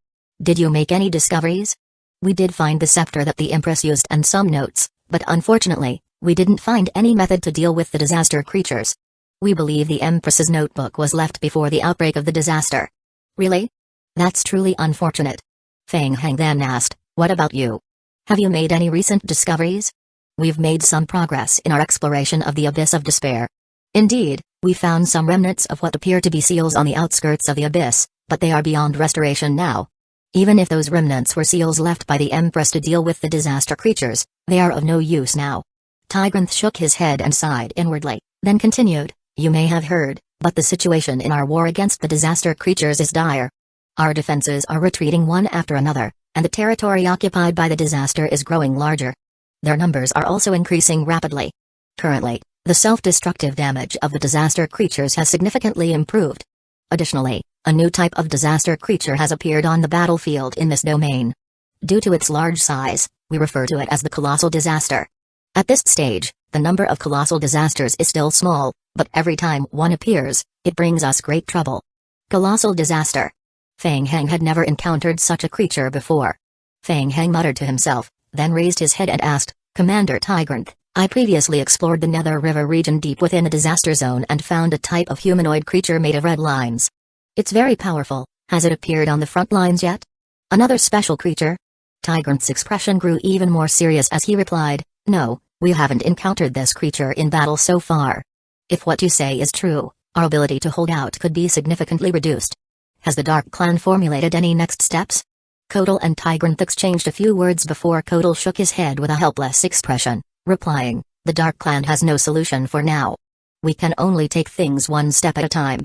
Did you make any discoveries? We did find the scepter that the Empress used and some notes, but unfortunately, we didn't find any method to deal with the disaster creatures. We believe the Empress's notebook was left before the outbreak of the disaster. Really? That's truly unfortunate. Feng Heng then asked, what about you? Have you made any recent discoveries? We've made some progress in our exploration of the Abyss of Despair. Indeed, we found some remnants of what appear to be seals on the outskirts of the Abyss, but they are beyond restoration now. Even if those remnants were seals left by the Empress to deal with the disaster creatures, they are of no use now. Tigranth shook his head and sighed inwardly, then continued, you may have heard, but the situation in our war against the disaster creatures is dire. Our defenses are retreating one after another, and the territory occupied by the disaster is growing larger. Their numbers are also increasing rapidly. Currently, the self-destructive damage of the disaster creatures has significantly improved. Additionally, a new type of disaster creature has appeared on the battlefield in this domain. Due to its large size, we refer to it as the colossal disaster. At this stage, the number of colossal disasters is still small, but every time one appears, it brings us great trouble. Colossal disaster. Feng Heng had never encountered such a creature before. Fang Heng muttered to himself, then raised his head and asked, Commander Tigranth, I previously explored the Nether River region deep within a disaster zone and found a type of humanoid creature made of red lines. It's very powerful. Has it appeared on the front lines yet? Another special creature? Tigranth's expression grew even more serious as he replied, No, we haven't encountered this creature in battle so far. If what you say is true, our ability to hold out could be significantly reduced. Has the Dark Clan formulated any next steps? Kotal and Tigranth exchanged a few words before Kotal shook his head with a helpless expression, replying, The Dark Clan has no solution for now. We can only take things one step at a time.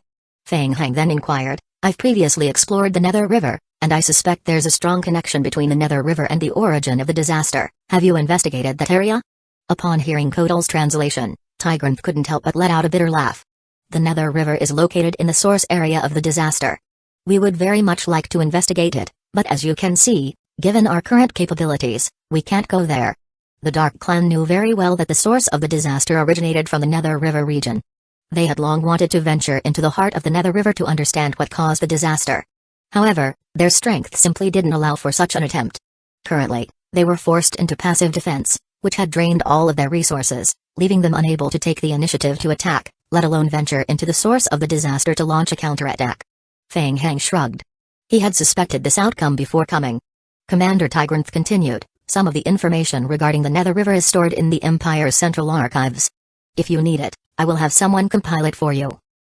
Fang Heng then inquired, I've previously explored the Nether River, and I suspect there's a strong connection between the Nether River and the origin of the disaster. Have you investigated that area? Upon hearing Kotal's translation, Tigranth couldn't help but let out a bitter laugh. The Nether River is located in the source area of the disaster. We would very much like to investigate it, but as you can see, given our current capabilities, we can't go there. The Dark Clan knew very well that the source of the disaster originated from the Nether River region. They had long wanted to venture into the heart of the Nether River to understand what caused the disaster. However, their strength simply didn't allow for such an attempt. Currently, they were forced into passive defense, which had drained all of their resources, leaving them unable to take the initiative to attack, let alone venture into the source of the disaster to launch a counterattack. Fang Heng shrugged. He had suspected this outcome before coming. Commander Tigranth continued, Some of the information regarding the Nether River is stored in the Empire's central archives. If you need it, I will have someone compile it for you.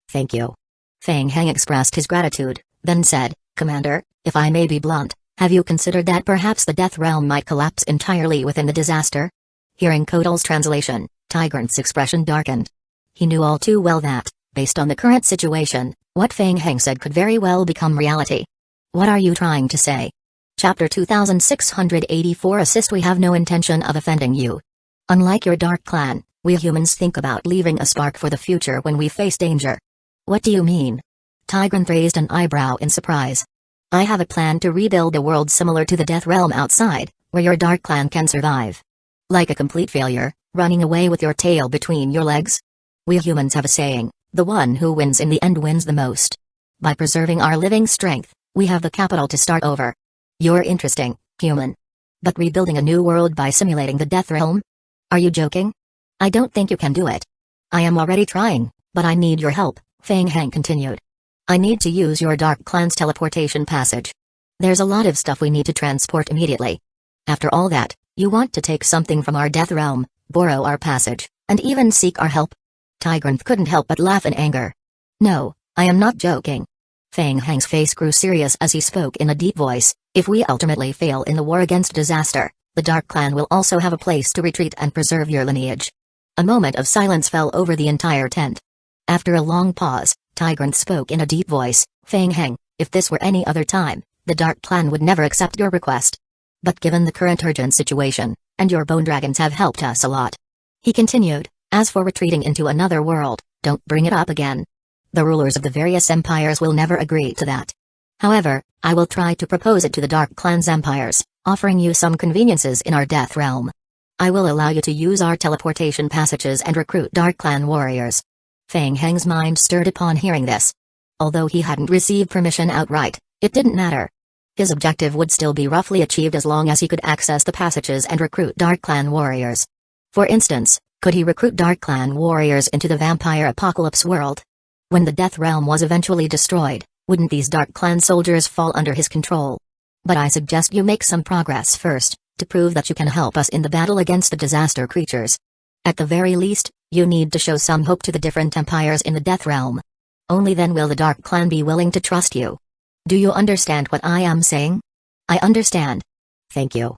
Thank you. Fang Heng expressed his gratitude, then said, Commander, if I may be blunt, have you considered that perhaps the Death Realm might collapse entirely within the disaster? Hearing Kotal's translation, Tigranth's expression darkened. He knew all too well that, based on the current situation, what Fang Heng said could very well become reality. What are you trying to say? Chapter 2684 Assist. We have no intention of offending you. Unlike your Dark Clan, we humans think about leaving a spark for the future when we face danger. What do you mean? Tigranth raised an eyebrow in surprise. I have a plan to rebuild a world similar to the Death Realm outside, where your Dark Clan can survive. Like a complete failure, running away with your tail between your legs? We humans have a saying, the one who wins in the end wins the most. By preserving our living strength, we have the capital to start over. You're interesting, human. But rebuilding a new world by simulating the Death Realm? Are you joking? I don't think you can do it. I am already trying, but I need your help, Fang Heng continued. I need to use your Dark Clan's teleportation passage. There's a lot of stuff we need to transport immediately. After all that, you want to take something from our Death Realm, borrow our passage, and even seek our help? Tigranth couldn't help but laugh in anger. No, I am not joking. Fang Heng's face grew serious as he spoke in a deep voice. If we ultimately fail in the war against disaster, the Dark Clan will also have a place to retreat and preserve your lineage. A moment of silence fell over the entire tent. After a long pause, Tigranth spoke in a deep voice, Fang Heng, if this were any other time, the Dark Clan would never accept your request. But given the current urgent situation, and your bone dragons have helped us a lot. He continued, as for retreating into another world, don't bring it up again. The rulers of the various empires will never agree to that. However, I will try to propose it to the Dark Clan's empires, offering you some conveniences in our Death Realm. I will allow you to use our teleportation passages and recruit Dark Clan warriors. Fang Heng's mind stirred upon hearing this. Although he hadn't received permission outright, it didn't matter. His objective would still be roughly achieved as long as he could access the passages and recruit Dark Clan warriors. For instance, could he recruit Dark Clan warriors into the vampire apocalypse world? When the Death Realm was eventually destroyed, wouldn't these Dark Clan soldiers fall under his control? But I suggest you make some progress first, to prove that you can help us in the battle against the disaster creatures. At the very least, you need to show some hope to the different empires in the Death Realm. Only then will the Dark Clan be willing to trust you. Do you understand what I am saying? I understand. Thank you.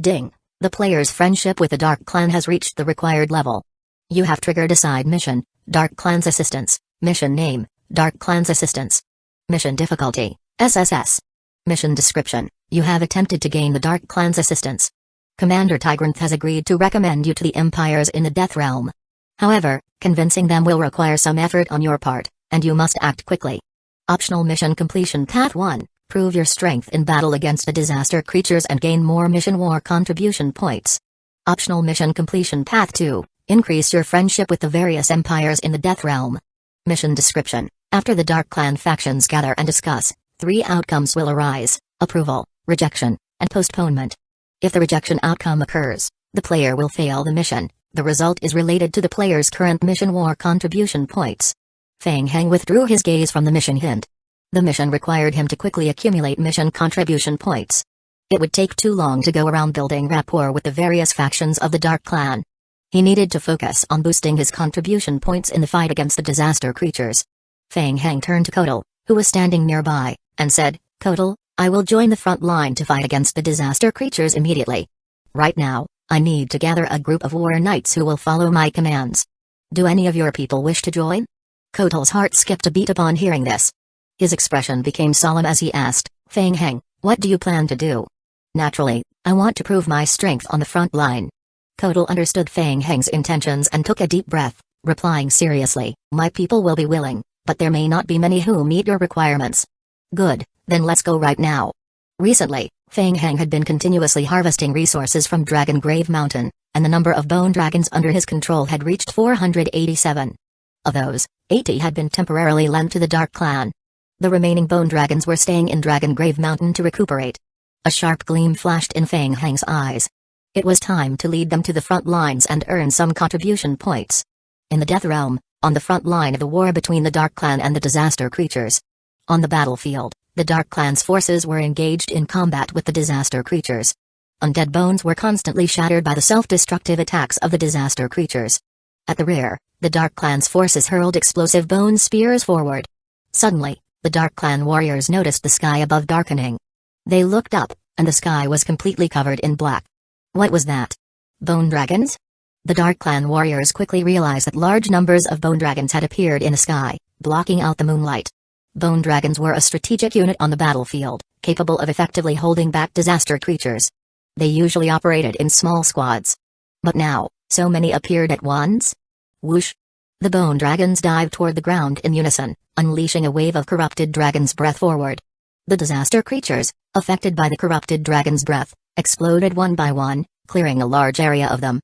Ding. The player's friendship with the Dark Clan has reached the required level. You have triggered a side mission, Dark Clan's Assistance. Mission name, Dark Clan's Assistance. Mission difficulty, SSS. Mission description, you have attempted to gain the Dark Clan's assistance. Commander Tigranth has agreed to recommend you to the empires in the Death Realm. However, convincing them will require some effort on your part, and you must act quickly. Optional mission completion Path 1, prove your strength in battle against the disaster creatures and gain more mission war contribution points. Optional mission completion Path 2, increase your friendship with the various empires in the Death Realm. Mission description, after the Dark Clan factions gather and discuss, 3 outcomes will arise: approval, rejection, and postponement. If the rejection outcome occurs, the player will fail the mission. The result is related to the player's current mission war contribution points. Feng Heng withdrew his gaze from the mission hint. The mission required him to quickly accumulate mission contribution points. It would take too long to go around building rapport with the various factions of the Dark Clan. He needed to focus on boosting his contribution points in the fight against the disaster creatures. Feng Heng turned to Kotal, who was standing nearby, and said, "Kotal, I will join the front line to fight against the disaster creatures immediately. Right now, I need to gather a group of warrior knights who will follow my commands. Do any of your people wish to join?" Kotal's heart skipped a beat upon hearing this. His expression became solemn as he asked, "Feng Heng, what do you plan to do?" "Naturally, I want to prove my strength on the front line." Kotal understood Feng Heng's intentions and took a deep breath, replying seriously, "My people will be willing, but there may not be many who meet your requirements." "Good, then let's go right now." Recently, Feng Heng had been continuously harvesting resources from Dragon Grave Mountain, and the number of bone dragons under his control had reached 487. Of those, 80 had been temporarily lent to the Dark Clan. The remaining bone dragons were staying in Dragon Grave Mountain to recuperate. A sharp gleam flashed in Feng Heng's eyes. It was time to lead them to the front lines and earn some contribution points. In the Death Realm, on the front line of the war between the Dark Clan and the disaster creatures. On the battlefield, the Dark Clan's forces were engaged in combat with the disaster creatures. Undead bones were constantly shattered by the self-destructive attacks of the disaster creatures. At the rear, the Dark Clan's forces hurled explosive bone spears forward. Suddenly, the Dark Clan warriors noticed the sky above darkening. They looked up, and the sky was completely covered in black. What was that? Bone dragons? The Dark Clan warriors quickly realized that large numbers of bone dragons had appeared in the sky, blocking out the moonlight. Bone dragons were a strategic unit on the battlefield, capable of effectively holding back disaster creatures. They usually operated in small squads. But now, so many appeared at once? Whoosh! The bone dragons dived toward the ground in unison, unleashing a wave of corrupted dragon's breath forward. The disaster creatures, affected by the corrupted dragon's breath, exploded one by one, clearing a large area of them.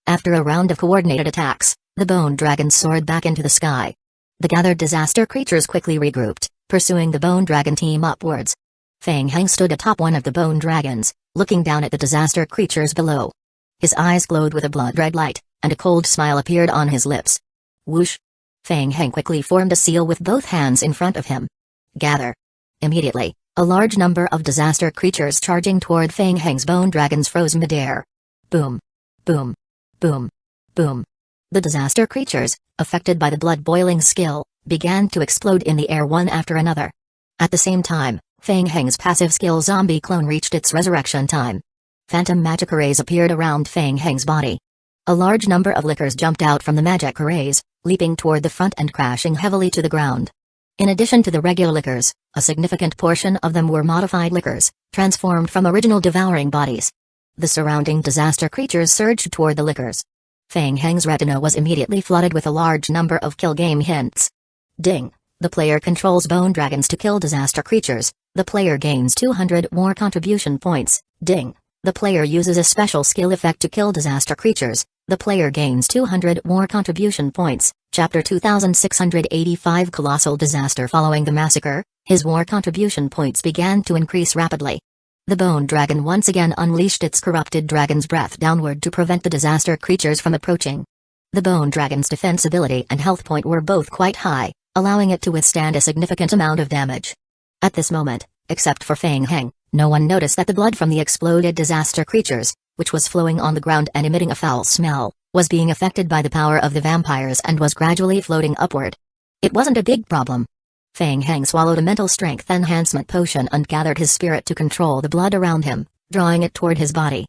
After a round of coordinated attacks, the bone dragons soared back into the sky. The gathered disaster creatures quickly regrouped, pursuing the bone dragon team upwards. Feng Heng stood atop one of the bone dragons, looking down at the disaster creatures below. His eyes glowed with a blood-red light, and a cold smile appeared on his lips. Whoosh! Feng Heng quickly formed a seal with both hands in front of him. Gather! Immediately, a large number of disaster creatures charging toward Feng Heng's bone dragons froze midair. Boom! Boom! Boom! Boom! The disaster creatures, affected by the blood-boiling skill, began to explode in the air one after another. At the same time, Feng Heng's passive skill zombie clone reached its resurrection time. Phantom magic arrays appeared around Feng Heng's body. A large number of lickers jumped out from the magic arrays, leaping toward the front and crashing heavily to the ground. In addition to the regular lickers, a significant portion of them were modified lickers, transformed from original devouring bodies. The surrounding disaster creatures surged toward the lickers. Feng Heng's retina was immediately flooded with a large number of kill game hints. Ding! The player controls bone dragons to kill disaster creatures. The player gains 200 more contribution points. Ding! The player uses a special skill effect to kill disaster creatures. The player gains 200 more contribution points. Chapter 2685 Colossal Disaster. Following the massacre, his war contribution points began to increase rapidly. The bone dragon once again unleashed its corrupted dragon's breath downward to prevent the disaster creatures from approaching. The bone dragon's defense ability and health point were both quite high, allowing it to withstand a significant amount of damage. At this moment, except for Feng Heng, no one noticed that the blood from the exploded disaster creatures, which was flowing on the ground and emitting a foul smell, was being affected by the power of the vampires and was gradually floating upward. It wasn't a big problem. Feng Heng swallowed a mental strength enhancement potion and gathered his spirit to control the blood around him, drawing it toward his body.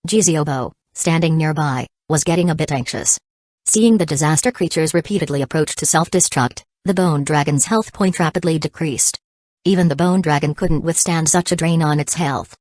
Jiziobo, standing nearby, was getting a bit anxious. Seeing the disaster creatures repeatedly approach to self-destruct, the bone dragon's health point rapidly decreased. Even the bone dragon couldn't withstand such a drain on its health.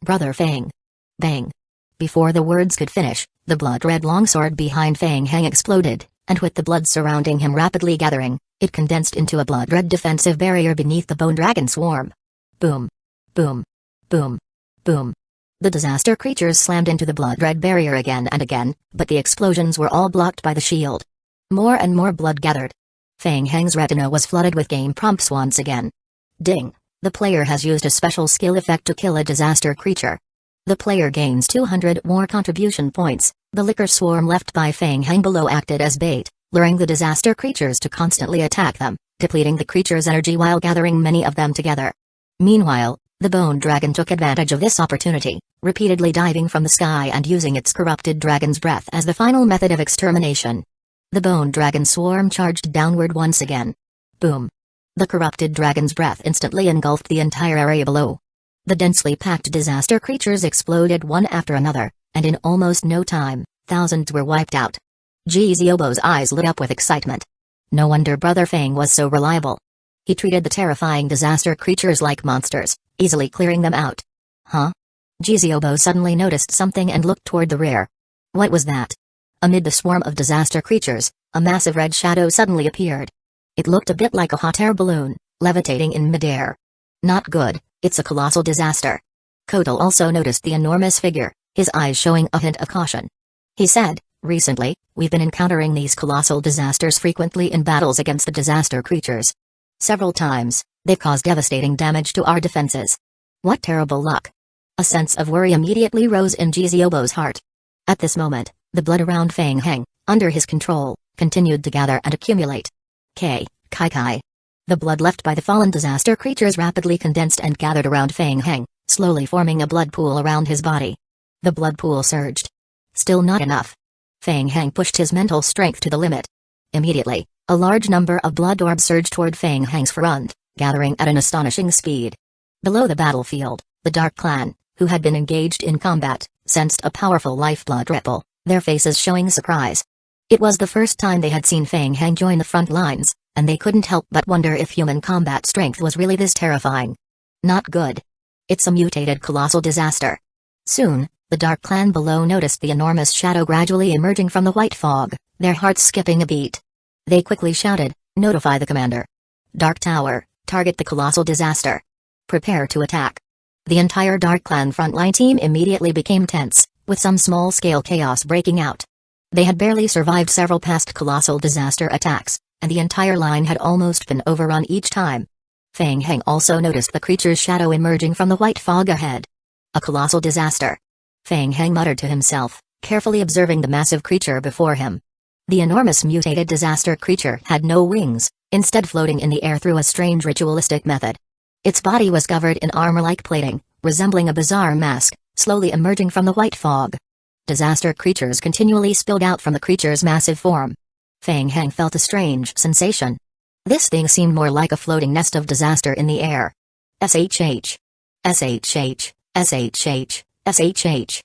Brother Feng. Bang. Before the words could finish, the blood-red longsword behind Feng Heng exploded, and with the blood surrounding him rapidly gathering, it condensed into a blood-red defensive barrier beneath the bone dragon swarm. Boom. Boom. Boom. Boom. The disaster creatures slammed into the blood-red barrier again and again, but the explosions were all blocked by the shield. More and more blood gathered. Feng Heng's retina was flooded with game prompts once again. Ding! The player has used a special skill effect to kill a disaster creature. The player gains 200 more contribution points. The liquor swarm left by Fang Heng below acted as bait, luring the disaster creatures to constantly attack them, depleting the creatures' energy while gathering many of them together. Meanwhile, the bone dragon took advantage of this opportunity, repeatedly diving from the sky and using its corrupted dragon's breath as the final method of extermination. The bone dragon swarm charged downward once again. Boom! The corrupted dragon's breath instantly engulfed the entire area below. The densely packed disaster creatures exploded one after another, and in almost no time, thousands were wiped out. Ziobo's eyes lit up with excitement. No wonder Brother Fang was so reliable. He treated the terrifying disaster creatures like monsters, easily clearing them out. Huh? Ziobo suddenly noticed something and looked toward the rear. What was that? Amid the swarm of disaster creatures, a massive red shadow suddenly appeared. It looked a bit like a hot air balloon, levitating in midair. Not good, it's a colossal disaster. Kotal also noticed the enormous figure, his eyes showing a hint of caution. He said, recently, we've been encountering these colossal disasters frequently in battles against the disaster creatures. Several times, they've caused devastating damage to our defenses. What terrible luck. A sense of worry immediately rose in Ziobo's heart. At this moment, the blood around Fang Heng, under his control, continued to gather and accumulate. Kai. The blood left by the fallen disaster creatures rapidly condensed and gathered around Fang Heng, slowly forming a blood pool around his body. The blood pool surged. Still not enough. Fang Heng pushed his mental strength to the limit. Immediately, a large number of blood orbs surged toward Fang Heng's front, gathering at an astonishing speed. Below the battlefield, the Dark Clan, who had been engaged in combat, sensed a powerful lifeblood ripple, their faces showing surprise. It was the first time they had seen Fang Heng join the front lines, and they couldn't help but wonder if human combat strength was really this terrifying. Not good. It's a mutated colossal disaster. Soon, the Dark Clan below noticed the enormous shadow gradually emerging from the white fog, their hearts skipping a beat. They quickly shouted, "Notify the commander. Dark Tower, target the colossal disaster. Prepare to attack." The entire Dark Clan frontline team immediately became tense, with some small-scale chaos breaking out. They had barely survived several past colossal disaster attacks, and the entire line had almost been overrun each time. Fang Heng also noticed the creature's shadow emerging from the white fog ahead. A colossal disaster. Fang Heng muttered to himself, carefully observing the massive creature before him. The enormous mutated disaster creature had no wings, instead floating in the air through a strange ritualistic method. Its body was covered in armor-like plating, resembling a bizarre mask, slowly emerging from the white fog. Disaster creatures continually spilled out from the creature's massive form. Fang Heng felt a strange sensation. This thing seemed more like a floating nest of disaster in the air. SHH. SHH. SHH. SHH.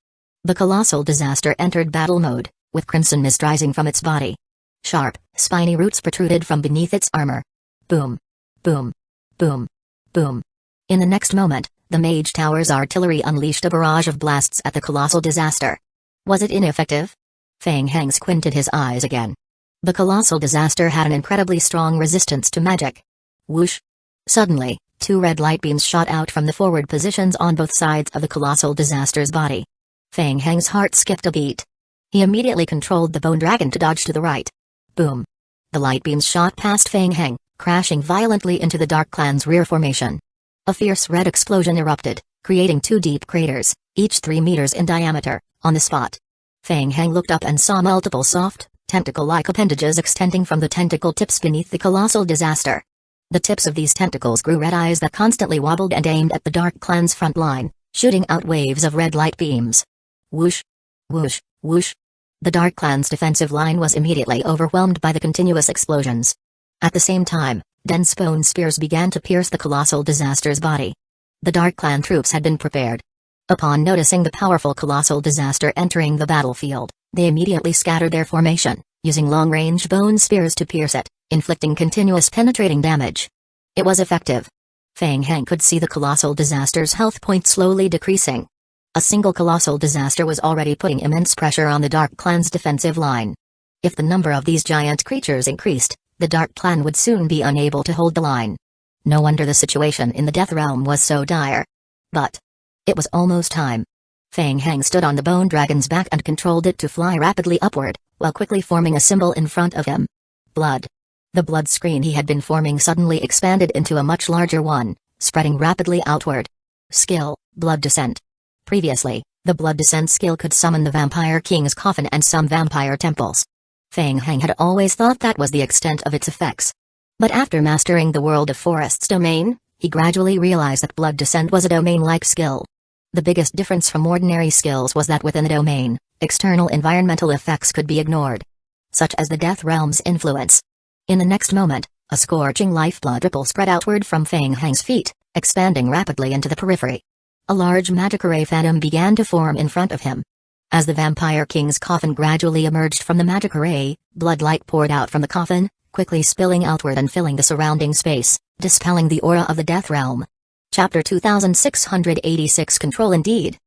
The colossal disaster entered battle mode, with crimson mist rising from its body. Sharp, spiny roots protruded from beneath its armor. Boom. Boom. Boom. Boom. In the next moment, the Mage Tower's artillery unleashed a barrage of blasts at the colossal disaster. Was it ineffective? Fang Heng squinted his eyes again. The colossal disaster had an incredibly strong resistance to magic. Whoosh! Suddenly, two red light beams shot out from the forward positions on both sides of the colossal disaster's body. Fang Heng's heart skipped a beat. He immediately controlled the bone dragon to dodge to the right. Boom! The light beams shot past Fang Heng, crashing violently into the Dark Clan's rear formation. A fierce red explosion erupted, creating two deep craters, each 3 meters in diameter, on the spot. Fang Heng looked up and saw multiple soft, tentacle-like appendages extending from the tentacle tips beneath the colossal disaster. The tips of these tentacles grew red eyes that constantly wobbled and aimed at the Dark Clan's front line, shooting out waves of red light beams. Whoosh! Whoosh! Whoosh! The Dark Clan's defensive line was immediately overwhelmed by the continuous explosions. At the same time, dense bone spears began to pierce the colossal disaster's body. The Dark Clan troops had been prepared. Upon noticing the powerful colossal disaster entering the battlefield, they immediately scattered their formation, using long-range bone spears to pierce it, inflicting continuous penetrating damage. It was effective. Fang Heng could see the colossal disaster's health point slowly decreasing. A single colossal disaster was already putting immense pressure on the Dark Clan's defensive line. If the number of these giant creatures increased, the Dark Clan would soon be unable to hold the line. No wonder the situation in the Death Realm was so dire. But it was almost time. Fang Heng stood on the bone dragon's back and controlled it to fly rapidly upward, while quickly forming a symbol in front of him. Blood. The blood screen he had been forming suddenly expanded into a much larger one, spreading rapidly outward. Skill, Blood Descent. Previously, The blood descent skill could summon the Vampire King's coffin and some vampire temples. Feng Heng had always thought that was the extent of its effects. But after mastering the World of Forests domain, he gradually realized that blood descent was a domain-like skill. The biggest difference from ordinary skills was that within the domain, external environmental effects could be ignored, such as the Death Realm's influence. In the next moment, a scorching lifeblood ripple spread outward from Feng Heng's feet, expanding rapidly into the periphery. A large magic array phantom began to form in front of him. As the Vampire King's coffin gradually emerged from the magic array, blood light poured out from the coffin, quickly spilling outward and filling the surrounding space, dispelling the aura of the Death Realm. Chapter 2686 Control indeed.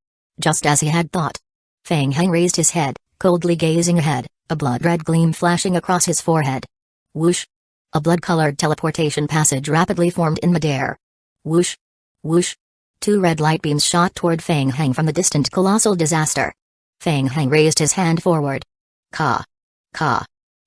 Just as he had thought. Feng Heng raised his head, coldly gazing ahead, a blood-red gleam flashing across his forehead. Whoosh! A blood-colored teleportation passage rapidly formed in midair. Whoosh! Whoosh! Two red light beams shot toward Feng Heng from the distant colossal disaster. Feng Heng raised his hand forward. Ka! Ka!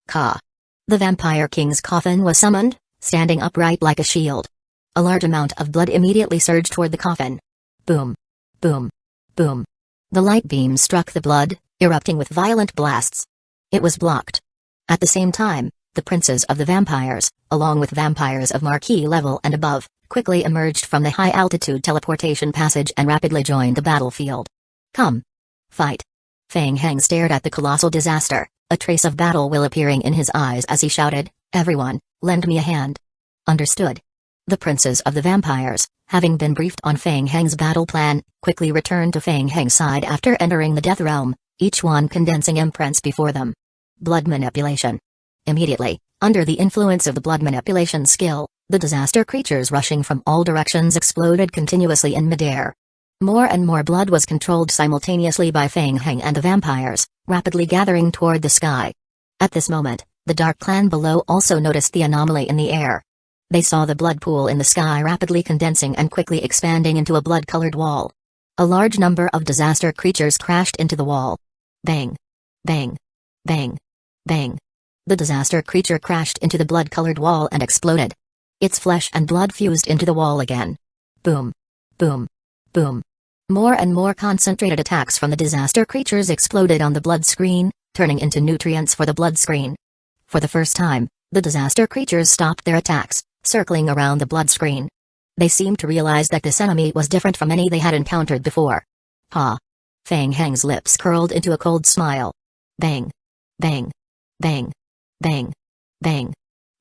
Ka! The Vampire King's coffin was summoned, standing upright like a shield. A large amount of blood immediately surged toward the coffin. Boom! Boom! Boom! The light beams struck the blood, erupting with violent blasts. It was blocked. At the same time, the princes of the vampires, along with vampires of marquee level and above, quickly emerged from the high-altitude teleportation passage and rapidly joined the battlefield. Come! Fight! Feng Heng stared at the colossal disaster, a trace of battle will appearing in his eyes as he shouted, "Everyone, lend me a hand." Understood. The princes of the vampires, having been briefed on Feng Heng's battle plan, quickly returned to Feng Heng's side after entering the Death Realm, each one condensing imprints before them. Blood manipulation. Immediately, under the influence of the blood manipulation skill, the disaster creatures rushing from all directions exploded continuously in midair. More and more blood was controlled simultaneously by Feng Heng and the vampires, rapidly gathering toward the sky. At this moment, the Dark Clan below also noticed the anomaly in the air. They saw the blood pool in the sky rapidly condensing and quickly expanding into a blood-colored wall. A large number of disaster creatures crashed into the wall. Bang! Bang! Bang! Bang! The disaster creature crashed into the blood-colored wall and exploded. Its flesh and blood fused into the wall again. Boom! Boom! Boom! More and more concentrated attacks from the disaster creatures exploded on the blood screen, turning into nutrients for the blood screen. For the first time, the disaster creatures stopped their attacks, circling around the blood screen. They seemed to realize that this enemy was different from any they had encountered before. Ha! Feng Heng's lips curled into a cold smile. Bang! Bang! Bang! Bang! Bang!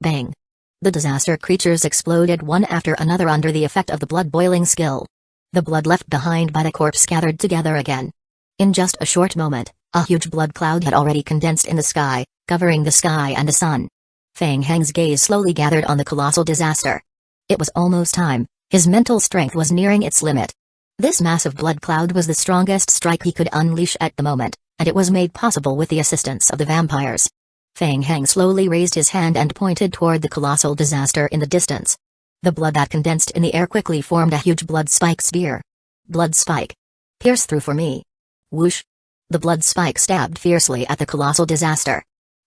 Bang! The disaster creatures exploded one after another under the effect of the blood-boiling skill. The blood left behind by the corpse gathered together again. In just a short moment, a huge blood cloud had already condensed in the sky, covering the sky and the sun. Feng Heng's gaze slowly gathered on the colossal disaster. It was almost time, his mental strength was nearing its limit. This massive blood cloud was the strongest strike he could unleash at the moment, and it was made possible with the assistance of the vampires. Feng Heng slowly raised his hand and pointed toward the colossal disaster in the distance. The blood that condensed in the air quickly formed a huge blood spike spear. Blood spike. Pierce through for me. Whoosh. The blood spike stabbed fiercely at the colossal disaster.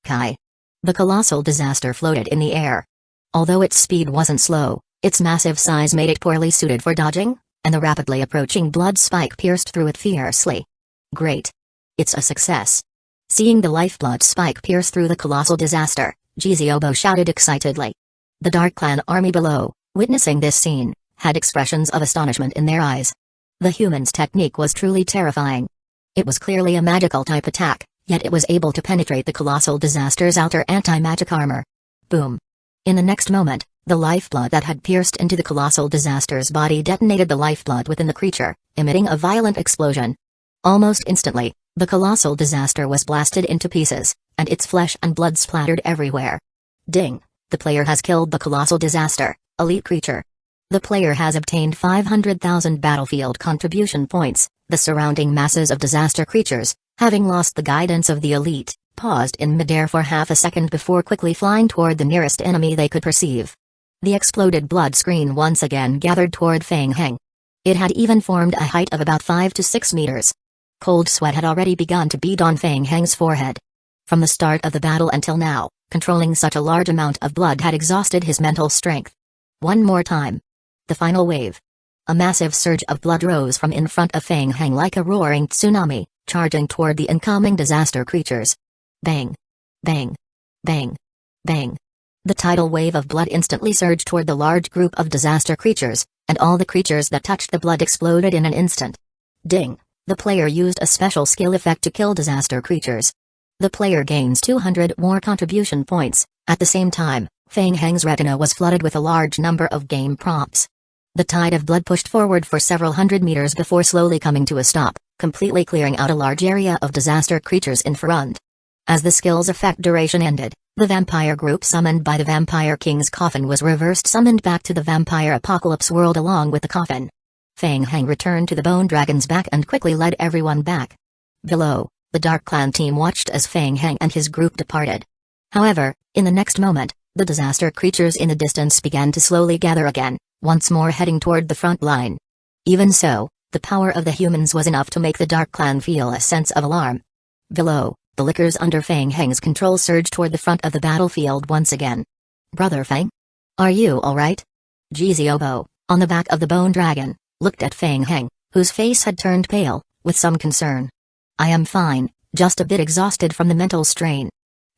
Kai. The colossal disaster floated in the air. Although its speed wasn't slow, its massive size made it poorly suited for dodging, and the rapidly approaching blood spike pierced through it fiercely. Great. It's a success. Seeing the lifeblood spike pierce through the colossal disaster, Jiziobo shouted excitedly. The Dark Clan army below, witnessing this scene, had expressions of astonishment in their eyes. The human's technique was truly terrifying. It was clearly a magical type attack, yet it was able to penetrate the colossal disaster's outer anti-magic armor. Boom. In the next moment, the lifeblood that had pierced into the colossal disaster's body detonated the lifeblood within the creature, emitting a violent explosion. Almost instantly, the colossal disaster was blasted into pieces, and its flesh and blood splattered everywhere. Ding! The player has killed the colossal disaster, elite creature. The player has obtained 500,000 battlefield contribution points. The surrounding masses of disaster creatures, having lost the guidance of the elite, paused in midair for half a second before quickly flying toward the nearest enemy they could perceive. The exploded blood screen once again gathered toward Feng Heng. It had even formed a height of about 5 to 6 meters. Cold sweat had already begun to bead on Feng Heng's forehead. From the start of the battle until now, controlling such a large amount of blood had exhausted his mental strength. One more time. The final wave. A massive surge of blood rose from in front of Fang Heng like a roaring tsunami, charging toward the incoming disaster creatures. Bang! Bang! Bang! Bang! The tidal wave of blood instantly surged toward the large group of disaster creatures, and all the creatures that touched the blood exploded in an instant. Ding! The player used a special skill effect to kill disaster creatures. The player gains 200 more contribution points. At the same time, Fang Heng's retina was flooded with a large number of game prompts. The tide of blood pushed forward for several hundred meters before slowly coming to a stop, completely clearing out a large area of disaster creatures in front. As the skill's effect duration ended, the vampire group summoned by the Vampire King's coffin was reversed summoned back to the vampire apocalypse world along with the coffin. Fang Heng returned to the Bone Dragon's back and quickly led everyone back. Below, the Dark Clan team watched as Fang Heng and his group departed. However, in the next moment, the disaster creatures in the distance began to slowly gather again, once more heading toward the front line. Even so, the power of the humans was enough to make the Dark Clan feel a sense of alarm. Below, the lickers under Fang Heng's control surged toward the front of the battlefield once again. Brother Fang? Are you alright? Jiziobo, on the back of the Bone Dragon, looked at Fang Heng, whose face had turned pale, with some concern. I am fine, just a bit exhausted from the mental strain.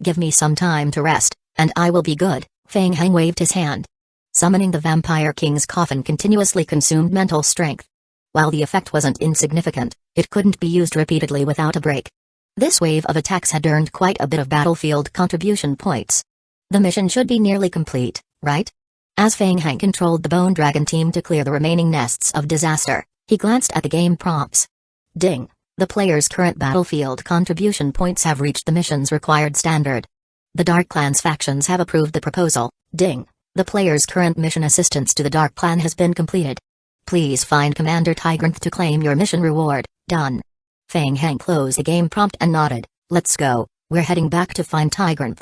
Give me some time to rest, and I will be good. Fang Heng waved his hand. Summoning the Vampire King's coffin continuously consumed mental strength. While the effect wasn't insignificant, it couldn't be used repeatedly without a break. This wave of attacks had earned quite a bit of battlefield contribution points. The mission should be nearly complete, right? As Fang Heng controlled the Bone Dragon team to clear the remaining nests of disaster, he glanced at the game prompts. Ding! The player's current battlefield contribution points have reached the mission's required standard. The Dark Clan's factions have approved the proposal. Ding! The player's current mission assistance to the Dark Clan has been completed. Please find Commander Tigranth to claim your mission reward. Done. Fang Heng closed the game prompt and nodded. Let's go, we're heading back to find Tigranth.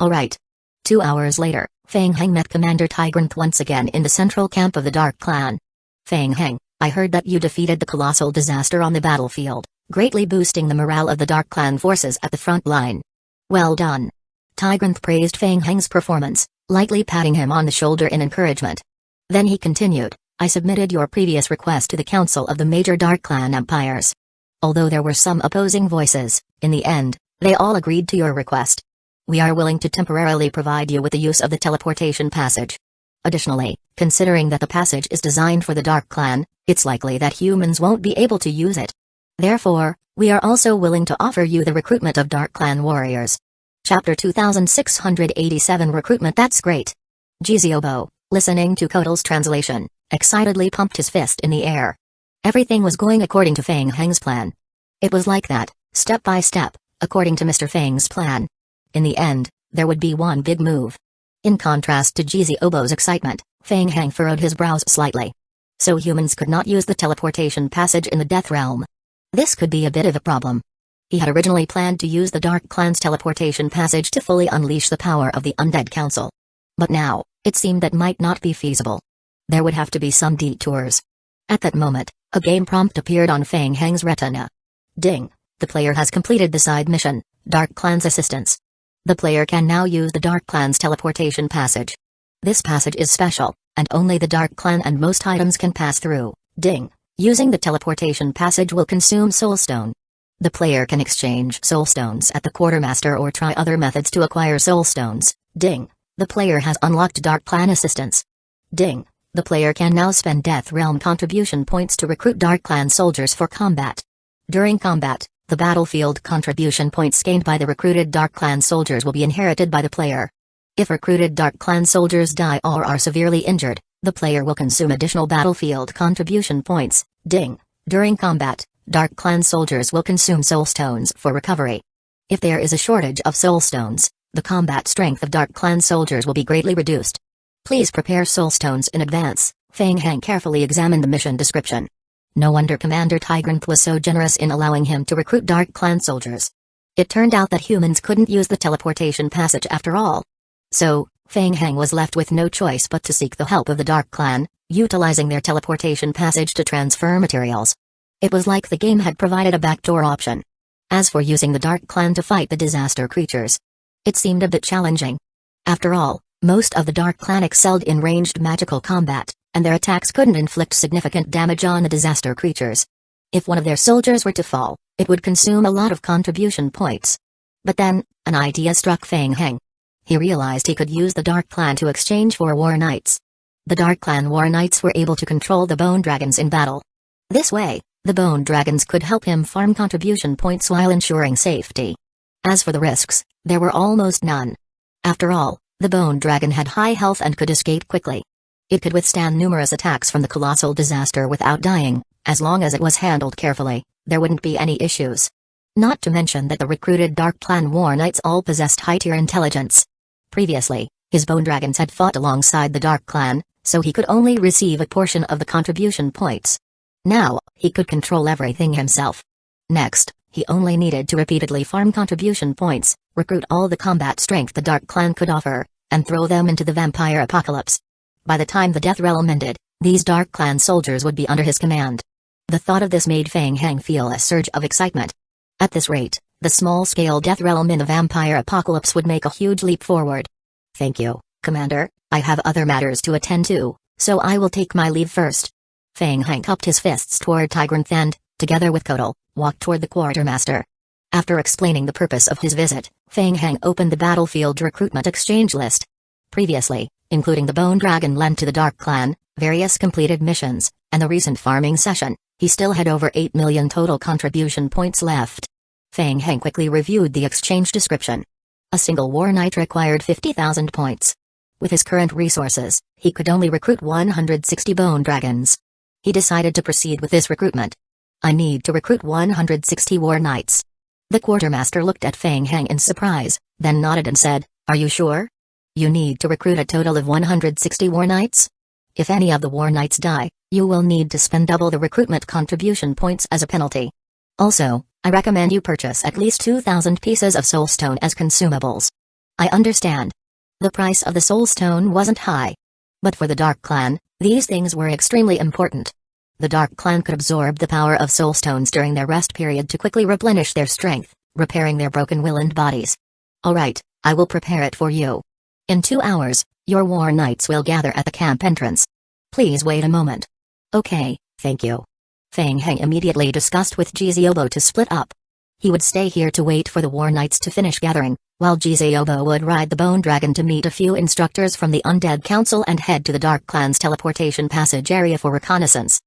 Alright. 2 hours later, Fang Heng met Commander Tigranth once again in the central camp of the Dark Clan. Fang Heng, I heard that you defeated the colossal disaster on the battlefield, greatly boosting the morale of the Dark Clan forces at the front line. Well done. Tigranth praised Fang Heng's performance, lightly patting him on the shoulder in encouragement. Then he continued, I submitted your previous request to the Council of the major Dark Clan empires. Although there were some opposing voices, in the end, they all agreed to your request. We are willing to temporarily provide you with the use of the teleportation passage. Additionally, considering that the passage is designed for the Dark Clan, it's likely that humans won't be able to use it. Therefore, we are also willing to offer you the recruitment of Dark Clan warriors. Chapter 2687 Recruitment. That's great. Jiziobo, listening to Kotal's translation, excitedly pumped his fist in the air. Everything was going according to Fang Heng's plan. It was like that, step by step, according to Mr. Fang's plan. In the end, there would be one big move. In contrast to Jiziobo's excitement, Fang Heng furrowed his brows slightly. So humans could not use the teleportation passage in the Death Realm. This could be a bit of a problem. He had originally planned to use the Dark Clan's teleportation passage to fully unleash the power of the Undead Council. But now, it seemed that might not be feasible. There would have to be some detours. At that moment, a game prompt appeared on Fang Heng's retina. Ding! The player has completed the side mission, Dark Clan's Assistance. The player can now use the Dark Clan's teleportation passage. This passage is special, and only the Dark Clan and most items can pass through. Ding! Using the teleportation passage will consume Soulstone. The player can exchange Soulstones at the Quartermaster or try other methods to acquire Soulstones. Ding! The player has unlocked Dark Clan Assistance. Ding! The player can now spend Death Realm contribution points to recruit Dark Clan soldiers for combat. During combat, the battlefield contribution points gained by the recruited Dark Clan soldiers will be inherited by the player. If recruited Dark Clan soldiers die or are severely injured, the player will consume additional battlefield contribution points. Ding! During combat, Dark Clan soldiers will consume Soulstones for recovery. If there is a shortage of Soulstones, the combat strength of Dark Clan soldiers will be greatly reduced. Please prepare Soulstones in advance. Fang Heng carefully examined the mission description. No wonder Commander Tigranth was so generous in allowing him to recruit Dark Clan soldiers. It turned out that humans couldn't use the teleportation passage after all. So, Fang Heng was left with no choice but to seek the help of the Dark Clan, utilizing their teleportation passage to transfer materials. It was like the game had provided a backdoor option. As for using the Dark Clan to fight the disaster creatures, it seemed a bit challenging. After all, most of the Dark Clan excelled in ranged magical combat, and their attacks couldn't inflict significant damage on the disaster creatures. If one of their soldiers were to fall, it would consume a lot of contribution points. But then, an idea struck Feng Heng. He realized he could use the Dark Clan to exchange for War Knights. The Dark Clan War Knights were able to control the Bone Dragons in battle. This way, the Bone Dragons could help him farm contribution points while ensuring safety. As for the risks, there were almost none. After all, the Bone Dragon had high health and could escape quickly. It could withstand numerous attacks from the colossal disaster without dying. As long as it was handled carefully, there wouldn't be any issues. Not to mention that the recruited Dark Clan War Knights all possessed high-tier intelligence. Previously, his Bone Dragons had fought alongside the Dark Clan, so he could only receive a portion of the contribution points. Now, he could control everything himself. Next, he only needed to repeatedly farm contribution points, recruit all the combat strength the Dark Clan could offer, and throw them into the vampire apocalypse. By the time the Death Realm ended, these Dark Clan soldiers would be under his command. The thought of this made Feng Heng feel a surge of excitement. At this rate, the small-scale Death Realm in the vampire apocalypse would make a huge leap forward. Thank you, Commander, I have other matters to attend to, so I will take my leave first. Feng Heng cupped his fists toward Tigranth and, together with Kotal, walked toward the quartermaster. After explaining the purpose of his visit, Feng Heng opened the battlefield recruitment exchange list. Previously, including the Bone Dragon lent to the Dark Clan, various completed missions, and the recent farming session, he still had over 8 million total contribution points left. Feng Heng quickly reviewed the exchange description. A single War Knight required 50,000 points. With his current resources, he could only recruit 160 Bone Dragons. He decided to proceed with this recruitment. I need to recruit 160 War Knights. The quartermaster looked at Feng Heng in surprise, then nodded and said, Are you sure? You need to recruit a total of 160 War Knights? If any of the War Knights die, you will need to spend double the recruitment contribution points as a penalty. Also, I recommend you purchase at least 2,000 pieces of soulstone as consumables. I understand. The price of the soulstone wasn't high. But for the Dark Clan, these things were extremely important. The Dark Clan could absorb the power of soulstones during their rest period to quickly replenish their strength, repairing their broken will and bodies. Alright, I will prepare it for you. In 2 hours, your War Knights will gather at the camp entrance. Please wait a moment. Okay, thank you. Feng Heng immediately discussed with Jizobo to split up. He would stay here to wait for the War Knights to finish gathering, while Jizobo would ride the Bone Dragon to meet a few instructors from the Undead Council and head to the Dark Clan's teleportation passage area for reconnaissance.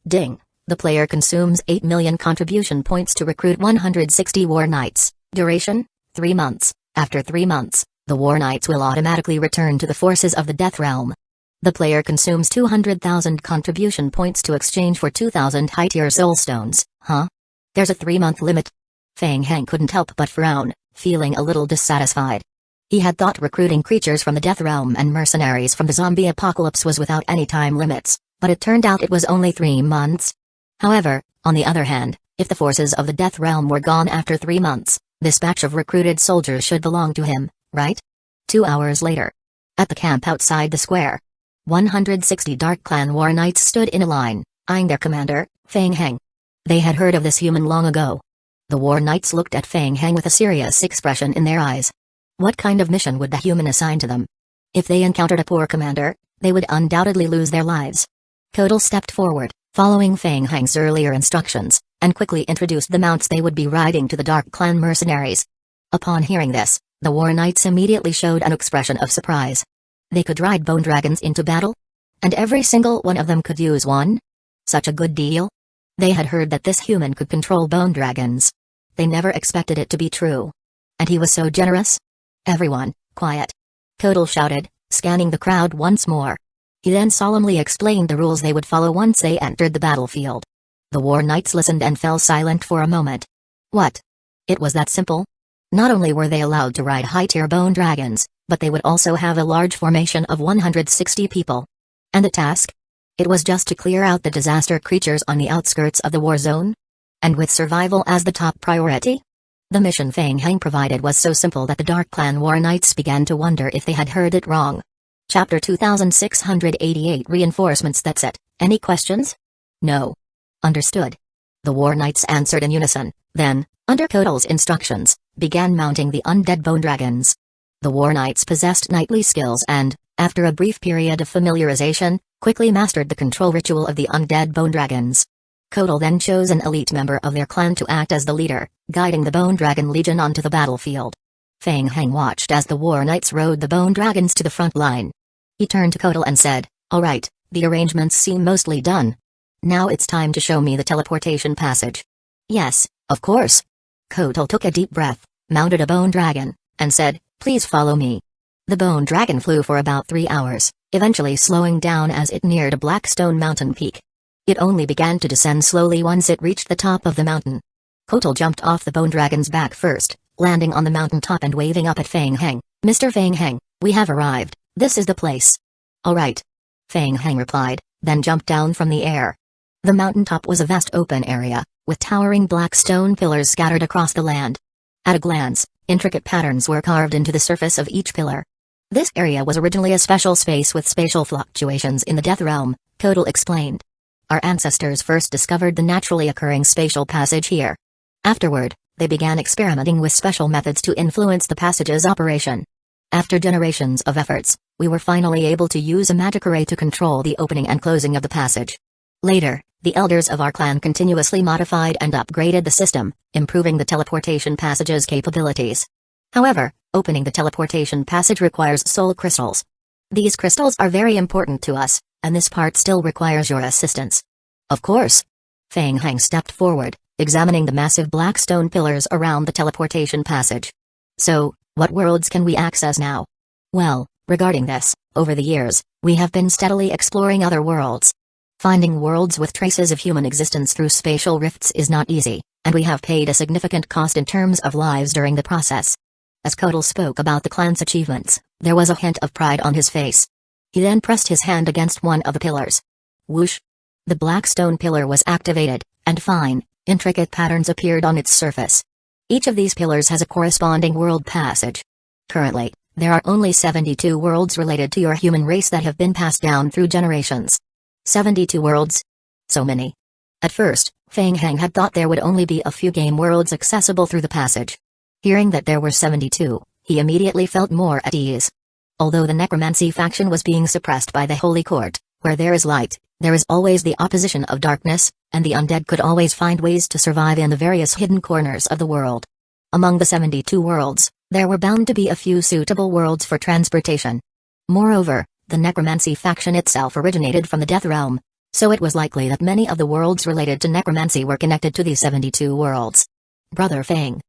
Ding. The player consumes 8 million contribution points to recruit 160 War Knights. Duration? 3 months. After 3 months, the War Knights will automatically return to the forces of the Death Realm. The player consumes 200,000 contribution points to exchange for 2,000 high-tier soulstones. Huh? There's a 3-month limit. Feng Heng couldn't help but frown, feeling a little dissatisfied. He had thought recruiting creatures from the Death Realm and mercenaries from the zombie apocalypse was without any time limits, but it turned out it was only 3 months. However, on the other hand, if the forces of the Death Realm were gone after 3 months, this batch of recruited soldiers should belong to him, right? 2 hours later. At the camp outside the square, 160 Dark Clan War Knights stood in a line, eyeing their commander, Feng Heng. They had heard of this human long ago. The War Knights looked at Feng Heng with a serious expression in their eyes. What kind of mission would the human assign to them? If they encountered a poor commander, they would undoubtedly lose their lives. Kotal stepped forward, following Feng Heng's earlier instructions, and quickly introduced the mounts they would be riding to the Dark Clan mercenaries. Upon hearing this, the War Knights immediately showed an expression of surprise. They could ride Bone Dragons into battle? And every single one of them could use one? Such a good deal? They had heard that this human could control Bone Dragons. They never expected it to be true. And he was so generous? Everyone, quiet. Kotal shouted, scanning the crowd once more. He then solemnly explained the rules they would follow once they entered the battlefield. The War Knights listened and fell silent for a moment. What? It was that simple? Not only were they allowed to ride high-tier Bone Dragons, but they would also have a large formation of 160 people. And the task? It was just to clear out the disaster creatures on the outskirts of the war zone? And with survival as the top priority? The mission Feng Heng provided was so simple that the Dark Clan War Knights began to wonder if they had heard it wrong. Chapter 2688 Reinforcements. That's it. Any questions? No. Understood. The War Knights answered in unison, then, under Kotal's instructions, began mounting the undead Bone Dragons. The War Knights possessed knightly skills and, after a brief period of familiarization, quickly mastered the control ritual of the undead bone dragons. Kotal then chose an elite member of their clan to act as the leader, guiding the Bone Dragon Legion onto the battlefield. Feng Heng watched as the war knights rode the bone dragons to the front line. He turned to Kotal and said, "Alright, the arrangements seem mostly done. Now it's time to show me the teleportation passage." "Yes, of course." Kotal took a deep breath, mounted a bone dragon, and said, "Please follow me." The bone dragon flew for about 3 hours, eventually slowing down as it neared a black stone mountain peak. It only began to descend slowly once it reached the top of the mountain. Kotal jumped off the bone dragon's back first, landing on the mountaintop and waving up at Feng Heng. "Mr. Feng Heng, we have arrived, this is the place." "Alright." Feng Heng replied, then jumped down from the air. The mountaintop was a vast open area, with towering black stone pillars scattered across the land. At a glance, intricate patterns were carved into the surface of each pillar. This area was originally a special space with spatial fluctuations in the Death Realm, Kotal explained. Our ancestors first discovered the naturally occurring spatial passage here. Afterward, they began experimenting with special methods to influence the passage's operation. After generations of efforts, we were finally able to use a magic array to control the opening and closing of the passage. Later, the elders of our clan continuously modified and upgraded the system, improving the teleportation passage's capabilities. However, opening the teleportation passage requires soul crystals. These crystals are very important to us, and this part still requires your assistance. Of course. Feng Heng stepped forward, examining the massive black stone pillars around the teleportation passage. "So, what worlds can we access now?" "Well, regarding this, over the years, we have been steadily exploring other worlds. Finding worlds with traces of human existence through spatial rifts is not easy, and we have paid a significant cost in terms of lives during the process." As Kotal spoke about the clan's achievements, there was a hint of pride on his face. He then pressed his hand against one of the pillars. Whoosh! The black stone pillar was activated, and fine, intricate patterns appeared on its surface. Each of these pillars has a corresponding world passage. Currently, there are only 72 worlds related to your human race that have been passed down through generations. 72 worlds? So many. At first, Feng Heng had thought there would only be a few game worlds accessible through the passage. Hearing that there were 72, he immediately felt more at ease. Although the necromancy faction was being suppressed by the Holy Court, where there is light, there is always the opposition of darkness, and the undead could always find ways to survive in the various hidden corners of the world. Among the 72 worlds, there were bound to be a few suitable worlds for transportation. Moreover, the necromancy faction itself originated from the Death Realm, so it was likely that many of the worlds related to necromancy were connected to these 72 worlds. Brother Feng.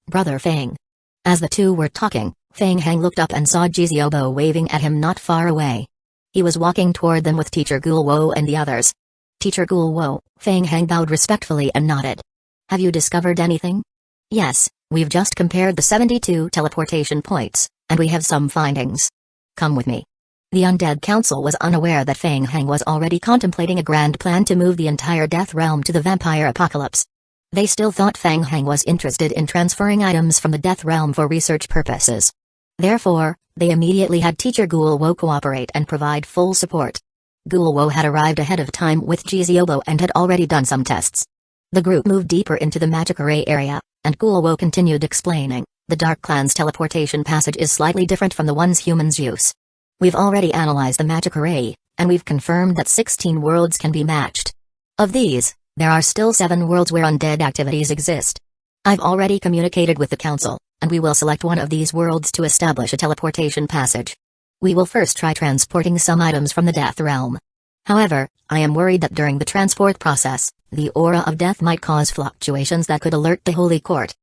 Brother Feng. As the two were talking, Feng Heng looked up and saw Jiziobo waving at him not far away. He was walking toward them with Teacher Gulwo and the others. "Teacher Gulwo," Feng Heng bowed respectfully and nodded. "Have you discovered anything?" "Yes, we've just compared the 72 teleportation points, and we have some findings. Come with me." The Undead Council was unaware that Feng Heng was already contemplating a grand plan to move the entire Death Realm to the vampire apocalypse. They still thought Feng Heng was interested in transferring items from the Death Realm for research purposes. Therefore, they immediately had Teacher Gulwo cooperate and provide full support. Gulwo had arrived ahead of time with Jiziobo and had already done some tests. The group moved deeper into the magic array area, and Gulwo continued explaining, "The Dark Clan's teleportation passage is slightly different from the ones humans use. We've already analyzed the magic array, and we've confirmed that 16 worlds can be matched. Of these, there are still 7 worlds where undead activities exist. I've already communicated with the council, and we will select one of these worlds to establish a teleportation passage. We will first try transporting some items from the Death Realm. However, I am worried that during the transport process, the aura of death might cause fluctuations that could alert the Holy Court."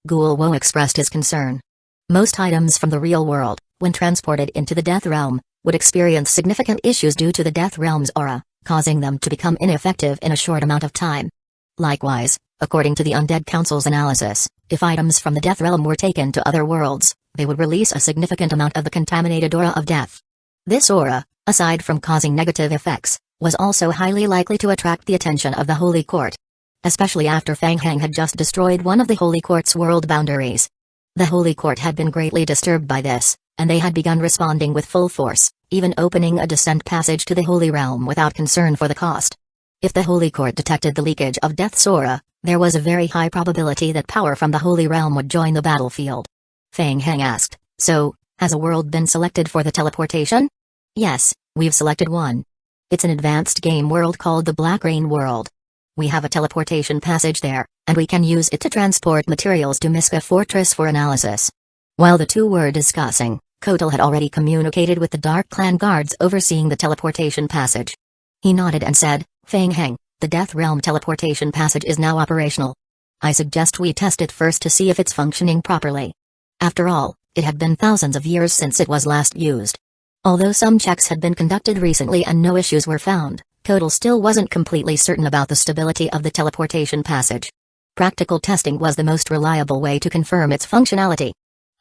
Gulwo expressed his concern. Most items from the real world, when transported into the Death Realm, would experience significant issues due to the Death Realm's aura, causing them to become ineffective in a short amount of time. Likewise, according to the Undead Council's analysis, if items from the Death Realm were taken to other worlds, they would release a significant amount of the contaminated aura of death. This aura, aside from causing negative effects, was also highly likely to attract the attention of the Holy Court. Especially after Feng Heng had just destroyed one of the Holy Court's world boundaries. The Holy Court had been greatly disturbed by this, and they had begun responding with full force, even opening a descent passage to the Holy Realm without concern for the cost. If the Holy Court detected the leakage of Death's aura, there was a very high probability that power from the Holy Realm would join the battlefield. Feng Heng asked, "So, has a world been selected for the teleportation?" "Yes, we've selected one." It's an advanced game world called the Black Rain World. We have a teleportation passage there, and we can use it to transport materials to Miska Fortress for analysis. While the two were discussing, Kotal had already communicated with the Dark Clan guards overseeing the teleportation passage. He nodded and said, "Feng Heng, the Death Realm teleportation passage is now operational. I suggest we test it first to see if it's functioning properly." After all, it had been thousands of years since it was last used. Although some checks had been conducted recently and no issues were found, Kotal still wasn't completely certain about the stability of the teleportation passage. Practical testing was the most reliable way to confirm its functionality.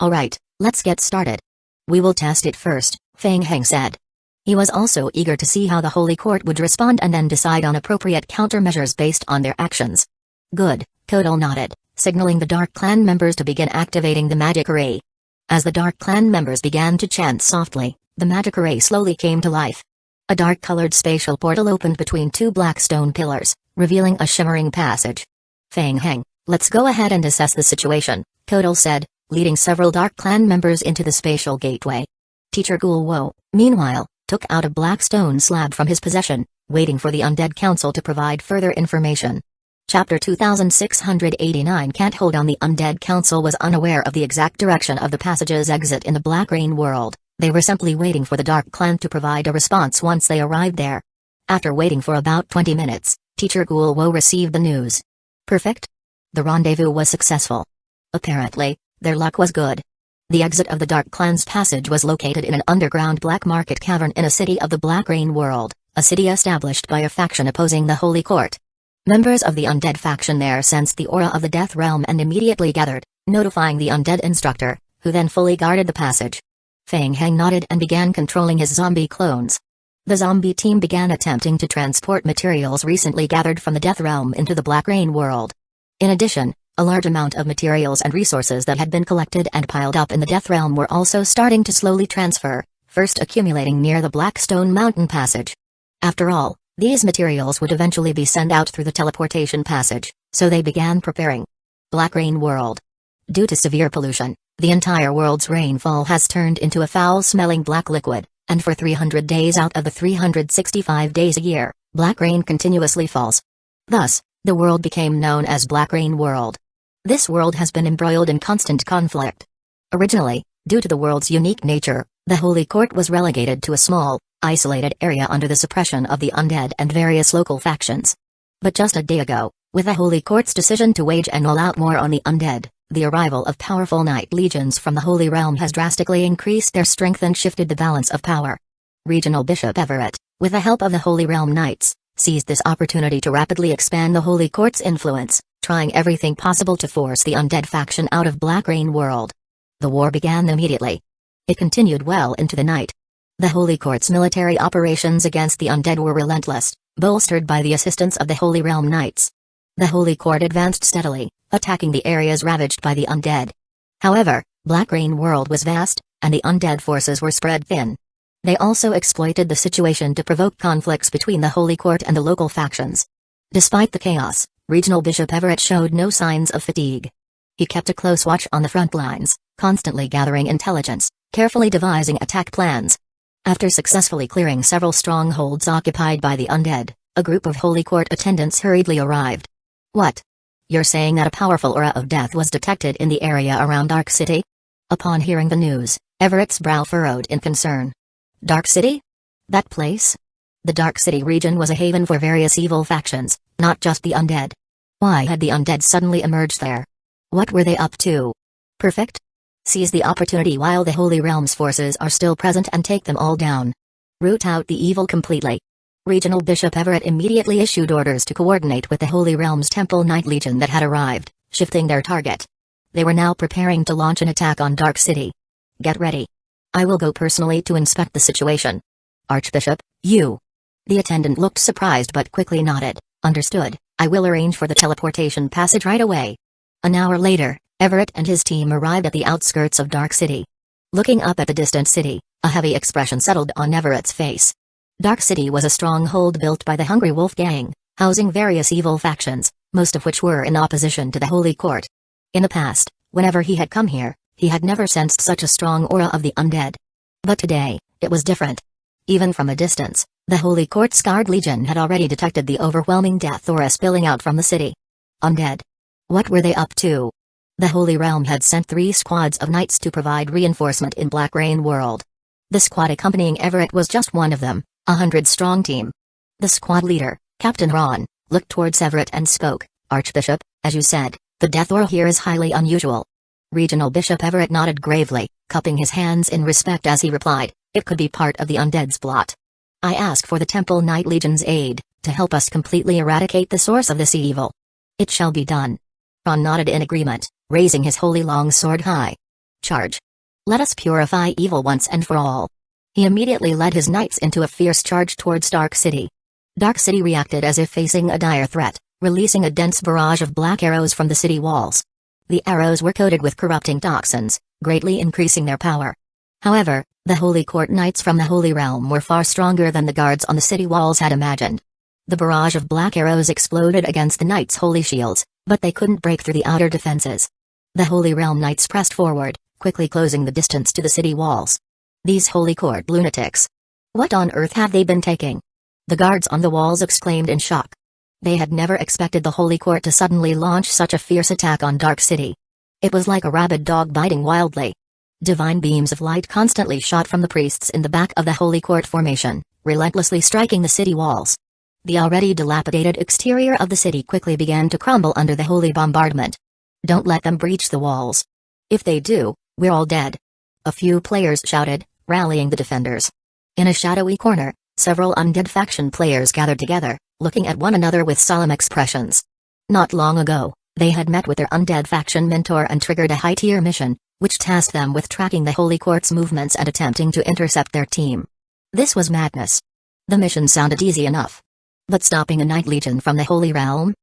"Alright, let's get started. We will test it first," Feng Heng said. He was also eager to see how the Holy Court would respond and then decide on appropriate countermeasures based on their actions. "Good," Kotal nodded, signaling the Dark Clan members to begin activating the magic array. As the Dark Clan members began to chant softly, the magic array slowly came to life. A dark-colored spatial portal opened between two black stone pillars, revealing a shimmering passage. "Feng Heng, let's go ahead and assess the situation," Kotal said, leading several Dark Clan members into the spatial gateway. Teacher Guo, meanwhile, took out a black stone slab from his possession, waiting for the Undead Council to provide further information. Chapter 2689 Can't Hold on. The Undead Council was unaware of the exact direction of the passage's exit in the Black Rain world. They were simply waiting for the Dark Clan to provide a response once they arrived there. After waiting for about 20 minutes, Teacher Guo received the news. Perfect? The rendezvous was successful. Apparently, their luck was good. The exit of the Dark Clan's passage was located in an underground black market cavern in a city of the Black Rain world, a city established by a faction opposing the Holy Court. Members of the undead faction there sensed the aura of the Death Realm and immediately gathered, notifying the undead instructor, who then fully guarded the passage. Feng Heng nodded and began controlling his zombie clones. The zombie team began attempting to transport materials recently gathered from the Death Realm into the Black Rain world. In addition, a large amount of materials and resources that had been collected and piled up in the Death Realm were also starting to slowly transfer, first accumulating near the Blackstone Mountain Passage. After all, these materials would eventually be sent out through the teleportation passage, so they began preparing. Black Rain World. Due to severe pollution, the entire world's rainfall has turned into a foul-smelling black liquid, and for 300 days out of the 365 days a year, black rain continuously falls. Thus, the world became known as Black Rain World. This world has been embroiled in constant conflict. Originally, due to the world's unique nature, the Holy Court was relegated to a small, isolated area under the suppression of the undead and various local factions. But just a day ago, with the Holy Court's decision to wage an all-out war on the undead, the arrival of powerful knight legions from the Holy Realm has drastically increased their strength and shifted the balance of power. Regional Bishop Everett, with the help of the Holy Realm Knights, seized this opportunity to rapidly expand the Holy Court's influence, trying everything possible to force the undead faction out of Black Rain World. The war began immediately. It continued well into the night. The Holy Court's military operations against the undead were relentless, bolstered by the assistance of the Holy Realm Knights. The Holy Court advanced steadily, attacking the areas ravaged by the undead. However, Black Rain World was vast, and the undead forces were spread thin. They also exploited the situation to provoke conflicts between the Holy Court and the local factions. Despite the chaos, Regional Bishop Everett showed no signs of fatigue. He kept a close watch on the front lines, constantly gathering intelligence, carefully devising attack plans. After successfully clearing several strongholds occupied by the undead, a group of Holy Court attendants hurriedly arrived. "What? You're saying that a powerful aura of death was detected in the area around Dark City?" Upon hearing the news, Everett's brow furrowed in concern. Dark City? That place? The Dark City region was a haven for various evil factions, not just the undead. Why had the undead suddenly emerged there? What were they up to? Perfect? Seize the opportunity while the Holy Realm's forces are still present and take them all down. Root out the evil completely. Regional Bishop Everett immediately issued orders to coordinate with the Holy Realm's Temple Knight Legion that had arrived, shifting their target. They were now preparing to launch an attack on Dark City. Get ready. I will go personally to inspect the situation. Archbishop, you. The attendant looked surprised but quickly nodded. Understood, I will arrange for the teleportation passage right away. An hour later, Everett and his team arrived at the outskirts of Dark City. Looking up at the distant city, a heavy expression settled on Everett's face. Dark City was a stronghold built by the Hungry Wolf Gang, housing various evil factions, most of which were in opposition to the Holy Court. In the past, whenever he had come here, he had never sensed such a strong aura of the undead. But today, it was different. Even from a distance, the Holy Court's Guard Legion had already detected the overwhelming death aura spilling out from the city. Undead. What were they up to? The Holy Realm had sent 3 squads of knights to provide reinforcement in Black Rain World. The squad accompanying Everett was just one of them, a 100-strong team. The squad leader, Captain Ron, looked towards Everett and spoke, "Archbishop, as you said, the death aura here is highly unusual." Regional Bishop Everett nodded gravely, cupping his hands in respect as he replied, "It could be part of the undead's plot. I ask for the Temple Knight Legion's aid, to help us completely eradicate the source of this evil." "It shall be done." Ron nodded in agreement, raising his holy long sword high. "Charge. Let us purify evil once and for all." He immediately led his knights into a fierce charge towards Dark City. Dark City reacted as if facing a dire threat, releasing a dense barrage of black arrows from the city walls. The arrows were coated with corrupting toxins, greatly increasing their power. However, the Holy Court Knights from the Holy Realm were far stronger than the guards on the city walls had imagined. The barrage of black arrows exploded against the Knights' holy shields, but they couldn't break through the outer defenses. The Holy Realm Knights pressed forward, quickly closing the distance to the city walls. These Holy Court lunatics. What on earth have they been taking? The guards on the walls exclaimed in shock. They had never expected the Holy Court to suddenly launch such a fierce attack on Dark City. It was like a rabid dog biting wildly. Divine beams of light constantly shot from the priests in the back of the Holy Court formation, relentlessly striking the city walls. The already dilapidated exterior of the city quickly began to crumble under the holy bombardment. "Don't let them breach the walls. If they do, we're all dead," a few players shouted, rallying the defenders. In a shadowy corner, several undead faction players gathered together, looking at one another with solemn expressions. Not long ago, they had met with their undead faction mentor and triggered a high-tier mission, which tasked them with tracking the Holy Court's movements and attempting to intercept their team. This was madness. The mission sounded easy enough. But stopping a Knight Legion from the Holy Realm?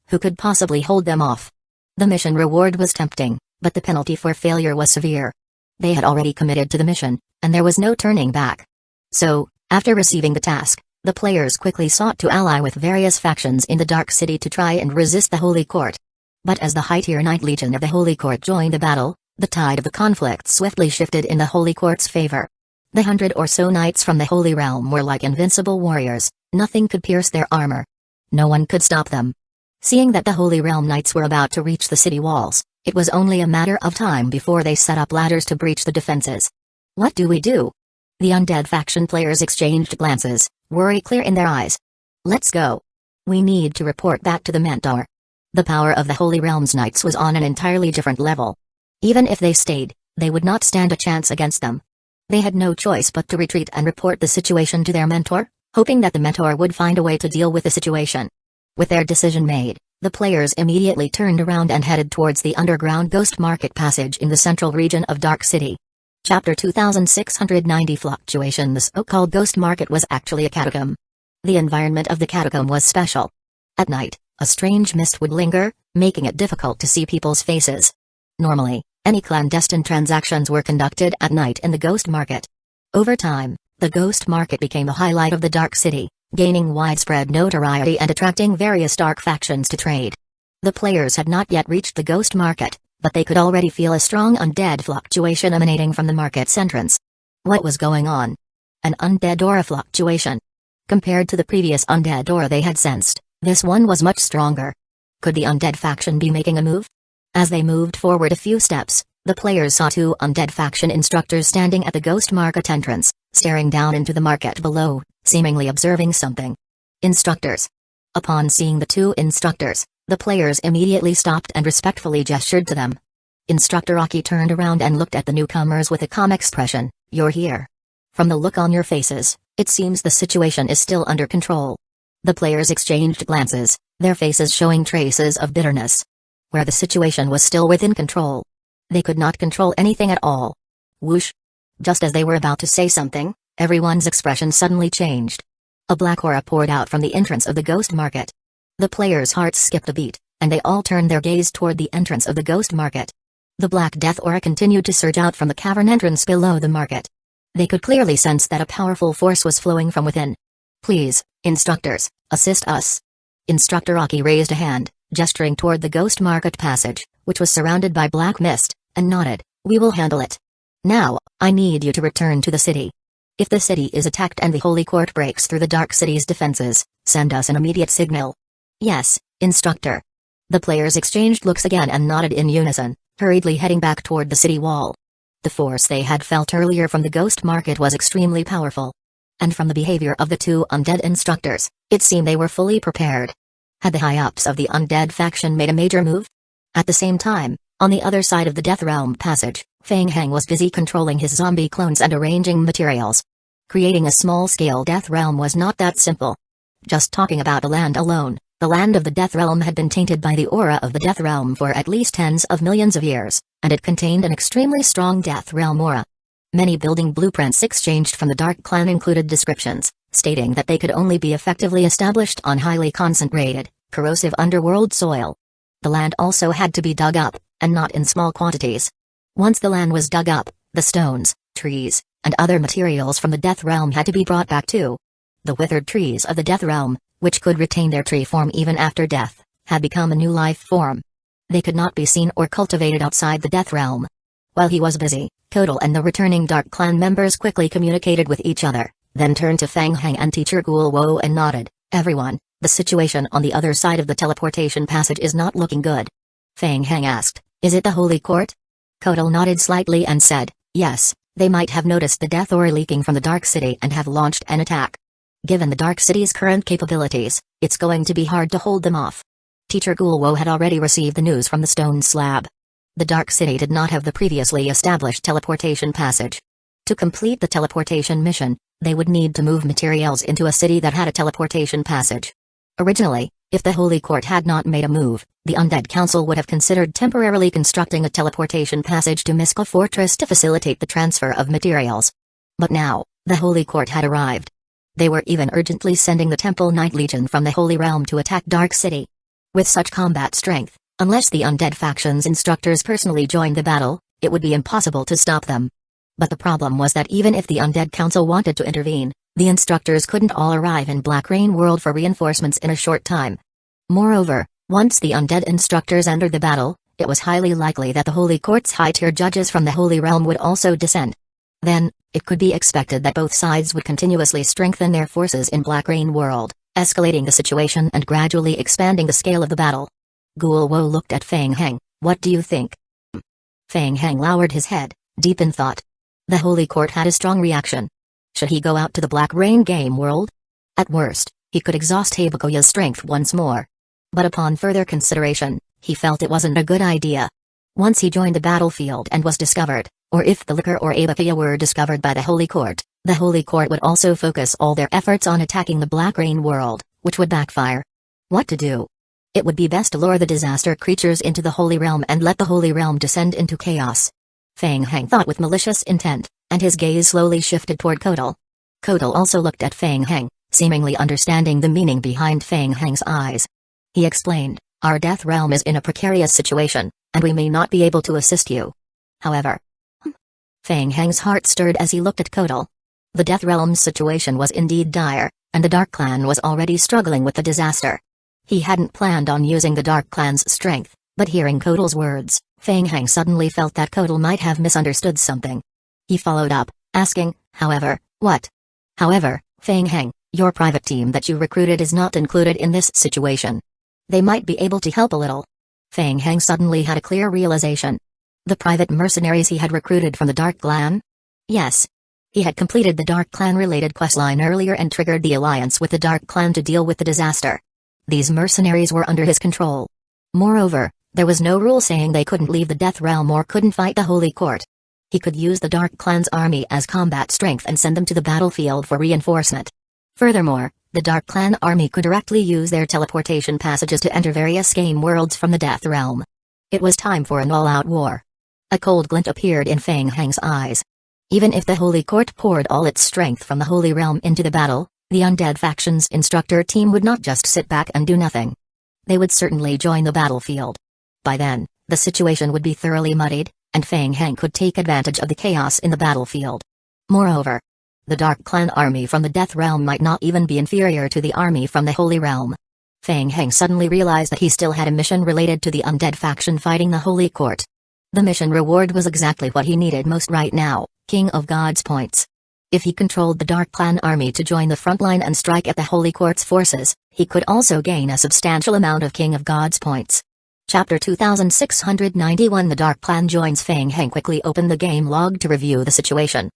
Who could possibly hold them off? The mission reward was tempting, but the penalty for failure was severe. They had already committed to the mission, and there was no turning back. So, after receiving the task, the players quickly sought to ally with various factions in the Dark City to try and resist the Holy Court. But as the high-tier Knight Legion of the Holy Court joined the battle, the tide of the conflict swiftly shifted in the Holy Court's favor. The 100 or so knights from the Holy Realm were like invincible warriors, nothing could pierce their armor. No one could stop them. Seeing that the Holy Realm Knights were about to reach the city walls, it was only a matter of time before they set up ladders to breach the defenses. What do we do? The undead faction players exchanged glances, worry clear in their eyes. Let's go. We need to report back to the mentor. The power of the Holy Realm's Knights was on an entirely different level. Even if they stayed, they would not stand a chance against them. They had no choice but to retreat and report the situation to their mentor, hoping that the mentor would find a way to deal with the situation. With their decision made, the players immediately turned around and headed towards the underground Ghost Market passage in the central region of Dark City. Chapter 2690 Fluctuation. The so-called Ghost Market was actually a catacomb. The environment of the catacomb was special. At night, a strange mist would linger, making it difficult to see people's faces. Normally, any clandestine transactions were conducted at night in the Ghost Market. Over time, the Ghost Market became a highlight of the Dark City, gaining widespread notoriety and attracting various dark factions to trade. The players had not yet reached the Ghost Market, but they could already feel a strong undead fluctuation emanating from the market's entrance. What was going on? An undead aura fluctuation. Compared to the previous undead aura they had sensed, this one was much stronger. Could the undead faction be making a move? As they moved forward a few steps, the players saw 2 undead faction instructors standing at the Ghost Market entrance, staring down into the market below, seemingly observing something. Instructors. Upon seeing the 2 instructors, the players immediately stopped and respectfully gestured to them. Instructor Aki turned around and looked at the newcomers with a calm expression. "You're here." From the look on your faces, it seems the situation is still under control. The players exchanged glances, their faces showing traces of bitterness. Where the situation was still within control, they could not control anything at all. Whoosh! Just as they were about to say something, everyone's expression suddenly changed. A black aura poured out from the entrance of the Ghost Market. The players' hearts skipped a beat, and they all turned their gaze toward the entrance of the Ghost Market. The black death aura continued to surge out from the cavern entrance below the market. They could clearly sense that a powerful force was flowing from within. "Please, instructors, assist us." Instructor Aki raised a hand, gesturing toward the Ghost Market passage, which was surrounded by black mist, and nodded. "We will handle it. Now, I need you to return to the city." If the city is attacked and the Holy Court breaks through the Dark City's defenses, send us an immediate signal." "Yes, instructor." The players exchanged looks again and nodded in unison, hurriedly heading back toward the city wall. The force they had felt earlier from the ghost market was extremely powerful. And from the behavior of the two undead instructors, it seemed they were fully prepared. Had the high-ups of the undead faction made a major move? At the same time, on the other side of the Death Realm passage, Feng Heng was busy controlling his zombie clones and arranging materials. Creating a small-scale Death Realm was not that simple. Just talking about the land alone, the land of the Death Realm had been tainted by the aura of the Death Realm for at least tens of millions of years, and it contained an extremely strong Death Realm aura. Many building blueprints exchanged from the Dark Clan included descriptions, stating that they could only be effectively established on highly concentrated, corrosive underworld soil. The land also had to be dug up, and not in small quantities. Once the land was dug up, the stones, trees, and other materials from the Death Realm had to be brought back too. The withered trees of the Death Realm, which could retain their tree form even after death, had become a new life form. They could not be seen or cultivated outside the Death Realm. While he was busy, Kotal and the returning Dark Clan members quickly communicated with each other, then turned to Feng Heng and Teacher Guo and nodded. "Everyone, the situation on the other side of the teleportation passage is not looking good." Feng Heng asked, "Is it the Holy Court?" Kotal nodded slightly and said, "Yes, they might have noticed the death aura leaking from the Dark City and have launched an attack. Given the Dark City's current capabilities, it's going to be hard to hold them off." Teacher Guo had already received the news from the stone slab. The Dark City did not have the previously established teleportation passage. To complete the teleportation mission, they would need to move materials into a city that had a teleportation passage. Originally, if the Holy Court had not made a move, the Undead Council would have considered temporarily constructing a teleportation passage to Miska Fortress to facilitate the transfer of materials. But now, the Holy Court had arrived. They were even urgently sending the Temple Knight Legion from the Holy Realm to attack Dark City. With such combat strength, unless the undead faction's instructors personally joined the battle, it would be impossible to stop them. But the problem was that even if the Undead Council wanted to intervene, the instructors couldn't all arrive in Black Rain World for reinforcements in a short time. Moreover, once the undead instructors entered the battle, it was highly likely that the Holy Court's high-tier judges from the Holy Realm would also descend. Then, it could be expected that both sides would continuously strengthen their forces in Black Rain World, escalating the situation and gradually expanding the scale of the battle. Guo looked at Feng Heng. "What do you think?" Feng Heng lowered his head, deep in thought. The Holy Court had a strong reaction. Should he go out to the Black Rain game world? At worst, he could exhaust Habakuya's strength once more. But upon further consideration, he felt it wasn't a good idea. Once he joined the battlefield and was discovered, or if the Liquor or Habakuya were discovered by the Holy Court would also focus all their efforts on attacking the Black Rain world, which would backfire. What to do? It would be best to lure the disaster creatures into the Holy Realm and let the Holy Realm descend into chaos. Feng Heng thought with malicious intent, and his gaze slowly shifted toward Kotal. Kotal also looked at Feng Heng, seemingly understanding the meaning behind Feng Heng's eyes. He explained, "Our Death Realm is in a precarious situation, and we may not be able to assist you. However..." Feng Heng's heart stirred as he looked at Kotal. The Death Realm's situation was indeed dire, and the Dark Clan was already struggling with the disaster. He hadn't planned on using the Dark Clan's strength, but hearing Kotal's words, Feng Heng suddenly felt that Kotal might have misunderstood something. He followed up, asking, "However, what?" "However, Feng Heng, your private team that you recruited is not included in this situation. They might be able to help a little." Feng Heng suddenly had a clear realization. The private mercenaries he had recruited from the Dark Clan? Yes. He had completed the Dark Clan-related questline earlier and triggered the alliance with the Dark Clan to deal with the disaster. These mercenaries were under his control. Moreover, there was no rule saying they couldn't leave the Death Realm or couldn't fight the Holy Court. He could use the Dark Clan's army as combat strength and send them to the battlefield for reinforcement. Furthermore, the Dark Clan army could directly use their teleportation passages to enter various game worlds from the Death Realm. It was time for an all-out war. A cold glint appeared in Feng Heng's eyes. Even if the Holy Court poured all its strength from the Holy Realm into the battle, the undead faction's instructor team would not just sit back and do nothing. They would certainly join the battlefield. By then, the situation would be thoroughly muddied, and Feng Heng could take advantage of the chaos in the battlefield. Moreover, the Dark Clan army from the Death Realm might not even be inferior to the army from the Holy Realm. Feng Heng suddenly realized that he still had a mission related to the undead faction fighting the Holy Court. The mission reward was exactly what he needed most right now, King of Gods points. If he controlled the Dark Clan army to join the front line and strike at the Holy Court's forces, he could also gain a substantial amount of King of Gods points. Chapter 2691 The Dark Clan joins Feng Heng quickly opened the game log to review the situation.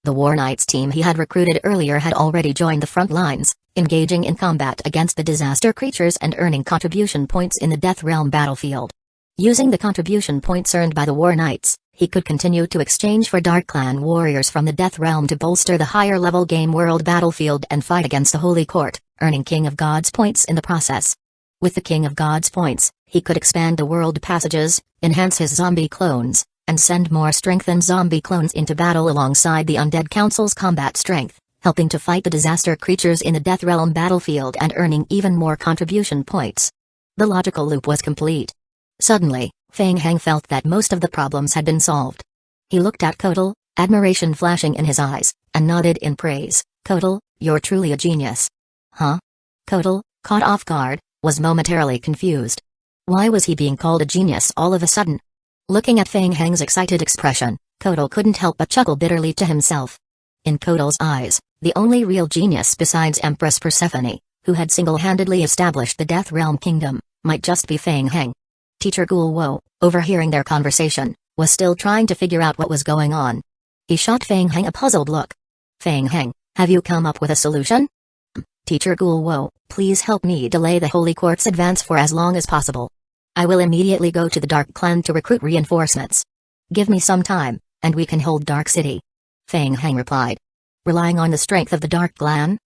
The War Knights team he had recruited earlier had already joined the front lines, engaging in combat against the disaster creatures and earning contribution points in the Death Realm battlefield. Using the contribution points earned by the War Knights, he could continue to exchange for Dark Clan warriors from the Death Realm to bolster the higher-level game world battlefield and fight against the Holy Court, earning King of Gods points in the process. With the King of Gods points, he could expand the world passages, enhance his zombie clones, and send more strengthened zombie clones into battle alongside the Undead Council's combat strength, helping to fight the disaster creatures in the Death Realm battlefield and earning even more contribution points. The logical loop was complete. Suddenly, Feng Heng felt that most of the problems had been solved. He looked at Kotal, admiration flashing in his eyes, and nodded in praise. Kotal, you're truly a genius. Huh? Kotal, caught off guard, was momentarily confused. Why was he being called a genius all of a sudden? Looking at Feng Heng's excited expression, Kotal couldn't help but chuckle bitterly to himself. In Kotal's eyes, the only real genius besides Empress Persephone, who had single-handedly established the Death Realm Kingdom, might just be Feng Heng. Teacher Guo, overhearing their conversation, was still trying to figure out what was going on. He shot Feng Heng a puzzled look. Feng Heng, have you come up with a solution? Teacher Guo, please help me delay the Holy Court's advance for as long as possible. I will immediately go to the Dark Clan to recruit reinforcements. Give me some time, and we can hold Dark City. Feng Heng replied. Relying on the strength of the Dark Clan?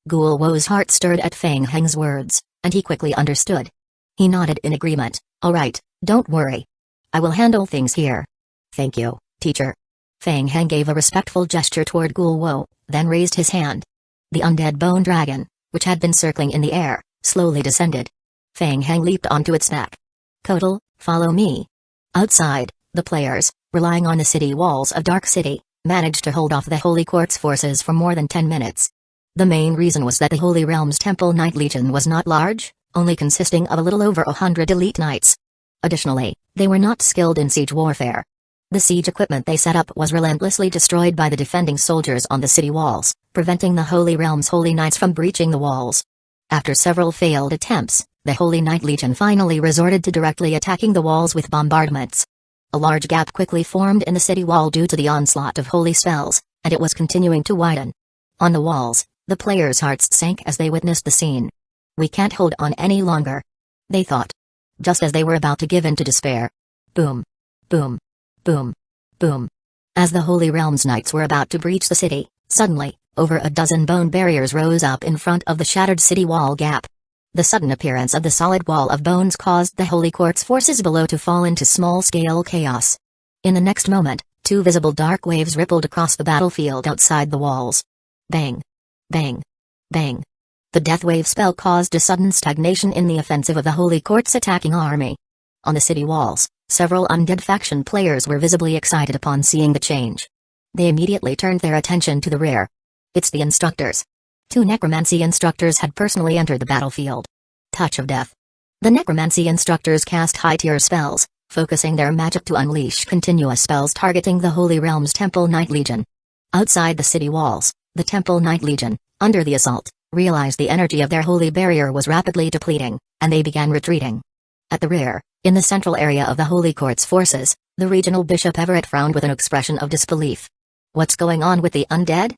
Guo's heart stirred at Feng Heng's words, and he quickly understood. He nodded in agreement. All right, don't worry. I will handle things here. Thank you, teacher. Feng Heng gave a respectful gesture toward Guo, then raised his hand. The undead bone dragon, which had been circling in the air, slowly descended. Feng Heng leaped onto its back. Kotal, follow me. Outside, the players, relying on the city walls of Dark City, managed to hold off the Holy Court's forces for more than 10 minutes. The main reason was that the Holy Realm's Temple Knight Legion was not large, only consisting of a little over 100 elite knights. Additionally, they were not skilled in siege warfare. The siege equipment they set up was relentlessly destroyed by the defending soldiers on the city walls, preventing the Holy Realm's Holy Knights from breaching the walls. After several failed attempts, the Holy Knight Legion finally resorted to directly attacking the walls with bombardments. A large gap quickly formed in the city wall due to the onslaught of holy spells, and it was continuing to widen. On the walls, the players' hearts sank as they witnessed the scene. We can't hold on any longer, they thought. Just as they were about to give in to despair. Boom. Boom. Boom. Boom. As the Holy Realm's knights were about to breach the city, suddenly, over a dozen bone barriers rose up in front of the shattered city wall gap. The sudden appearance of the solid wall of bones caused the Holy Court's forces below to fall into small-scale chaos. In the next moment, two visible dark waves rippled across the battlefield outside the walls. Bang. Bang. Bang. The Death Wave spell caused a sudden stagnation in the offensive of the Holy Court's attacking army. On the city walls, several undead faction players were visibly excited upon seeing the change. They immediately turned their attention to the rear. It's the instructors. Two necromancy instructors had personally entered the battlefield. Touch of Death. The necromancy instructors cast high-tier spells, focusing their magic to unleash continuous spells targeting the Holy Realm's Temple Knight Legion. Outside the city walls, the Temple Knight Legion, under the assault, realized the energy of their holy barrier was rapidly depleting, and they began retreating. At the rear, in the central area of the Holy Court's forces, the regional bishop Everett frowned with an expression of disbelief. What's going on with the undead?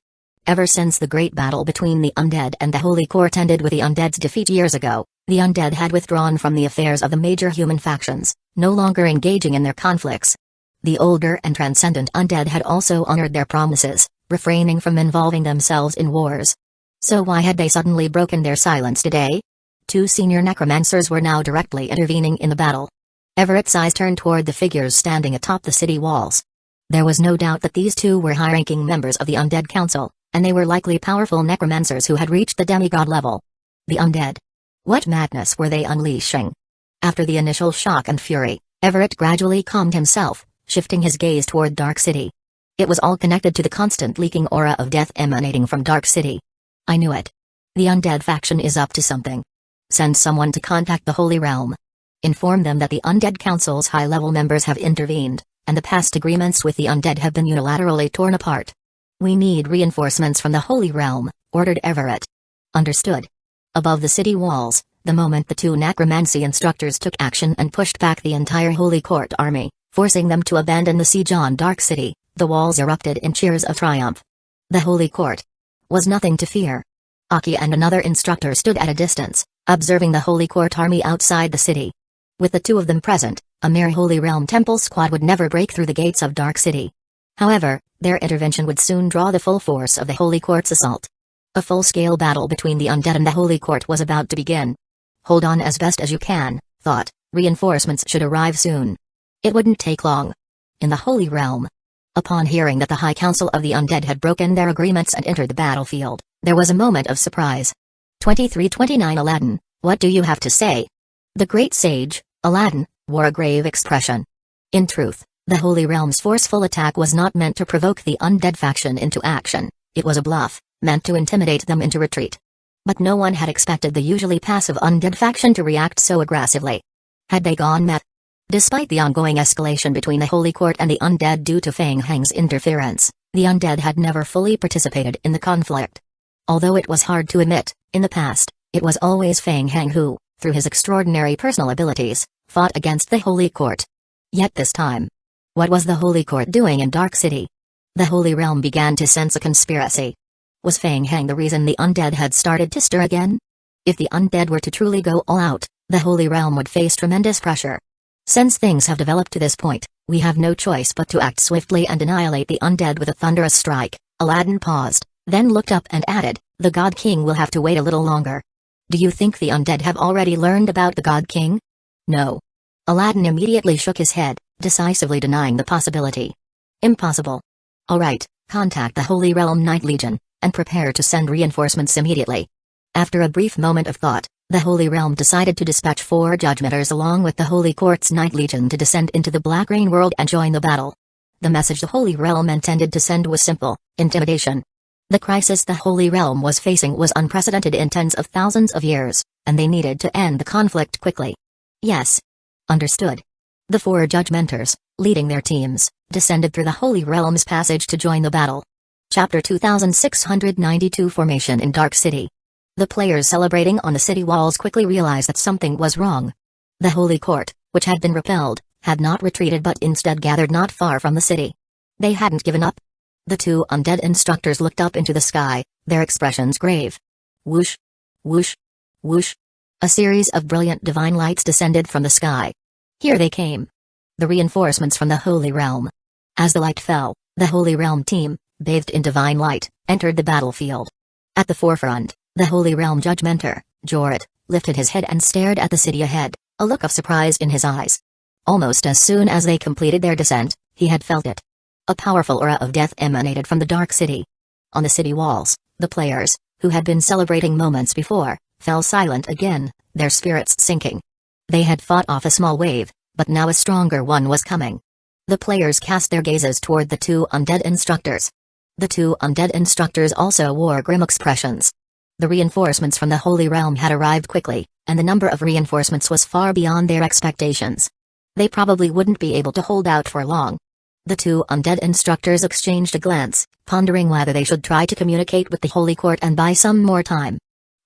Ever since the great battle between the undead and the Holy Court ended with the undead's defeat years ago, the undead had withdrawn from the affairs of the major human factions, no longer engaging in their conflicts. The older and transcendent undead had also honored their promises, refraining from involving themselves in wars. So why had they suddenly broken their silence today? Two senior necromancers were now directly intervening in the battle. Everett's eyes turned toward the figures standing atop the city walls. There was no doubt that these two were high-ranking members of the Undead Council, and they were likely powerful necromancers who had reached the demigod level. The undead. What madness were they unleashing? After the initial shock and fury, Everett gradually calmed himself, shifting his gaze toward Dark City. It was all connected to the constant leaking aura of death emanating from Dark City. I knew it. The undead faction is up to something. Send someone to contact the Holy Realm. Inform them that the Undead Council's high-level members have intervened, and the past agreements with the undead have been unilaterally torn apart. "We need reinforcements from the Holy Realm," ordered Everett. "Understood." Above the city walls, the moment the two necromancy instructors took action and pushed back the entire Holy Court army, forcing them to abandon the siege on Dark City, the walls erupted in cheers of triumph. The Holy Court was nothing to fear. Aki and another instructor stood at a distance, observing the Holy Court army outside the city. With the two of them present, a mere Holy Realm temple squad would never break through the gates of Dark City. However, their intervention would soon draw the full force of the Holy Court's assault. A full-scale battle between the undead and the Holy Court was about to begin. "Hold on as best as you can," thought. "Reinforcements should arrive soon." It wouldn't take long. In the Holy Realm, upon hearing that the High Council of the Undead had broken their agreements and entered the battlefield, there was a moment of surprise. 2329 Aladdin, what do you have to say? The great sage, Aladdin, wore a grave expression. In truth, the Holy Realm's forceful attack was not meant to provoke the undead faction into action. It was a bluff, meant to intimidate them into retreat. But no one had expected the usually passive undead faction to react so aggressively. Had they gone mad? Despite the ongoing escalation between the Holy Court and the undead due to Fang Hang's interference, the undead had never fully participated in the conflict. Although it was hard to admit, in the past, it was always Fang Hang who, through his extraordinary personal abilities, fought against the Holy Court. Yet this time, what was the Holy Court doing in Dark City? The Holy Realm began to sense a conspiracy. Was Fang Hang the reason the undead had started to stir again? If the undead were to truly go all out, the Holy Realm would face tremendous pressure. Since things have developed to this point, we have no choice but to act swiftly and annihilate the undead with a thunderous strike. Aladdin paused, then looked up and added, "The God King will have to wait a little longer." "Do you think the undead have already learned about the God King?" "No." Aladdin immediately shook his head, decisively denying the possibility. "Impossible." "All right, contact the Holy Realm Night Legion, and prepare to send reinforcements immediately." After a brief moment of thought, the Holy Realm decided to dispatch 4 Judgmenters along with the Holy Court's Night Legion to descend into the Black Rain world and join the battle. The message the Holy Realm intended to send was simple: intimidation. The crisis the Holy Realm was facing was unprecedented in tens of thousands of years, and they needed to end the conflict quickly. "Yes." "Understood." The 4 Judgmenters, leading their teams, descended through the Holy Realm's passage to join the battle. Chapter 2692 Formation in Dark City. The players celebrating on the city walls quickly realized that something was wrong. The Holy Court, which had been repelled, had not retreated but instead gathered not far from the city. They hadn't given up. The 2 undead instructors looked up into the sky, their expressions grave. Whoosh! Whoosh! Whoosh! A series of brilliant divine lights descended from the sky. Here they came. The reinforcements from the Holy Realm. As the light fell, the Holy Realm team, bathed in divine light, entered the battlefield. At the forefront, the Holy Realm Judgmenter, Jorit, lifted his head and stared at the city ahead, a look of surprise in his eyes. Almost as soon as they completed their descent, he had felt it. A powerful aura of death emanated from the Dark City. On the city walls, the players, who had been celebrating moments before, fell silent again, their spirits sinking. They had fought off a small wave, but now a stronger one was coming. The players cast their gazes toward the 2 undead instructors. The 2 undead instructors also wore grim expressions. The reinforcements from the Holy Realm had arrived quickly, and the number of reinforcements was far beyond their expectations. They probably wouldn't be able to hold out for long. The 2 undead instructors exchanged a glance, pondering whether they should try to communicate with the Holy Court and buy some more time.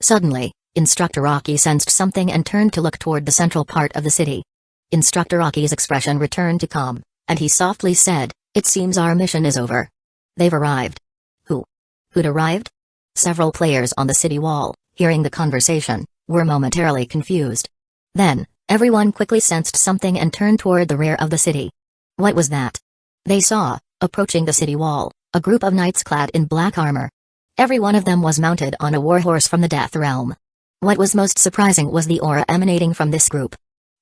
Suddenly, Instructor Aki sensed something and turned to look toward the central part of the city. Instructor Aki's expression returned to calm, and he softly said, "It seems our mission is over. They've arrived." Who'd arrived? Several players on the city wall, hearing the conversation, were momentarily confused. Then, everyone quickly sensed something and turned toward the rear of the city. What was that? They saw, approaching the city wall, a group of knights clad in black armor. Every one of them was mounted on a warhorse from the Death Realm. What was most surprising was the aura emanating from this group.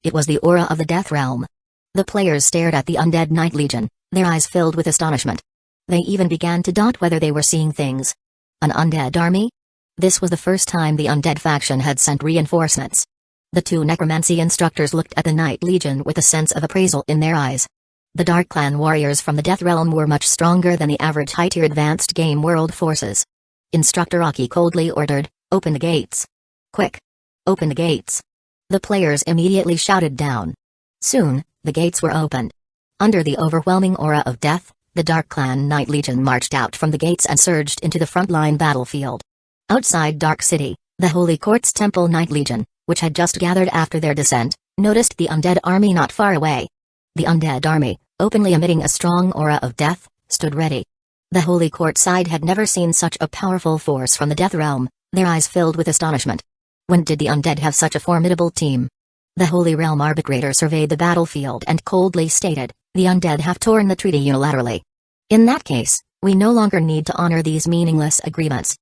It was the aura of the Death Realm. The players stared at the undead Night Legion, their eyes filled with astonishment. They even began to doubt whether they were seeing things. An undead army? This was the first time the undead faction had sent reinforcements. The 2 necromancy instructors looked at the Night Legion with a sense of appraisal in their eyes. The Dark Clan warriors from the Death Realm were much stronger than the average high-tier advanced game world forces. Instructor Aki coldly ordered, "Open the gates. Quick! Open the gates." The players immediately shouted down. Soon, the gates were opened. Under the overwhelming aura of death, The Dark Clan Knight Legion marched out from the gates and surged into the frontline battlefield. Outside Dark City, the Holy Court's Temple Knight Legion, which had just gathered after their descent, noticed the undead army not far away. The undead army, openly emitting a strong aura of death, stood ready. The Holy Court side had never seen such a powerful force from the Death Realm, their eyes filled with astonishment. When did the undead have such a formidable team? The Holy Realm Arbitrator surveyed the battlefield and coldly stated, "The undead have torn the treaty unilaterally. In that case, we no longer need to honor these meaningless agreements.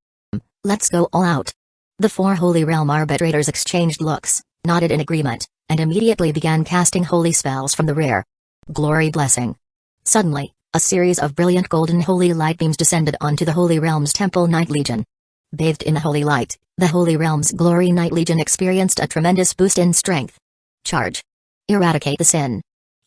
Let's go all out." The 4 Holy Realm Arbitrators exchanged looks, nodded in agreement, and immediately began casting holy spells from the rear. Glory Blessing. Suddenly, a series of brilliant golden holy light beams descended onto the Holy Realm's Temple Knight Legion. Bathed in the holy light, the Holy Realm's Glory Knight Legion experienced a tremendous boost in strength. Charge. Eradicate the sin.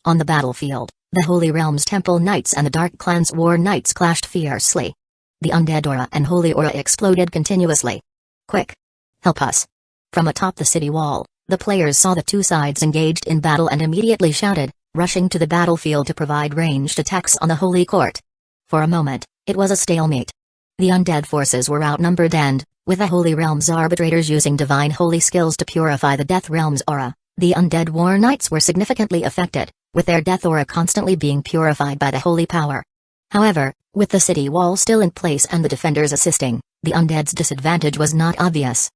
On the battlefield, the Holy Realm's Temple Knights and the Dark Clan's War Knights clashed fiercely. The undead aura and holy aura exploded continuously. Quick! Help us! From atop the city wall, the players saw the two sides engaged in battle and immediately shouted, rushing to the battlefield to provide ranged attacks on the Holy Court. For a moment, it was a stalemate. The undead forces were outnumbered and, with the Holy Realm's arbitrators using divine holy skills to purify the Death Realm's aura, the undead war knights were significantly affected, with their death aura constantly being purified by the holy power. However, with the city wall still in place and the defenders assisting, the undead's disadvantage was not obvious.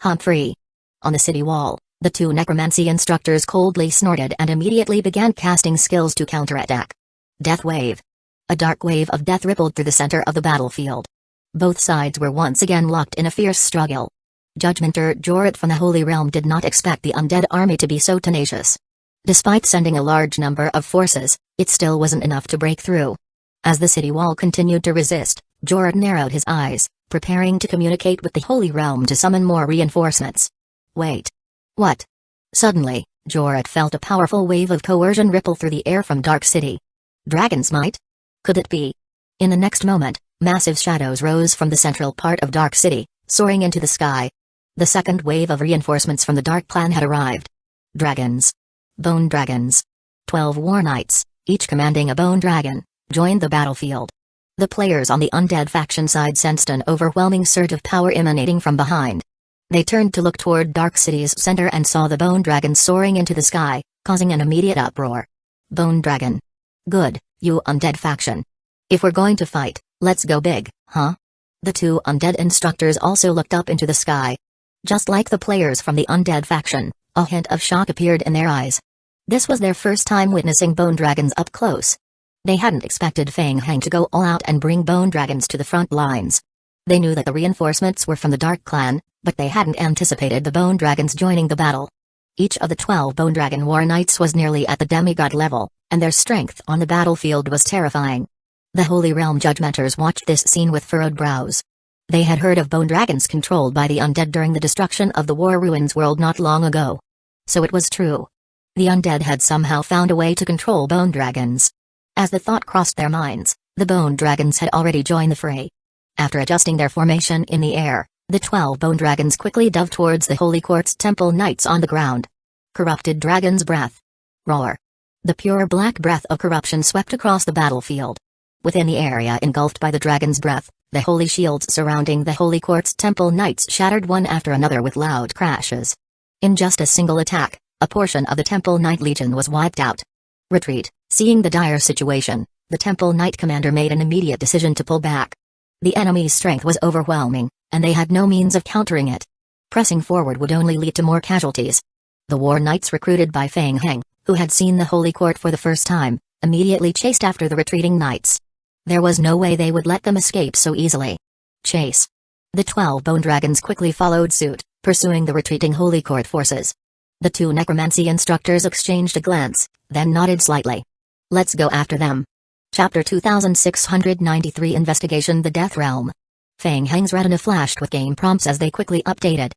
Humphrey. On the city wall, the 2 necromancy instructors coldly snorted and immediately began casting skills to counterattack. Death Wave. A dark wave of death rippled through the center of the battlefield. Both sides were once again locked in a fierce struggle. Judgmenter Jorrit from the Holy Realm did not expect the undead army to be so tenacious. Despite sending a large number of forces, it still wasn't enough to break through. As the city wall continued to resist, Jorrit narrowed his eyes, preparing to communicate with the Holy Realm to summon more reinforcements. Wait. What? Suddenly, Jorrit felt a powerful wave of coercion ripple through the air from Dark City. Dragon's might? Could it be? In the next moment, massive shadows rose from the central part of Dark City, soaring into the sky. The second wave of reinforcements from the Dark Clan had arrived. Dragons. Bone Dragons. 12 war knights, each commanding a bone dragon, joined the battlefield. The players on the undead faction side sensed an overwhelming surge of power emanating from behind. They turned to look toward Dark City's center and saw the bone dragons soaring into the sky, causing an immediate uproar. Bone dragon. Good, you undead faction. If we're going to fight, let's go big, huh? The 2 undead instructors also looked up into the sky. Just like the players from the undead faction, a hint of shock appeared in their eyes. This was their first time witnessing bone dragons up close. They hadn't expected Fang Hang to go all out and bring bone dragons to the front lines. They knew that the reinforcements were from the Dark Clan, but they hadn't anticipated the bone dragons joining the battle. Each of the 12 bone dragon war knights was nearly at the demigod level, and their strength on the battlefield was terrifying. The Holy Realm judgmenters watched this scene with furrowed brows. They had heard of bone dragons controlled by the undead during the destruction of the War Ruins world not long ago. So it was true. The undead had somehow found a way to control bone dragons. As the thought crossed their minds, the bone dragons had already joined the fray. After adjusting their formation in the air, the 12 bone dragons quickly dove towards the Holy Court's Temple Knights on the ground. Corrupted Dragon's Breath. Roar. The pure black breath of corruption swept across the battlefield. Within the area engulfed by the dragon's breath, the holy shields surrounding the Holy Court's Temple Knights shattered one after another with loud crashes. In just a single attack, a portion of the Temple Knight Legion was wiped out. Retreat. Seeing the dire situation, the Temple Knight commander made an immediate decision to pull back. The enemy's strength was overwhelming, and they had no means of countering it. Pressing forward would only lead to more casualties. The war knights recruited by Fang Heng, who had seen the Holy Court for the first time, immediately chased after the retreating knights. There was no way they would let them escape so easily. Chase. The 12 bone dragons quickly followed suit, pursuing the retreating Holy Court forces. The 2 necromancy instructors exchanged a glance, then nodded slightly. Let's go after them. Chapter 2693 Investigation the Death Realm. Fang Heng's retina flashed with game prompts as they quickly updated.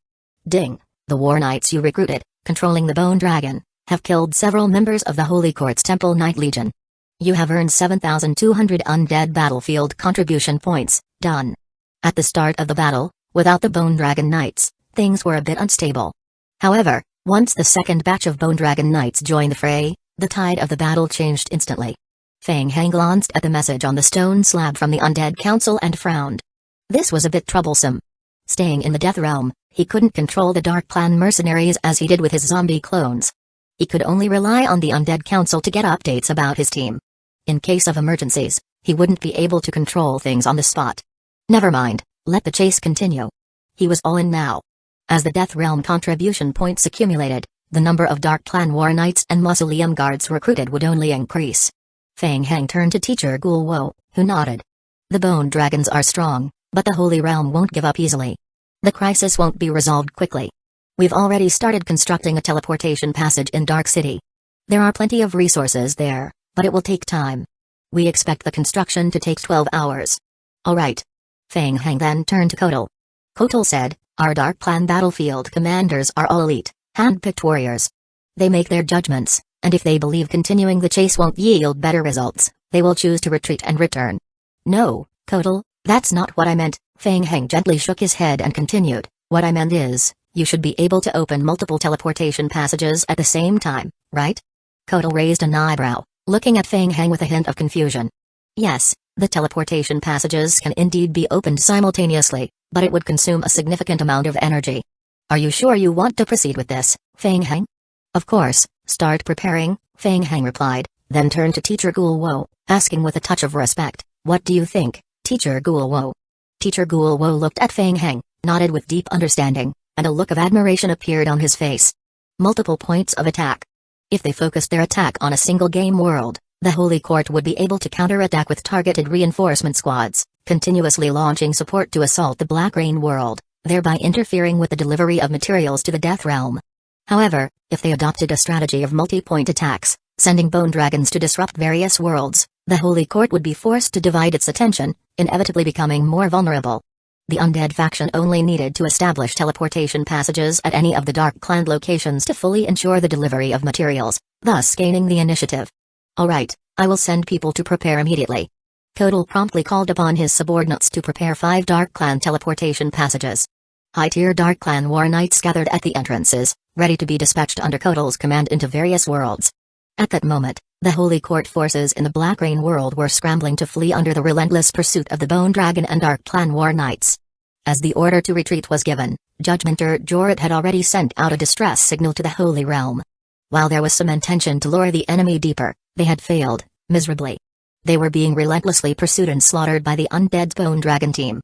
Ding, the war knights you recruited, controlling the bone dragon, have killed several members of the Holy Court's Temple Knight Legion. You have earned 7,200 undead battlefield contribution points, done. At the start of the battle, without the Bone Dragon Knights, things were a bit unstable. However, once the second batch of Bone Dragon Knights joined the fray, the tide of the battle changed instantly. Feng Hang glanced at the message on the stone slab from the Undead Council and frowned. This was a bit troublesome. Staying in the Death Realm, he couldn't control the Dark Clan mercenaries as he did with his zombie clones. He could only rely on the Undead Council to get updates about his team. In case of emergencies, he wouldn't be able to control things on the spot. Never mind, let the chase continue. He was all in now. As the Death Realm contribution points accumulated, the number of Dark Clan War Knights and Mausoleum Guards recruited would only increase. Feng Hang turned to Teacher Guo, who nodded. The Bone Dragons are strong, but the Holy Realm won't give up easily. The crisis won't be resolved quickly. We've already started constructing a teleportation passage in Dark City. There are plenty of resources there, but it will take time. We expect the construction to take 12 hours. Alright. Feng Hang then turned to Kotal. Kotal said, our Dark Clan battlefield commanders are all elite, hand-picked warriors. They make their judgments, and if they believe continuing the chase won't yield better results, they will choose to retreat and return. No, Kotal, that's not what I meant. Feng Hang gently shook his head and continued, what I meant is, you should be able to open multiple teleportation passages at the same time, right? Kotal raised an eyebrow, looking at Feng Hang with a hint of confusion. Yes, the teleportation passages can indeed be opened simultaneously, but it would consume a significant amount of energy. Are you sure you want to proceed with this, Feng Hang? Of course, start preparing, Feng Hang replied, then turned to Teacher Guo, asking with a touch of respect, what do you think, Teacher Guo? Teacher Guo looked at Feng Hang, nodded with deep understanding, and a look of admiration appeared on his face. Multiple points of attack. If they focused their attack on a single game world, the Holy Court would be able to counterattack with targeted reinforcement squads, continuously launching support to assault the Black Rain world, thereby interfering with the delivery of materials to the Death Realm. However, if they adopted a strategy of multi-point attacks, sending bone dragons to disrupt various worlds, the Holy Court would be forced to divide its attention, inevitably becoming more vulnerable. The undead faction only needed to establish teleportation passages at any of the Dark Clan locations to fully ensure the delivery of materials, thus gaining the initiative. Alright, I will send people to prepare immediately. Kotal promptly called upon his subordinates to prepare 5 Dark Clan teleportation passages. High-tier Dark Clan War Knights gathered at the entrances, ready to be dispatched under Kotal's command into various worlds. At that moment, the Holy Court forces in the Black Rain world were scrambling to flee under the relentless pursuit of the Bone Dragon and Dark Clan War Knights. As the order to retreat was given, Judgmenter Jorrit had already sent out a distress signal to the Holy Realm. While there was some intention to lure the enemy deeper, they had failed, miserably. They were being relentlessly pursued and slaughtered by the undead Bone Dragon team.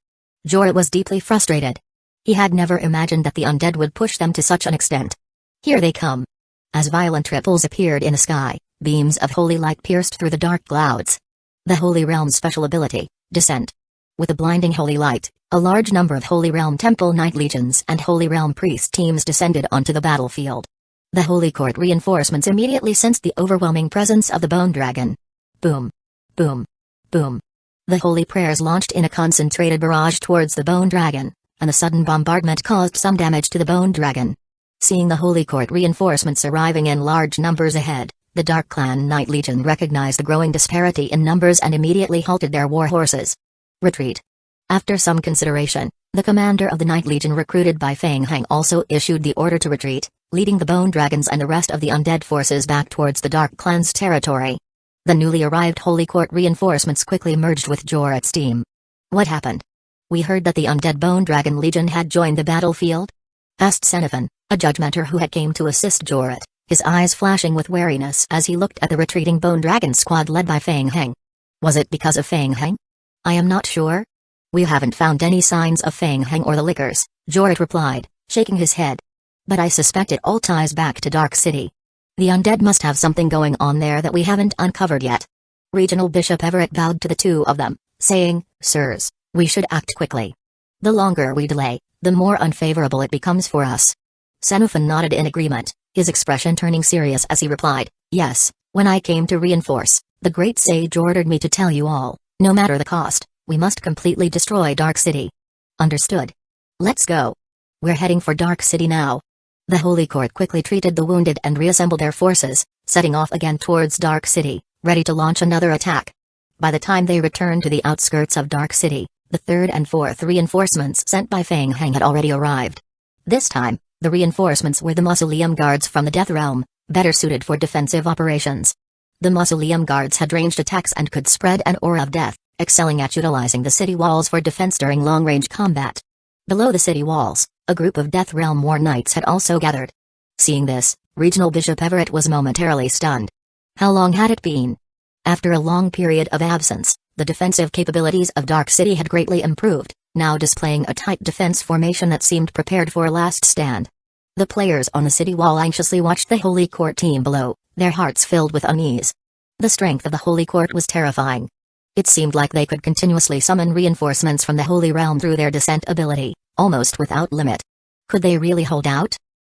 Jorrit was deeply frustrated. He had never imagined that the undead would push them to such an extent. Here they come. As violent ripples appeared in the sky, beams of holy light pierced through the dark clouds. The Holy Realm's special ability, Descent. With a blinding holy light, a large number of Holy Realm Temple Knight Legions and Holy Realm Priest teams descended onto the battlefield. The Holy Court reinforcements immediately sensed the overwhelming presence of the Bone Dragon. Boom. Boom. Boom. The holy prayers launched in a concentrated barrage towards the Bone Dragon, and the sudden bombardment caused some damage to the Bone Dragon. Seeing the Holy Court reinforcements arriving in large numbers ahead, the Dark Clan Knight Legion recognized the growing disparity in numbers and immediately halted their war horses. Retreat. After some consideration, the commander of the Knight Legion recruited by Feng Hang also issued the order to retreat, leading the Bone Dragons and the rest of the undead forces back towards the Dark Clan's territory. The newly arrived Holy Court reinforcements quickly merged with Jorrit's team. What happened? We heard that the undead Bone Dragon Legion had joined the battlefield? Asked Xenophon, a judgmenter who had came to assist Jorrit, his eyes flashing with wariness as he looked at the retreating Bone Dragon squad led by Feng Hang. Was it because of Feng Hang? I am not sure. We haven't found any signs of Feng Hang or the Lickers, Jorrit replied, shaking his head. But I suspect it all ties back to Dark City. The undead must have something going on there that we haven't uncovered yet. Regional Bishop Everett bowed to the two of them, saying, Sirs, we should act quickly. The longer we delay, the more unfavorable it becomes for us. Xenophon nodded in agreement, his expression turning serious as he replied, Yes, when I came to reinforce, the great sage ordered me to tell you all, no matter the cost, we must completely destroy Dark City. Understood. Let's go. We're heading for Dark City now. The Holy Court quickly treated the wounded and reassembled their forces, setting off again towards Dark City, ready to launch another attack. By the time they returned to the outskirts of Dark City, the 3rd and 4th reinforcements sent by Feng Hang had already arrived. This time, the reinforcements were the Mausoleum Guards from the Death Realm, better suited for defensive operations. The mausoleum guards had ranged attacks and could spread an aura of death, excelling at utilizing the city walls for defense during long-range combat. Below the city walls, a group of Death Realm War Knights had also gathered. Seeing this, Regional Bishop Everett was momentarily stunned. How long had it been? After a long period of absence, the defensive capabilities of Dark City had greatly improved, now displaying a tight defense formation that seemed prepared for a last stand. The players on the city wall anxiously watched the Holy Court team below, their hearts filled with unease. The strength of the Holy Court was terrifying. It seemed like they could continuously summon reinforcements from the Holy Realm through their descent ability, almost without limit. Could they really hold out?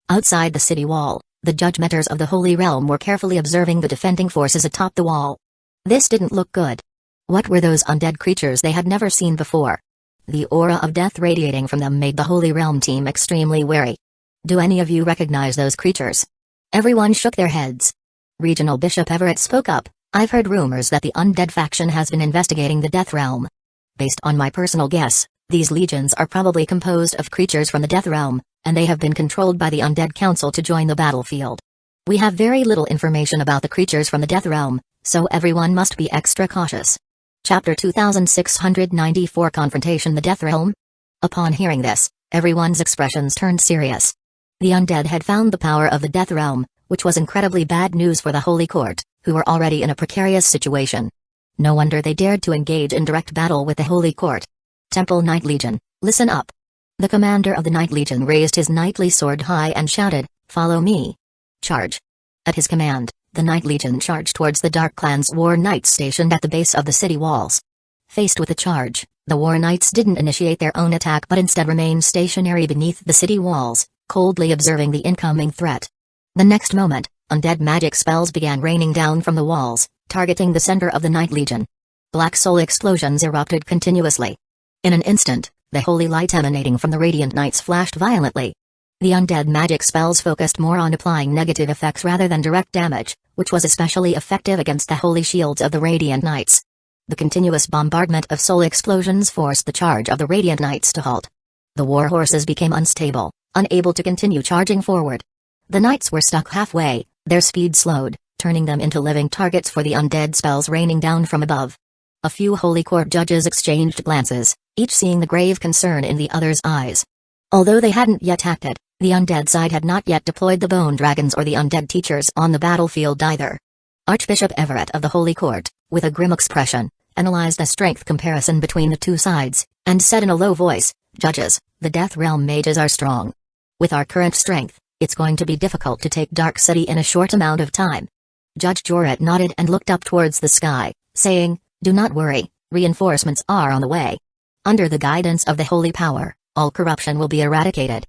Outside the city wall, the judgmenters of the Holy Realm were carefully observing the defending forces atop the wall. This didn't look good. What were those undead creatures they had never seen before? The aura of death radiating from them made the Holy Realm team extremely wary. Do any of you recognize those creatures? Everyone shook their heads. Regional Bishop Everett spoke up. I've heard rumors that the undead faction has been investigating the Death Realm. Based on my personal guess, these legions are probably composed of creatures from the Death Realm, and they have been controlled by the Undead Council to join the battlefield. We have very little information about the creatures from the Death Realm, so everyone must be extra cautious. Chapter 2694 Confrontation the Death Realm? Upon hearing this, everyone's expressions turned serious. The undead had found the power of the Death Realm, which was incredibly bad news for the Holy Court, who were already in a precarious situation. No wonder they dared to engage in direct battle with the Holy Court. Temple Knight Legion, listen up. The commander of the Knight Legion raised his knightly sword high and shouted, "Follow me. Charge." At his command, the Knight Legion charged towards the Dark Clan's War Knights stationed at the base of the city walls. Faced with a charge, the War Knights didn't initiate their own attack but instead remained stationary beneath the city walls, coldly observing the incoming threat. The next moment, undead magic spells began raining down from the walls, targeting the center of the Knight Legion. Black soul explosions erupted continuously. In an instant, the holy light emanating from the Radiant Knights flashed violently. The undead magic spells focused more on applying negative effects rather than direct damage, which was especially effective against the holy shields of the Radiant Knights. The continuous bombardment of soul explosions forced the charge of the Radiant Knights to halt. The war horses became unstable, unable to continue charging forward. The knights were stuck halfway, their speed slowed, turning them into living targets for the undead spells raining down from above. A few Holy Court judges exchanged glances, each seeing the grave concern in the other's eyes. Although they hadn't yet acted, the undead side had not yet deployed the bone dragons or the undead teachers on the battlefield either. Archbishop Everett of the Holy Court, with a grim expression, analyzed a strength comparison between the two sides, and said in a low voice, "Judges, the Death Realm mages are strong. With our current strength, it's going to be difficult to take Dark City in a short amount of time." Judge Jorret nodded and looked up towards the sky, saying, "Do not worry, reinforcements are on the way. Under the guidance of the holy power, all corruption will be eradicated."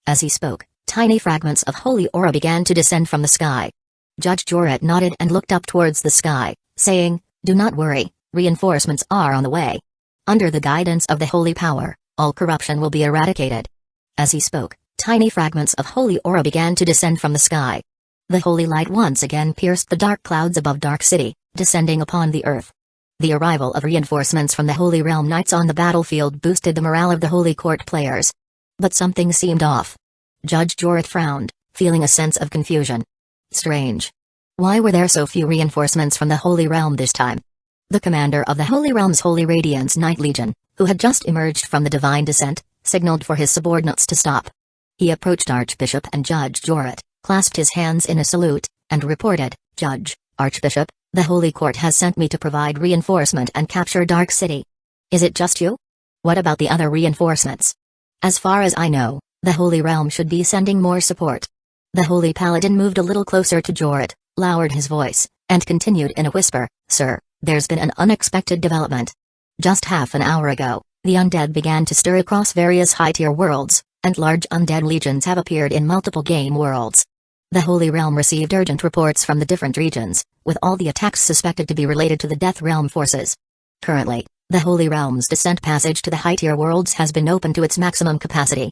As he spoke, tiny fragments of holy aura began to descend from the sky. Judge Jorret nodded and looked up towards the sky, saying, "Do not worry, reinforcements are on the way. Under the guidance of the holy power, all corruption will be eradicated." As he spoke, tiny fragments of holy aura began to descend from the sky. The holy light once again pierced the dark clouds above Dark City, descending upon the earth. The arrival of reinforcements from the Holy Realm Knights on the battlefield boosted the morale of the Holy Court players. But something seemed off. Judge Jorret frowned, feeling a sense of confusion. Strange. Why were there so few reinforcements from the Holy Realm this time? The commander of the Holy Realm's Holy Radiance Knight Legion, who had just emerged from the Divine Descent, signaled for his subordinates to stop. He approached Archbishop and Judge Jorret, clasped his hands in a salute, and reported, "Judge, Archbishop, the Holy Court has sent me to provide reinforcement and capture Dark City. Is it just you? What about the other reinforcements?" "As far as I know, the Holy Realm should be sending more support." The Holy Paladin moved a little closer to Jorret, lowered his voice, and continued in a whisper, "Sir, there's been an unexpected development. Just half an hour ago, the undead began to stir across various high-tier worlds, and large undead legions have appeared in multiple game worlds. The Holy Realm received urgent reports from the different regions, with all the attacks suspected to be related to the Death Realm forces. Currently, the Holy Realm's descent passage to the high-tier worlds has been opened to its maximum capacity."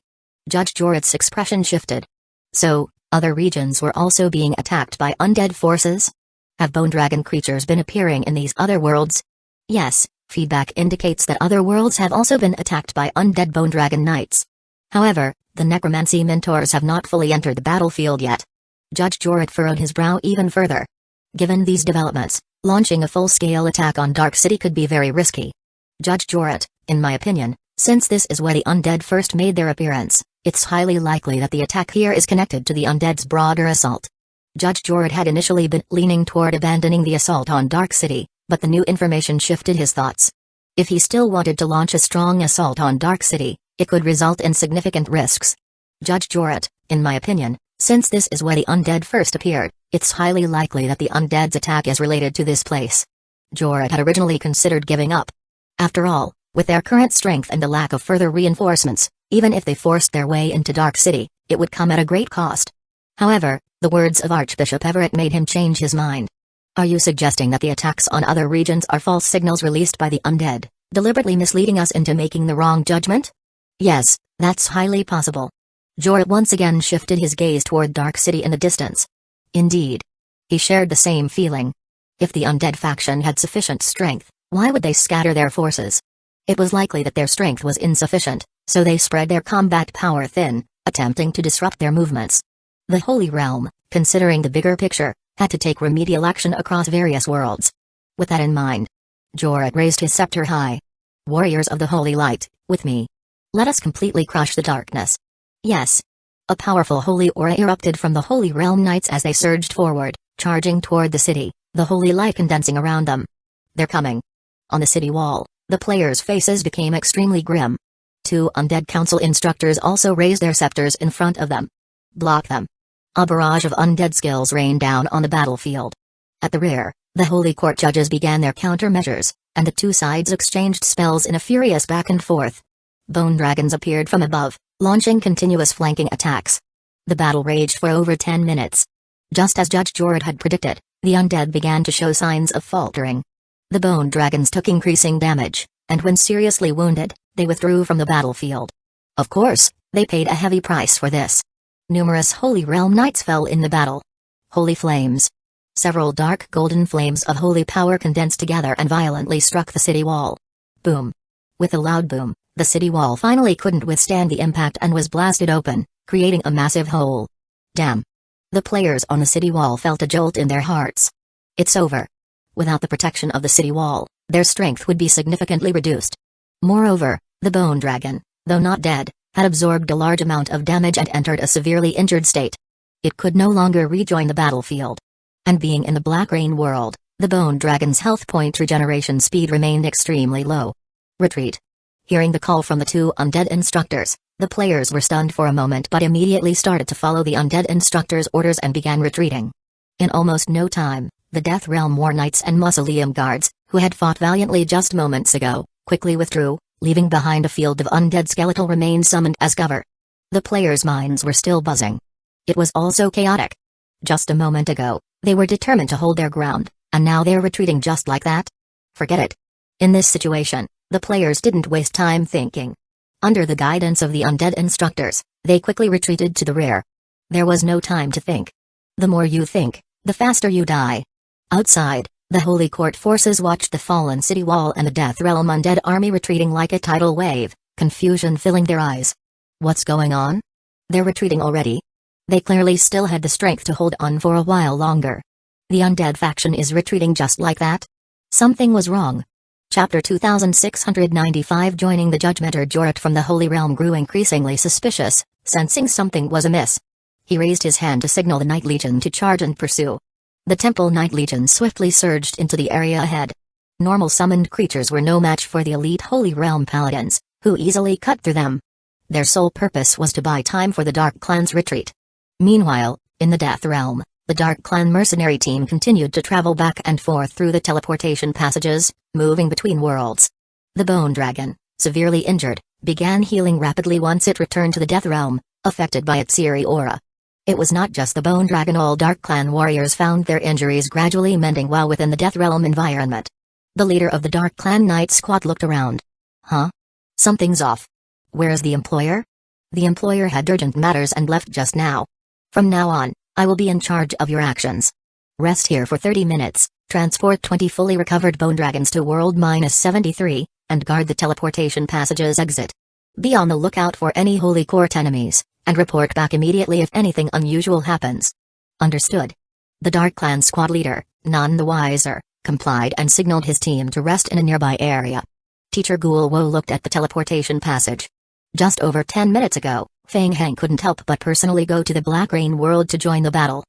Judge Jorret's expression shifted. "So, other regions were also being attacked by undead forces? Have bone dragon creatures been appearing in these other worlds?" "Yes, feedback indicates that other worlds have also been attacked by undead bone dragon knights. However, the necromancy mentors have not fully entered the battlefield yet." Judge Jorret furrowed his brow even further. Given these developments, launching a full-scale attack on Dark City could be very risky. Judge Jorut, in my opinion, since this is where the undead first made their appearance, it's highly likely that the attack here is connected to the undead's broader assault. Judge Jorut had initially been leaning toward abandoning the assault on Dark City, but the new information shifted his thoughts. If he still wanted to launch a strong assault on Dark City, it could result in significant risks. Judge Jorut, in my opinion, since this is where the undead first appeared, it's highly likely that the undead's attack is related to this place. Jorut had originally considered giving up. After all, with their current strength and the lack of further reinforcements, even if they forced their way into Dark City, it would come at a great cost. However, the words of Archbishop Everett made him change his mind. Are you suggesting that the attacks on other regions are false signals released by the undead, deliberately misleading us into making the wrong judgment? Yes, that's highly possible. Jorut once again shifted his gaze toward Dark City in the distance. Indeed. He shared the same feeling. If the undead faction had sufficient strength, why would they scatter their forces? It was likely that their strength was insufficient, so they spread their combat power thin, attempting to disrupt their movements. The Holy Realm, considering the bigger picture, had to take remedial action across various worlds. With that in mind, Jorut raised his scepter high. Warriors of the Holy Light, with me. Let us completely crush the darkness. Yes. A powerful holy aura erupted from the Holy Realm Knights as they surged forward, charging toward the city, the holy light condensing around them. They're coming. On the city wall, the players' faces became extremely grim. Two undead council instructors also raised their scepters in front of them. Block them. A barrage of undead skills rained down on the battlefield. At the rear, the Holy Court judges began their countermeasures, and the two sides exchanged spells in a furious back and forth. Bone dragons appeared from above, launching continuous flanking attacks. The battle raged for over 10 minutes. Just as Judge Jorut had predicted, the undead began to show signs of faltering. The bone dragons took increasing damage, and when seriously wounded, they withdrew from the battlefield. Of course, they paid a heavy price for this. Numerous Holy Realm Knights fell in the battle. Holy flames. Several dark golden flames of holy power condensed together and violently struck the city wall. Boom. With a loud boom, the city wall finally couldn't withstand the impact and was blasted open, creating a massive hole. Damn. The players on the city wall felt a jolt in their hearts. It's over. Without the protection of the city wall, their strength would be significantly reduced. Moreover, the bone dragon, though not dead, had absorbed a large amount of damage and entered a severely injured state. It could no longer rejoin the battlefield. And being in the Black Rain world, the bone dragon's health point regeneration speed remained extremely low. Retreat. Hearing the call from the two undead instructors, the players were stunned for a moment but immediately started to follow the undead instructors' orders and began retreating. In almost no time, the Death Realm War Knights and Mausoleum Guards, who had fought valiantly just moments ago, quickly withdrew, leaving behind a field of undead skeletal remains summoned as cover. The players' minds were still buzzing. It was all so chaotic. Just a moment ago, they were determined to hold their ground, and now they're retreating just like that? Forget it. In this situation, the players didn't waste time thinking. Under the guidance of the undead instructors, they quickly retreated to the rear. There was no time to think. The more you think, the faster you die. Outside, the Holy Court forces watched the fallen city wall and the Death Realm undead army retreating like a tidal wave, confusion filling their eyes. What's going on? They're retreating already? They clearly still had the strength to hold on for a while longer. The undead faction is retreating just like that? Something was wrong. Chapter 2695. Joining the judgmental Jorut from the Holy Realm grew increasingly suspicious, sensing something was amiss. He raised his hand to signal the Night Legion to charge and pursue. The Temple Night Legion swiftly surged into the area ahead. Normal summoned creatures were no match for the elite Holy Realm Paladins, who easily cut through them. Their sole purpose was to buy time for the Dark Clan's retreat. Meanwhile, in the Death Realm, the Dark Clan mercenary team continued to travel back and forth through the teleportation passages, moving between worlds. The Bone Dragon, severely injured, began healing rapidly once it returned to the Death Realm, affected by its eerie aura. It was not just the Bone Dragon. All Dark Clan warriors found their injuries gradually mending while within the Death Realm environment. The leader of the Dark Clan Knight Squad looked around. Huh? Something's off. Where's the employer? The employer had urgent matters and left just now. From now on, I will be in charge of your actions. Rest here for 30 minutes, transport 20 fully recovered Bone Dragons to World -73, and guard the teleportation passage's exit. Be on the lookout for any Holy Court enemies, and report back immediately if anything unusual happens. Understood. The Dark Clan squad leader, none the wiser, complied and signaled his team to rest in a nearby area. Teacher Guo looked at the teleportation passage. Just over 10 minutes ago, Fang Heng couldn't help but personally go to the Black Rain world to join the battle.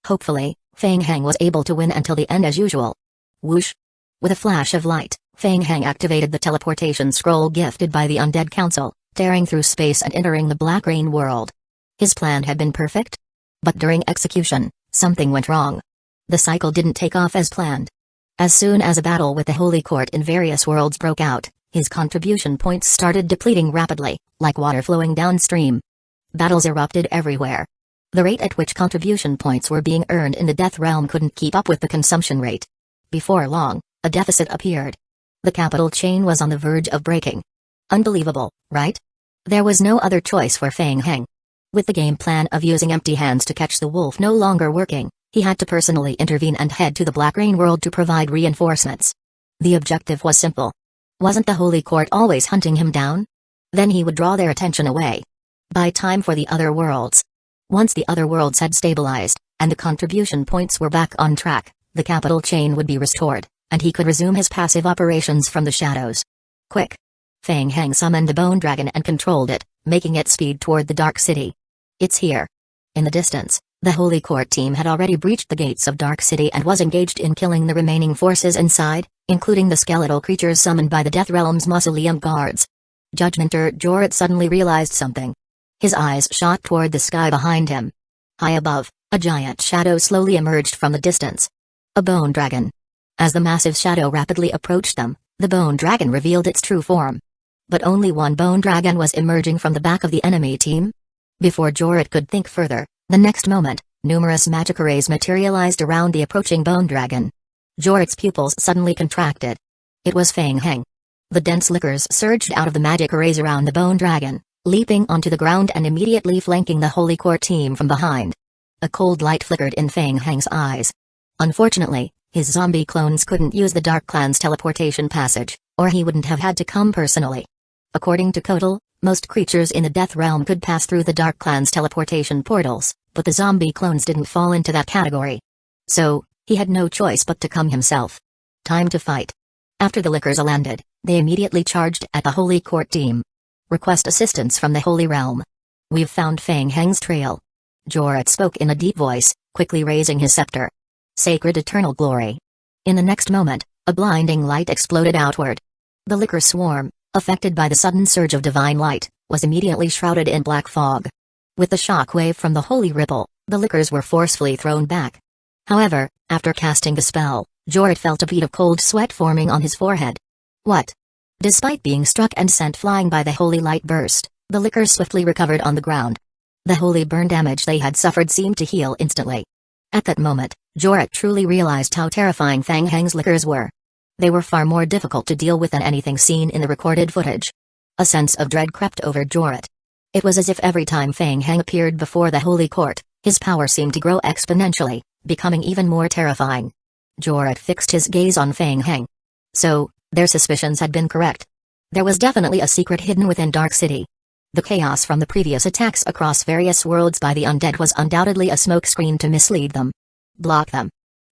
Hopefully, Fang Heng was able to win until the end as usual. Whoosh! With a flash of light, Fang Heng activated the teleportation scroll gifted by the Undead Council, tearing through space and entering the Black Rain world. His plan had been perfect? But during execution, something went wrong. The cycle didn't take off as planned. As soon as a battle with the Holy Court in various worlds broke out, his contribution points started depleting rapidly, like water flowing downstream. Battles erupted everywhere. The rate at which contribution points were being earned in the Death Realm couldn't keep up with the consumption rate. Before long, a deficit appeared. The capital chain was on the verge of breaking. Unbelievable, right? There was no other choice for Fang Heng. With the game plan of using empty hands to catch the wolf no longer working, he had to personally intervene and head to the Black Rain world to provide reinforcements. The objective was simple. Wasn't the Holy Court always hunting him down? Then he would draw their attention away. Buy time for the other worlds. Once the other worlds had stabilized, and the contribution points were back on track, the capital chain would be restored, and he could resume his passive operations from the shadows. Quick! Fang Heng summoned the bone dragon and controlled it, making it speed toward the Dark City. It's here. In the distance, the Holy Court team had already breached the gates of Dark City and was engaged in killing the remaining forces inside, including the skeletal creatures summoned by the Death Realm's mausoleum guards. Judgmentor Jorrit suddenly realized something. His eyes shot toward the sky behind him. High above, a giant shadow slowly emerged from the distance. A bone dragon. As the massive shadow rapidly approached them, the bone dragon revealed its true form. But only one bone dragon was emerging from the back of the enemy team. Before Jorrit could think further, the next moment, numerous magic arrays materialized around the approaching bone dragon. Jorrit's pupils suddenly contracted. It was Fang Heng. The dense liquors surged out of the magic arrays around the bone dragon, leaping onto the ground and immediately flanking the Holy Court team from behind. A cold light flickered in Fang Heng's eyes. Unfortunately, his zombie clones couldn't use the Dark Clan's teleportation passage, or he wouldn't have had to come personally. According to Kotal, most creatures in the Death Realm could pass through the Dark Clan's teleportation portals, but the zombie clones didn't fall into that category. So, he had no choice but to come himself. Time to fight. After the liquors landed, they immediately charged at the Holy Court team. Request assistance from the Holy Realm. We've found Fang Heng's trail. Jorrit spoke in a deep voice, quickly raising his scepter. Sacred eternal glory. In the next moment, a blinding light exploded outward. The liquor swarm, affected by the sudden surge of divine light, was immediately shrouded in black fog. With the shock wave from the holy ripple, the liquors were forcefully thrown back. However, after casting the spell, Jorrit felt a bead of cold sweat forming on his forehead. What? Despite being struck and sent flying by the holy light burst, the liquors swiftly recovered on the ground. The holy burn damage they had suffered seemed to heal instantly. At that moment, Jorrit truly realized how terrifying Fang Heng's liquors were. They were far more difficult to deal with than anything seen in the recorded footage. A sense of dread crept over Jorrit. It was as if every time Fang Heng appeared before the Holy Court, his power seemed to grow exponentially, becoming even more terrifying. Jorrit fixed his gaze on Fang Heng. So, their suspicions had been correct. There was definitely a secret hidden within Dark City. The chaos from the previous attacks across various worlds by the undead was undoubtedly a smokescreen to mislead them. Block them.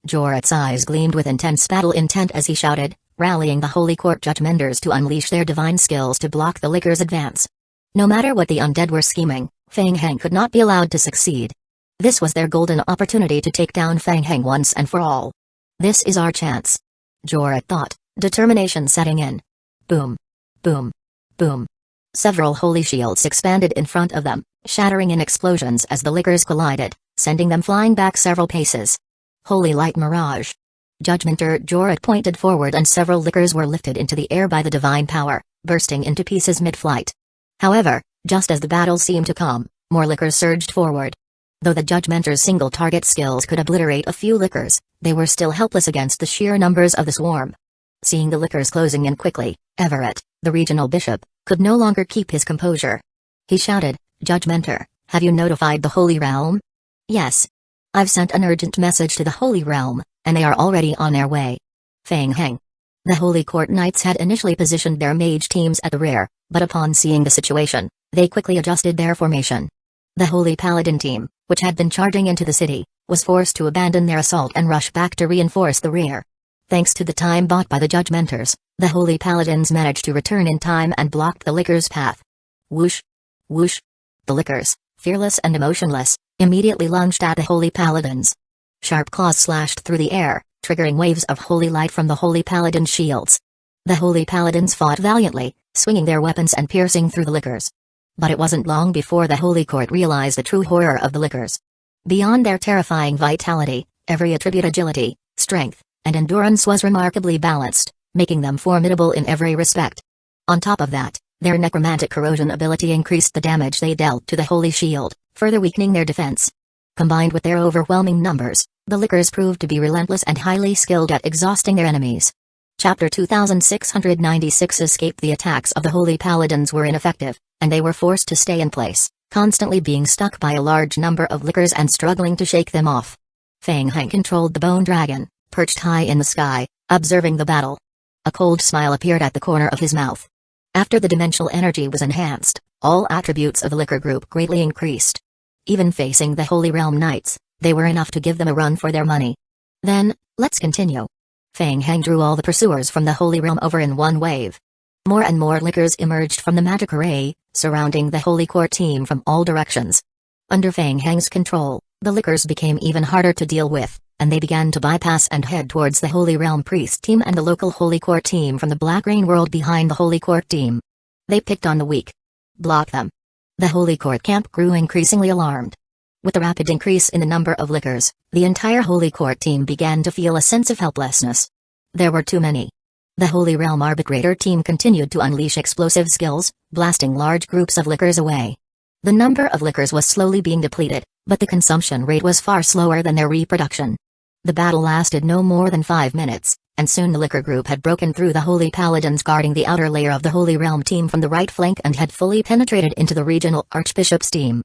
Jorrit's eyes gleamed with intense battle intent as he shouted, rallying the Holy Court judgmentors to unleash their divine skills to block the liquor's advance. No matter what the undead were scheming, Fang Heng could not be allowed to succeed. This was their golden opportunity to take down Fang Heng once and for all. This is our chance. Jorrit thought, determination setting in. Boom. Boom. Boom. Several holy shields expanded in front of them, shattering in explosions as the liquors collided, sending them flying back several paces. Holy light mirage. Judgmentor Jorrit pointed forward and several liquors were lifted into the air by the divine power, bursting into pieces mid-flight. However, just as the battle seemed to calm, more liquors surged forward. Though the Judgmentor's single-target skills could obliterate a few liquors, they were still helpless against the sheer numbers of the swarm. Seeing the liquors closing in quickly, Everett, the regional bishop, could no longer keep his composure. He shouted, Judgmentor, have you notified the Holy Realm? Yes. I've sent an urgent message to the Holy Realm, and they are already on their way. Fang Heng. The Holy Court Knights had initially positioned their mage teams at the rear, but upon seeing the situation, they quickly adjusted their formation. The Holy Paladin team, which had been charging into the city, was forced to abandon their assault and rush back to reinforce the rear. Thanks to the time bought by the Judgmentors, the Holy Paladins managed to return in time and blocked the Lickers' path. Whoosh! Whoosh! The Lickers, fearless and emotionless, immediately lunged at the Holy Paladins. Sharp claws slashed through the air, triggering waves of holy light from the Holy Paladin shields. The Holy Paladins fought valiantly, swinging their weapons and piercing through the Lickers. But it wasn't long before the Holy Court realized the true horror of the Lickers. Beyond their terrifying vitality, every attribute agility, strength, and endurance was remarkably balanced, making them formidable in every respect. On top of that, their necromantic corrosion ability increased the damage they dealt to the Holy Shield, further weakening their defense. Combined with their overwhelming numbers, the Lickers proved to be relentless and highly skilled at exhausting their enemies. Chapter 2696 Escape. The attacks of the Holy Paladins were ineffective, and they were forced to stay in place, constantly being stuck by a large number of Lickers and struggling to shake them off. Feng Heng controlled the bone dragon, perched high in the sky, observing the battle. A cold smile appeared at the corner of his mouth. After the dimensional energy was enhanced, all attributes of the Licker group greatly increased. Even facing the Holy Realm Knights, they were enough to give them a run for their money. Then, let's continue. Feng Heng drew all the pursuers from the Holy Realm over in one wave. More and more Lickers emerged from the magic array, surrounding the Holy Court team from all directions. Under Feng Heng's control, the Lickers became even harder to deal with, and they began to bypass and head towards the Holy Realm Priest team and the local Holy Court team from the Black Rain world behind the Holy Court team. They picked on the weak. Block them. The Holy Court camp grew increasingly alarmed. With the rapid increase in the number of Lickers, the entire Holy Court team began to feel a sense of helplessness. There were too many. The Holy Realm Arbitrator team continued to unleash explosive skills, blasting large groups of Lickers away. The number of Lickers was slowly being depleted, but the consumption rate was far slower than their reproduction. The battle lasted no more than 5 minutes, and soon the Licker group had broken through the Holy Paladins guarding the outer layer of the Holy Realm team from the right flank and had fully penetrated into the regional Archbishop's team.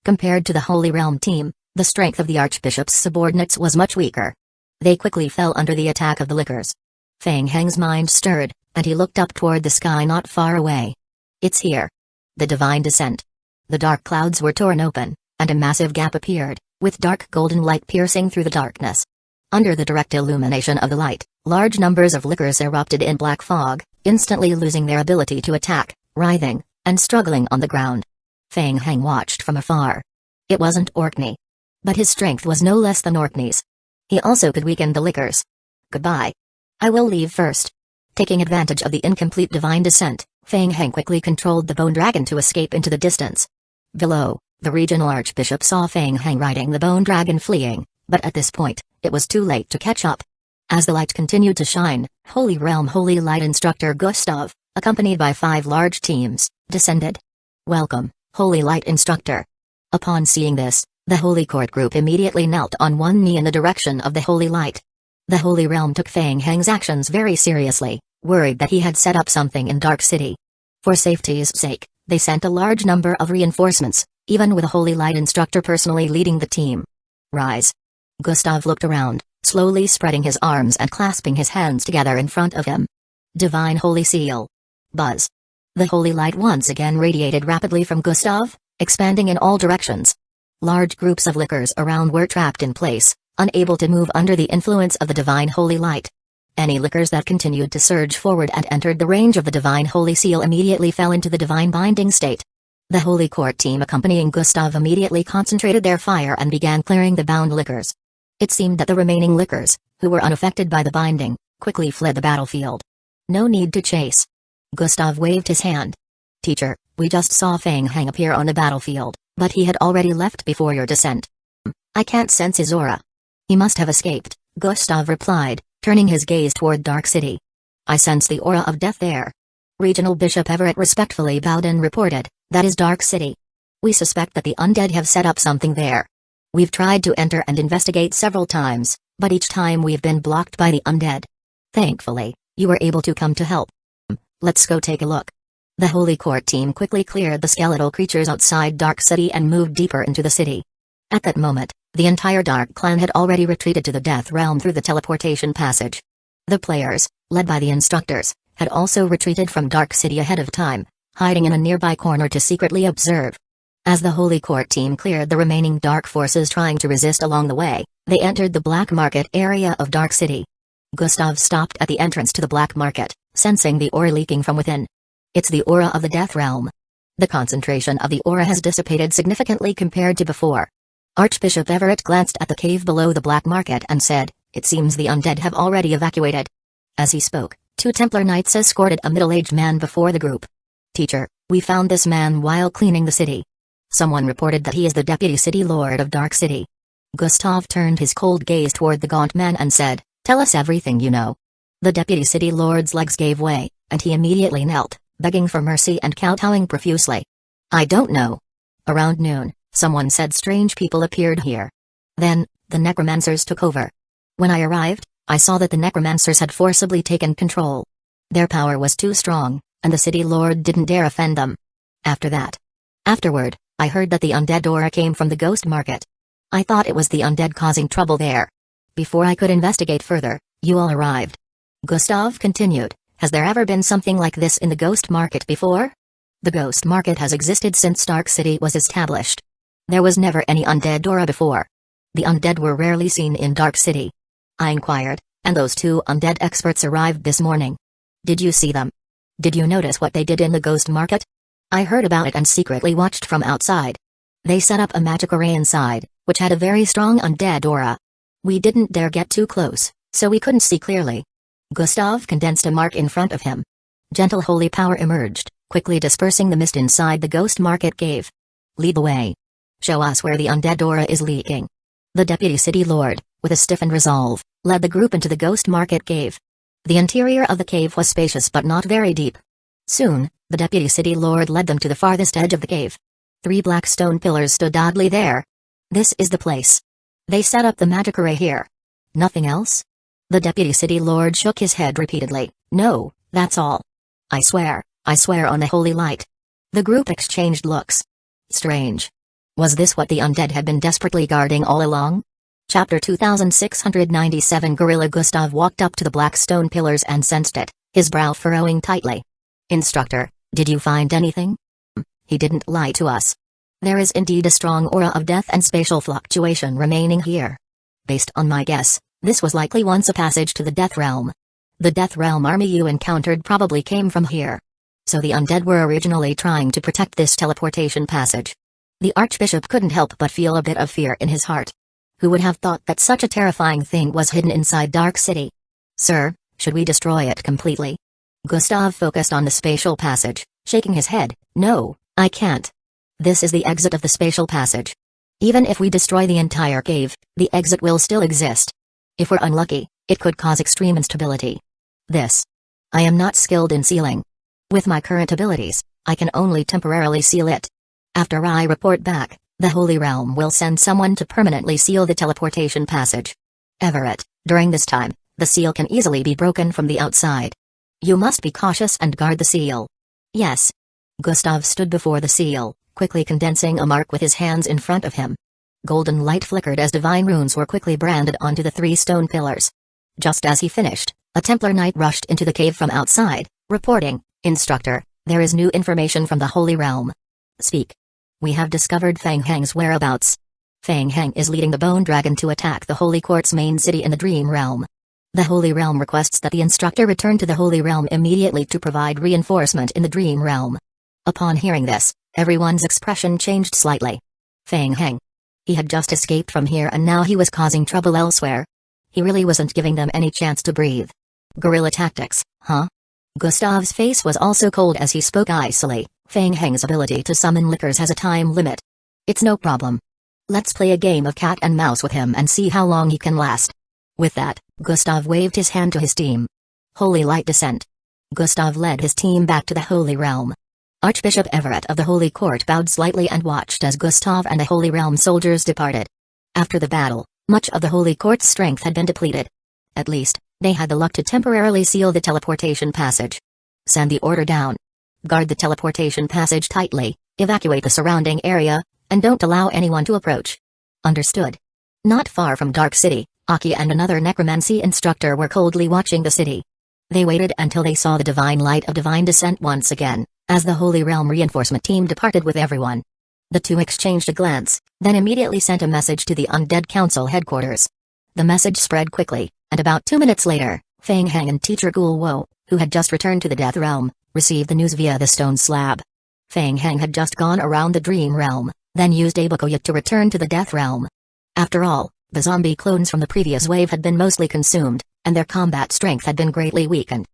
Compared to the Holy Realm team, the strength of the Archbishop's subordinates was much weaker. They quickly fell under the attack of the Lickers. Feng Heng's mind stirred, and he looked up toward the sky not far away. It's here. The divine descent. The dark clouds were torn open, and a massive gap appeared, with dark golden light piercing through the darkness. Under the direct illumination of the light, large numbers of Lickers erupted in black fog, instantly losing their ability to attack, writhing, and struggling on the ground. Feng Heng watched from afar. It wasn't Orkney. But his strength was no less than Orkney's. He also could weaken the Lickers. Goodbye. I will leave first. Taking advantage of the incomplete divine descent, Feng Heng quickly controlled the bone dragon to escape into the distance. Below, the regional archbishop saw Feng Heng riding the bone dragon fleeing, but at this point, it was too late to catch up. As the light continued to shine, Holy Realm Holy Light Instructor Gustav, accompanied by 5 large teams, descended. Welcome, Holy Light Instructor. Upon seeing this, the Holy Court group immediately knelt on one knee in the direction of the Holy Light. The Holy Realm took Feng Heng's actions very seriously, worried that he had set up something in Dark City. For safety's sake, they sent a large number of reinforcements, even with a Holy Light Instructor personally leading the team. Rise. Gustav looked around, slowly spreading his arms and clasping his hands together in front of him. Divine Holy Seal. Buzz. The Holy Light once again radiated rapidly from Gustav, expanding in all directions. Large groups of Lickers around were trapped in place, unable to move under the influence of the Divine Holy Light. Any Lickers that continued to surge forward and entered the range of the Divine Holy Seal immediately fell into the Divine Binding state. The Holy Court team accompanying Gustav immediately concentrated their fire and began clearing the bound Lickers. It seemed that the remaining Lickers, who were unaffected by the binding, quickly fled the battlefield. No need to chase. Gustav waved his hand. Teacher, we just saw Feng Heng appear on the battlefield, but he had already left before your descent. I can't sense his aura. He must have escaped, Gustav replied, turning his gaze toward Dark City. I sense the aura of death there. Regional Bishop Everett respectfully bowed and reported, that is Dark City. We suspect that the undead have set up something there. We've tried to enter and investigate several times, but each time we've been blocked by the undead. Thankfully, you were able to come to help. Let's go take a look. The Holy Court team quickly cleared the skeletal creatures outside Dark City and moved deeper into the city. At that moment, the entire Dark Clan had already retreated to the Death Realm through the teleportation passage. The players, led by the instructors, had also retreated from Dark City ahead of time, hiding in a nearby corner to secretly observe. As the Holy Court team cleared the remaining dark forces trying to resist along the way, they entered the black market area of Dark City. Gustav stopped at the entrance to the black market, sensing the aura leaking from within. It's the aura of the Death Realm. The concentration of the aura has dissipated significantly compared to before. Archbishop Everett glanced at the cave below the black market and said, "It seems the undead have already evacuated." As he spoke, 2 Templar Knights escorted a middle-aged man before the group. "Teacher, we found this man while cleaning the city. Someone reported that he is the Deputy City Lord of Dark City." Gustav turned his cold gaze toward the gaunt man and said, "Tell us everything you know." The Deputy City Lord's legs gave way, and he immediately knelt, begging for mercy and kowtowing profusely. "I don't know. Around noon, someone said strange people appeared here. Then, the Necromancers took over. When I arrived, I saw that the Necromancers had forcibly taken control. Their power was too strong, and the City Lord didn't dare offend them. Afterward, I heard that the undead aura came from the ghost market. I thought it was the undead causing trouble there. Before I could investigate further, you all arrived." Gustav continued, "Has there ever been something like this in the ghost market before?" "The ghost market has existed since Dark City was established. There was never any undead aura before. The undead were rarely seen in Dark City." I inquired, "And those 2 undead experts arrived this morning. Did you see them? Did you notice what they did in the ghost market?" "I heard about it and secretly watched from outside. They set up a magic array inside, which had a very strong undead aura. We didn't dare get too close, so we couldn't see clearly." Gustav condensed a mark in front of him. Gentle holy power emerged, quickly dispersing the mist inside the ghost market cave. "Lead the way. Show us where the undead aura is leaking." The Deputy City Lord, with a stiffened resolve, led the group into the ghost market cave. The interior of the cave was spacious but not very deep. Soon, the Deputy City Lord led them to the farthest edge of the cave. 3 black stone pillars stood oddly there. "This is the place. They set up the magic array here. Nothing else?" The Deputy City Lord shook his head repeatedly. "No, that's all. I swear on the holy light." The group exchanged looks. Strange. Was this what the undead had been desperately guarding all along? Chapter 2697. Gorilla Gustav walked up to the black stone pillars and sensed it, his brow furrowing tightly. "Instructor, did you find anything?" "He didn't lie to us. There is indeed a strong aura of death and spatial fluctuation remaining here. Based on my guess, this was likely once a passage to the Death Realm. The Death Realm army you encountered probably came from here. So the undead were originally trying to protect this teleportation passage." The Archbishop couldn't help but feel a bit of fear in his heart. Who would have thought that such a terrifying thing was hidden inside Dark City? "Sir, should we destroy it completely?" Gustav focused on the spatial passage, shaking his head. "No, I can't. This is the exit of the spatial passage. Even if we destroy the entire cave, the exit will still exist. If we're unlucky, it could cause extreme instability. I am not skilled in sealing. With my current abilities, I can only temporarily seal it. After I report back, the Holy Realm will send someone to permanently seal the teleportation passage. Everett, during this time, the seal can easily be broken from the outside. You must be cautious and guard the seal." "Yes." Gustav stood before the seal, quickly condensing a mark with his hands in front of him. Golden light flickered as divine runes were quickly branded onto the 3 stone pillars. Just as he finished, a Templar Knight rushed into the cave from outside, reporting, "Instructor, there is new information from the Holy Realm." "Speak." "We have discovered Fang Heng's whereabouts. Fang Heng is leading the Bone Dragon to attack the Holy Court's main city in the Dream Realm. The Holy Realm requests that the instructor return to the Holy Realm immediately to provide reinforcement in the Dream Realm." Upon hearing this, everyone's expression changed slightly. Fang Heng. He had just escaped from here and now he was causing trouble elsewhere. He really wasn't giving them any chance to breathe. Guerrilla tactics, huh? Gustav's face was also cold as he spoke icily. Fang Heng's ability to summon lickers has a time limit. It's no problem. Let's play a game of cat and mouse with him and see how long he can last. With that, Gustav waved his hand to his team. Holy Light Descent. Gustav led his team back to the Holy Realm. Archbishop Everett of the Holy Court bowed slightly and watched as Gustav and the Holy Realm soldiers departed. After the battle, much of the Holy Court's strength had been depleted. At least, they had the luck to temporarily seal the teleportation passage. Send the order down. Guard the teleportation passage tightly, evacuate the surrounding area, and don't allow anyone to approach. Understood. Not far from Dark City, Aki and another necromancy instructor were coldly watching the city. They waited until they saw the divine light of divine descent once again, as the Holy Realm reinforcement team departed with everyone. The two exchanged a glance, then immediately sent a message to the Undead Council headquarters. The message spread quickly, and about 2 minutes later, Feng Heng and Teacher Guo, who had just returned to the Death Realm, received the news via the stone slab. Feng Heng had just gone around the Dream Realm, then used Abukoya to return to the Death Realm. After all, the zombie clones from the previous wave had been mostly consumed, and their combat strength had been greatly weakened.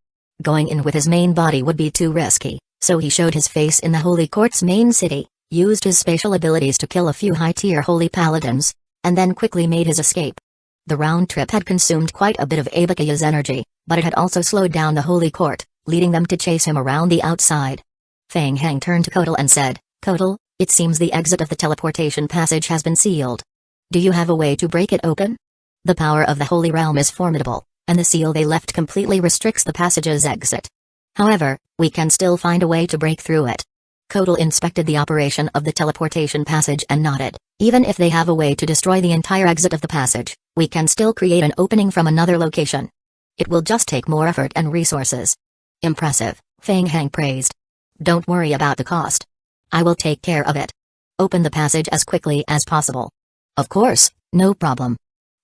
Going in with his main body would be too risky, so he showed his face in the Holy Court's main city, used his spatial abilities to kill a few high-tier holy paladins, and then quickly made his escape. The round trip had consumed quite a bit of Abukoya's energy, but it had also slowed down the Holy Court, leading them to chase him around the outside. Feng Heng turned to Kotal and said, "Kotal, it seems the exit of the teleportation passage has been sealed. Do you have a way to break it open? The power of the Holy Realm is formidable, and the seal they left completely restricts the passage's exit. However, we can still find a way to break through it." Kotal inspected the operation of the teleportation passage and nodded. "Even if they have a way to destroy the entire exit of the passage, we can still create an opening from another location. It will just take more effort and resources." "Impressive," Feng Heng praised. "Don't worry about the cost. I will take care of it. Open the passage as quickly as possible." "Of course, no problem."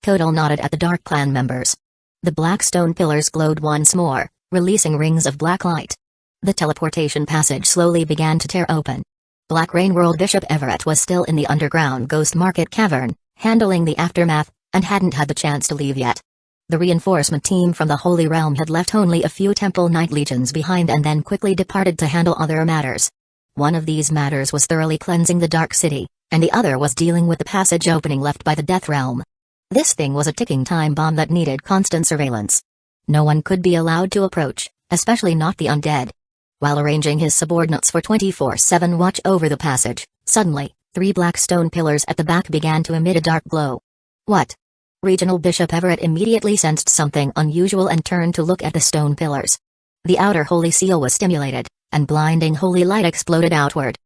Kotal nodded at the Dark Clan members. The black stone pillars glowed once more, releasing rings of black light. The teleportation passage slowly began to tear open. Black Rain World Bishop Everett was still in the underground Ghost Market Cavern, handling the aftermath, and hadn't had the chance to leave yet. The reinforcement team from the Holy Realm had left only a few Temple Knight legions behind and then quickly departed to handle other matters. One of these matters was thoroughly cleansing the Dark City, and the other was dealing with the passage opening left by the Death Realm. This thing was a ticking time bomb that needed constant surveillance. No one could be allowed to approach, especially not the undead. While arranging his subordinates for 24/7 watch over the passage, suddenly, 3 black stone pillars at the back began to emit a dark glow. "What?" Regional Bishop Everett immediately sensed something unusual and turned to look at the stone pillars. The outer holy seal was stimulated, and blinding holy light exploded outward.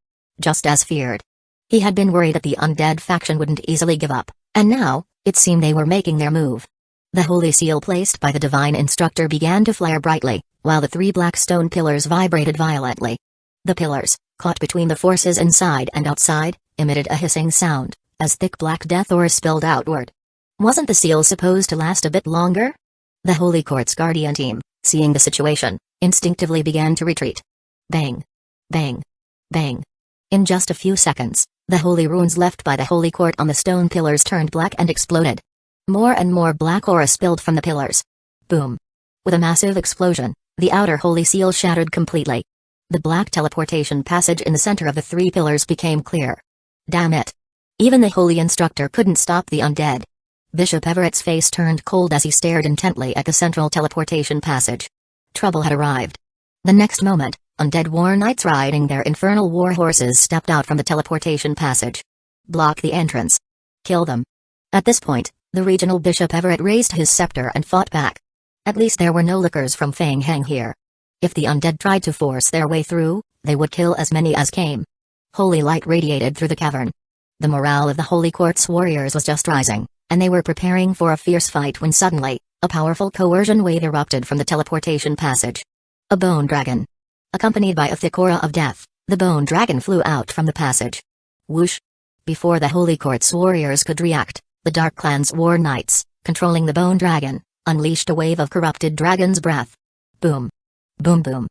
Just as feared. He had been worried that the undead faction wouldn't easily give up, and now, it seemed they were making their move. The holy seal placed by the divine instructor began to flare brightly, while the 3 black stone pillars vibrated violently. The pillars, caught between the forces inside and outside, emitted a hissing sound, as thick black death ore spilled outward. Wasn't the seal supposed to last a bit longer? The Holy Court's guardian team, seeing the situation, instinctively began to retreat. Bang! Bang! Bang! In just a few seconds, the holy runes left by the Holy Court on the stone pillars turned black and exploded. More and more black aura spilled from the pillars. Boom! With a massive explosion, the outer holy seal shattered completely. The black teleportation passage in the center of the 3 pillars became clear. Damn it! Even the holy instructor couldn't stop the undead. Bishop Everett's face turned cold as he stared intently at the central teleportation passage. Trouble had arrived. The next moment, undead war knights riding their infernal war horses stepped out from the teleportation passage. Block the entrance. Kill them. At this point, the regional Bishop Everett raised his scepter and fought back. At least there were no lickers from Feng Heng here. If the undead tried to force their way through, they would kill as many as came. Holy light radiated through the cavern. The morale of the Holy Court's warriors was just rising, and they were preparing for a fierce fight when suddenly, a powerful coercion wave erupted from the teleportation passage. A bone dragon. Accompanied by a thick aura of death, the bone dragon flew out from the passage. Whoosh! Before the Holy Court's warriors could react, the Dark Clan's war knights, controlling the bone dragon, unleashed a wave of corrupted dragon's breath. Boom! Boom boom!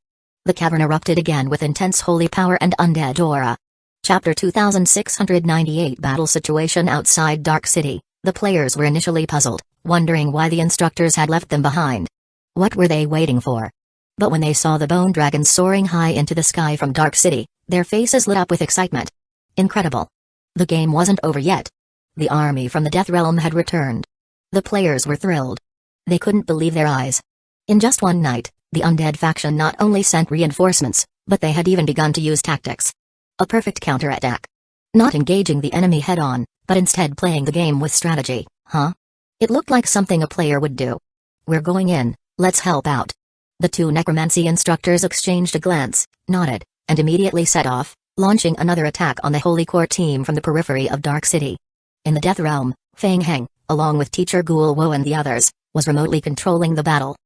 The cavern erupted again with intense holy power and undead aura. Chapter 2698 Battle Situation outside Dark City. The players were initially puzzled, wondering why the instructors had left them behind. What were they waiting for? But when they saw the bone dragons soaring high into the sky from Dark City, their faces lit up with excitement. Incredible! The game wasn't over yet. The army from the Death Realm had returned. The players were thrilled. They couldn't believe their eyes. In just one night, the undead faction not only sent reinforcements, but they had even begun to use tactics. A perfect counterattack. Not engaging the enemy head-on, but instead playing the game with strategy, huh? It looked like something a player would do. We're going in, let's help out. The 2 necromancy instructors exchanged a glance, nodded, and immediately set off, launching another attack on the Holy Court team from the periphery of Dark City. In the Death Realm, Feng Heng, along with Teacher Guo and the others, was remotely controlling the battle.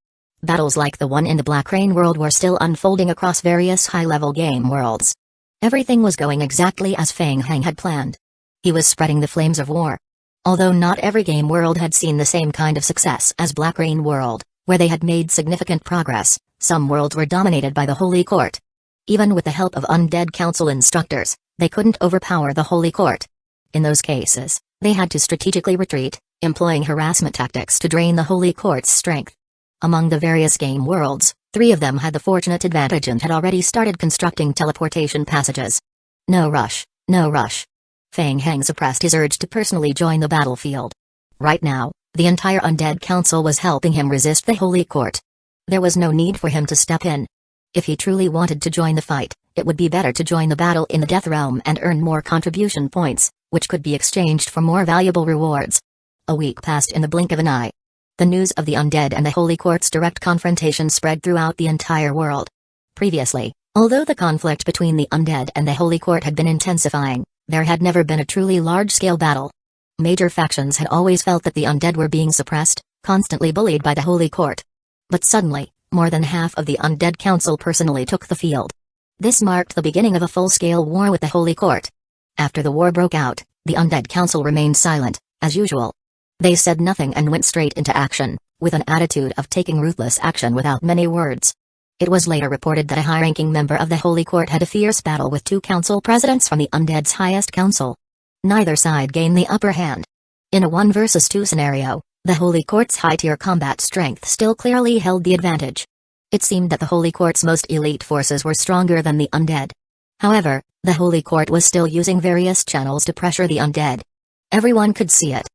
Battles like the one in the Black Rain world were still unfolding across various high-level game worlds. Everything was going exactly as Feng Hang had planned. He was spreading the flames of war. Although not every game world had seen the same kind of success as Black Rain World, where they had made significant progress, some worlds were dominated by the Holy Court. Even with the help of Undead Council instructors, they couldn't overpower the Holy Court. In those cases, they had to strategically retreat, employing harassment tactics to drain the Holy Court's strength. Among the various game worlds, 3 of them had the fortunate advantage and had already started constructing teleportation passages. No rush, no rush. Feng Hang suppressed his urge to personally join the battlefield. Right now, the entire Undead Council was helping him resist the Holy Court. There was no need for him to step in. If he truly wanted to join the fight, it would be better to join the battle in the Death Realm and earn more contribution points, which could be exchanged for more valuable rewards. A week passed in the blink of an eye. The news of the Undead and the Holy Court's direct confrontation spread throughout the entire world. Previously, although the conflict between the Undead and the Holy Court had been intensifying, there had never been a truly large-scale battle. Major factions had always felt that the Undead were being suppressed, constantly bullied by the Holy Court. But suddenly, more than half of the Undead Council personally took the field. This marked the beginning of a full-scale war with the Holy Court. After the war broke out, the Undead Council remained silent, as usual. They said nothing and went straight into action, with an attitude of taking ruthless action without many words. It was later reported that a high-ranking member of the Holy Court had a fierce battle with 2 council presidents from the Undead's highest council. Neither side gained the upper hand. In a 1 versus 2 scenario, the Holy Court's high-tier combat strength still clearly held the advantage. It seemed that the Holy Court's most elite forces were stronger than the Undead. However, the Holy Court was still using various channels to pressure the Undead. Everyone could see it.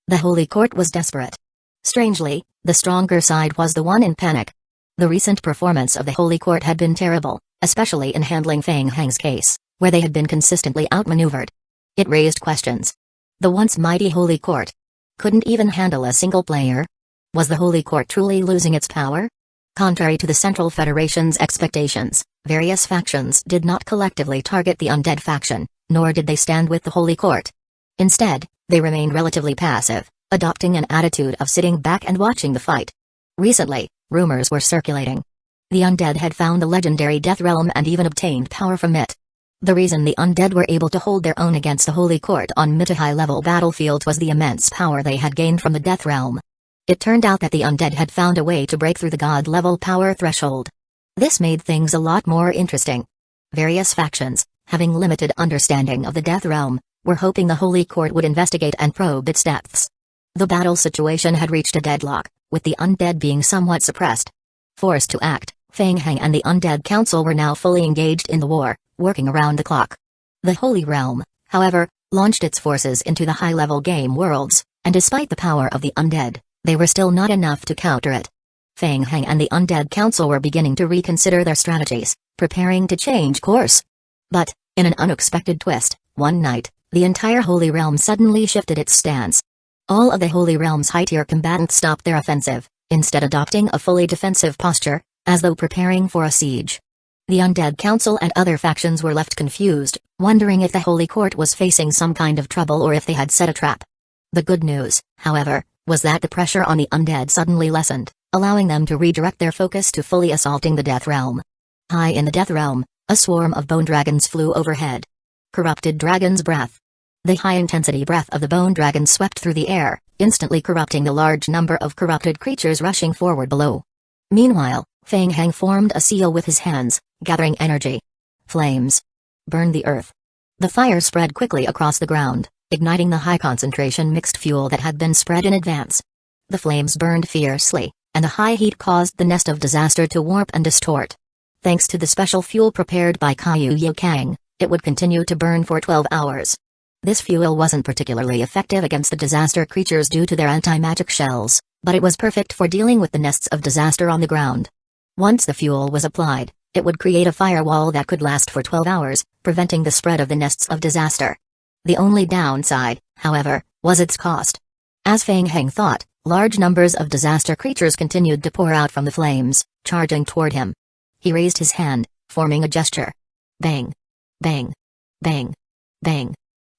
The Holy Court was desperate. Strangely, the stronger side was the one in panic. The recent performance of the Holy Court had been terrible, especially in handling Feng Hang's case, where they had been consistently outmaneuvered. It raised questions. The once mighty Holy Court couldn't even handle a single player? Was the Holy Court truly losing its power? Contrary to the Central Federation's expectations, various factions did not collectively target the Undead faction, nor did they stand with the Holy Court. Instead, they remained relatively passive, adopting an attitude of sitting back and watching the fight. Recently, rumors were circulating. The Undead had found the legendary Death Realm and even obtained power from it. The reason the Undead were able to hold their own against the Holy Court on mid to high level battlefields was the immense power they had gained from the Death Realm. It turned out that the Undead had found a way to break through the God-level power threshold. This made things a lot more interesting. Various factions, having limited understanding of the Death Realm, were hoping the Holy Court would investigate and probe its depths. The battle situation had reached a deadlock, with the Undead being somewhat suppressed. Forced to act, Feng Hang and the Undead Council were now fully engaged in the war, working around the clock. The Holy Realm, however, launched its forces into the high-level game worlds, and despite the power of the Undead, they were still not enough to counter it. Feng Hang and the Undead Council were beginning to reconsider their strategies, preparing to change course. But, in an unexpected twist, one night, the entire Holy Realm suddenly shifted its stance. All of the Holy Realm's high-tier combatants stopped their offensive, instead adopting a fully defensive posture, as though preparing for a siege. The Undead Council and other factions were left confused, wondering if the Holy Court was facing some kind of trouble or if they had set a trap. The good news, however, was that the pressure on the Undead suddenly lessened, allowing them to redirect their focus to fully assaulting the Death Realm. High in the Death Realm, a swarm of bone dragons flew overhead. Corrupted dragon's breath. The high-intensity breath of the bone dragon swept through the air, instantly corrupting the large number of corrupted creatures rushing forward below. Meanwhile, Feng Hang formed a seal with his hands, gathering energy. Flames burned the earth. The fire spread quickly across the ground, igniting the high-concentration mixed fuel that had been spread in advance. The flames burned fiercely, and the high heat caused the nest of disaster to warp and distort. Thanks to the special fuel prepared by Kaiyu Kang, it would continue to burn for 12 hours. This fuel wasn't particularly effective against the disaster creatures due to their anti-magic shells, but it was perfect for dealing with the nests of disaster on the ground. Once the fuel was applied, it would create a firewall that could last for 12 hours, preventing the spread of the nests of disaster. The only downside, however, was its cost. As Feng Hang thought, large numbers of disaster creatures continued to pour out from the flames, charging toward him. He raised his hand, forming a gesture. Bang! Bang! Bang! Bang!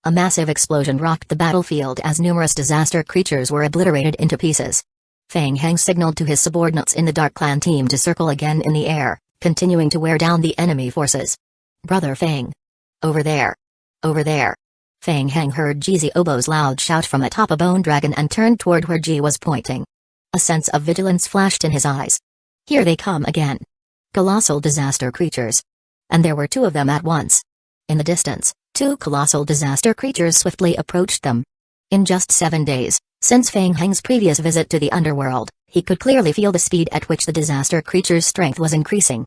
A massive explosion rocked the battlefield as numerous disaster creatures were obliterated into pieces. Feng Hang signaled to his subordinates in the Dark Clan team to circle again in the air, continuing to wear down the enemy forces. Brother Feng. Over there. Over there. Fang Heng heard Jizi Obo's loud shout from atop a bone dragon and turned toward where Ji was pointing. A sense of vigilance flashed in his eyes. Here they come again. Colossal disaster creatures. And there were two of them at once. In the distance, two colossal disaster creatures swiftly approached them. In just 7 days, since Fang Heng's previous visit to the underworld, he could clearly feel the speed at which the disaster creatures' strength was increasing.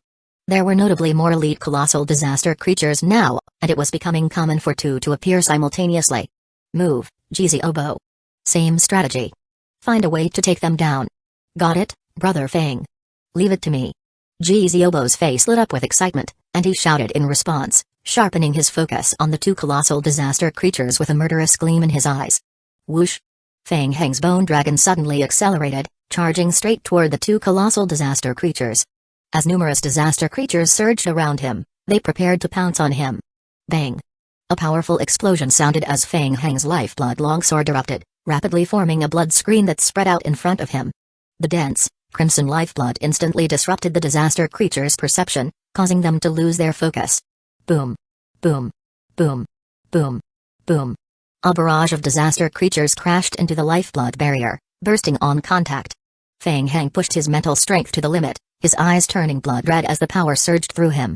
There were notably more elite colossal disaster creatures now, and it was becoming common for two to appear simultaneously. Move, Jizi Obo. Same strategy. Find a way to take them down. Got it, Brother Fang? Leave it to me. Jizi Obo's face lit up with excitement, and he shouted in response, sharpening his focus on the two colossal disaster creatures with a murderous gleam in his eyes. Whoosh! Fang Heng's bone dragon suddenly accelerated, charging straight toward the two colossal disaster creatures. As numerous disaster creatures surged around him, they prepared to pounce on him. Bang! A powerful explosion sounded as Fang Heng's lifeblood longsword erupted, rapidly forming a blood screen that spread out in front of him. The dense, crimson lifeblood instantly disrupted the disaster creatures' perception, causing them to lose their focus. Boom! Boom! Boom! Boom! Boom! A barrage of disaster creatures crashed into the lifeblood barrier, bursting on contact. Fang Heng pushed his mental strength to the limit, his eyes turning blood red as the power surged through him.